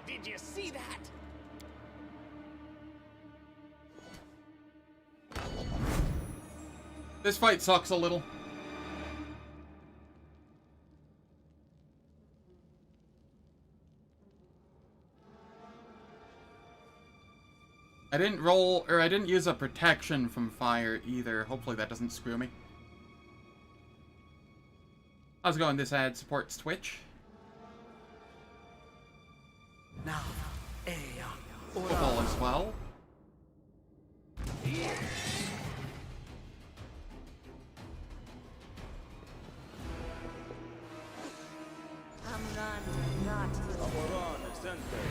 Did you see that? This fight sucks a little. I didn't roll, or I didn't use a protection from fire either. Hopefully that doesn't screw me. How's it going? This ad supports Twitch. Now, Football as well. Amoran Sente.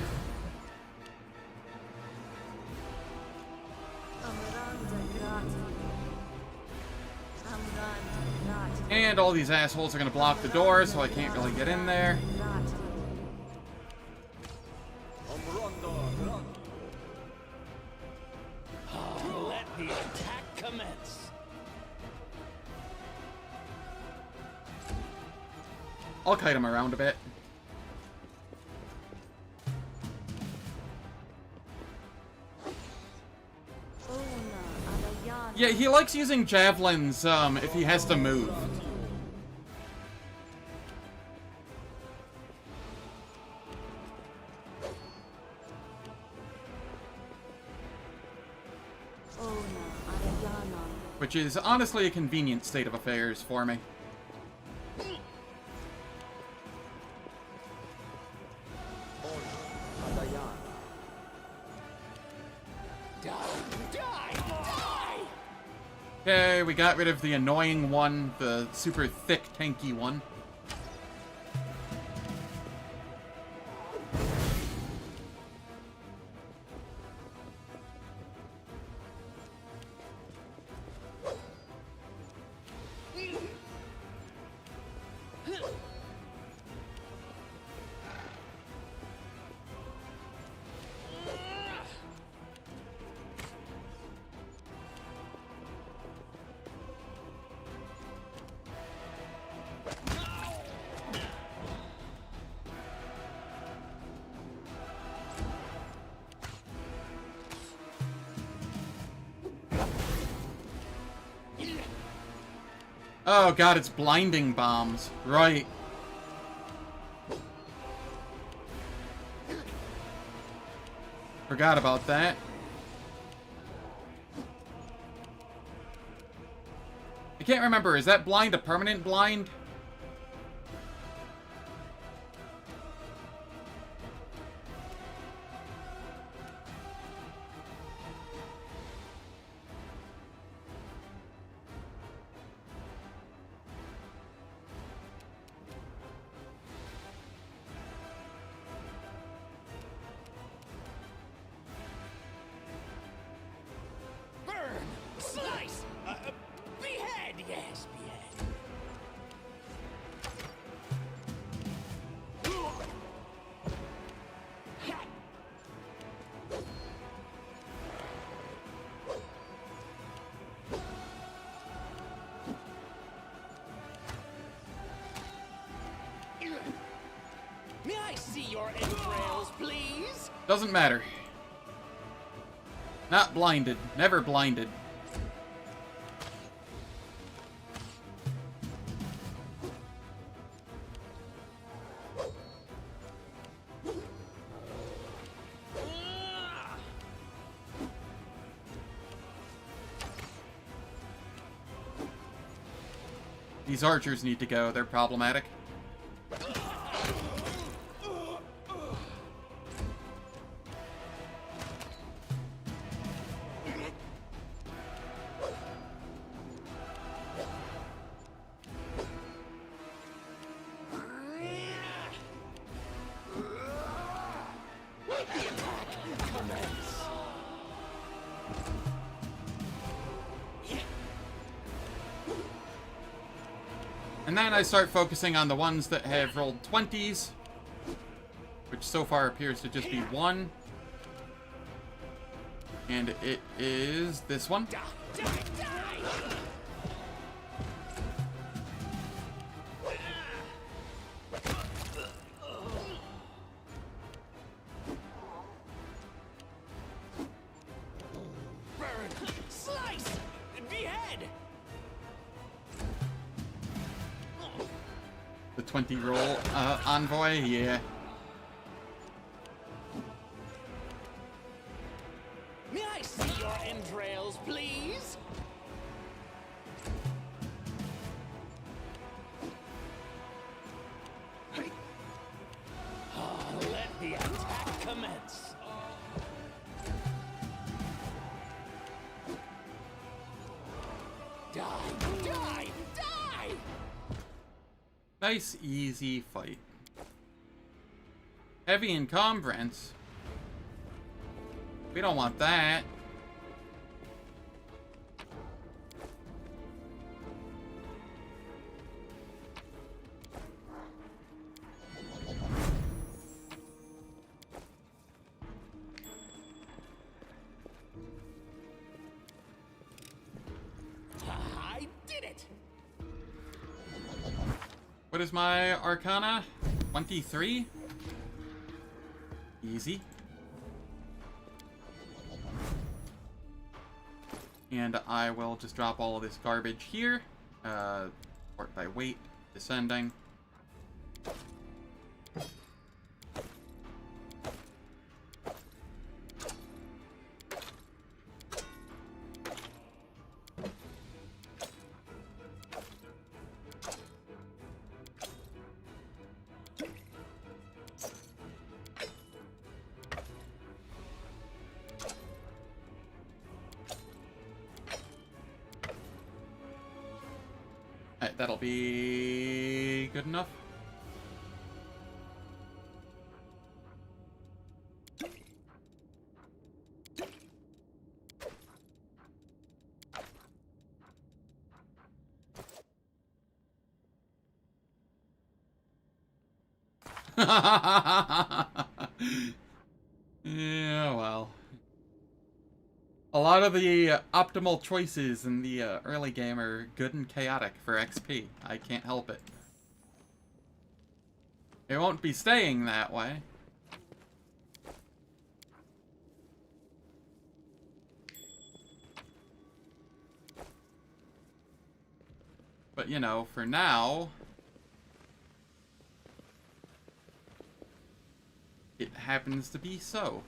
And all these assholes are gonna block the door, so I can't really get in there. Let the attack commence. I'll kite him around a bit. Yeah, he likes using javelins, if he has to move. Which is honestly a convenient state of affairs for me. Okay, we got rid of the annoying one, the super thick, tanky one. Oh god, it's blinding bombs. Right. Forgot about that. I can't remember, is that blind a permanent blind? Slice! Behead! Yes, behead. May I see your entrails, please? Doesn't matter. Not blinded. Never blinded. These archers need to go. They're problematic. And then I start focusing on the ones that have rolled 20s, which so far appears to just be one. And it is this one. Slice! Behead! The 20 roll envoy, yeah. May I see your entrails, please? Let the attack commence. Die! Die! Die! Nice, easy fight. Heavy encumbrance. We don't want that. I did it! What is my Arcana? 23? Easy. And I will just drop all of this garbage here. Sort by weight, descending. Alright, that'll be good enough. Yeah, well. A lot of the optimal choices in the early game are good and chaotic for XP. I can't help it. It won't be staying that way. But, you know, for now, it happens to be so.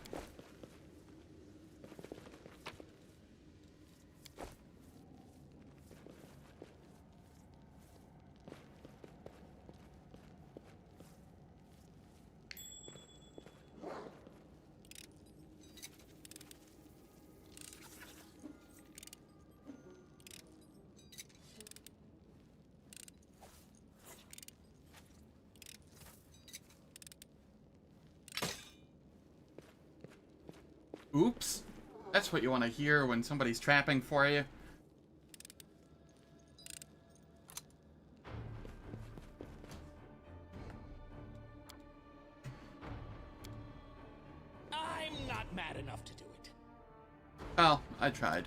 Oops. That's what you want to hear when somebody's trapping for you. I'm not mad enough to do it. Well, I tried.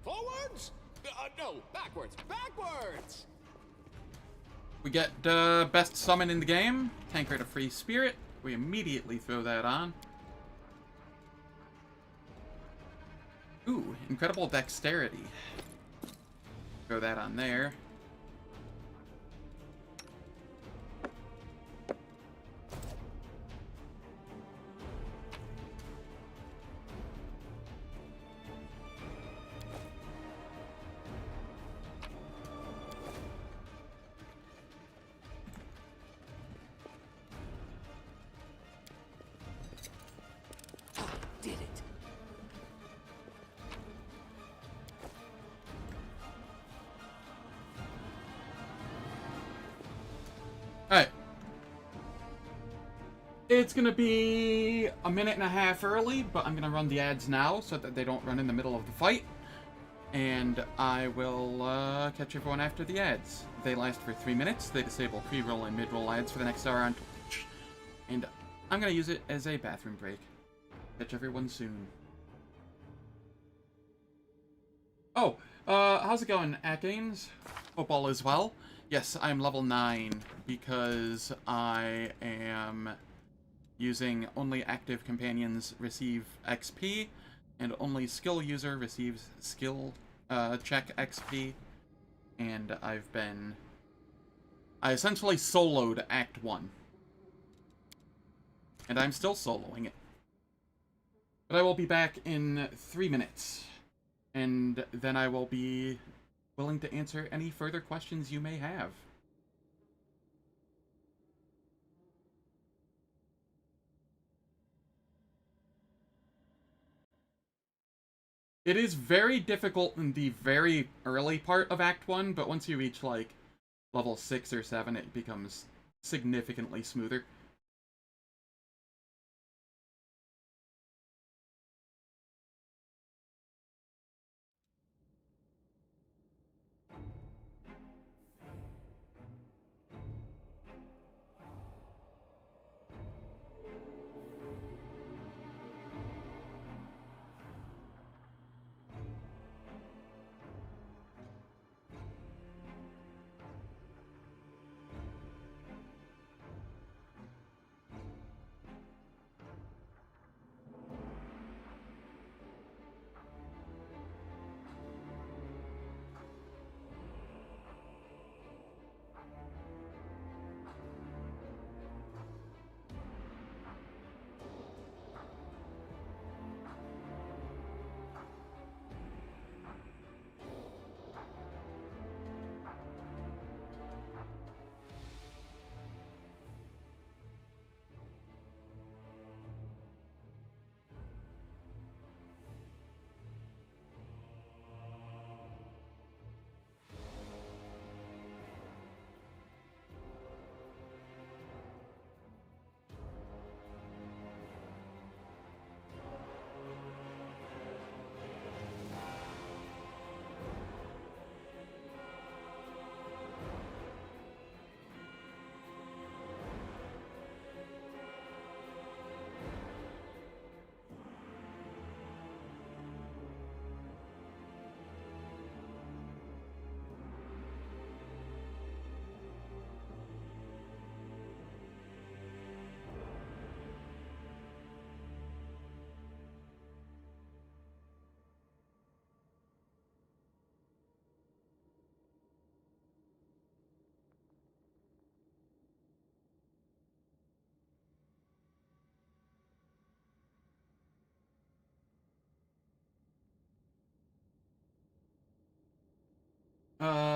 Forwards? No, backwards. Backwards! We get best summon in the game, Tankard of Free Spirit. We immediately throw that on. Ooh, incredible dexterity. Throw that on there. Did it. It's gonna be a minute and a half early, but I'm gonna run the ads now so that they don't run in the middle of the fight. And I will catch everyone after the ads. They last for 3 minutes. They disable pre-roll and mid-roll ads for the next hour on Twitch. And I'm gonna use it as a bathroom break. Catch everyone soon. Oh, how's it going, Akanes? Hope all is well. Yes, I'm level 9 because I am using only active companions receive XP, and only skill user receives skill check XP. And I essentially soloed Act 1. And I'm still soloing it. But I will be back in 3 minutes. And then I will be willing to answer any further questions you may have. It is very difficult in the very early part of Act 1, but once you reach, like, level 6 or 7, it becomes significantly smoother.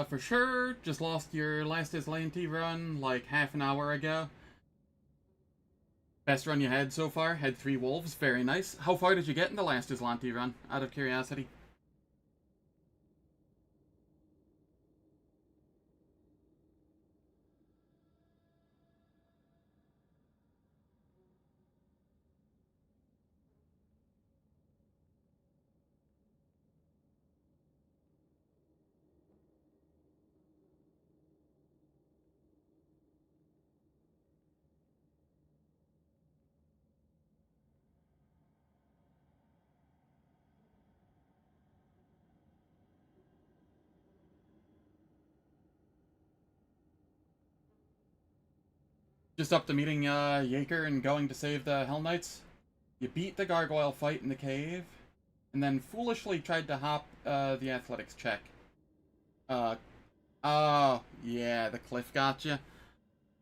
For sure. Just lost your last Azlanti run like half an hour ago. Best run you had so far? Had 3 wolves. Very nice. How far did you get in the last Azlanti run, out of curiosity? Just up to meeting Jaeger and going to save the Hell Knights. You beat the gargoyle fight in the cave, and then foolishly tried to hop the athletics check. Oh, yeah, the cliff got you.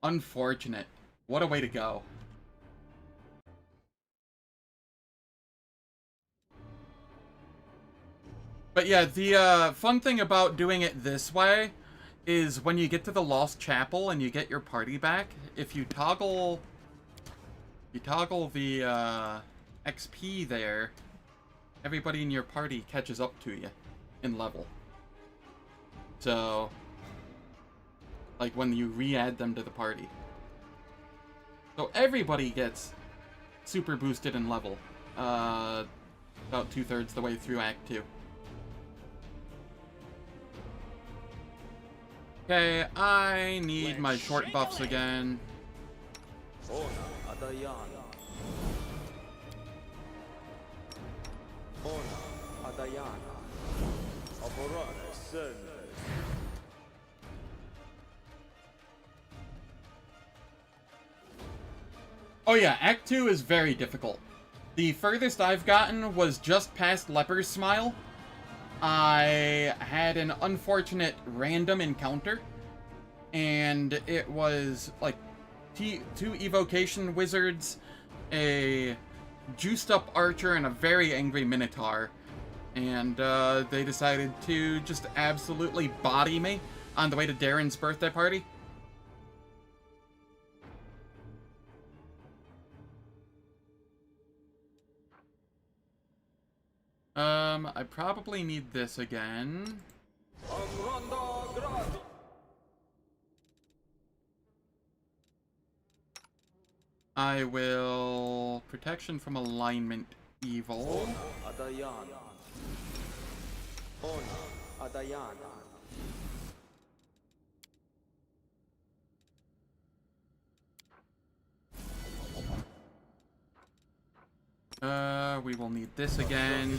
Unfortunate. What a way to go. But yeah, the fun thing about doing it this way is when you get to the Lost Chapel and you get your party back, if you toggle the XP there, everybody in your party catches up to you in level. So, like when you re-add them to the party. So everybody gets super boosted in level. About 2/3 the way through Act 2. Okay, I need my short buffs again. Ona Adayana. Ona Adayana. Aborane Sende. Oh yeah, Act 2 is very difficult. The furthest I've gotten was just past Leper's Smile. I had an unfortunate random encounter, and it was like two evocation wizards, a juiced up archer, and a very angry minotaur. And they decided to just absolutely body me on the way to Darren's birthday party. I probably need this again. I will... Protection from alignment evil. Adayana. Ona Adayana. We will need this again.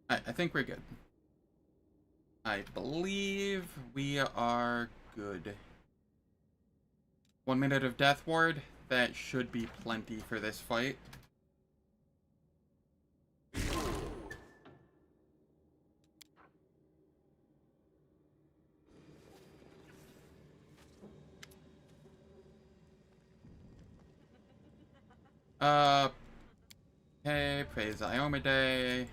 I think we're good. I believe we are good. 1 minute of Death Ward. That should be plenty for this fight. Okay, praise Iomade.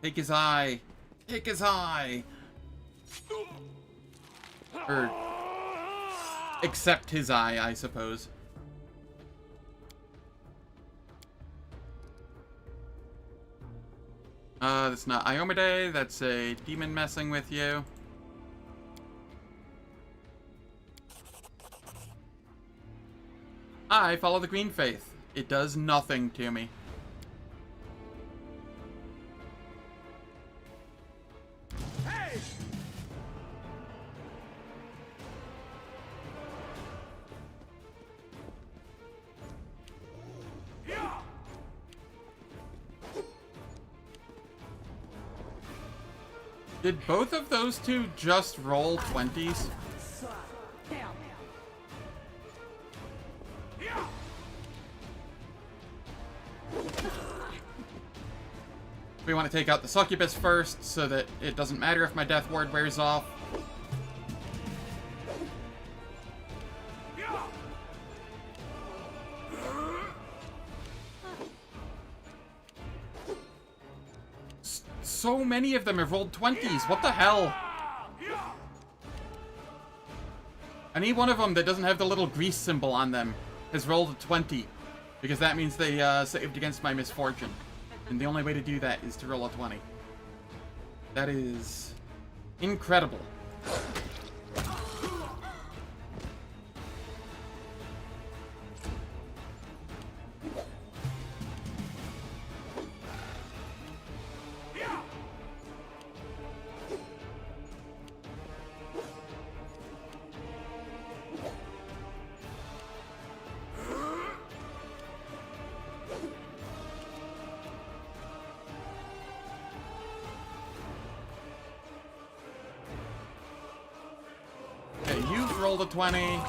Take his eye! Take his eye! Or... accept his eye, I suppose. That's not Iomade, that's a demon messing with you. I follow the green faith. It does nothing to me. Hey! Did both of those two just roll 20s? We want to take out the succubus first, so that it doesn't matter if my death ward wears off. So many of them have rolled 20s. What the hell? Any one of them that doesn't have the little grease symbol on them has rolled a 20. Because that means they saved against my misfortune. And the only way to do that is to roll a 20. That is incredible. Rolled a 20.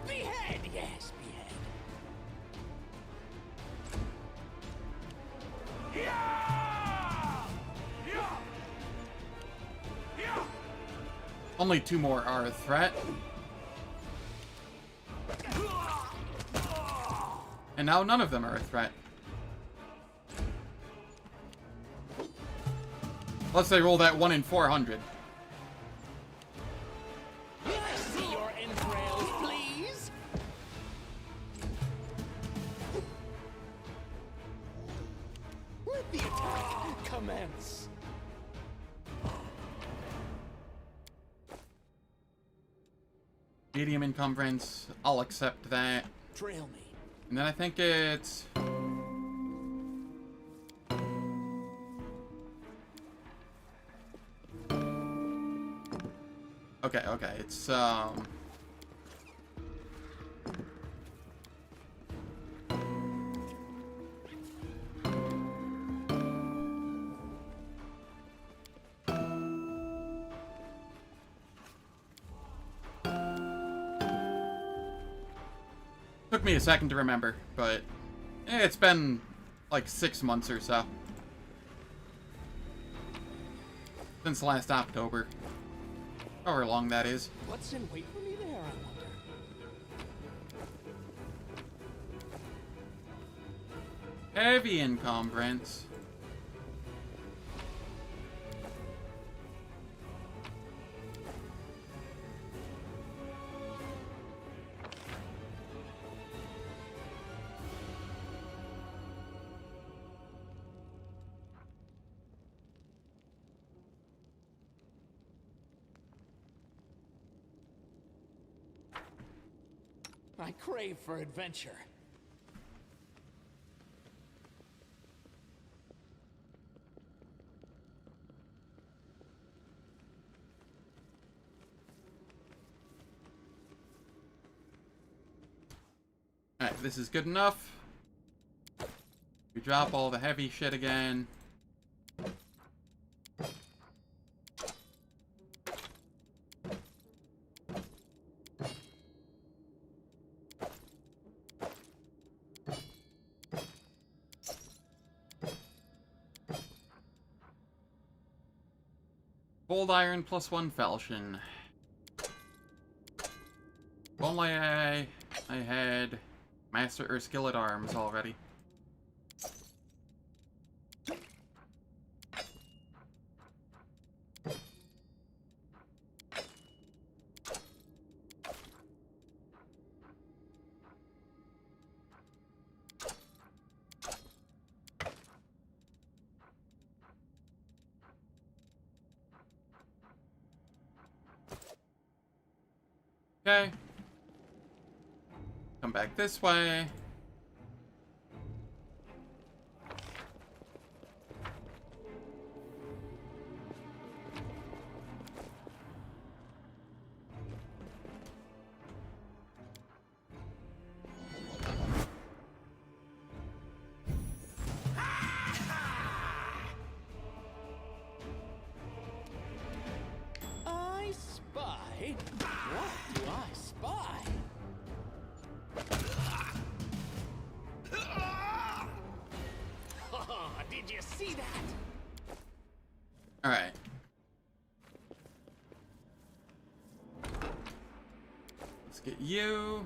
Behead, yes, behead. Only 2 more are a threat. And now none of them are a threat. Unless they roll that 1 in 400. May I see your entrails, please? Let the attack commence. Medium encumbrance. I'll accept that. Trail me. And then I think it's... Okay, it's, took me a second to remember, but it's been like 6 months or so. Since last October. However long that is. What's in wait for me there, I wonder? Heavy encumbrance. I crave for adventure. Alright, this is good enough. We drop all the heavy shit again. Bold iron +1 falchion. If only I had master or skillet arms already. Okay. Come back this way. I spy. What do I spy? Did you see that? Alright. Let's get you.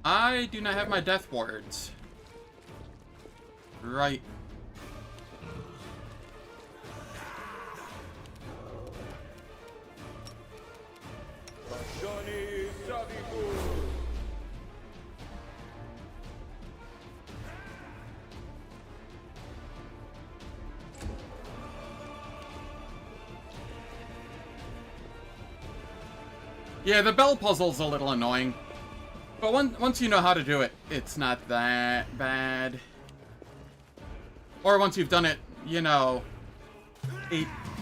I do not have my death wards. Right. Yeah, the bell puzzle's a little annoying. But once you know how to do it, it's not that bad. Or once you've done it, you know,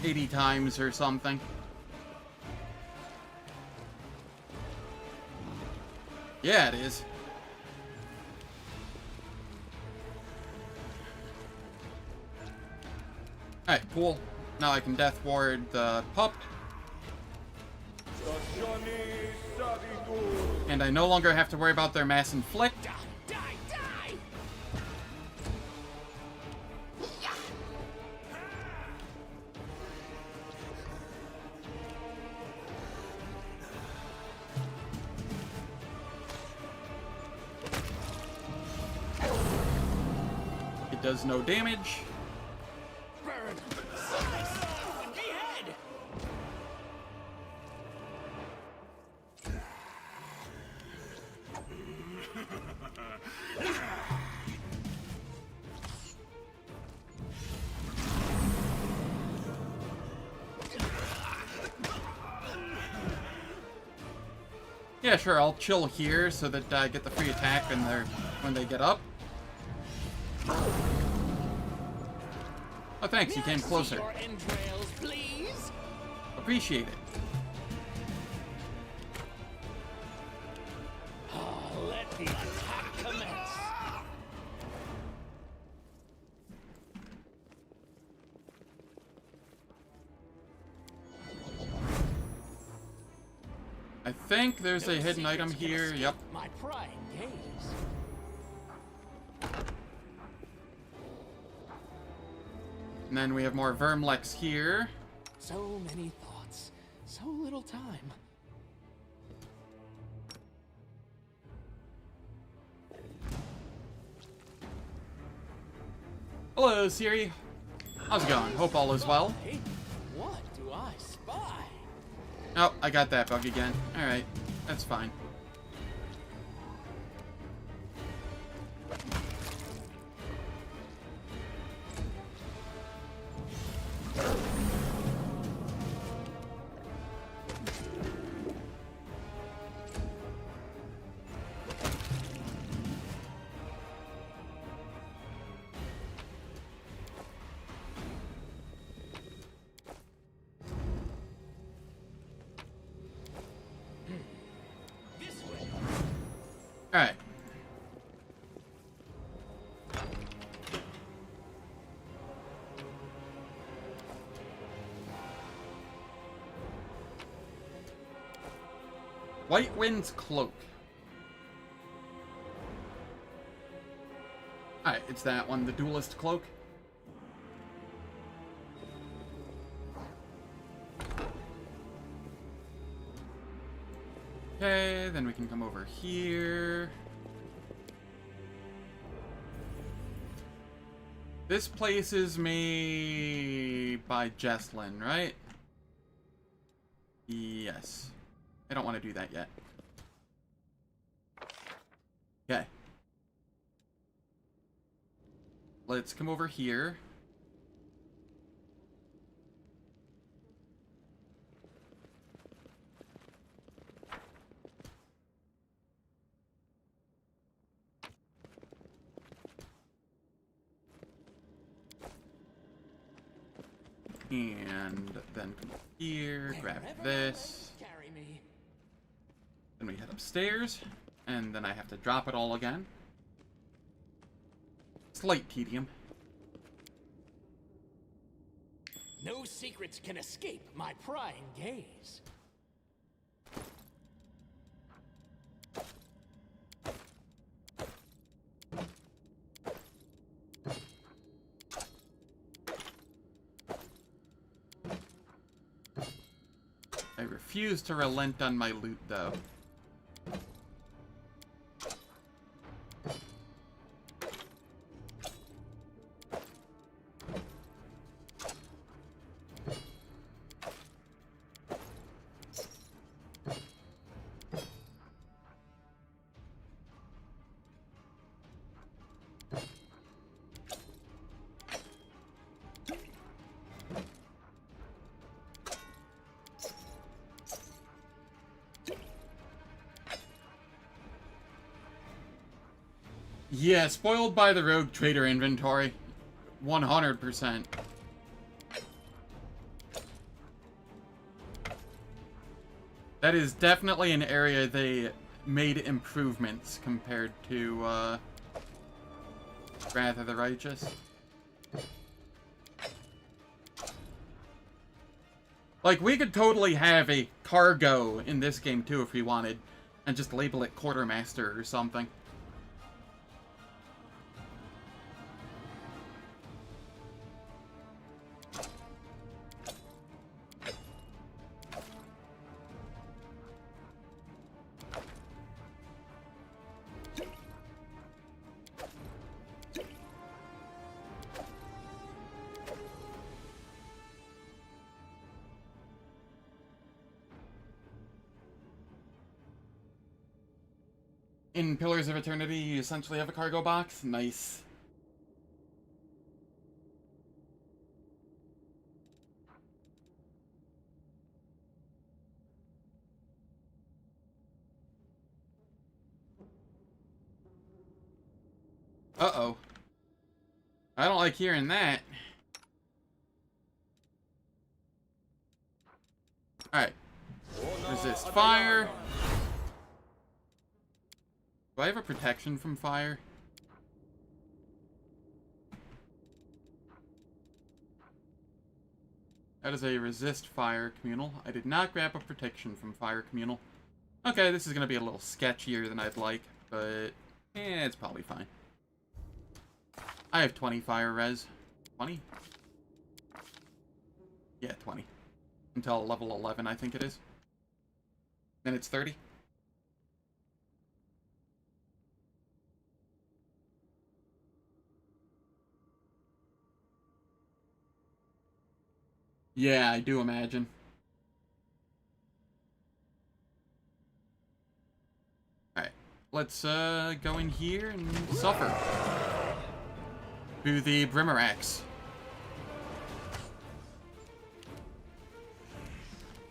80 times or something. Yeah, it is. Alright, cool. Now I can death ward the pup. And I no longer have to worry about their mass inflict. Die, die! does no damage. Burn! Slice! Behead! Yeah, sure, I'll chill here so that I get the free attack when they get up. Oh, thanks, you came closer. Your entrails, please. Appreciate it. Let the attack commence. I think there's a hidden item here. Yep. My prying gaze. And then we have more Vermlex here. So many thoughts, so little time. Hello, Siri. How's it going? Hope all is well. Hey, what do I spy? Oh, I got that bug again. Alright, that's fine. Alright. White Wind's Cloak. Alright, it's that one, the Duelist Cloak. Okay, then we can come over here. This place is made by Jesslyn, right? Yes. I don't want to do that yet. Okay. Let's come over here. And then come here, grab this. Carry me. Then we head upstairs, and then I have to drop it all again. Slight tedium. No secrets can escape my prying gaze. I refuse to relent on my loot, though. Yeah, spoiled by the rogue trader inventory. 100%. That is definitely an area they made improvements compared to, Wrath of the Righteous. Like, we could totally have a cargo in this game, too, if we wanted. And just label it Quartermaster or something. In Pillars of Eternity, you essentially have a cargo box. Nice. Uh-oh. I don't like hearing that. Alright. Resist fire. Do I have a protection from fire? That is a resist fire communal. I did not grab a protection from fire communal. Okay, this is going to be a little sketchier than I'd like, but it's probably fine. I have 20 fire res. 20? Yeah, 20. Until level 11, I think it is. Then it's 30. Yeah, I do imagine. Alright, let's go in here and suffer. To the Brimarax.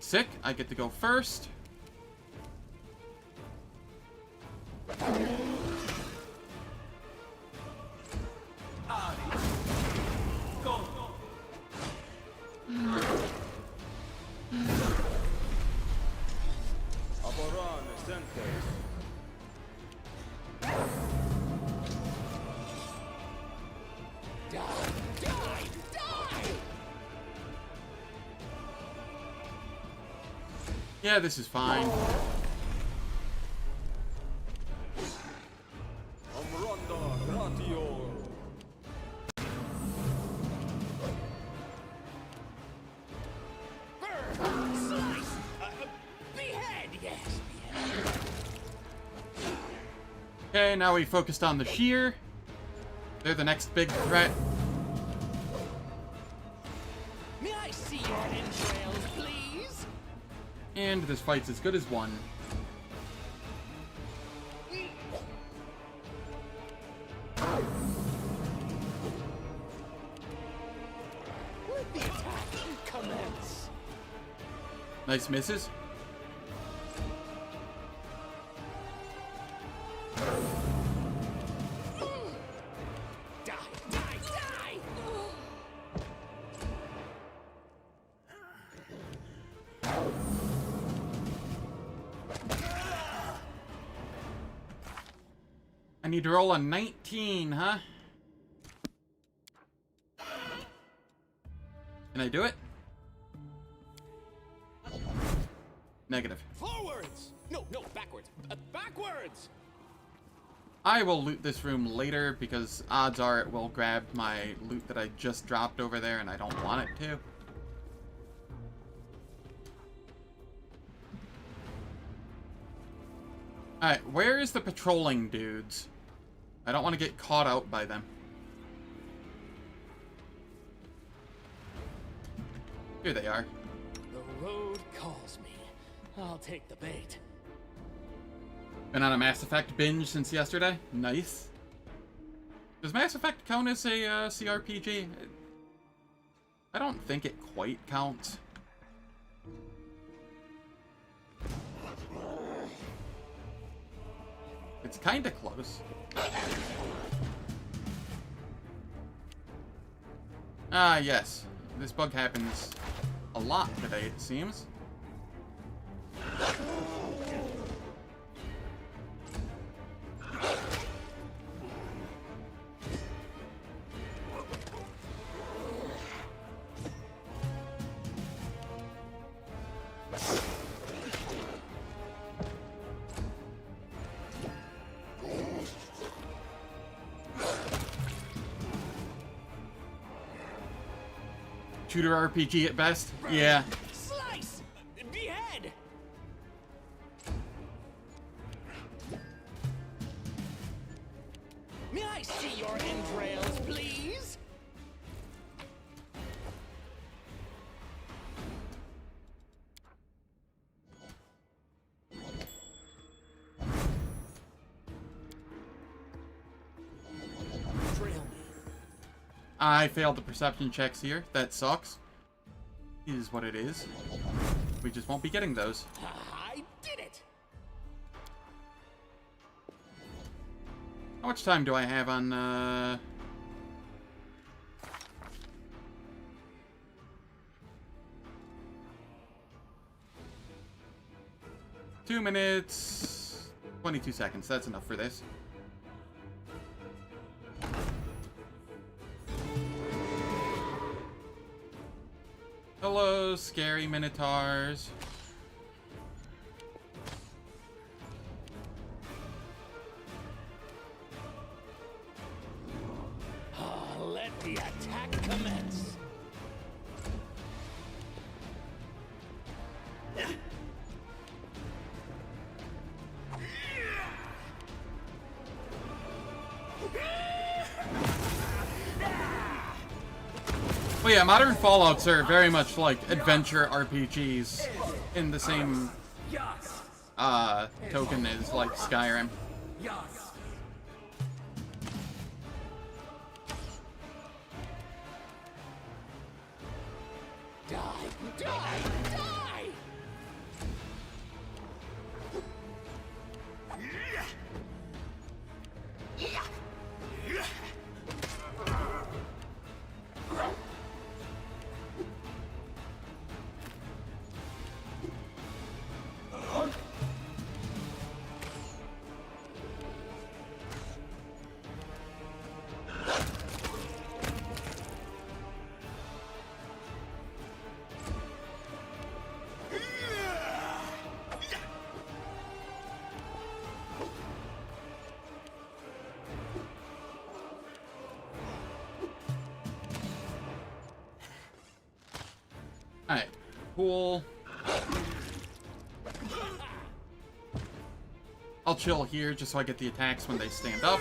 Sick, I get to go first. Yeah, this is fine. Okay, now we focused on the shear. They're the next big threat. May I see your entrails, please? And this fight's as good as won. Let the attack commence. Nice misses. I need to roll a 19, huh? Can I do it? Negative. Forwards! No, backwards. Backwards! I will loot this room later because odds are it will grab my loot that I just dropped over there and I don't want it to. Alright, where is the patrolling dudes? I don't want to get caught out by them. Here they are. The road calls me. I'll take the bait. Been on a Mass Effect binge since yesterday. Nice. Does Mass Effect count as a CRPG? I don't think it quite counts. It's kinda close. Ah, yes. This bug happens a lot today, it seems. Shooter RPG at best. Yeah. Slice! Behead! May I see your entrails, please? I failed the perception checks here. That sucks. It is what it is. We just won't be getting those. I did it! How much time do I have on, 2 minutes, 22 seconds. That's enough for this. Hello, scary minotaurs. Let the attack commence. Well, yeah, modern Fallouts are very much like adventure RPGs in the same token as like Skyrim. Die! Die! Die! Alright, cool. I'll chill here just so I get the attacks when they stand up.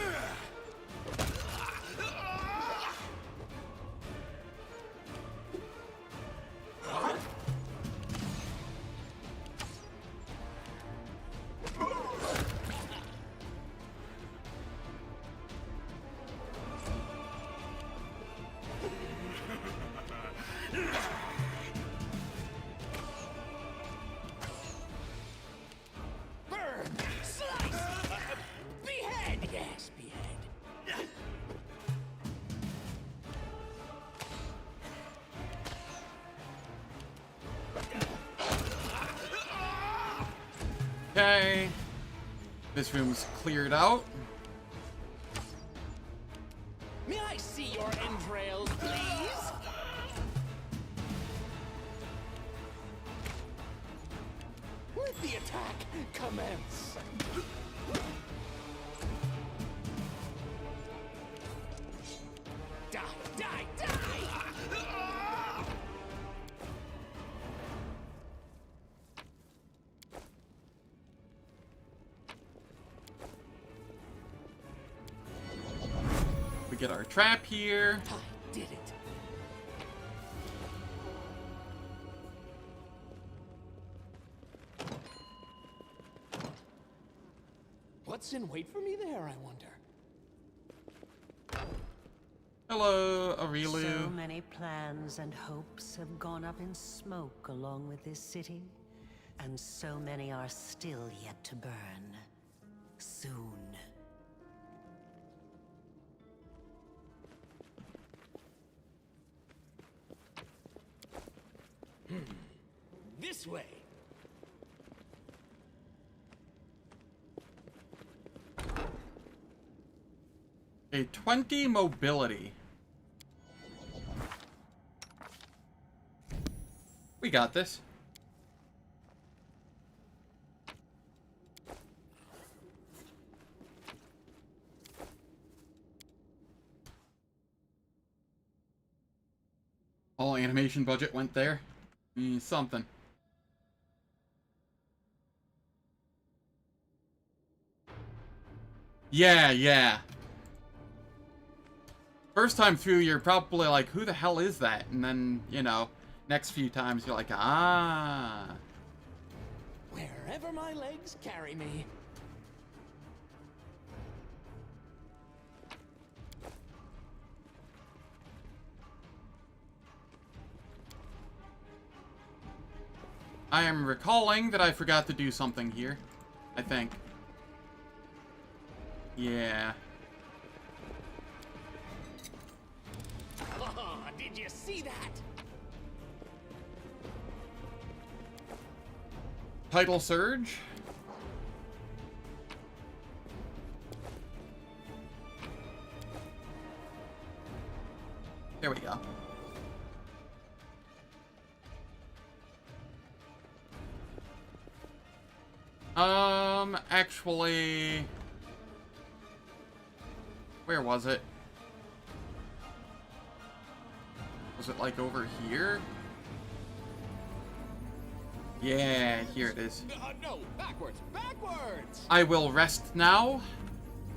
Okay. This room's cleared out. May I see your entrails, please? Let the attack commence. Die, die, die! We get our trap here. I did it. What's in wait for me there, I wonder? Hello, Aurelu. So many plans and hopes have gone up in smoke along with this city, and so many are still yet to burn. Soon. This way. A 20 mobility. We got this. All animation budget went there. Something. Yeah. First time through, you're probably like, who the hell is that? And then, you know, next few times, you're like, ah. Wherever my legs carry me. I am recalling that I forgot to do something here. I think. Yeah. Oh, did you see that? Tidal Surge. There we go. Actually... Where was it? Was it, like, over here? Yeah, here it is. No, backwards, backwards! I will rest now,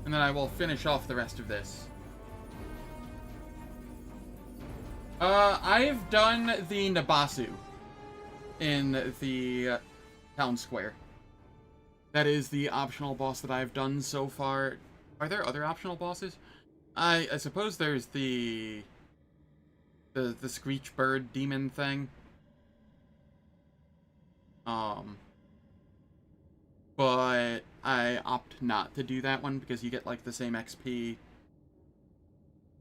and then I will finish off the rest of this. I've done the Nabasu in the town square. That is the optional boss that I've done so far. Are there other optional bosses? I suppose there's the Screech Bird demon thing. But I opt not to do that one because you get like the same XP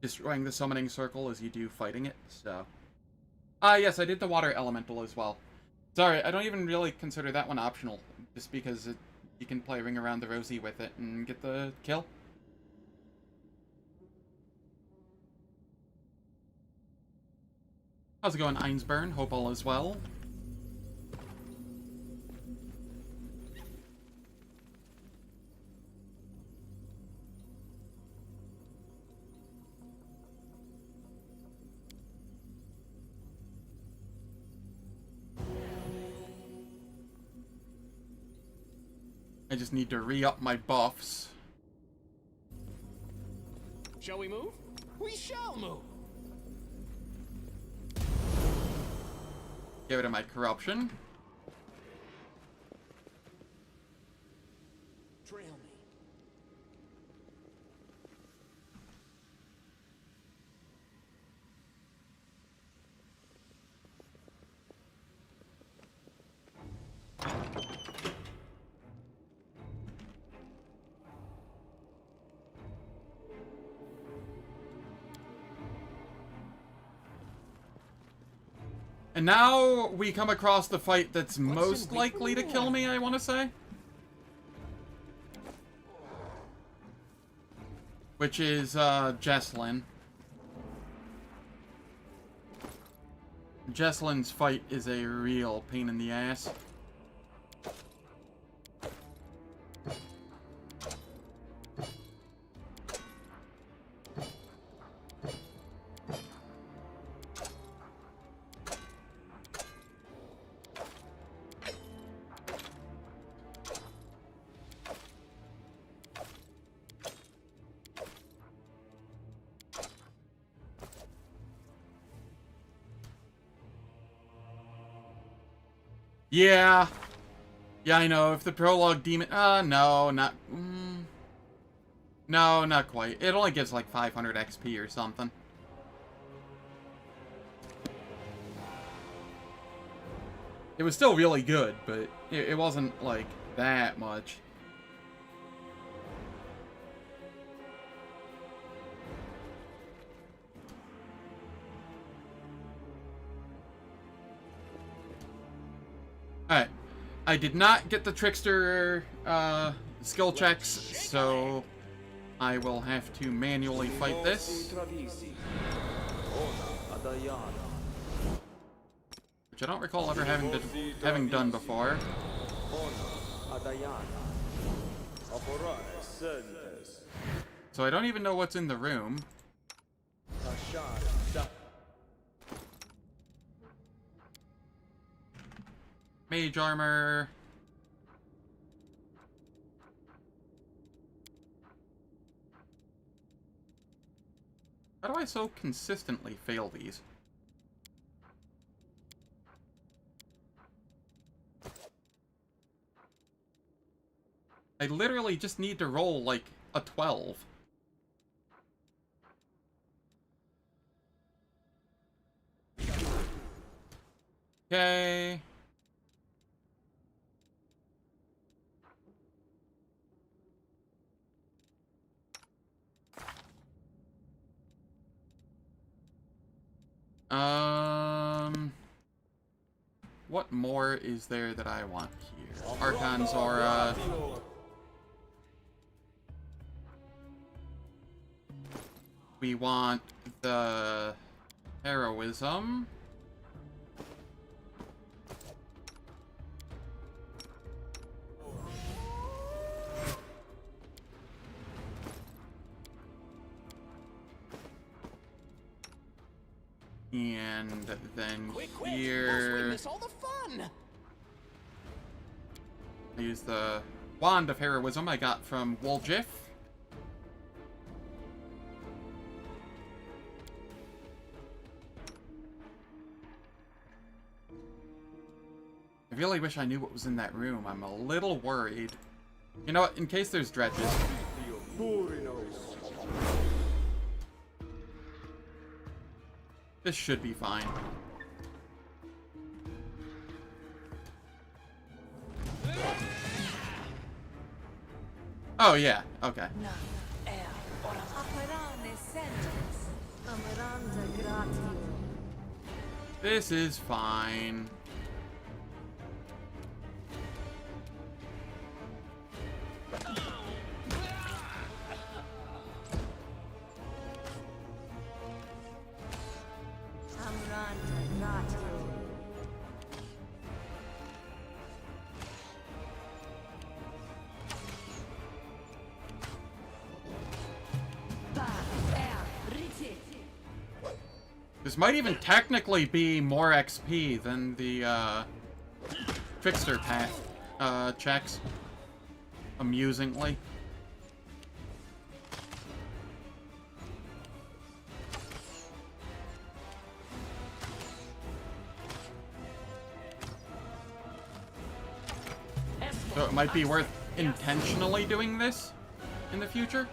destroying the summoning circle as you do fighting it, so. Yes, I did the water elemental as well. Sorry, I don't even really consider that one optional, just because you can play Ring Around the Rosie with it and get the kill. How's it going, Einsburn? Hope all is well. I just need to re-up my buffs. Shall we move? We shall move! Get rid of my corruption. Trail me. And now we come across the fight that's most likely to kill me, I want to say. Which is, Jesslyn. Jesslyn's fight is a real pain in the ass. Yeah. Yeah, I know. If the prologue demon... no, not... no, not quite. It only gives like 500 XP or something. It was still really good, but it wasn't, like, that much. Alright. I did not get the Trickster skill checks, so I will have to manually fight this. Which I don't recall ever having done before. So I don't even know what's in the room. Mage armor. How do I so consistently fail these? I literally just need to roll like a 12. Okay. What more is there that I want here? Archon Zora. We want the heroism. And then here, miss all the fun. I use the Wand of Heroism I got from Woljif. I really wish I knew what was in that room. I'm a little worried. You know what? In case there's dredges. This should be fine. Oh, yeah. Okay. This is fine. This might even technically be more XP than the Trickster path checks. Amusingly. So it might be worth intentionally doing this in the future.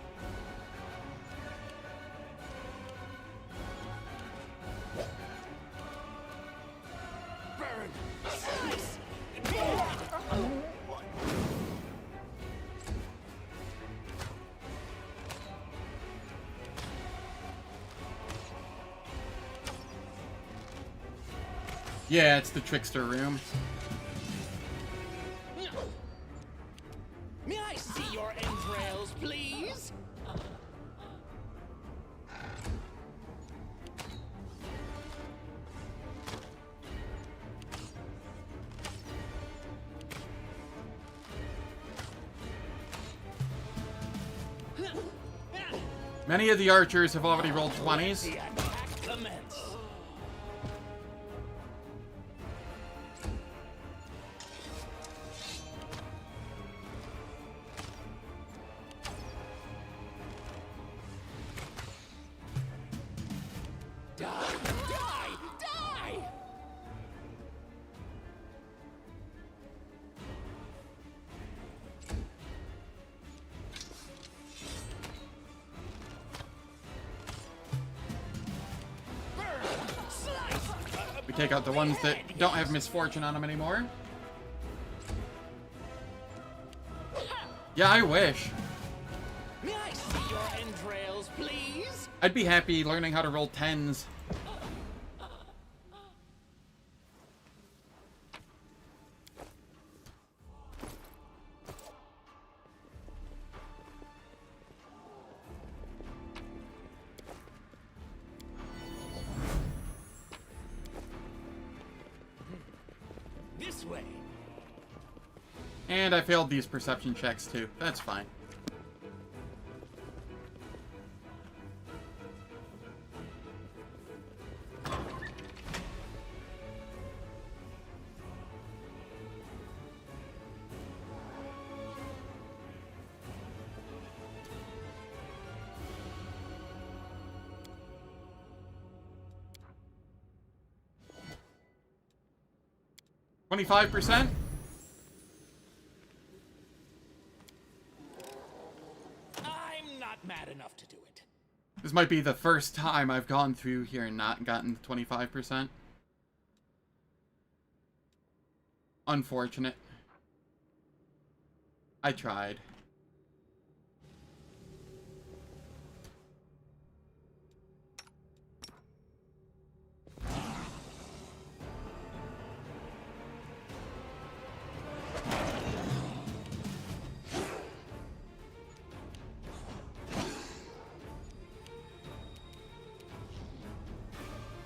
Yeah, it's the Trickster room. May I see your entrails, please? Many of the archers have already rolled 20s. Take out the ones that don't have misfortune on them anymore. Yeah, I wish. May I see your entrails, please? I'd be happy learning how to roll 10s. And I failed these perception checks too. That's fine. $25%? Mad enough to do it. This might be the first time I've gone through here and not gotten 25%. Unfortunate. I tried.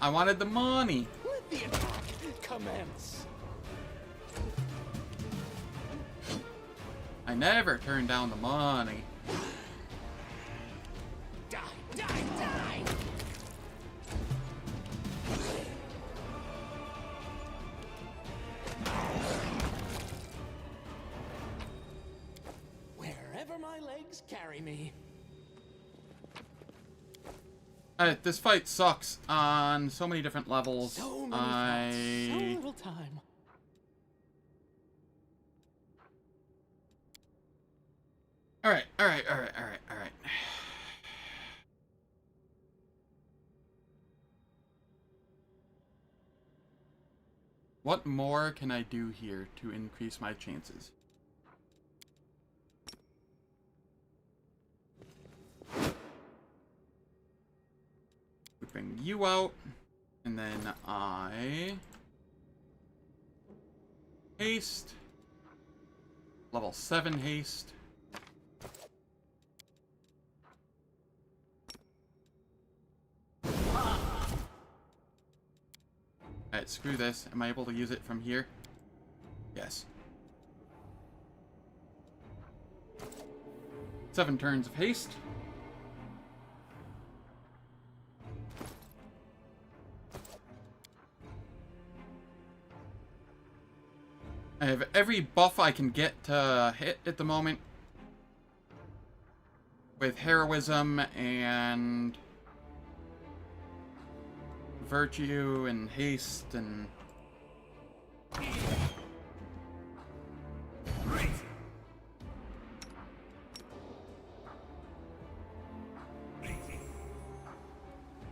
I wanted the money. Let the attack commence. I never turn down the money. Die, die, die! Wherever my legs carry me. This fight sucks on so many different levels. So many thoughts, so little time. Alright. What more can I do here to increase my chances? We bring you out, and then I haste. Level 7 haste. Alright, screw this. Am I able to use it from here? Yes. 7 turns of haste. I have every buff I can get to hit at the moment. With heroism and virtue and haste and...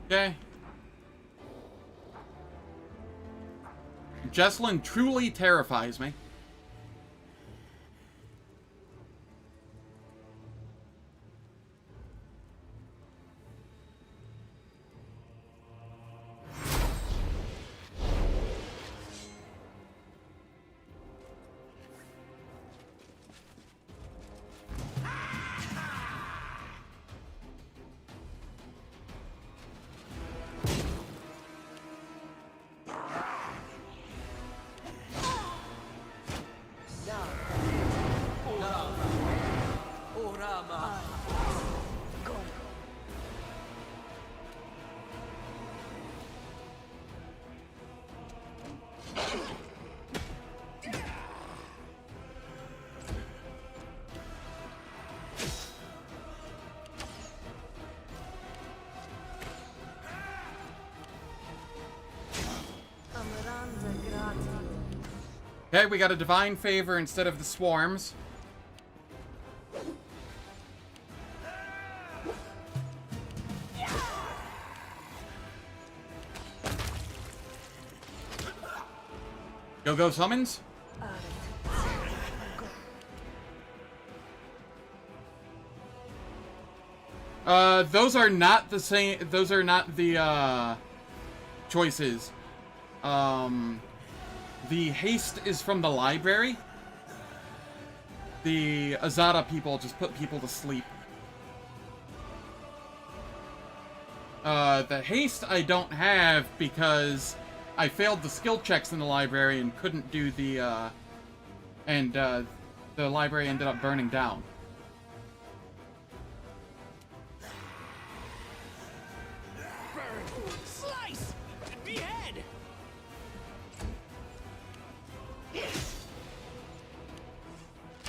Okay. Jesselyn truly terrifies me. Okay, we got a divine favor instead of the swarms. Go summons. Those are not the same. Those are not the choices. The haste is from the library. The Azada people just put people to sleep. The haste I don't have because I failed the skill checks in the library and couldn't do the, the library ended up burning down. Burn, slice, behead.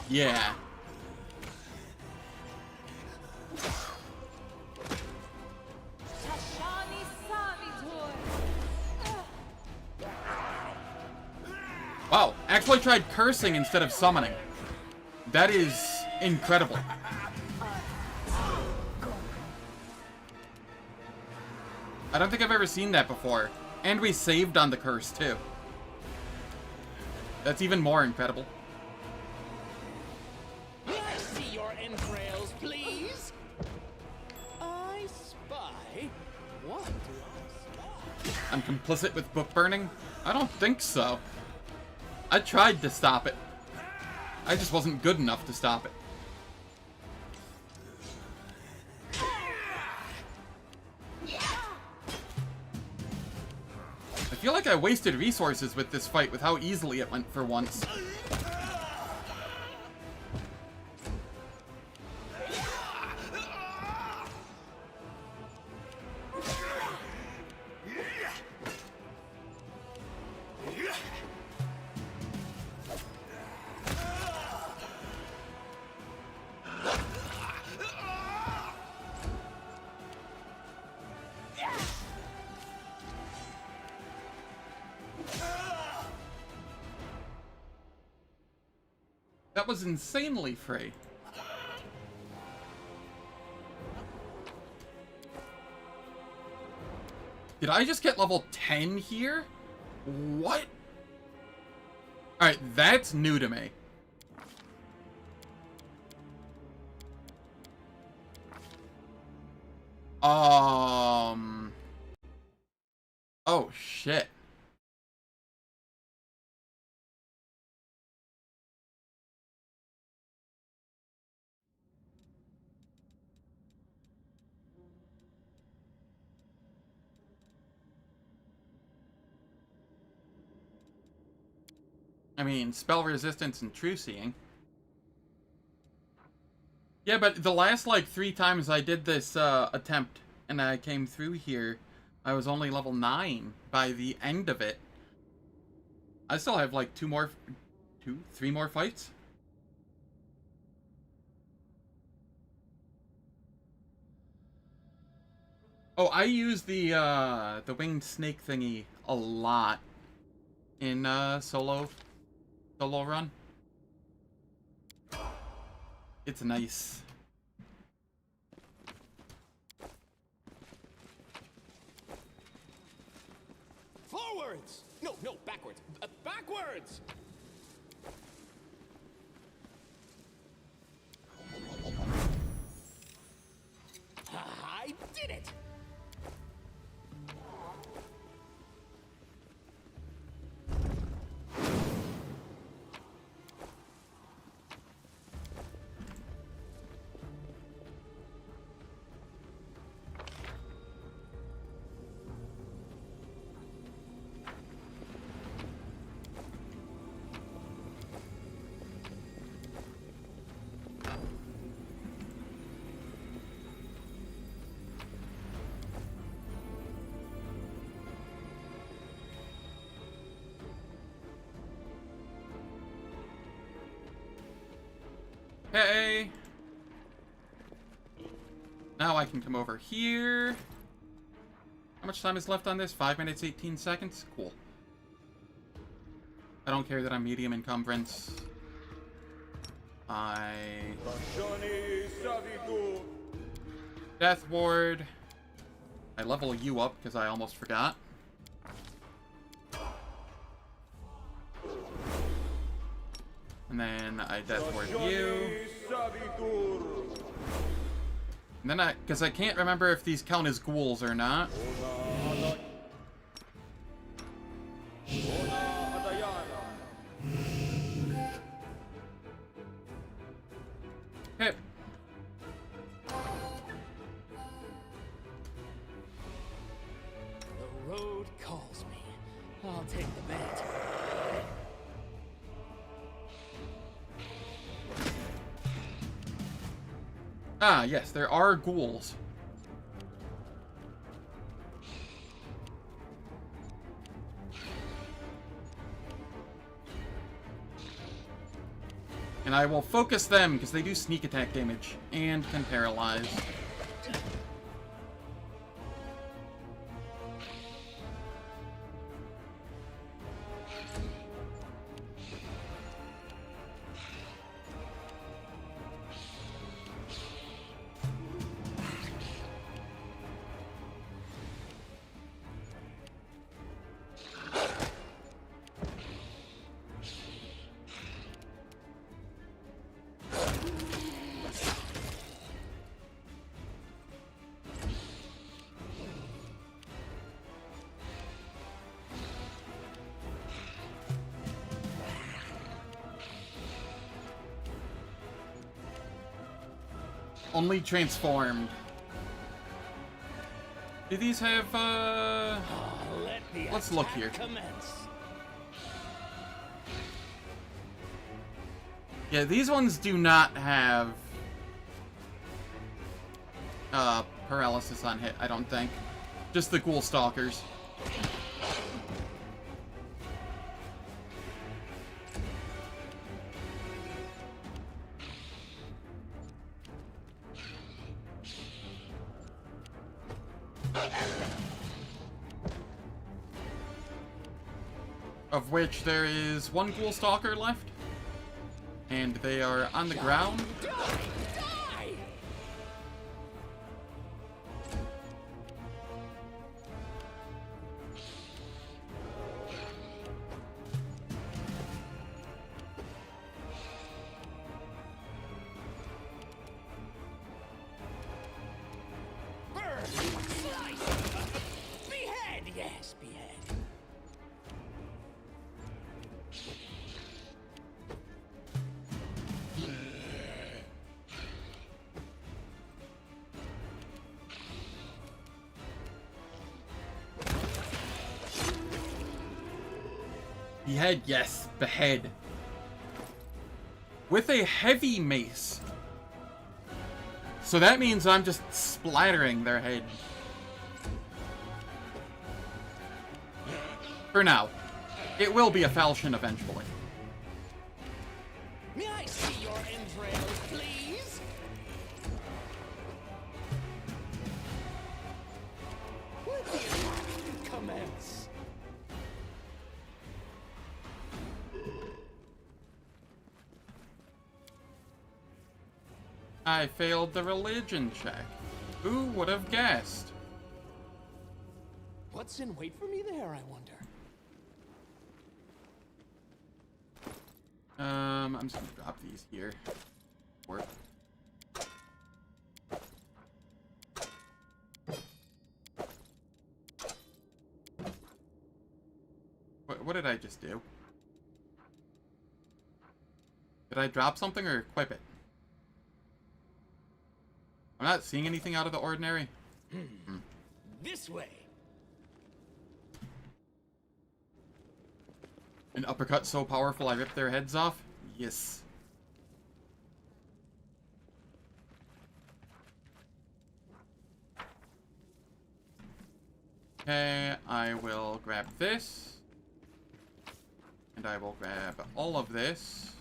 Yeah. Wow, actually tried cursing instead of summoning. That is incredible. I don't think I've ever seen that before. And we saved on the curse, too. That's even more incredible. May I see your entrails, please? I spy. What do I spy? I'm complicit with book burning? I don't think so. I tried to stop it. I just wasn't good enough to stop it. I feel like I wasted resources with this fight with how easily it went for once. That was insanely free. Did I just get level 10 here? What? Alright, that's new to me. Oh, shit. I mean, spell resistance and true seeing. Yeah, but the last, like, 3 times I did this, attempt, and I came through here, I was only level 9 by the end of it. I still have, like, 3 more fights? Oh, I use the winged snake thingy a lot in, solo run. It's nice. Forwards! No, backwards. Backwards! I did it! Hey! Now I can come over here. How much time is left on this? 5 minutes, 18 seconds? Cool. I don't care that I'm medium encumbrance. Death Ward. I level you up because I almost forgot. And then I Death Ward you. And then because I can't remember if these count as ghouls or not. Okay. The road calls me. I'll take the bet. Ah, yes, there are ghouls. And I will focus them because they do sneak attack damage and can paralyze. Only transformed. Do these have, Let the let's look here. Yeah, these ones do not have paralysis on hit, I don't think. Just the ghoul stalkers. Of which there is one ghoul stalker left. And they are on the ground. Behead, yes, behead. Behead, yes, behead. With a heavy mace. So that means I'm just splattering their head. For now. It will be a falchion eventually. May I see your entrails, please? Let the attack commence. I failed the religion check. Who would have guessed? What's in wait for me there, I wonder? I'm just gonna drop these here. Work. What did I just do? Did I drop something or equip it? I'm not seeing anything out of the ordinary. This way. An uppercut so powerful I ripped their heads off? Yes. Okay, I will grab this. And I will grab all of this.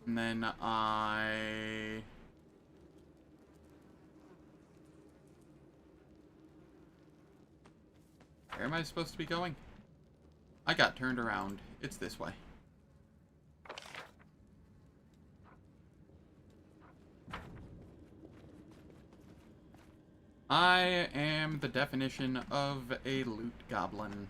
And then where am I supposed to be going? I got turned around. It's this way. I am the definition of a loot goblin.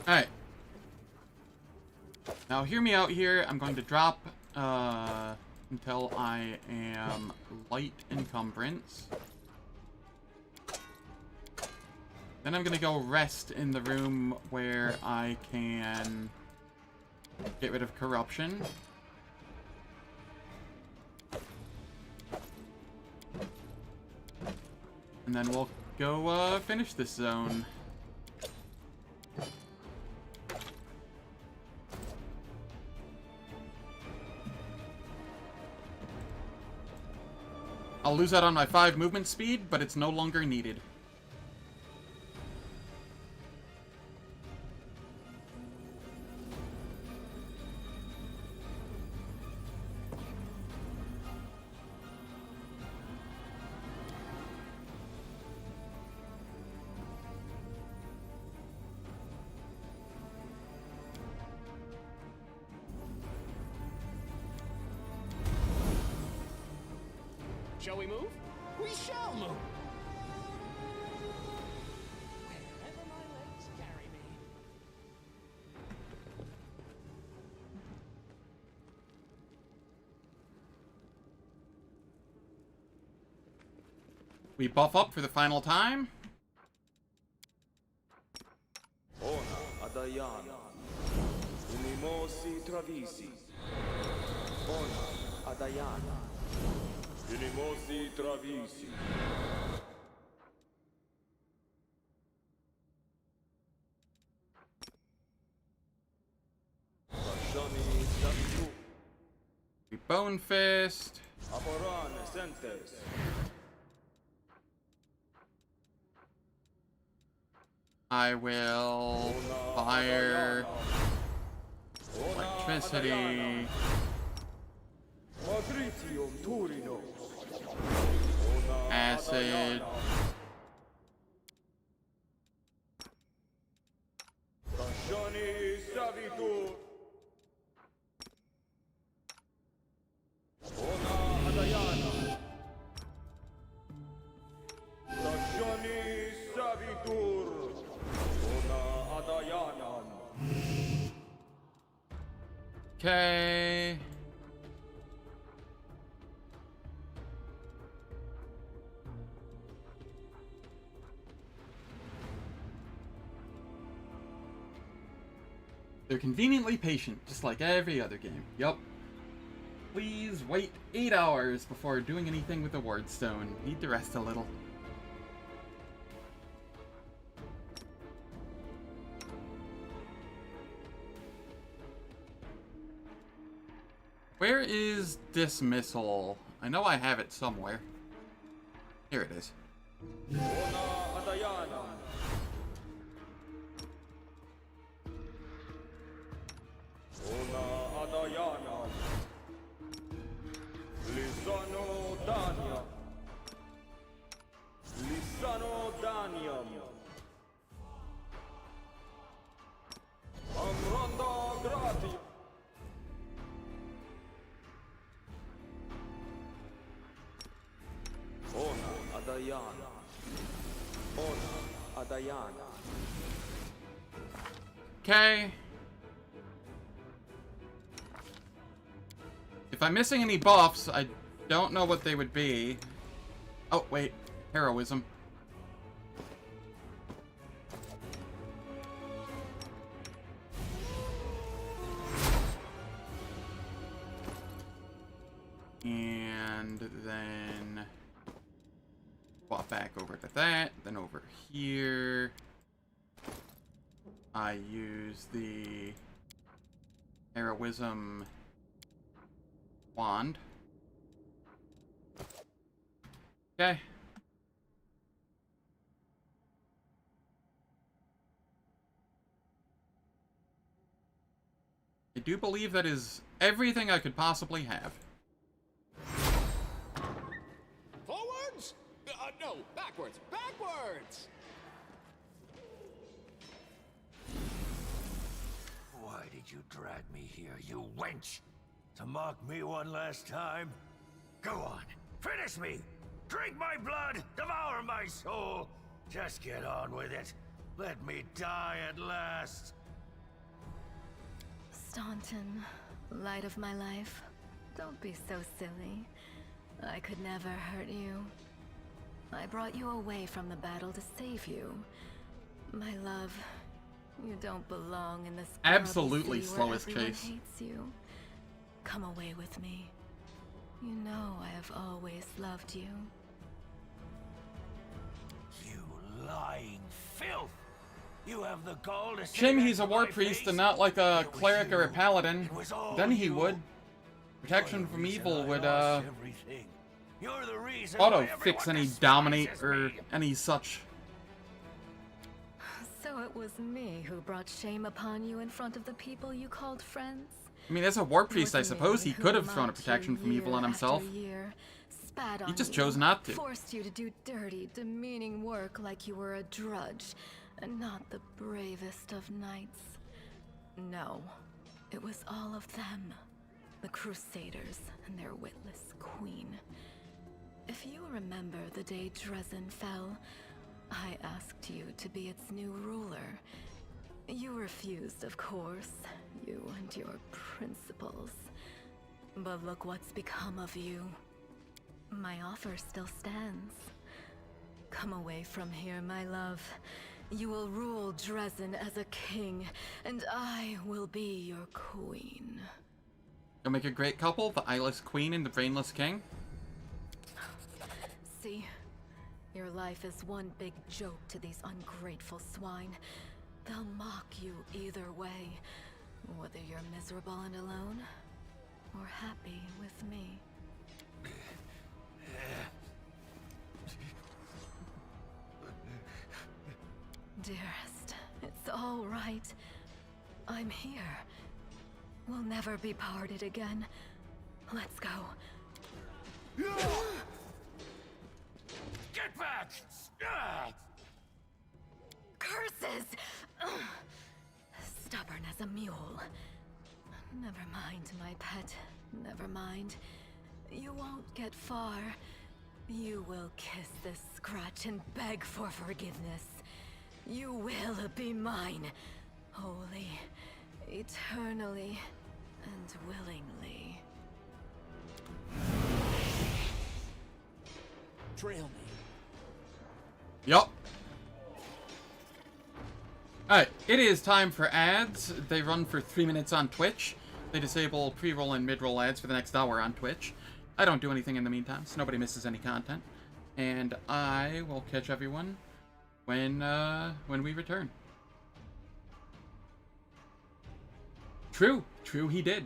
Alright. Now hear me out here. I'm going to drop until I am light encumbrance. Then I'm gonna go rest in the room where I can get rid of corruption. And then we'll go finish this zone. I'll lose out on my 5 movement speed, but it's no longer needed. Shall we move? We shall move! Wherever my legs carry me. We buff up for the final time. Ona Adayana. Unimosi Travisi. Ona Adayana. Unimosi Travisi. Bashami Sabitu. We Bone Fist. Aporan Sentes. I will fire electricity. Matritium Turino. Acid. Bashani Sabitu. Ona Adayana. Bashani Sabitur. Ona Adayana. Okay. They're conveniently patient, just like every other game. Yup. Please wait 8 hours before doing anything with the ward stone. Need to rest a little. Where is dismissal? I know I have it somewhere. Here it is. Ona Adayana. Ona Adayana. Lisano Dania. Lisano Danium. Amranda Grati. Ona Adayana. Ona Adayana. Okay. If I'm missing any buffs, I don't know what they would be. Oh, wait. Heroism. And then swap back over to that. Then over here, I use the heroism wand. Okay. I do believe that is everything I could possibly have. Forwards? No, backwards. Backwards! Why did you drag me here, you wench? To mock me one last time? Go on, finish me! Drink my blood, devour my soul! Just get on with it. Let me die at last. Staunton, light of my life, don't be so silly. I could never hurt you. I brought you away from the battle to save you. My love, you don't belong in this Absolutely city where slowest everyone chase. hates you. Come away with me. You know I have always loved you. You lying filth! You have the gall to say Shame that he's a to war my priest face? and not like a It was cleric or a you. paladin. It was all Then he you. would. Protection You're the from reason evil I would lost everything. You're the reason auto why fix everyone any despises dominate or me. any such. So it was me who brought shame upon you in front of the people you called friends? I mean, as a war It priest, I was suppose me he who could have thrown a mocked protection you from evil on year himself. after year, spat He on just you, chose not to. Forced you to do dirty, demeaning work like you were a drudge, and not the bravest of knights. No, it was all of them. The Crusaders and their witless queen. If you remember the day Dresden fell, I asked you to be its new ruler. You refused, of course, you and your principles. But look what's become of you. My offer still stands. Come away from here, my love. You will rule Dresden as a king, and I will be your queen. You'll make a great couple, the eyeless queen and the brainless king. See? Your life is one big joke to these ungrateful swine. They'll mock you either way, whether you're miserable and alone, or happy with me. Dearest, it's all right. I'm here. We'll never be parted again. Let's go. Get back! Curses! Stubborn as a mule. Never mind, my pet. Never mind. You won't get far. You will kiss this scratch and beg for forgiveness. You will be mine. Wholly, eternally, and willingly. Trail me. Yup. Alright, it is time for ads. They run for 3 minutes on Twitch. They disable pre-roll and mid-roll ads for the next hour on Twitch. I don't do anything in the meantime, so nobody misses any content. And I will catch everyone when we return. True he did.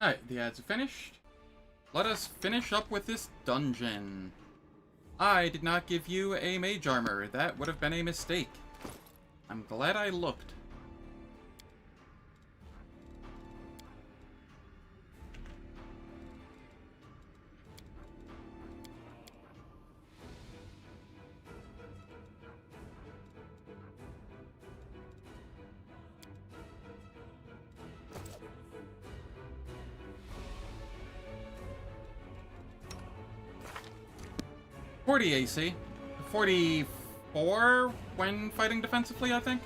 Alright, the ads are finished. Let us finish up with this dungeon. I did not give you a mage armor. That would have been a mistake. I'm glad I looked. 40 AC. 44 when fighting defensively, I think.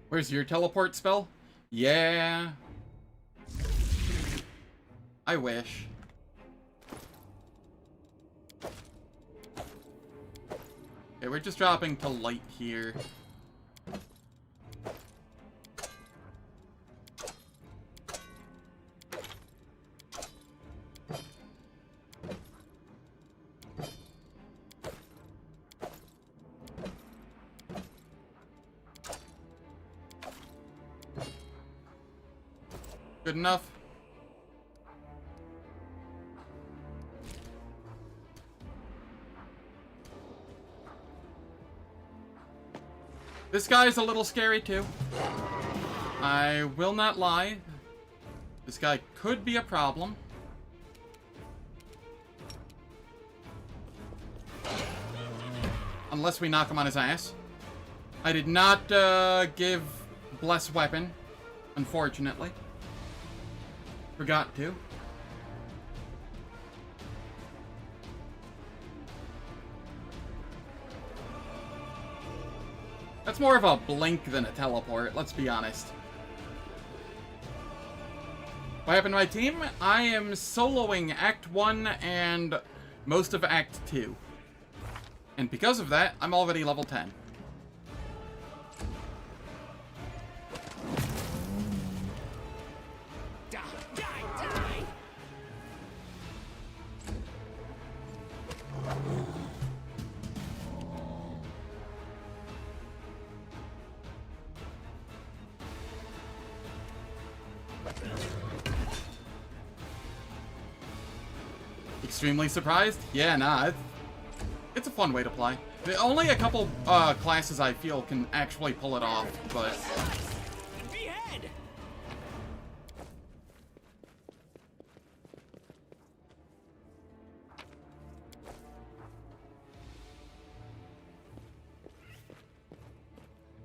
Where's your teleport spell? Yeah. I wish. Okay, we're just dropping to light here. Good enough. This guy's a little scary too. I will not lie. This guy could be a problem. Unless we knock him on his ass. I did not give Bless Weapon, unfortunately. Forgot to. That's more of a blink than a teleport, let's be honest. What happened to my team? I am soloing Act 1 and most of Act 2. And because of that, I'm already level 10. Extremely surprised? Yeah, nah, it's a fun way to play. Only a couple classes I feel can actually pull it off, but...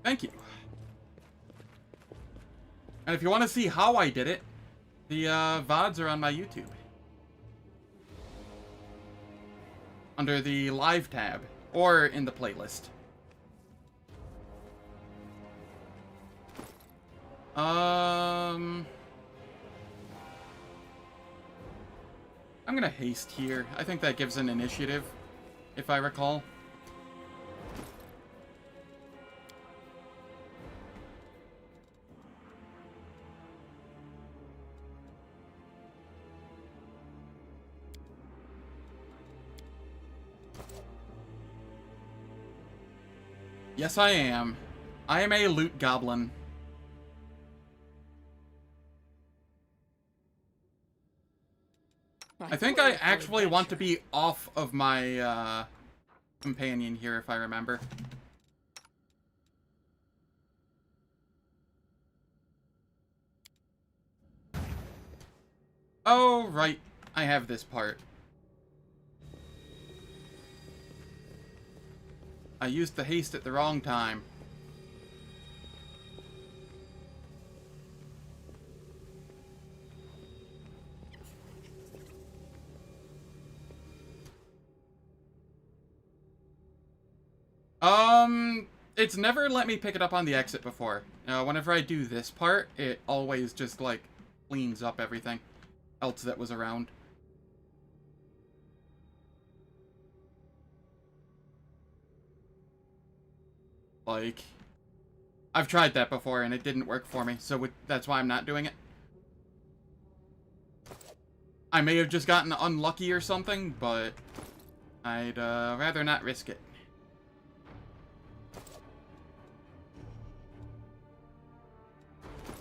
Thank you. And if you want to see how I did it, the VODs are on my YouTube. Under the live tab, or in the playlist. I'm gonna haste here. I think that gives an initiative, if I recall. Yes, I am. I am a loot goblin. I think I actually want to be off of my companion here, if I remember. Oh, right. I have this part. I used the haste at the wrong time. It's never let me pick it up on the exit before. Whenever I do this part, it always just, like, cleans up everything else that was around. Like, I've tried that before and it didn't work for me, so that's why I'm not doing it. I may have just gotten unlucky or something, but I'd rather not risk it.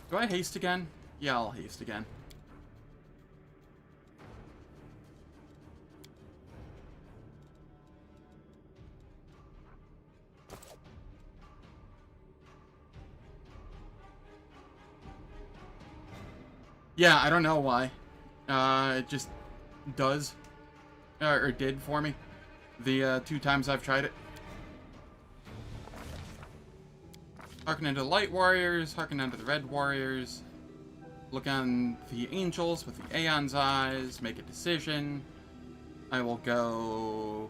Do I haste again? Yeah, I'll haste again. Yeah, I don't know why. It just does. Or did for me. the 2 times I've tried it. Harken into the Light Warriors, harken into the Red Warriors. Look on the Angels with the Aeon's Eyes, make a decision. I will go...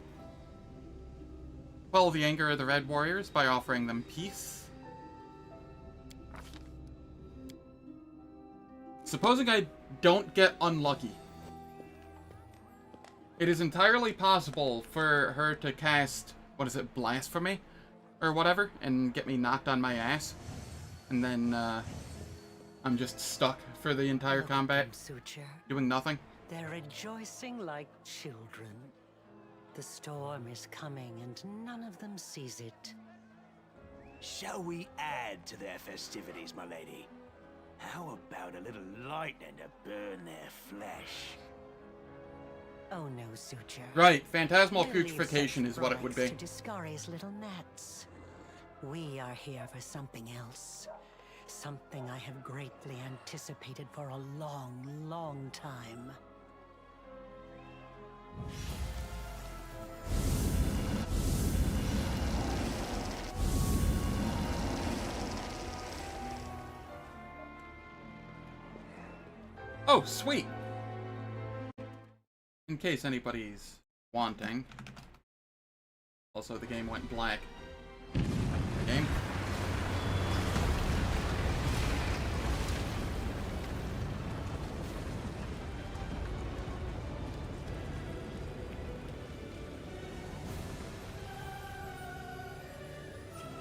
quell the anger of the Red Warriors by offering them peace. Supposing I don't get unlucky, it is entirely possible for her to cast, what is it, Blasphemy? Or whatever, and get me knocked on my ass. And then, I'm just stuck for the entire combat, doing nothing. They're rejoicing like children. The storm is coming and none of them sees it. Shall we add to their festivities, my lady? How about a little lightning to burn their flesh? Oh no, Suture. Right, phantasmal We'll leave putrefaction such is what it would be. frolics to Discari's little gnats. We are here for something else. Something I have greatly anticipated for a long, long time. Oh, sweet! In case anybody's wanting. Also, the game went black. Game.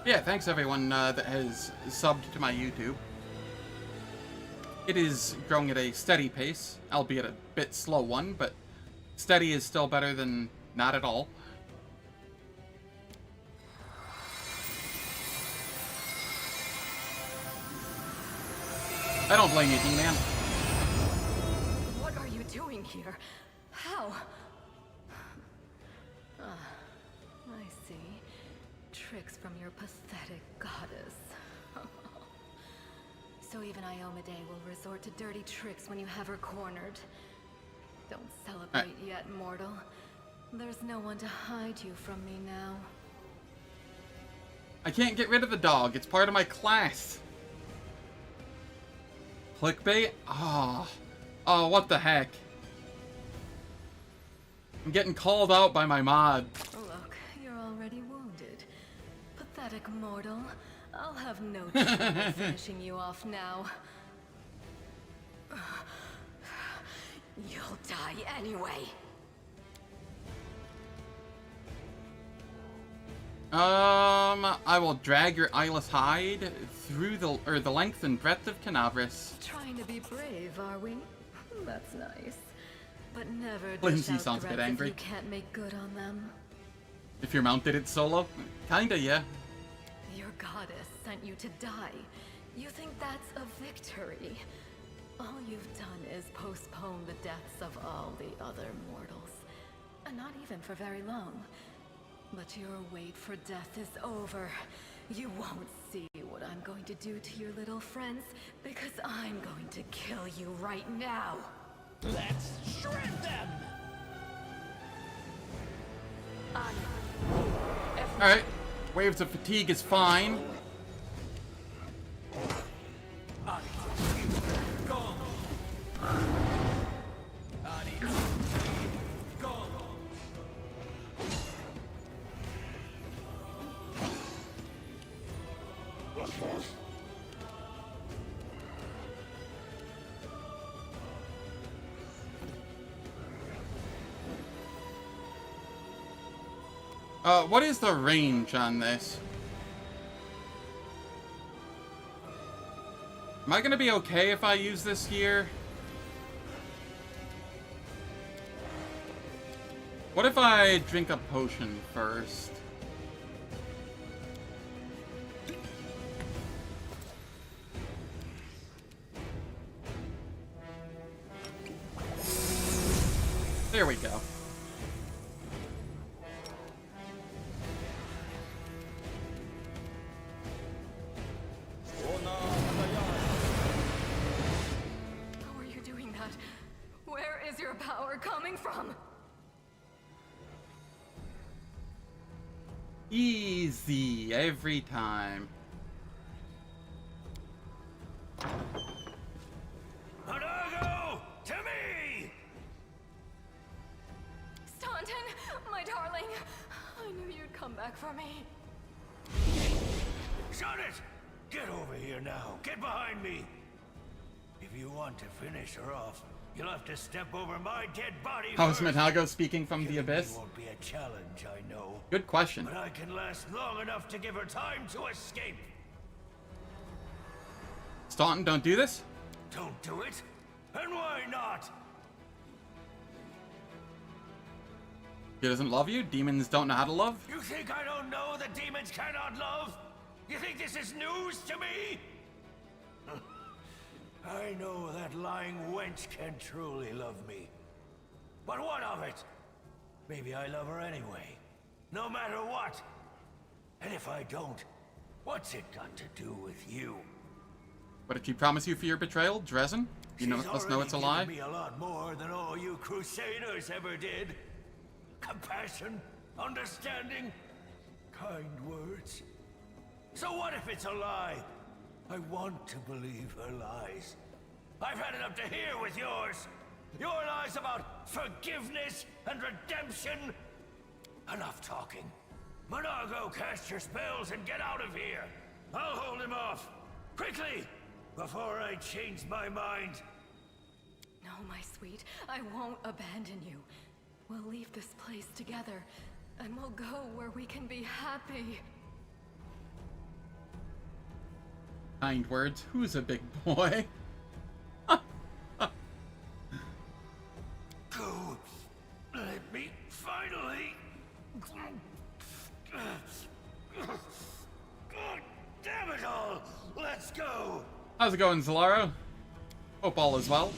Yeah, thanks everyone that has subbed to my YouTube. It is growing at a steady pace, albeit a bit slow one, but steady is still better than not at all. I don't blame you, D-Man. What are you doing here? How? I see. Tricks from your pathetic goddess. So even Iomade will resort to dirty tricks when you have her cornered. Don't celebrate yet, mortal. There's no one to hide you from me now. I can't get rid of the dog. It's part of my class. Clickbait? Ah. Oh, what the heck. I'm getting called out by my mod. Look, you're already wounded. Pathetic mortal. I'll have no trouble finishing you off now. You'll die anyway. I will drag your eyeless hide through the length and breadth of Canavris. Trying to be brave, are we? That's nice. But never Lindsay dish out sounds a bit threats angry. if you can't make good on them. If you're mounted it solo? Kinda, yeah. Your goddess sent you to die. You think that's a victory? All you've done is postpone the deaths of all the other mortals. And not even for very long. But your wait for death is over. You won't see what I'm going to do to your little friends, because I'm going to kill you right now. Let's shred them! Alright. Waves of fatigue is fine. What is the range on this? Am I gonna be okay if I use this here? What if I drink a potion first? There we go. How are you doing that? Where is your power coming from? Easy every time. Monago, to me! Staunton, my darling, I knew you'd come back for me. Shut it! Get over here now. Get behind me. If you want to finish her off, you'll have to step over my dead body How's first. Monago speaking from the Killing me abyss? won't be a challenge, I know. Good question. But I can last long enough to give her time to escape. Staunton, don't do this? Don't do it? And why not? He doesn't love you? Demons don't know how to love? You think I don't know that demons cannot love? You think this is news to me? I know that lying wench can truly love me. But what of it? Maybe I love her anyway. No matter what. And if I don't, what's it got to do with you? What did she promise you for your betrayal, Dresden? You know, must know it's a lie? She's already given me a lot more than all you crusaders ever did. Compassion, understanding, kind words. So what if it's a lie? I want to believe her lies. I've had it up to here with yours. Your lies about forgiveness and redemption. Enough talking. Monago, cast your spells and get out of here. I'll hold him off. Quickly, before I change my mind. No, my sweet, I won't abandon you. We'll leave this place together, and we'll go where we can be happy. Kind words. Who's a big boy? Go. Let me finally. God damn it all! Let's go! How's it going, Zalaro? Hope all is well.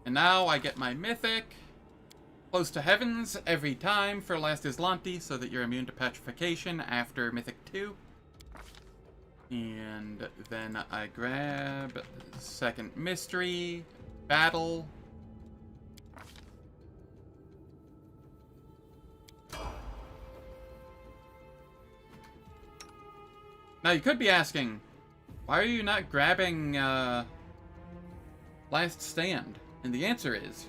And now I get my mythic. Close to heavens every time for last Azlanti, so that you're immune to petrification after Mythic 2. And then I grab second mystery, battle. Now you could be asking, why are you not grabbing Last Stand? And the answer is,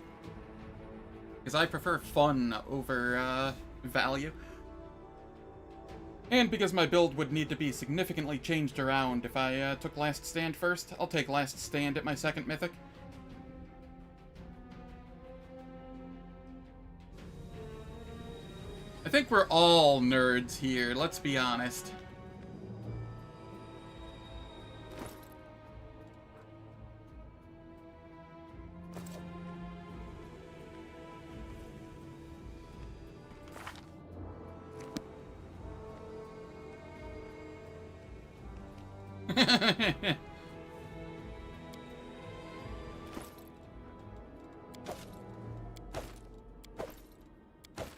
because I prefer fun over value. And because my build would need to be significantly changed around if I took Last Stand first. I'll take Last Stand at my second mythic. I think we're all nerds here, let's be honest.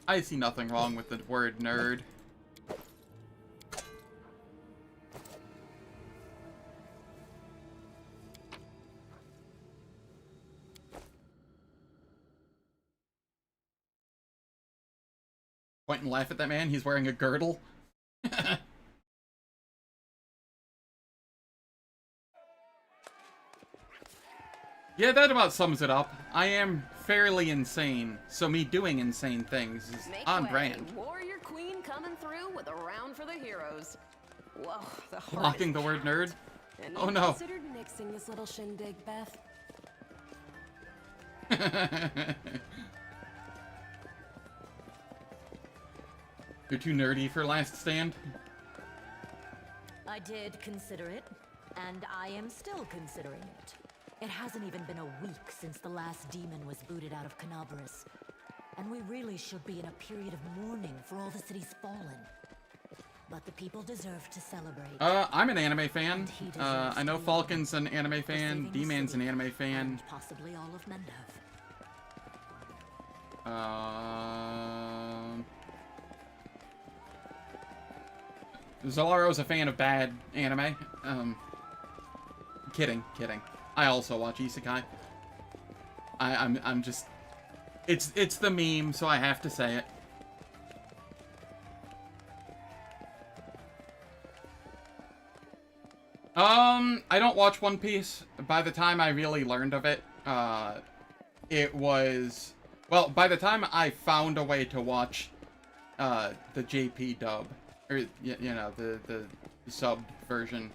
I see nothing wrong with the word nerd. Point and laugh at that man, he's wearing a girdle. Yeah, that about sums it up. I am fairly insane, so me doing insane things is on brand. Warrior Queen coming through with a round for the heroes. Whoa, the heart Blocking the word nerd? Oh no. Considered nixing this little shindig, Beth? You're too nerdy for Last Stand? I did consider it, and I am still considering it. It hasn't even been a week since the last demon was booted out of Canabris. And we really should be in a period of mourning for all the city's fallen. But the people deserve to celebrate. I'm an anime fan. I know Falcon's an anime fan, D-Man's an anime fan. And possibly all of Mendev. Zolaro's a fan of bad anime. Kidding. I also watch Isekai. I'm just... It's the meme, so I have to say it. I don't watch One Piece. By the time I really learned of it, it was... Well, by the time I found a way to watch the JP dub, or, you know, the subbed version,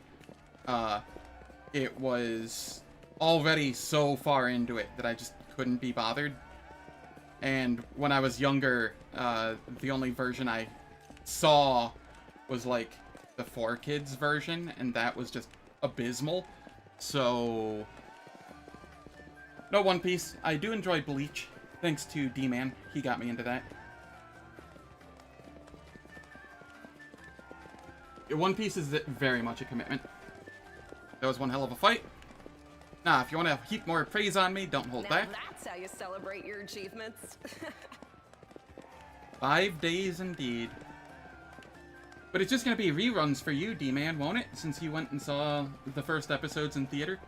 it was already so far into it that I just couldn't be bothered. And when I was younger, the only version I saw was, like, the 4Kids version, and that was just abysmal. So, no One Piece. I do enjoy Bleach, thanks to D-Man. He got me into that. One Piece is very much a commitment. That was one hell of a fight. Nah, if you want to heap more praise on me, don't hold back. That's how you celebrate your achievements. 5 days indeed. But it's just going to be reruns for you, D-Man, won't it? Since you went and saw the first episodes in theater.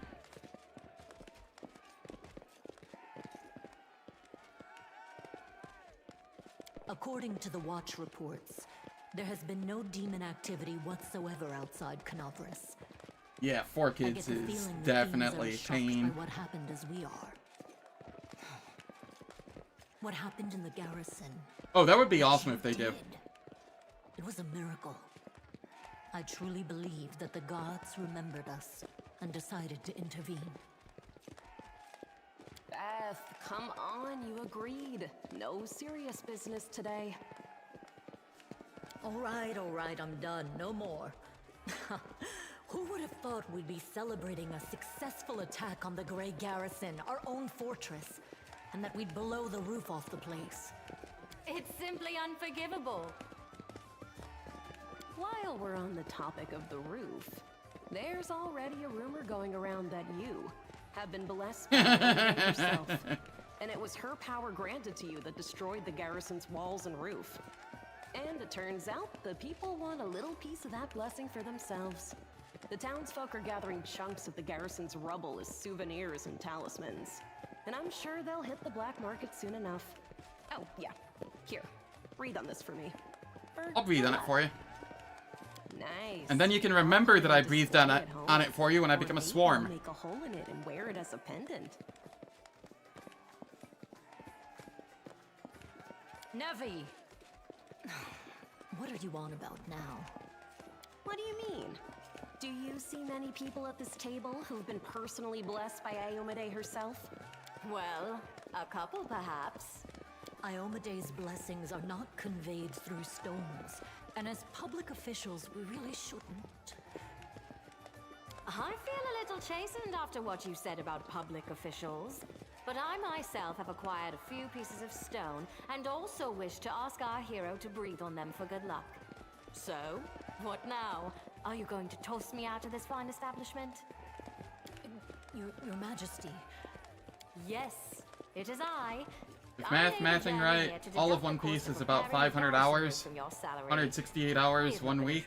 According to the Watch reports, there has been no demon activity whatsoever outside Canavras. Yeah, 4Kids is definitely changed. What happened as we are. What happened in the garrison? Oh, that would be awesome if they did. It was a miracle. I truly believe that the gods remembered us and decided to intervene. Beth, come on, you agreed. No serious business today. All right, I'm done. No more. Who would have thought we'd be celebrating a successful attack on the Grey Garrison, our own fortress, and that we'd blow the roof off the place? It's simply unforgivable. While we're on the topic of the roof, there's already a rumor going around that you have been blessed by Olympic herself. And it was her power granted to you that destroyed the garrison's walls and roof. And it turns out the people want a little piece of that blessing for themselves. The townsfolk are gathering chunks of the garrison's rubble as souvenirs and talismans. And I'm sure they'll hit the black market soon enough. Oh, yeah. Here, read on this for me. I'll breathe on it for you. Nice. And then you can remember that I breathed on it for you when I become a swarm. Make a hole in it and wear it as a pendant. Nevi! What are you on about now? What do you mean? Do you see many people at this table who've been personally blessed by Iomedae herself? Well, a couple perhaps. Iomedae's blessings are not conveyed through stones, and as public officials, we really shouldn't. I feel a little chastened after what you said about public officials. But I myself have acquired a few pieces of stone and also wish to ask our hero to breathe on them for good luck. So, what now? Are you going to toss me out of this fine establishment? Your Majesty. Yes, it is I. If mathing right, all of One Piece is about 500 hours, 168 hours, 1 week.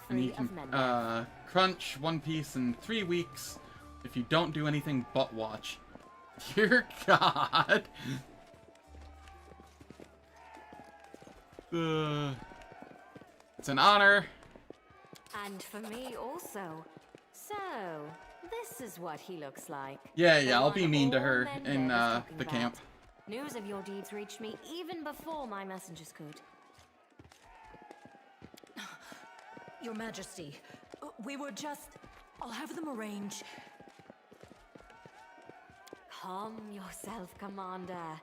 And you can crunch One Piece in 3 weeks if you don't do anything but watch. Dear God. It's an honor. And for me also. So, this is what he looks like. Yeah, I'll be mean to her in the camp. News of your deeds reached me even before my messengers could. Your Majesty, we were just... I'll have them arrange. Calm yourself, Commander.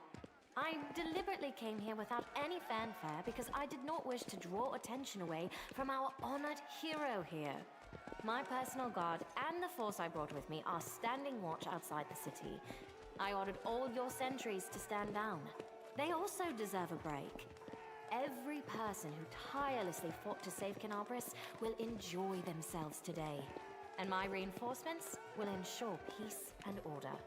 I deliberately came here without any fanfare because I did not wish to draw attention away from our honored hero here. My personal guard and the force I brought with me are standing watch outside the city. I ordered all your sentries to stand down. They also deserve a break. Every person who tirelessly fought to save Canabras will enjoy themselves today. And my reinforcements will ensure peace and order.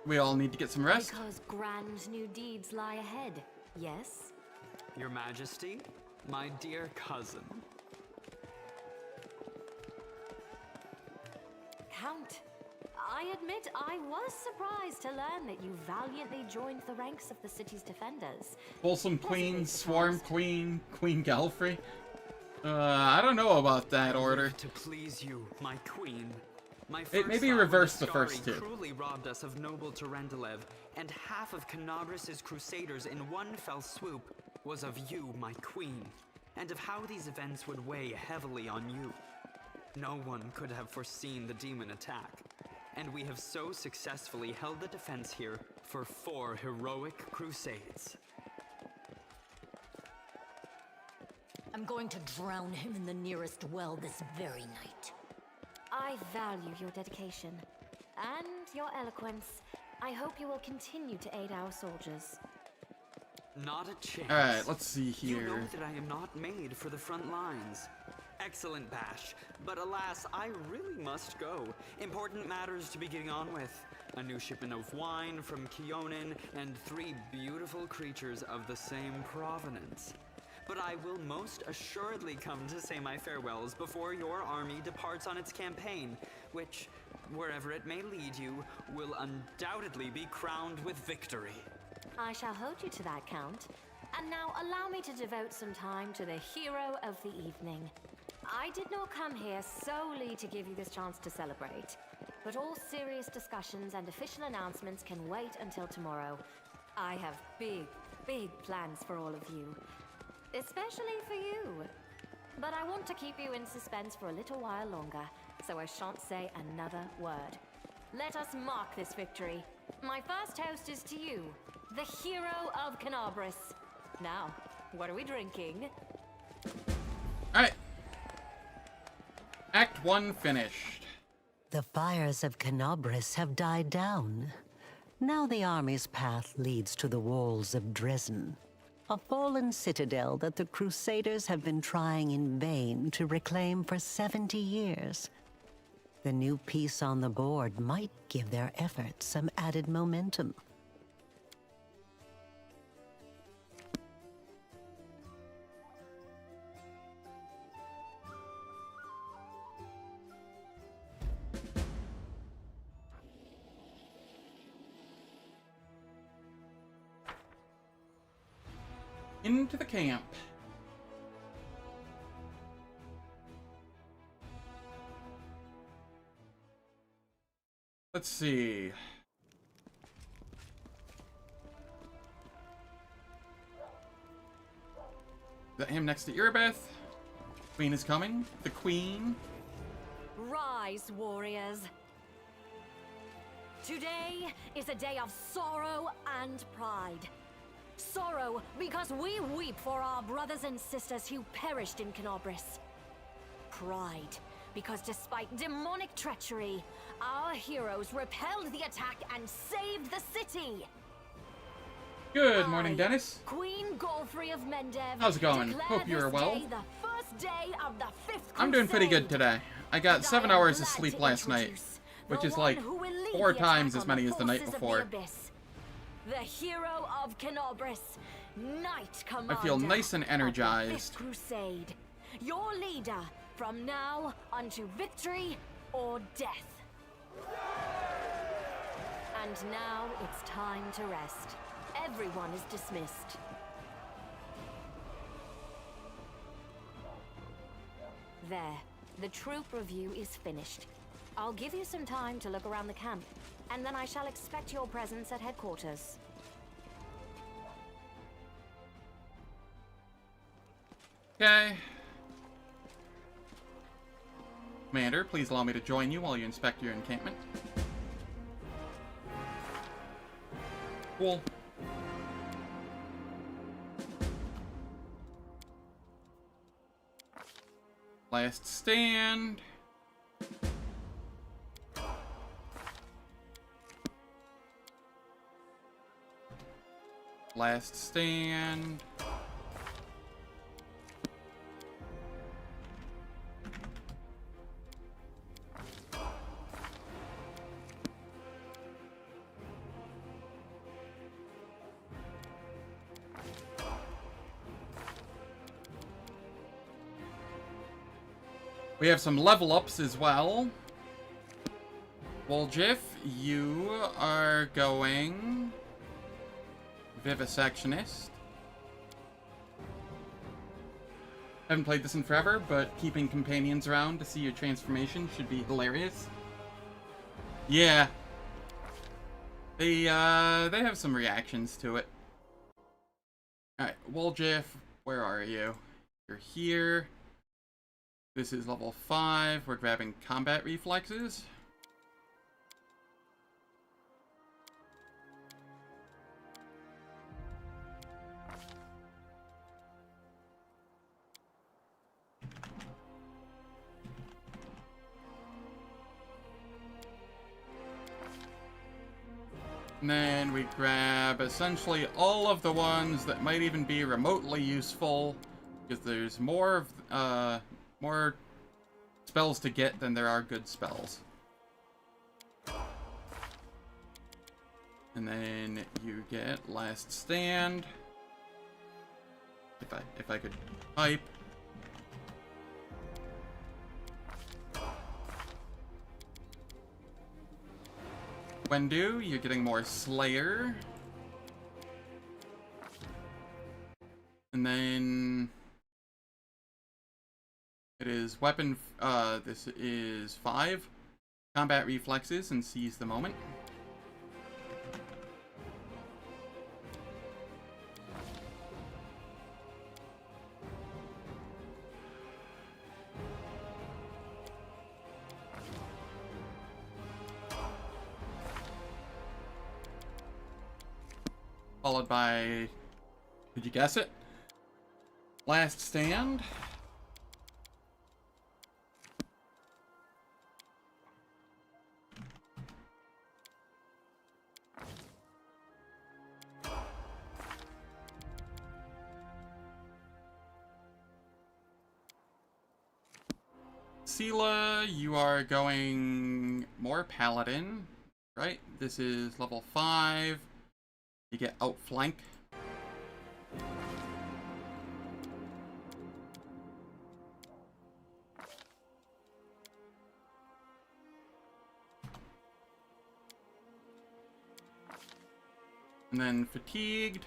We all need to get some rest. Because grand new deeds lie ahead, yes? Your Majesty, my dear cousin. Count, I admit I was surprised to learn that you valiantly joined the ranks of the city's defenders. Wholesome Queen, Swarm Queen, Queen Galfrey. I don't know about that order. To please you, my queen. My It maybe first reverse thought the when first Ascari two. cruelly robbed us of noble Terendelev, and half of Canobris' crusaders in one fell swoop was of you, my queen, and of how these events would weigh heavily on you. No one could have foreseen the demon attack, and we have so successfully held the defense here for 4 heroic crusades. I'm going to drown him in the nearest well this very night. I value your dedication and your eloquence. I hope you will continue to aid our soldiers. Not a chance. Alright, let's see You here. know that I am not made for the front lines. Excellent, Bash, but alas, I really must go. Important matters to be getting on with. A new shipment of wine from Keonan, and 3 beautiful creatures of the same provenance. But I will most assuredly come to say my farewells before your army departs on its campaign, which, wherever it may lead you, will undoubtedly be crowned with victory. I shall hold you to that, Count. And now allow me to devote some time to the hero of the evening. I did not come here solely to give you this chance to celebrate, but all serious discussions and official announcements can wait until tomorrow. I have big plans for all of you, especially for you. But I want to keep you in suspense for a little while longer, so I shan't say another word. Let us mark this victory. My first toast is to you, the hero of Canobris. Now, what are we drinking? Alright. Act 1 finished. The fires of Canobris have died down. Now the army's path leads to the walls of Dresden, a fallen citadel that the Crusaders have been trying in vain to reclaim for 70 years. The new piece on the board might give their efforts some added momentum. Into the camp. Let's see. Is that him next to Irabeth? Queen is coming. The Queen. Rise, warriors. Today is a day of sorrow and pride. Sorrow because we weep for our brothers and sisters who perished in Canobris. Pride because despite demonic treachery, our heroes repelled the attack and saved the city. Good morning, Dennis. Queen Golfrey of Mendev. How's it going? declare Hope you're this well. day the first day of the 5th I'm doing pretty good Crusade. today. I got 7 I am hours of glad sleep to last night, introduce which the is one like who will lead 4 the times attack as on many as the night forces of before. Abyss. The hero of Canobris, Knight Commander. I feel nice and of the energized. 5th Crusade, your leader from now unto victory or death. And now it's time to rest. Everyone is dismissed. There, the troop review is finished. I'll give you some time to look around the camp, and then I shall expect your presence at headquarters. Okay. Commander, please allow me to join you while you inspect your encampment. Cool. Last stand. Last stand. We have some level ups as well. Well, Jiff, you are going Vivisectionist. Haven't played this in forever, but keeping companions around to see your transformation should be hilarious. Yeah. They have some reactions to it. Alright, Woljif, where are you? You're here. This is level 5. We're grabbing combat reflexes. And then we grab essentially all of the ones that might even be remotely useful, because there's more spells to get than there are good spells. And then you get Last Stand. If I could type. Wendu, you're getting more Slayer. And then it is weapon, this is 5. Combat reflexes and seize the moment. Followed by, could you guess it? Last Stand. Sela, you are going more Paladin, right? This is level 5. You get Outflank. And then Fatigued.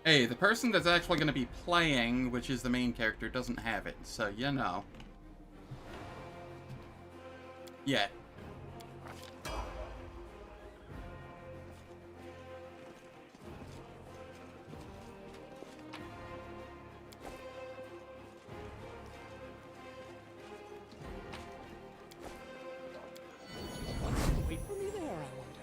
Hey, the person that's actually going to be playing, which is the main character, doesn't have it, so you know. Yet. Wait for me there, I wonder.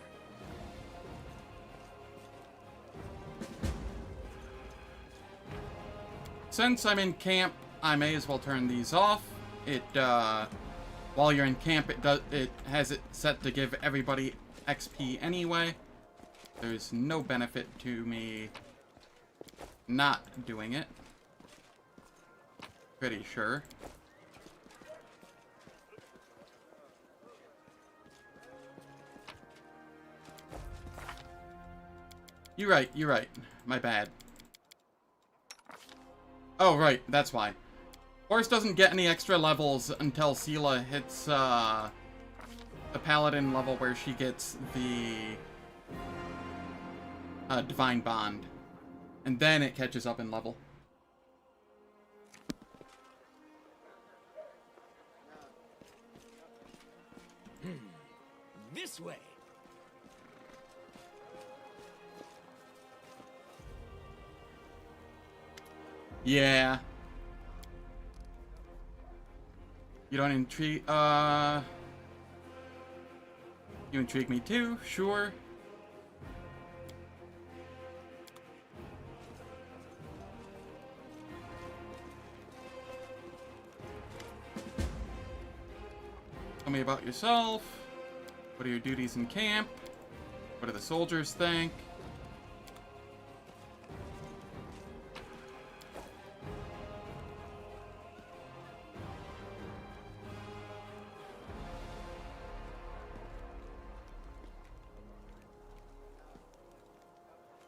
Since I'm in camp, I may as well turn these off. It, while you're in camp, it has it set to give everybody XP anyway. There's no benefit to me not doing it. Pretty sure. You're right. My bad. Oh, right, that's why. Horse doesn't get any extra levels until Sela hits, the Paladin level where she gets the, Divine Bond. And then it catches up in level. This way. Yeah. You don't intrigue, you intrigue me too, sure. Tell me about yourself. What are your duties in camp? What do the soldiers think?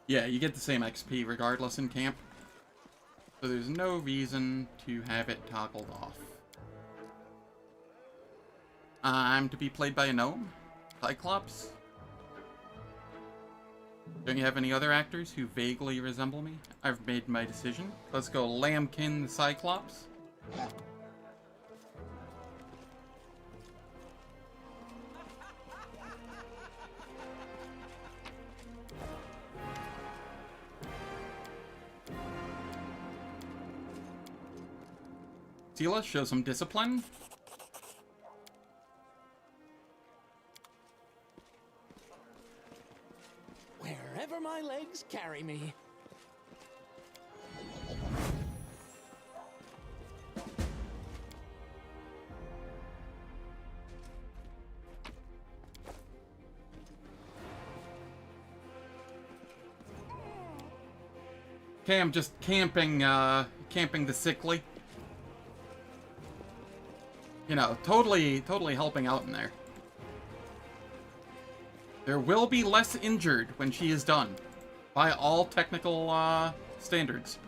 Yeah, you get the same XP regardless in camp. So there's no reason to have it toggled off. I'm to be played by a gnome? Cyclops? Don't you have any other actors who vaguely resemble me? I've made my decision. Let's go Lambkin the Cyclops. Tila, show some discipline. Wherever my legs carry me. Okay, I'm just camping the sickly. You know, totally helping out in there. There will be less injured when she is done, by all technical standards.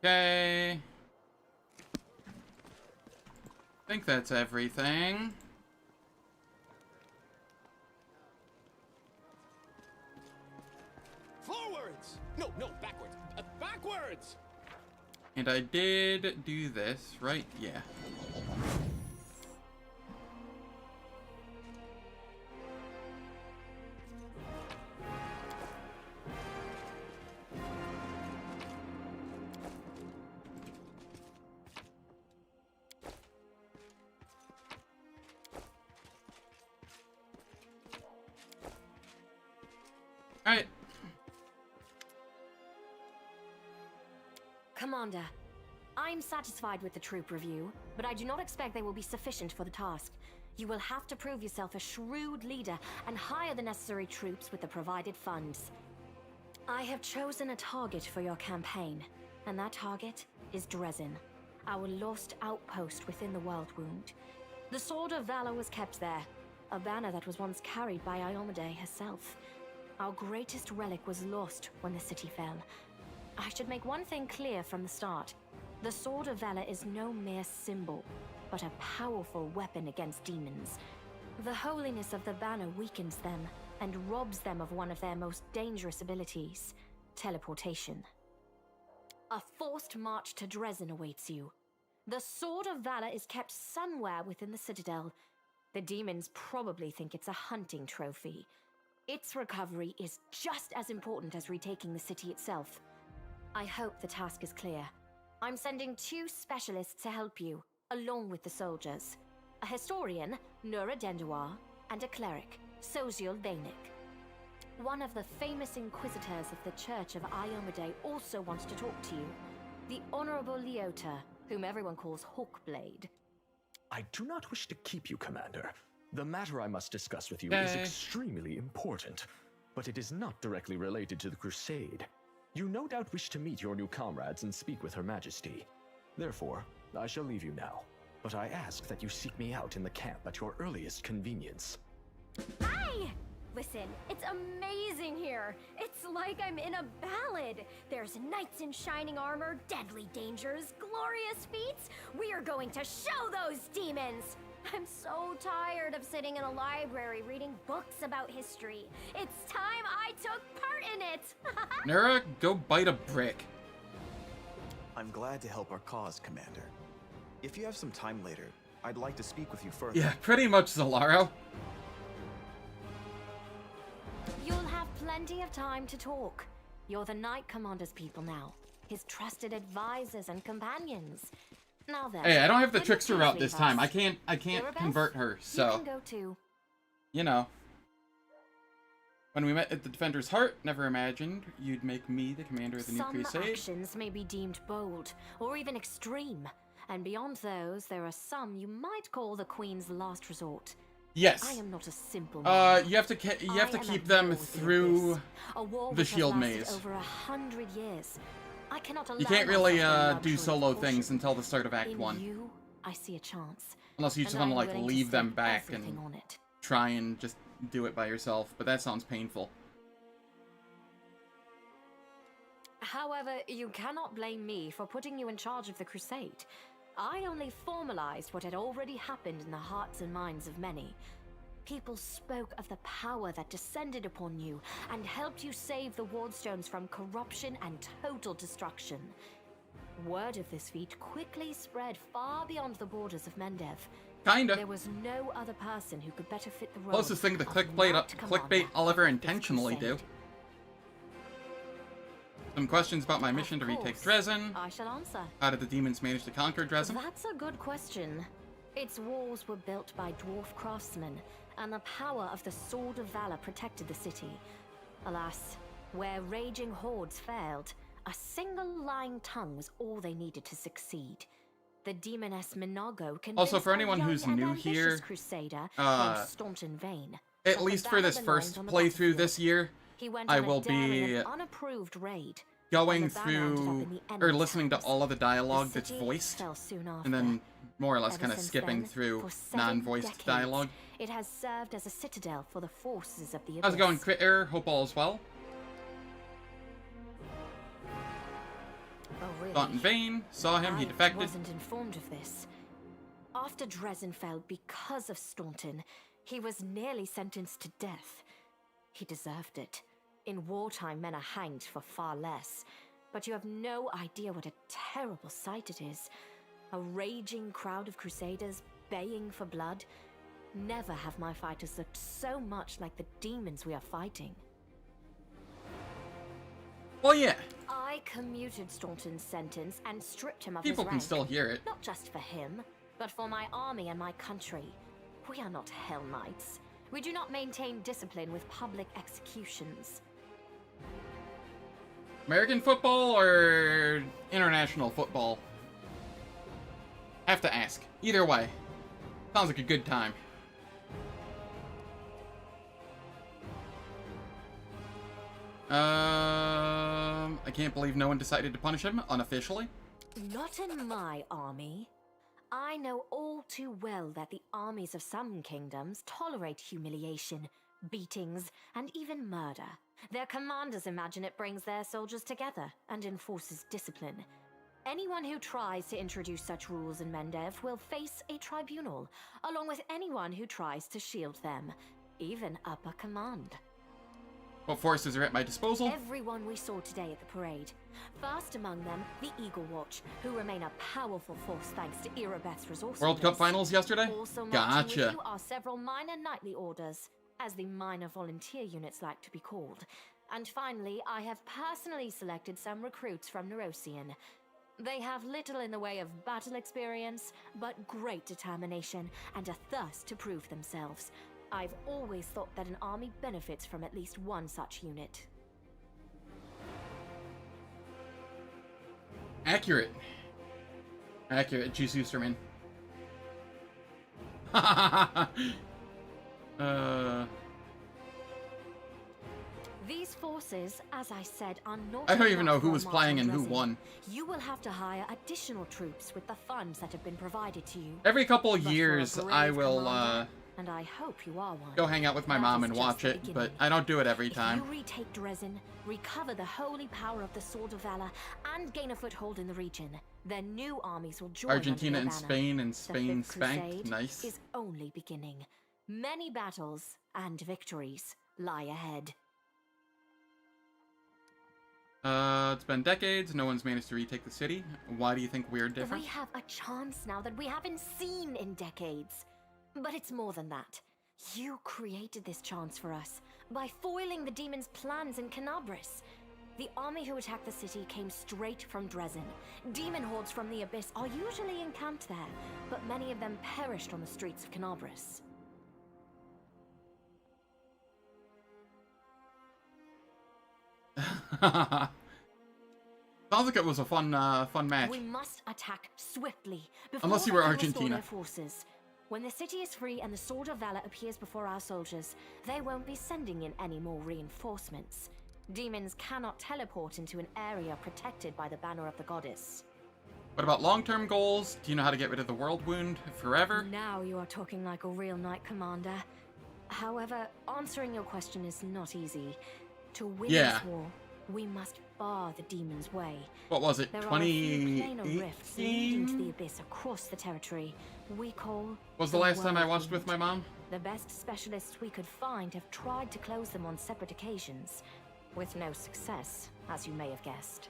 Okay. I think that's everything. Forwards! No, backwards. Backwards! And I did do this, right? Yeah. Alright. Commander, I'm satisfied with the troop review, but I do not expect they will be sufficient for the task. You will have to prove yourself a shrewd leader and hire the necessary troops with the provided funds. I have chosen a target for your campaign, and that target is Dresden, our lost outpost within the World Wound. The Sword of Valor was kept there, a banner that was once carried by Iomedae herself. Our greatest relic was lost when the city fell. I should make one thing clear from the start. The Sword of Valor is no mere symbol, but a powerful weapon against demons. The holiness of the banner weakens them and robs them of one of their most dangerous abilities, teleportation. A forced march to Dresden awaits you. The Sword of Valor is kept somewhere within the Citadel. The demons probably think it's a hunting trophy. Its recovery is just as important as retaking the city itself. I hope the task is clear. I'm sending 2 specialists to help you, along with the soldiers. A historian, Nura Denduar, and a cleric, Soziel Vainik. One of the famous inquisitors of the Church of Iomedae also wants to talk to you. The Honorable Leota, whom everyone calls Hawkblade. I do not wish to keep you, Commander. The matter I must discuss with you is extremely important, but it is not directly related to the Crusade. You no doubt wish to meet your new comrades and speak with Her Majesty. Therefore, I shall leave you now, but I ask that you seek me out in the camp at your earliest convenience. Hi! Listen, it's amazing here. It's like I'm in a ballad. There's knights in shining armor, deadly dangers, glorious feats. We are going to show those demons! I'm so tired of sitting in a library reading books about history. It's time I took part in it! Nura, go bite a brick. I'm glad to help our cause, Commander. If you have some time later, I'd like to speak with you further. Yeah, pretty much, Zalaro. You'll have plenty of time to talk. You're the Knight Commander's people now, his trusted advisors and companions. Now then, Hey, I don't have the trickster route this time. I can't convert her, You so can go too. you know. When we met at the Defender's Heart, never imagined you'd make me the commander of the New Some Crusade. actions may be deemed bold, or even extreme, and beyond those, there are some you might call the Queen's last resort. Yes. I am not a simple man. You have to keep them through the shield maze. Over 100 years. I cannot allow You can't really myself the do luxury solo of things caution. until the start of Act In 1. you, I see a chance. Unless you just and want to I'm like willing to leave them stake back and everything on it. try and just do it by yourself, but that sounds painful. However, you cannot blame me for putting you in charge of the crusade. I only formalized what had already happened in the hearts and minds of many. People spoke of the power that descended upon you and helped you save the Wardstones from corruption and total destruction. Word of this feat quickly spread far beyond the borders of Mendev. Kinda. There was no other person who could better fit the role. Closest thing to clickbait I'll ever intentionally do. Some questions about my mission to retake Dresden. I shall answer. How did the demons manage to conquer Dresden? That's a good question. Its walls were built by dwarf craftsmen, and the power of the Sword of Valor protected the city. Alas, where raging hordes failed, a single lying tongue was all they needed to succeed. The demoness Minago Also, for anyone who's new here, crusader Staunton Vane. at least for this first playthrough this year, I will be unapproved raid. going through or listening to all of the dialogue that's voiced, and then more or less kind of skipping through non-voiced dialogue. It has served as a citadel for the forces of the abyss. How's it going, Critter? Hope all is well. Oh, really? Staunton Vane, saw him, he defected. I wasn't informed of this. After Dresden fell because of Staunton, he was nearly sentenced to death. He deserved it. In wartime, men are hanged for far less. But you have no idea what a terrible sight it is. A raging crowd of crusaders baying for blood. Never have my fighters looked so much like the demons we are fighting. Well, yeah. I commuted Staunton's sentence and stripped him of People his can rank. still hear it. Not just for him, but for my army and my country. We are not Hell Knights. We do not maintain discipline with public executions. American football or international football? Have to ask. Either way. Sounds like a good time. I can't believe no one decided to punish him unofficially. Not in my army. I know all too well that the armies of some kingdoms tolerate humiliation, beatings, and even murder. Their commanders imagine it brings their soldiers together and enforces discipline. Anyone who tries to introduce such rules in Mendev will face a tribunal, along with anyone who tries to shield them, even upper command. What forces are at my disposal? Everyone we saw today at the parade. First among them, the Eagle Watch, who remain a powerful force thanks to Irabeth's resources. World Cup finals yesterday? Also marching with Gotcha. you are several minor knightly orders, as the minor volunteer units like to be called. And finally, I have personally selected some recruits from Nerosian. They have little in the way of battle experience, but great determination and a thirst to prove themselves. I've always thought that an army benefits from at least one such unit. Accurate. Accurate, Juice Oosterman. These forces, as I said, are not. I don't even know enough who for was a playing march and on who Dresden. won. You will have to hire additional troops with the funds that have been provided to you. Every couple But for a years, I brave will, commander, and I hope you are one. go hang out with my That mom is and just watch the it, but beginning. I don't do it every time. If you retake Dresden, recover the holy power of the Sword of Valor, and gain a foothold in the region, then new armies will join Argentina under and your banner. Spain, and The Spain Fifth spanked. Crusade Nice. is only beginning. Many battles and victories lie ahead. It's been decades. No one's managed to retake the city. Why do you think we're different? We have a chance now that we haven't seen in decades. But it's more than that. You created this chance for us by foiling the demon's plans in Canabris. The army who attacked the city came straight from Dresden. Demon hordes from the Abyss are usually encamped there, but many of them perished on the streets of Canabris. Sounds like it was a fun match. We must attack swiftly before Unless you they were can restore Argentina. their forces. When the city is free and the Sword of Valor appears before our soldiers, they won't be sending in any more reinforcements. Demons cannot teleport into an area protected by the banner of the goddess. What about long-term goals? Do you know how to get rid of the world wound forever? Now you are talking like a real knight commander. However, answering your question is not easy. To win this war, we must bar the demon's way. What was it, There are a few planar rifts leading to the 2018? abyss across the territory. We call Was the last time I watched with my mom? The best specialists we could find have tried to close them on separate occasions, with no success, as you may have guessed.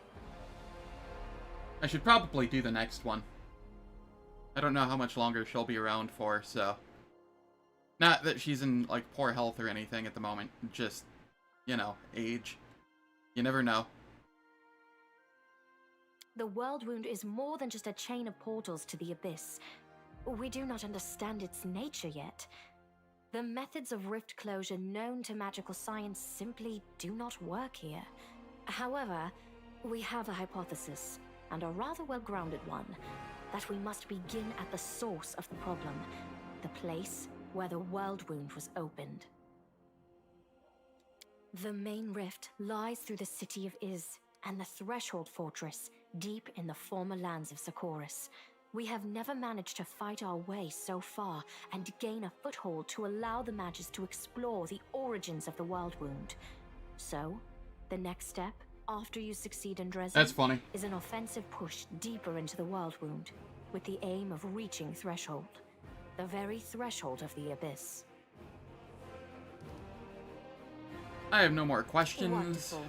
I should probably do the next one. I don't know how much longer she'll be around for, so... Not that she's in, like, poor health or anything at the moment. Just, you know, age. You never know. The world wound is more than just a chain of portals to the abyss. We do not understand its nature yet. The methods of rift closure known to magical science simply do not work here. However, we have a hypothesis, and a rather well-grounded one, that we must begin at the source of the problem, the place where the world wound was opened. The main rift lies through the city of Iz and the Threshold Fortress, deep in the former lands of Socorus. We have never managed to fight our way so far and gain a foothold to allow the mages to explore the origins of the world wound. So, the next step, after you succeed in Dresden, That's funny. is an offensive push deeper into the world wound, with the aim of reaching Threshold, the very threshold of the abyss. I have no more questions. Wonderful.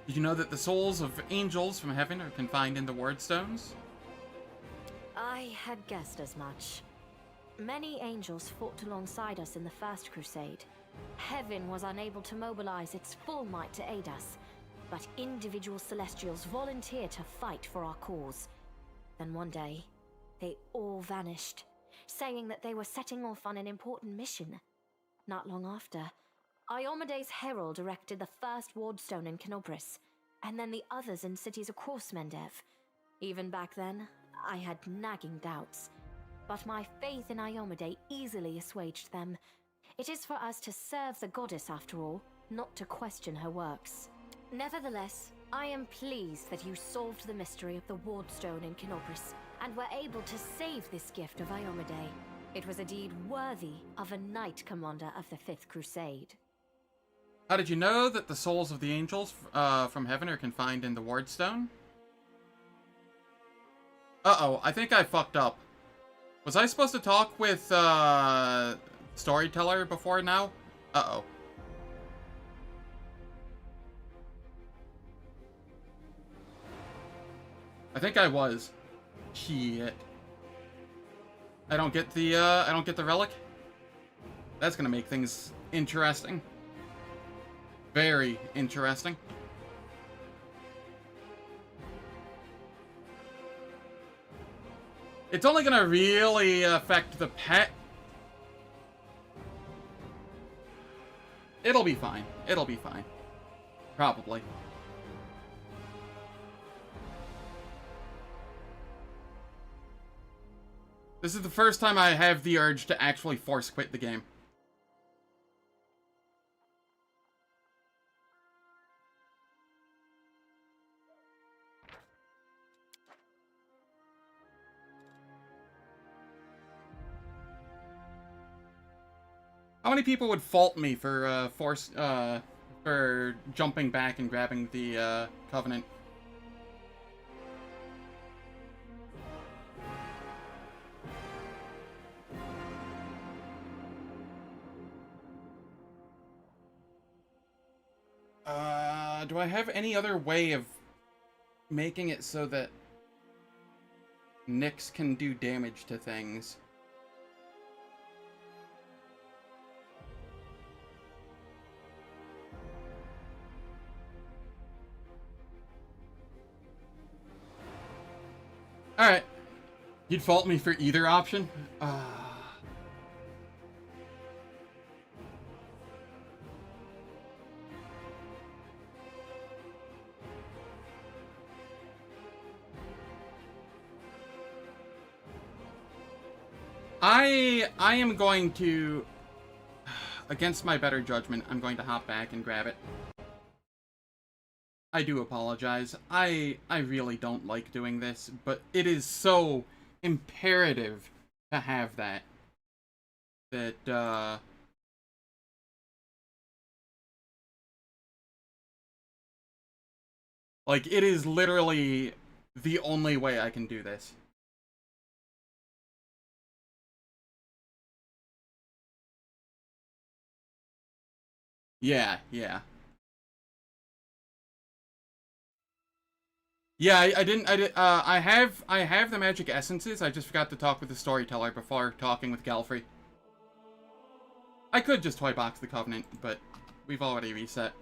Did you know that the souls of angels from heaven are confined in the ward stones? I had guessed as much. Many angels fought alongside us in the First Crusade. Heaven was unable to mobilize its full might to aid us, but individual celestials volunteered to fight for our cause. Then one day, they all vanished, saying that they were setting off on an important mission. Not long after, Iomede's herald erected the first wardstone in Canobris, and then the others in cities across Mendev. Even back then, I had nagging doubts, but my faith in Iomede easily assuaged them. It is for us to serve the goddess after all, not to question her works. Nevertheless, I am pleased that you solved the mystery of the wardstone in Canobris, and were able to save this gift of Iomede. It was a deed worthy of a knight commander of the Fifth Crusade. How did you know that the souls of the angels from heaven are confined in the wardstone? Uh-oh, I think I fucked up. Was I supposed to talk with, Storyteller before now? Uh-oh. I think I was. Shit. I don't get the relic? That's gonna make things interesting. Very interesting. It's only gonna really affect the pet. It'll be fine. It'll be fine. Probably. This is the first time I have the urge to actually force quit the game. How many people would fault me for for jumping back and grabbing the Covenant? Do I have any other way of making it so that Nyx can do damage to things? Alright. You'd fault me for either option? I am going to, against my better judgment, I'm going to hop back and grab it. I do apologize. I really don't like doing this, but it is so imperative to have that. Like, it is literally the only way I can do this. Yeah. Yeah, I have the magic essences, I just forgot to talk with the storyteller before talking with Galfrey. I could just toy box the Covenant, but we've already reset.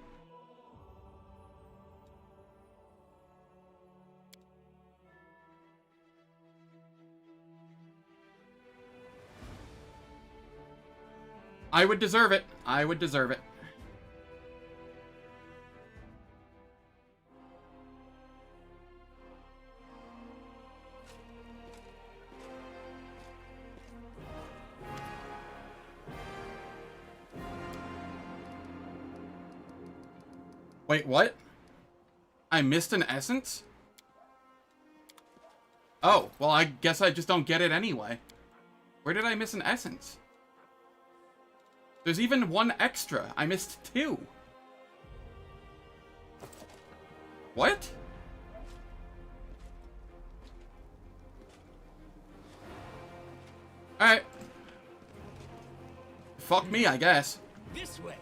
I would deserve it. I would deserve it. Wait, what? I missed an essence? Oh, well, I guess I just don't get it anyway. Where did I miss an essence? There's even one extra. I missed 2. What? Alright. Fuck me, I guess. This way.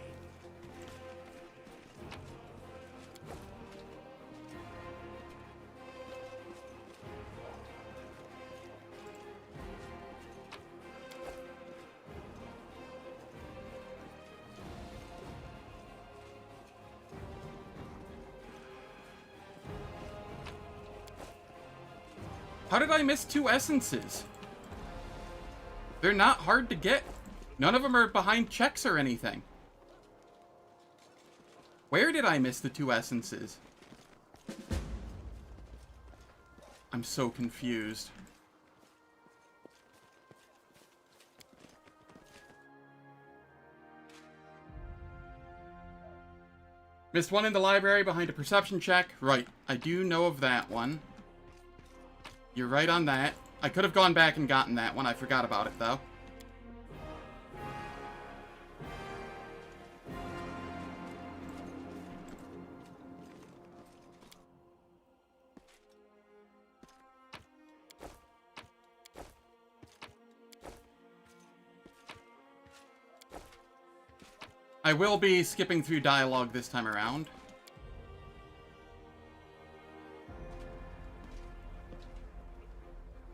How did I miss 2 essences? They're not hard to get. None of them are behind checks or anything. Where did I miss the 2 essences? I'm so confused. Missed one in the library behind a perception check. Right, I do know of that one. You're right on that. I could have gone back and gotten that one. I forgot about it, though. I will be skipping through dialogue this time around.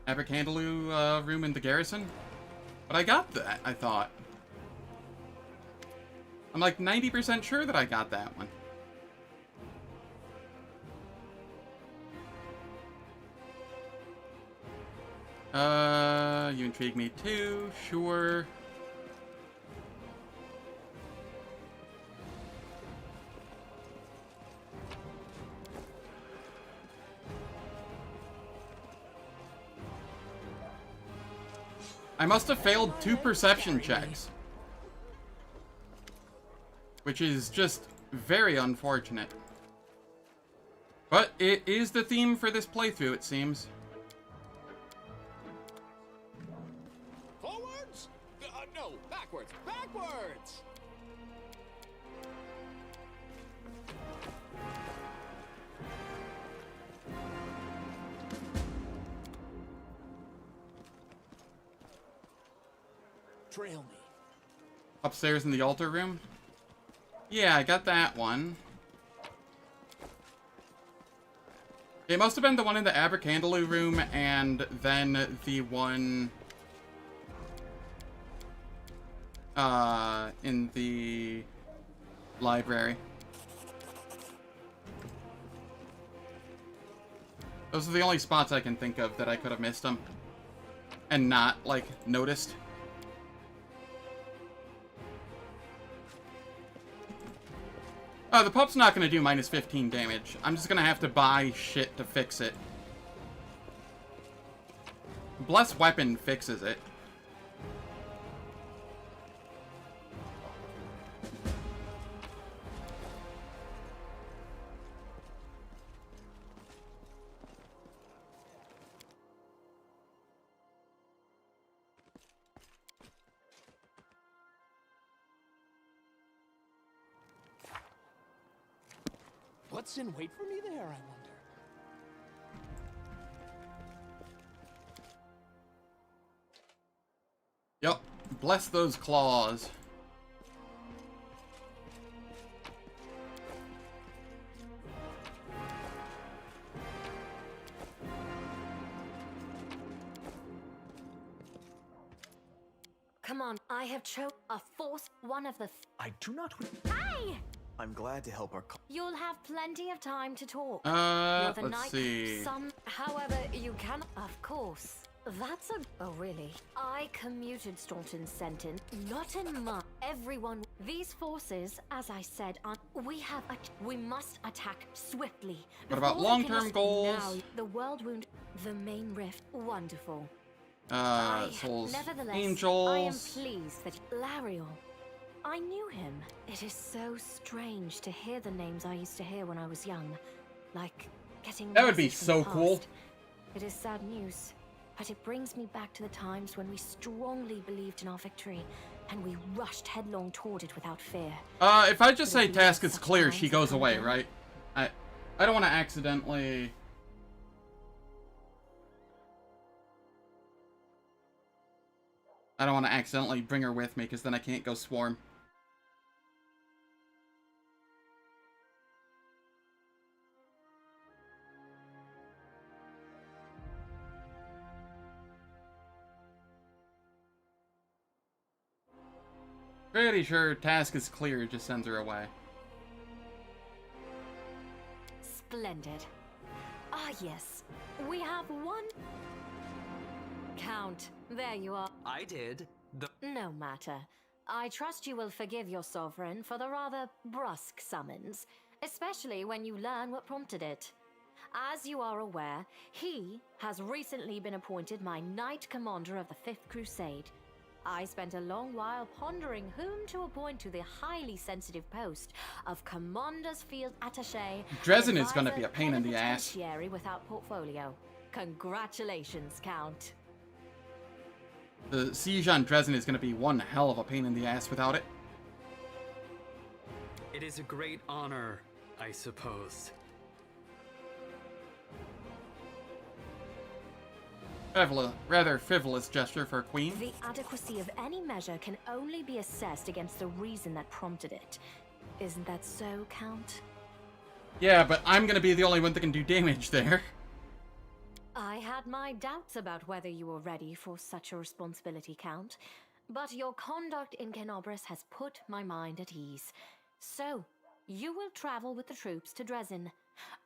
Abercandaloo room in the garrison? But I got that, I thought. I'm like 90% sure that I got that one. You intrigue me too, sure. I must have failed 2 perception checks. Which is just very unfortunate. But it is the theme for this playthrough, it seems. Forwards? No, backwards. Backwards! Trail me. Upstairs in the altar room? Yeah, I got that one. It must have been the one in the Abercandaloo room, and then the one... in the library. Those are the only spots I can think of that I could have missed them. And not, like, noticed. The pup's not going to do minus 15 damage. I'm just going to have to buy shit to fix it. Bless Weapon fixes it. What's in wait for me there, I wonder? Yep. Bless those claws. Come on, I have a force, one of the... I do not... Hey! I'm glad to help our... You'll have plenty of time to talk. Let's knight, see. However, you can... Of course. That's a... Oh, really? I commuted Staunton's sentence. Not in my... Everyone... These forces, as I said, are... We must attack swiftly. What about Before they long-term goals? Now, the world wound... The main rift. Wonderful. Souls, Nevertheless, angels. I am pleased that Lariel. I knew him. It is so strange to hear the names I used to hear when I was young, like getting. That would be messages from so the cool. past. It is sad news, but it brings me back to the times when we strongly believed in our victory, and we rushed headlong toward it without fear. If I just say task is clear, she goes away, right? I don't want to accidentally. I don't want to accidentally bring her with me, because then I can't go swarm. Pretty sure task is clear, just sends her away. Splendid. Ah, yes. We have one... Count, there you are. I did. No matter. I trust you will forgive your sovereign for the rather brusque summons, especially when you learn what prompted it. As you are aware, he has recently been appointed my Knight Commander of the Fifth Crusade. I spent a long while pondering whom to appoint to the highly sensitive post of Commander's Field Attaché. Dresden is going to be a pain in the ass. Without portfolio. Congratulations, Count. The siege on Dresden is going to be one hell of a pain in the ass without it. It is a great honor, I suppose. Rather frivolous gesture for a queen. The adequacy of any measure can only be assessed against the reason that prompted it. Isn't that so, Count? Yeah, but I'm going to be the only one that can do damage there. I had my doubts about whether you were ready for such a responsibility, Count, but your conduct in Kenobris has put my mind at ease. So, you will travel with the troops to Dresden.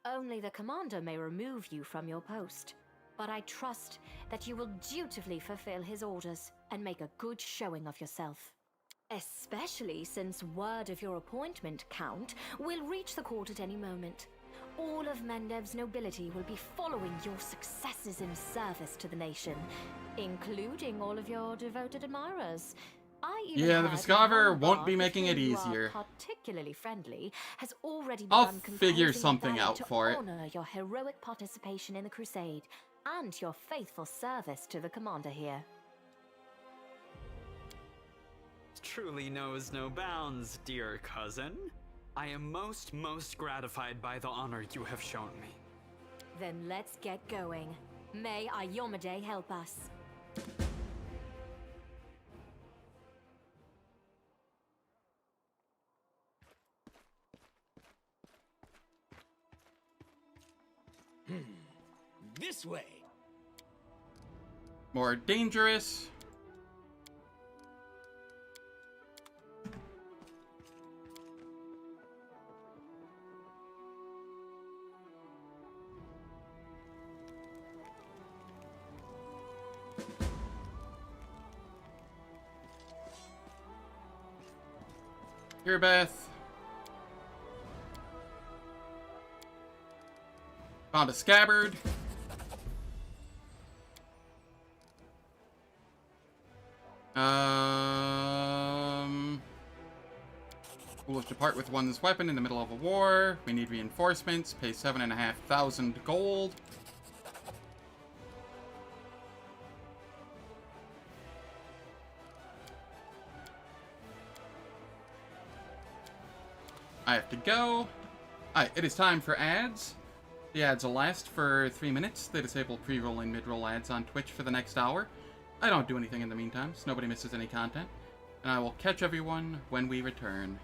Only the commander may remove you from your post, but I trust that you will dutifully fulfill his orders and make a good showing of yourself. Especially since word of your appointment, Count, will reach the court at any moment. All of Mendev's nobility will be following your successes in service to the nation, including all of your devoted admirers. Yeah, the Viscover won't be making it easier. Particularly friendly, has already I'll begun figure composing something a ballad out to for it. honor your heroic participation in the crusade and your faithful service to the commander here. Truly knows no bounds, dear cousin. I am most gratified by the honor you have shown me. Then let's get going. May Ayomade help us. This way. More dangerous. Here, Beth. Found a scabbard. Foolish to part with one's weapon in the middle of a war. We need reinforcements. Pay 7,500 gold. I have to go. Alright, it is time for ads. The ads will last for 3 minutes. They disable pre-roll and mid-roll ads on Twitch for the next hour. I don't do anything in the meantime, so nobody misses any content. And I will catch everyone when we return.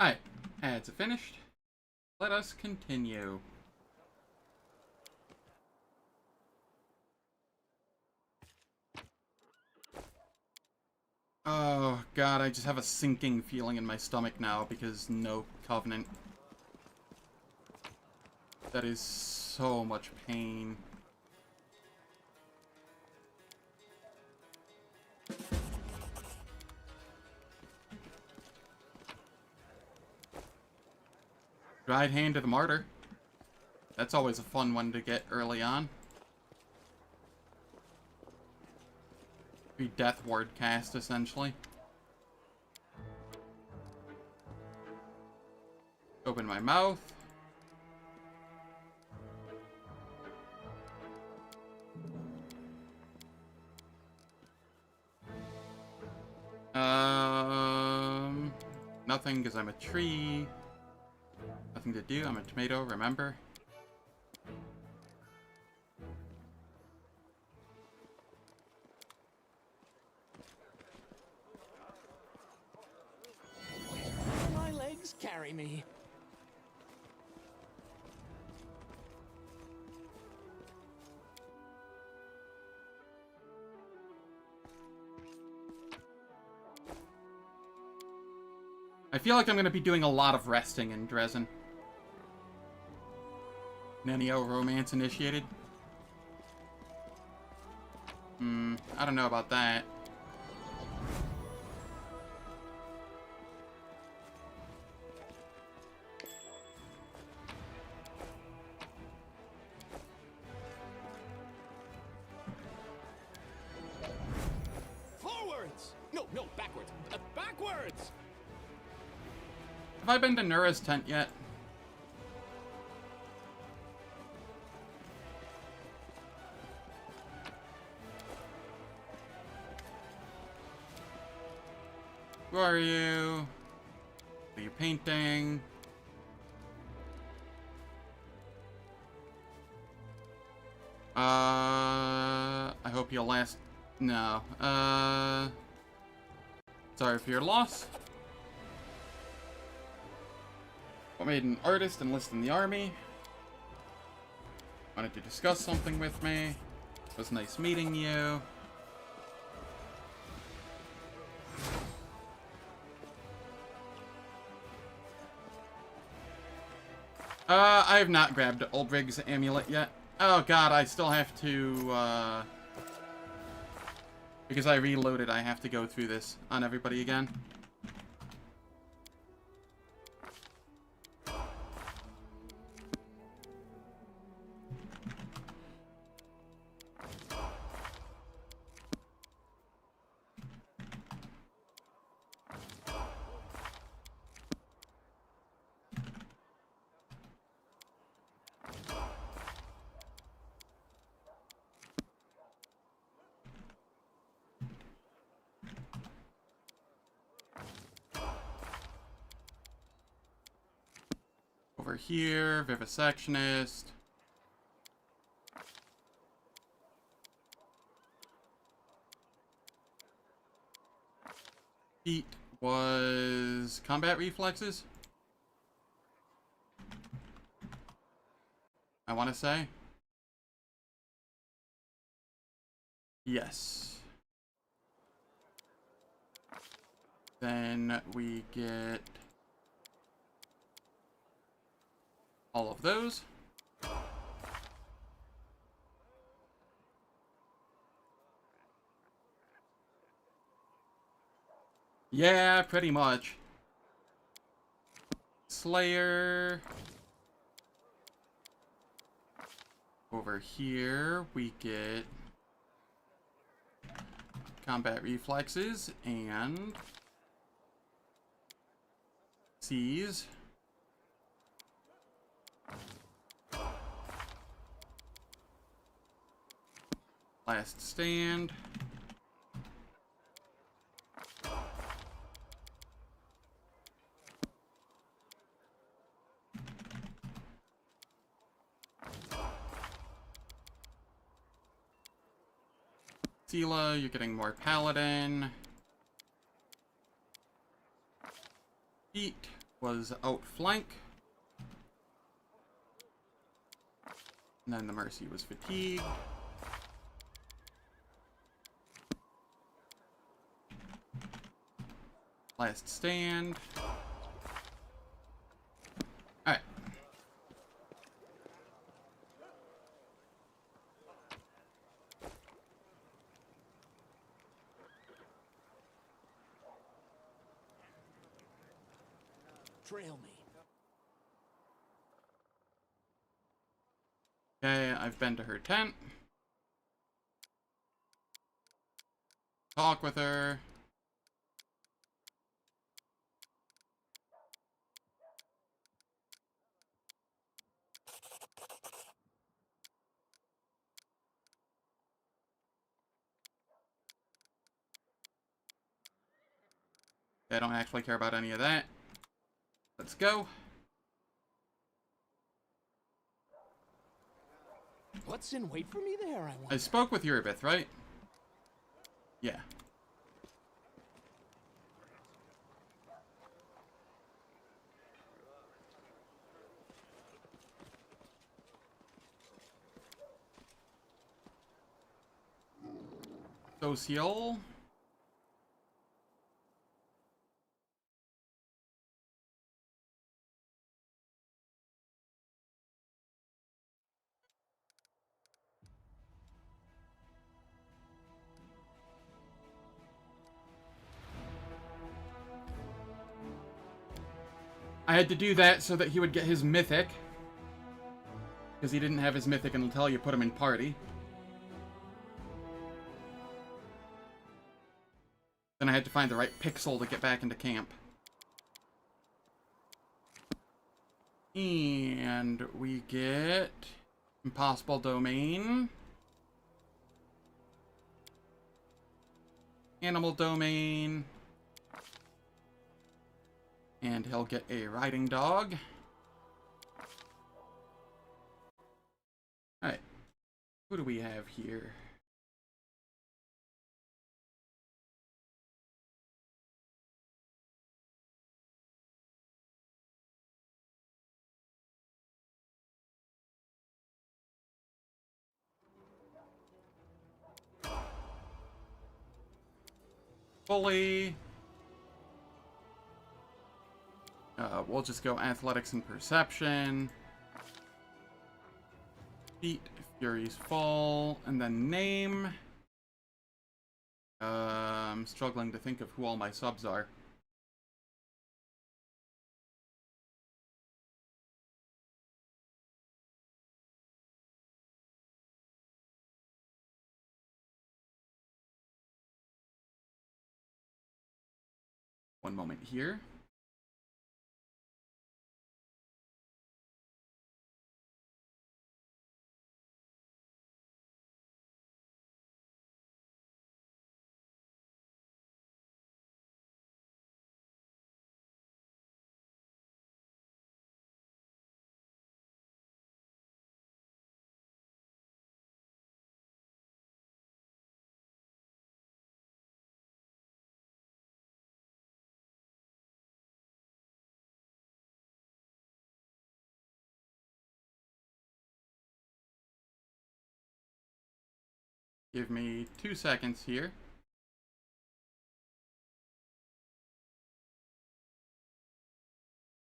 Alright, ads are finished. Let us continue. Oh god, I just have a sinking feeling in my stomach now because no Covenant. That is so much pain. Right hand to the martyr. That's always a fun one to get early on. Be death ward cast essentially. Open my mouth. Nothing because I'm a tree. Nothing to do. I'm a tomato, remember? My legs carry me. I feel like I'm going to be doing a lot of resting in Dresden. Nenio romance initiated. I don't know about that. Forwards! No, backwards. Backwards! Have I been to Nura's tent yet? Who are you? What are you painting? I hope you'll last. No. Sorry for your loss. What made an artist enlist in the army? Wanted to discuss something with me. It was nice meeting you. I have not grabbed Ulbrig's amulet yet. Oh god, I still have to, because I reloaded, I have to go through this on everybody again. Over here, Vivisectionist. Feet was combat reflexes? I want to say. Yes. Then we get all of those. Yeah, pretty much. Slayer. Over here, we get combat reflexes and C's. Last stand. Sela, you're getting more paladin. Feet was outflank. And then the Mercy was fatigued. Last stand. Alright. Trail me. Okay, I've been to her tent. Talk with her. I don't actually care about any of that. Let's go. What's in wait for me there, I wonder? I spoke with Eurobith, right? Yeah. Social. I had to do that so that he would get his mythic. Because he didn't have his mythic until you put him in party. Then I had to find the right pixel to get back into camp. And we get Impossible Domain. Animal Domain. And he'll get a riding dog. Alright. Who do we have here? Fully. We'll just go athletics and perception. Feet, Fury's Fall, and then name. I'm struggling to think of who all my subs are. One moment here. Give me 2 seconds here.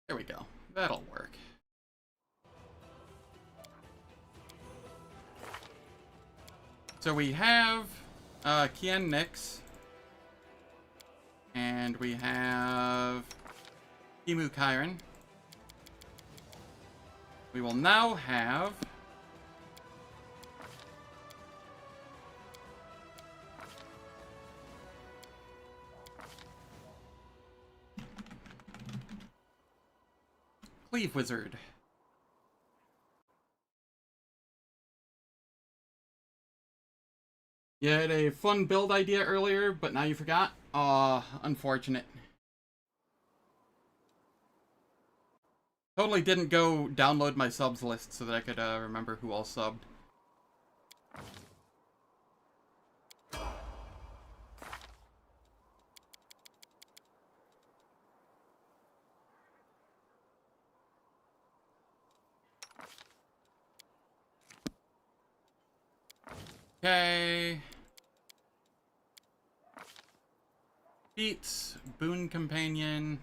There we go. That'll work. So we have Kian Nix. And we have Emu Kyron. We will now have Cleave Wizard. You had a fun build idea earlier, but now you forgot? Aw, unfortunate. Totally didn't go download my subs list so that I could remember who all subbed. Okay. Beats, Boon Companion.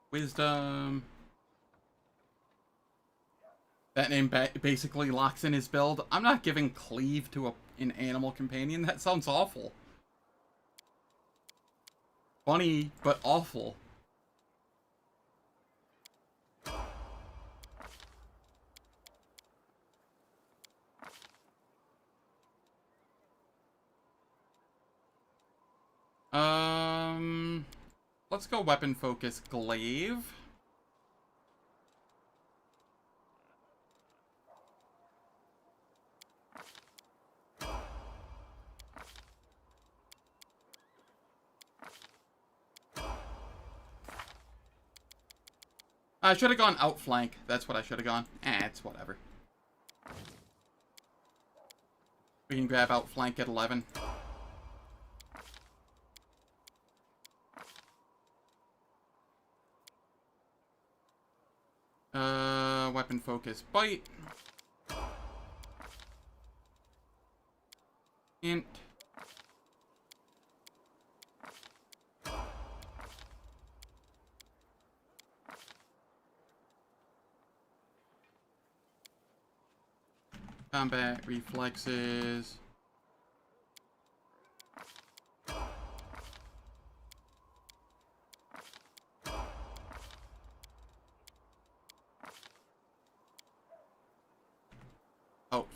Wisdom. That name basically locks in his build. I'm not giving Cleave to an animal companion. That sounds awful. Funny, but awful. Let's go weapon focus glaive. I should have gone outflank. That's what I should have gone. It's whatever. We can grab outflank at 11. Weapon focus bite. Int. Combat reflexes.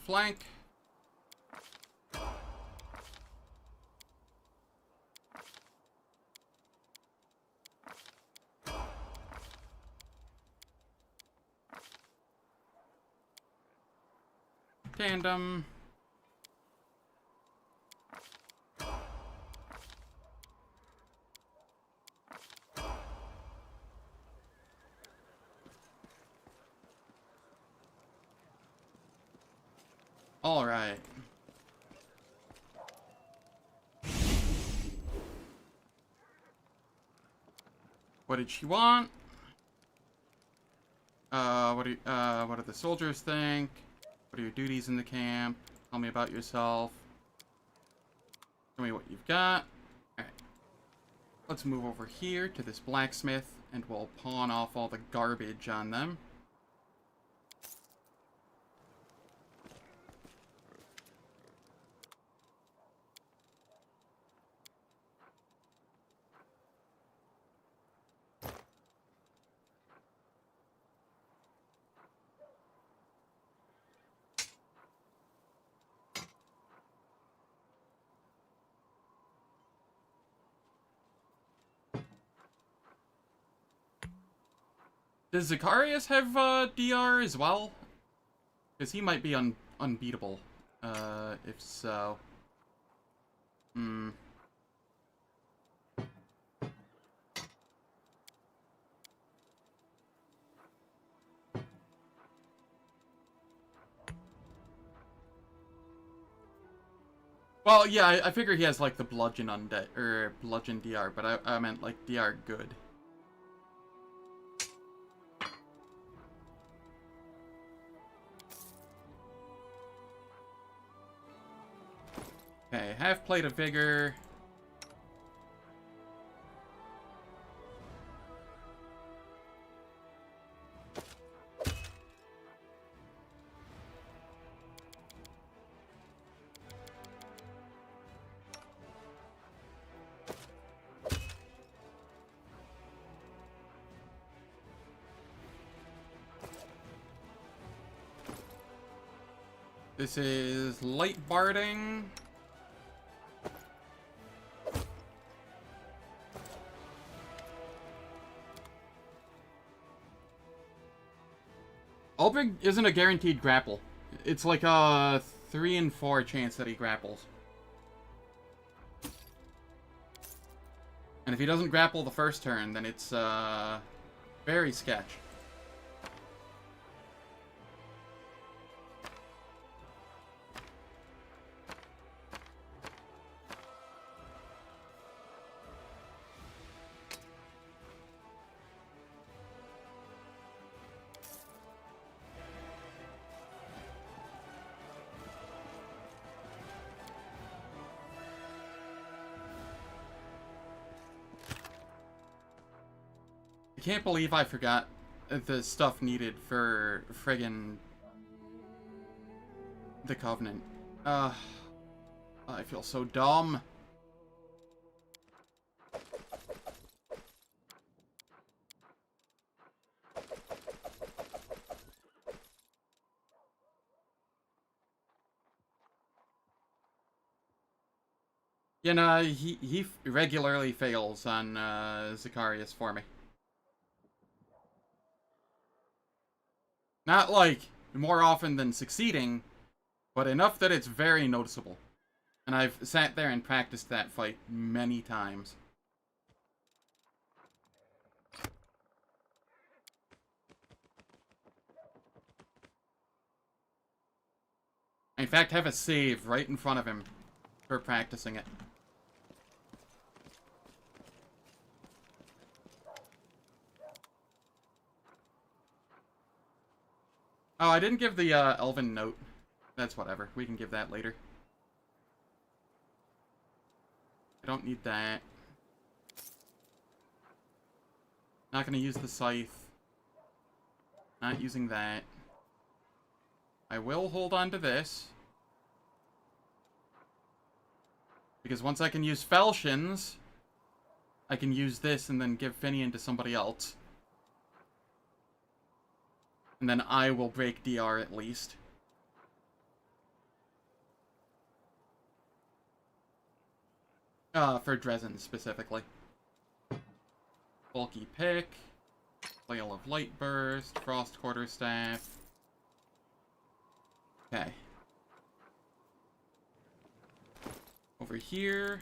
flank. Tandem. All right. What did she want? What do the soldiers think? What are your duties in the camp? Tell me about yourself. Show me what you've got. Alright. Let's move over here to this blacksmith, and we'll pawn off all the garbage on them. Does Zacharias have DR as well? Because he might be unbeatable. If so. Hmm. Well, yeah, I figure he has like the bludgeon undead or bludgeon DR, but I meant like DR good. Okay, half plate of vigor. This is light barding. Ulbrich isn't a guaranteed grapple. It's like a 3 in 4 chance that he grapples. And if he doesn't grapple the first turn, then it's very sketch. I can't believe I forgot the stuff needed for friggin' the Covenant. I feel so dumb. You know, he regularly fails on Zacharias for me. Not, like, more often than succeeding, but enough that it's very noticeable. And I've sat there and practiced that fight many times. I, in fact, have a save right in front of him for practicing it. Oh, I didn't give the Elven note. That's whatever. We can give that later. I don't need that. Not gonna use the scythe. Not using that. I will hold on to this. Because once I can use falchions, I can use this and then give Finian to somebody else. And then I will break DR at least. For Dresden specifically. Bulky Pick, Flail of Light Burst, Frost Quarterstaff. Okay. Over here,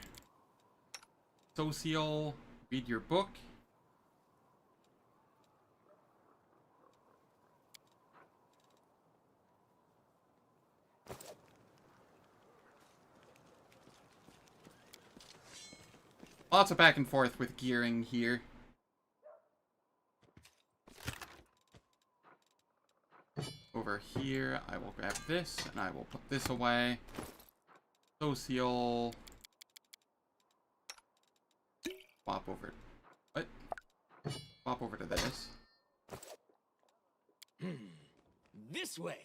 Social, read your book. Lots of back and forth with gearing here. Over here, I will grab this, and I will put this away. Social. Swap over. What? Swap over to this. This way.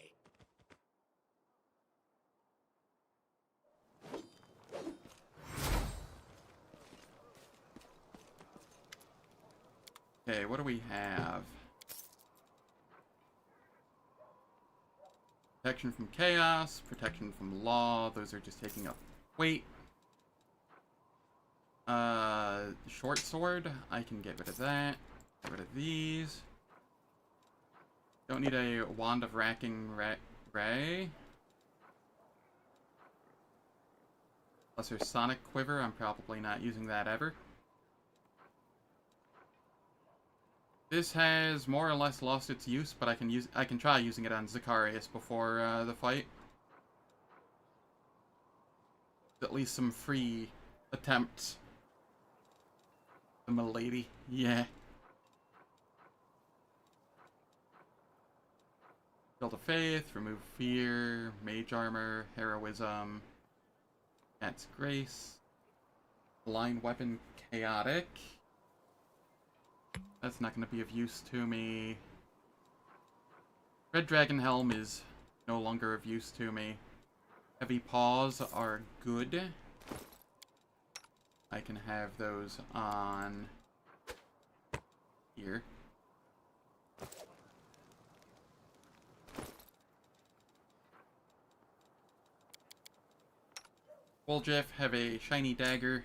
Okay, what do we have? Protection from chaos, protection from law. Those are just taking up weight. Short sword. I can get rid of that. Get rid of these. Don't need a wand of racking ray. Lesser sonic quiver. I'm probably not using that ever. This has more or less lost its use, but I can try using it on Zacharias before the fight. At least some free attempts. The milady, yeah. Build of Faith, remove fear, mage armor, heroism, Cat's Grace, blind weapon, chaotic. That's not going to be of use to me. Red Dragon Helm is no longer of use to me. Heavy Paws are good. I can have those on here. Woljeff, have a shiny dagger.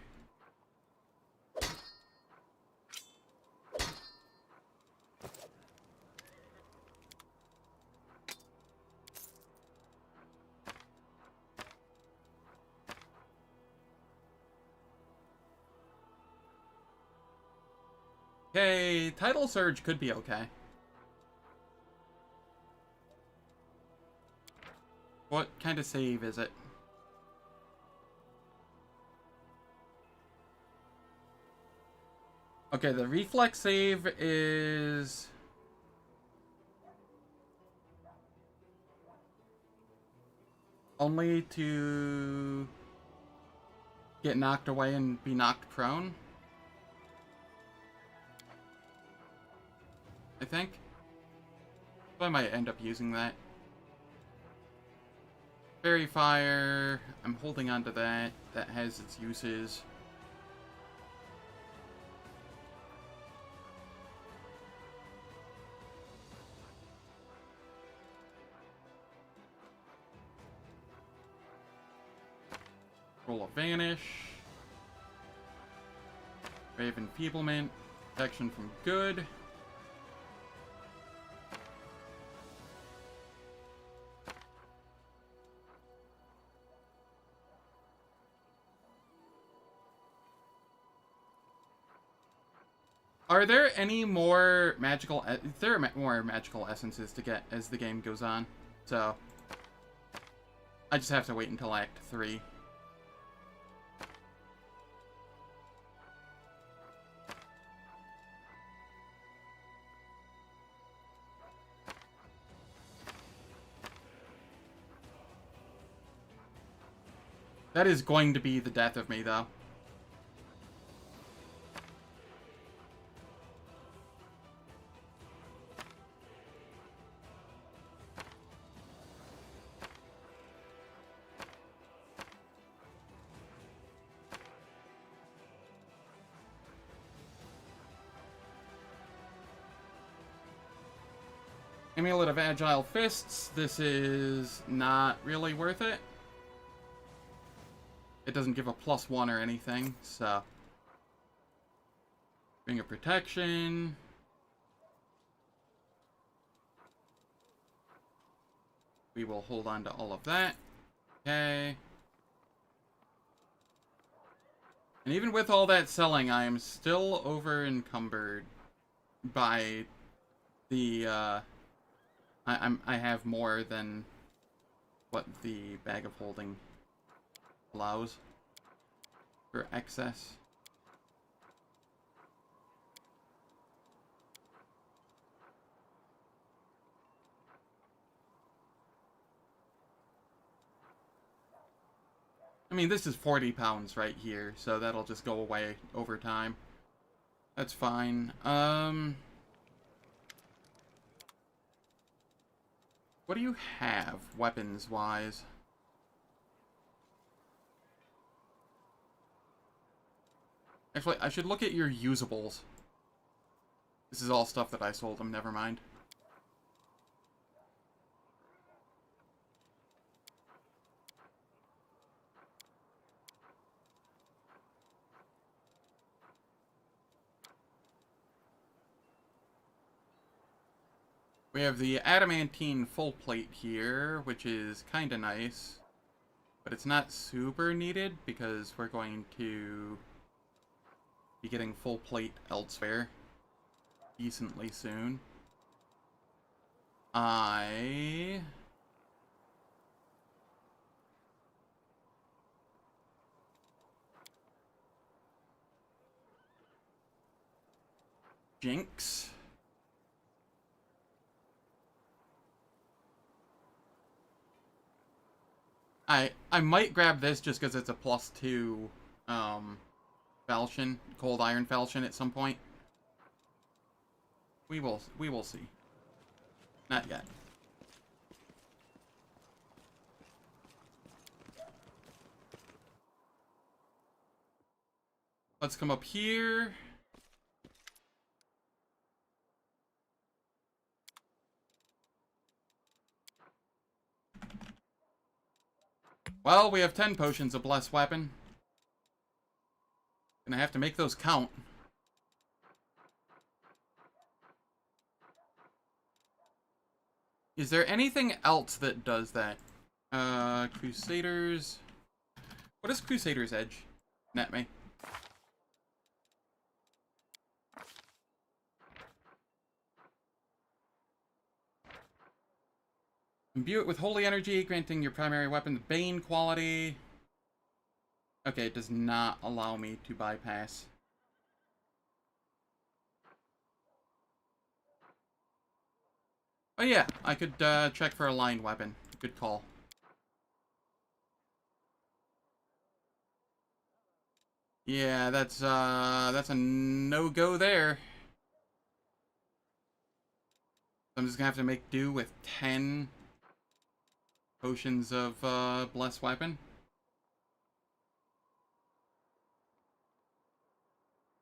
Okay, Tidal Surge could be okay. What kind of save is it? Okay, the reflex save is... only to get knocked away and be knocked prone. I think. So I might end up using that. Fairy Fire. I'm holding on to that. That has its uses. Roll of Vanish. Brave Enfeeblement. Protection from good. Are there any more magical... there are more magical essences to get as the game goes on. So, I just have to wait until Act 3. That is going to be the death of me, though. Amulet of Agile Fists. This is not really worth it. it doesn't give a +1 or anything, so. Ring of Protection. We will hold on to all of that. Okay. And even with all that selling, I am still over encumbered by the, I have more than what the bag of holding allows for excess. I mean, this is 40 pounds right here, so that'll just go away over time. That's fine. What do you have, weapons-wise? Actually, I should look at your usables. This is all stuff that I sold them, never mind. We have the adamantine full plate here, which is kind of nice. But it's not super needed because we're going to be getting full plate elsewhere decently soon. Jinx. I might grab this just because it's a +2 falchion, cold iron falchion at some point. We will see. Not yet. Let's come up here. Well, we have 10 potions of Blessed Weapon. Gonna have to make those count. Is there anything else that does that? Crusader's... What is Crusader's Edge? Net me. Imbue it with holy energy, granting your primary weapon the Bane quality. Okay, it does not allow me to bypass. Oh yeah, I could check for a line weapon. Good call. Yeah, that's a no-go there. I'm just gonna have to make do with 10 potions of Blessed Weapon.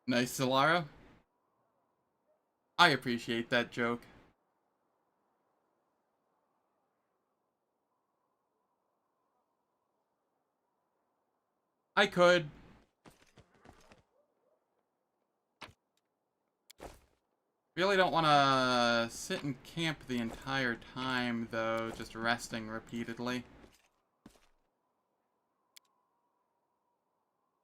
Nice, Solara. I appreciate that joke. I could. Really don't want to sit and camp the entire time, though, just resting repeatedly.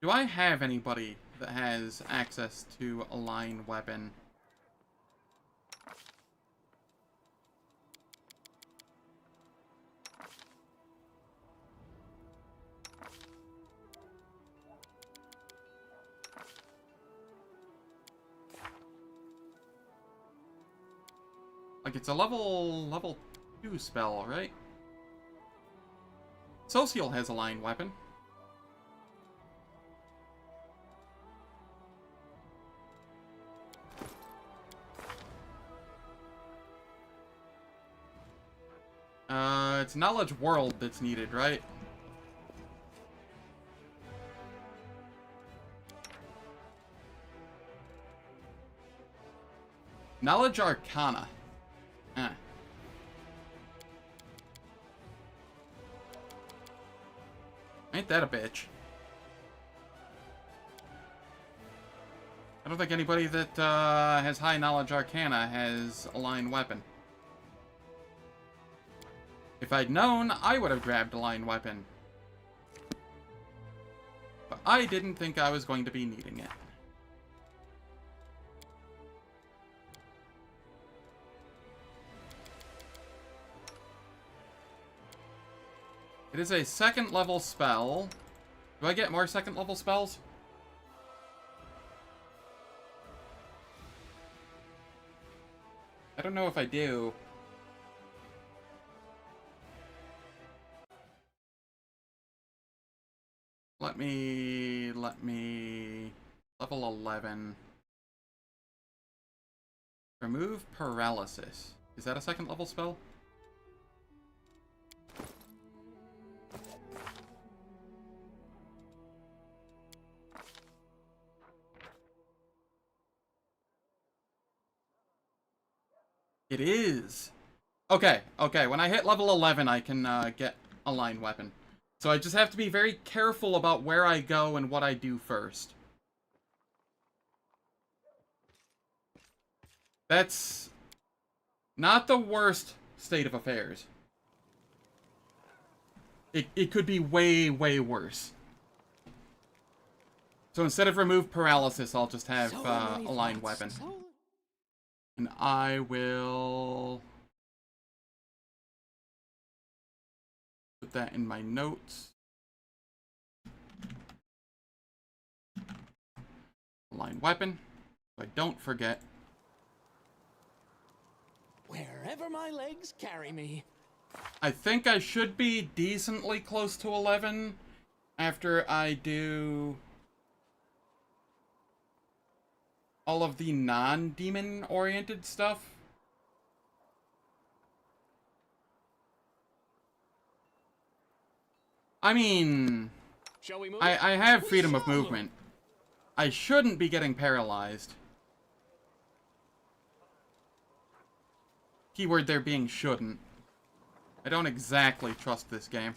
Do I have anybody that has access to a line weapon? Like, it's a level 2 spell, right? Social has a line weapon. It's Knowledge World that's needed, right? Knowledge Arcana. Ain't that a bitch? don't think anybody that has high knowledge arcana has a line weapon. If I'd known, I would have grabbed a line weapon. But I didn't think I was going to be needing it. It is a second level spell. Do I get more second level spells? I don't know if I do. Let me level 11. Remove paralysis. Is that a second level spell? It is. Okay, okay. When I hit level 11, I can get a line weapon. So I just have to be very careful about where I go and what I do first. That's not the worst state of affairs. It could be way, way worse. So instead of remove paralysis, I'll just have a line weapon. And I will put that in my notes. Line weapon, so I don't forget. Wherever my legs carry me. I think I should be decently close to 11 after I do all of the non-demon oriented stuff. I mean, shall we move? I have freedom of movement. I shouldn't be getting paralyzed. Keyword there being shouldn't. I don't exactly trust this game.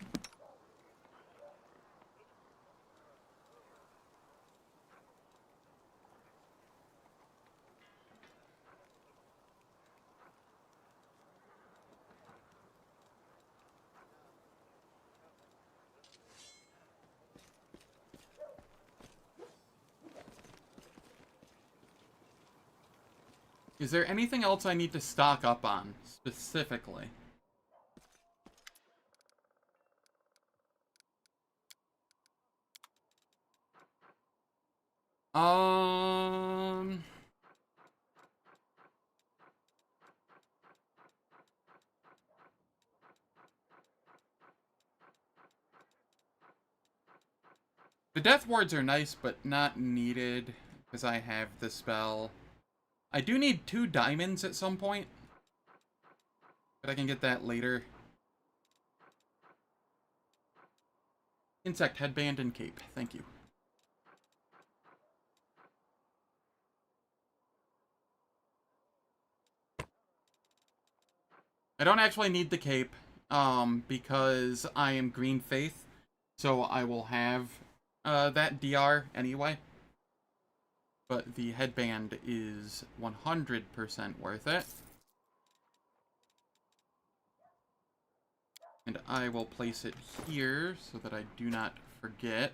Is there anything else I need to stock up on, specifically? The death wards are nice, but not needed, because I have the spell. I do need 2 diamonds at some point, but I can get that later. Insect headband and cape, thank you. I don't actually need the cape, because I am Green Faith, so I will have that DR anyway. But the headband is 100% worth it. And I will place it here so that I do not forget.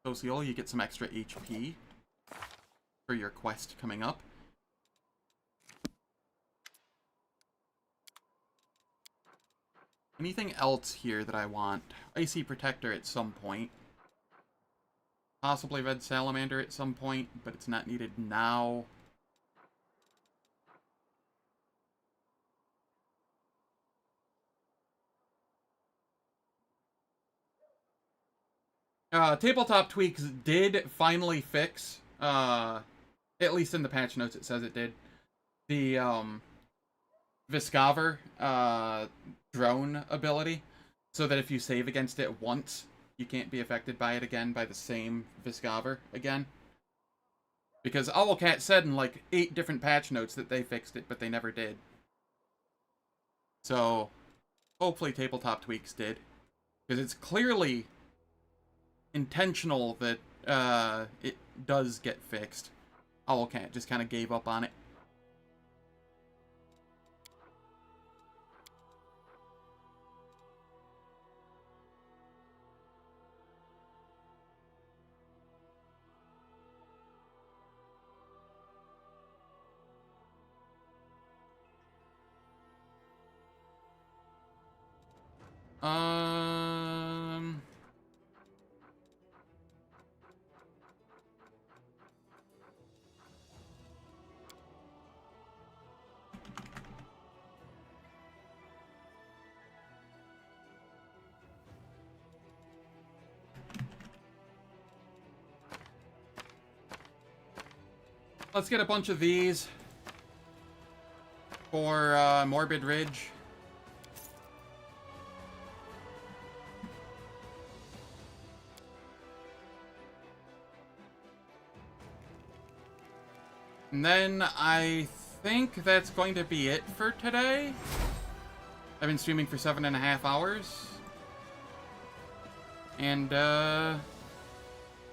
Social, you get some extra HP for your quest coming up. Anything else here that I want? Icy Protector at some point. Possibly Red Salamander at some point, but it's not needed now. Tabletop Tweaks did finally fix, at least in the patch notes it says it did, the, Viscaver, drone ability, so that if you save against it once, you can't be affected by it again by the same Viscaver again. Because Owlcat said in like 8 different patch notes that they fixed it, but they never did. So, hopefully Tabletop Tweaks did. Because it's clearly intentional that it does get fixed. Owlcat just kind of gave up on it. Let's get a bunch of these for Morbid Ridge. And then I think that's going to be it for today. I've been streaming for 7.5 hours. And I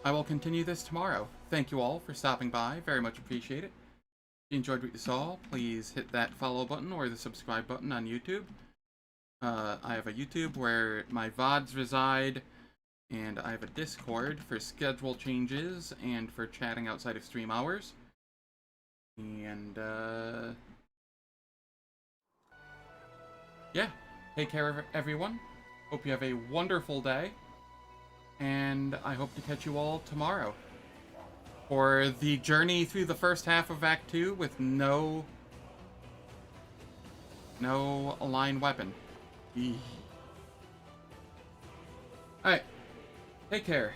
will continue this tomorrow. Thank you all for stopping by. Very much appreciate it. If you enjoyed what you saw, please hit that follow button or the subscribe button on YouTube. I have a YouTube where my VODs reside, and I have a Discord for schedule changes and for chatting outside of stream hours. And, yeah. Take care, everyone. Hope you have a wonderful day. And I hope to catch you all tomorrow for the journey through the first half of Act 2 with no aligned weapon. Alright. Take care.